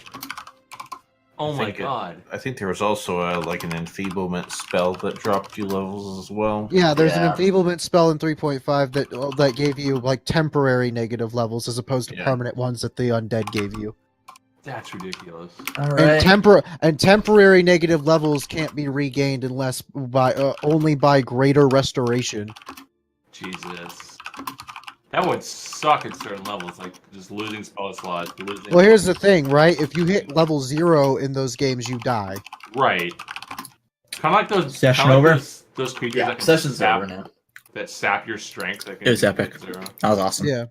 G: Oh my
K: think it-
G: god.
K: I think there was also like an enfeeblement spell that dropped you levels as well.
E: Yeah, there's an
A: Yeah.
E: enfeeblement spell in 3.5 that gave you like temporary negative levels as opposed to
K: Yeah.
E: permanent ones that the undead gave you.
G: That's ridiculous.
A: All
E: And
A: right.
E: temporary negative levels can't be regained unless by only by greater restoration.
G: Jesus. That would suck at certain levels, like just losing spell slots, losing.
E: Well, here's the thing, right? If you hit level 0 in those games, you die.
G: Right. Kind of like those.
J: Session
G: kinda like
J: over?
G: Those creatures
A: Yeah,
G: that can
A: session's
G: sap,
A: over now.
G: that sap your strength. That can
J: It was
G: be
J: epic.
G: 0.
J: That was awesome.
E: Yeah.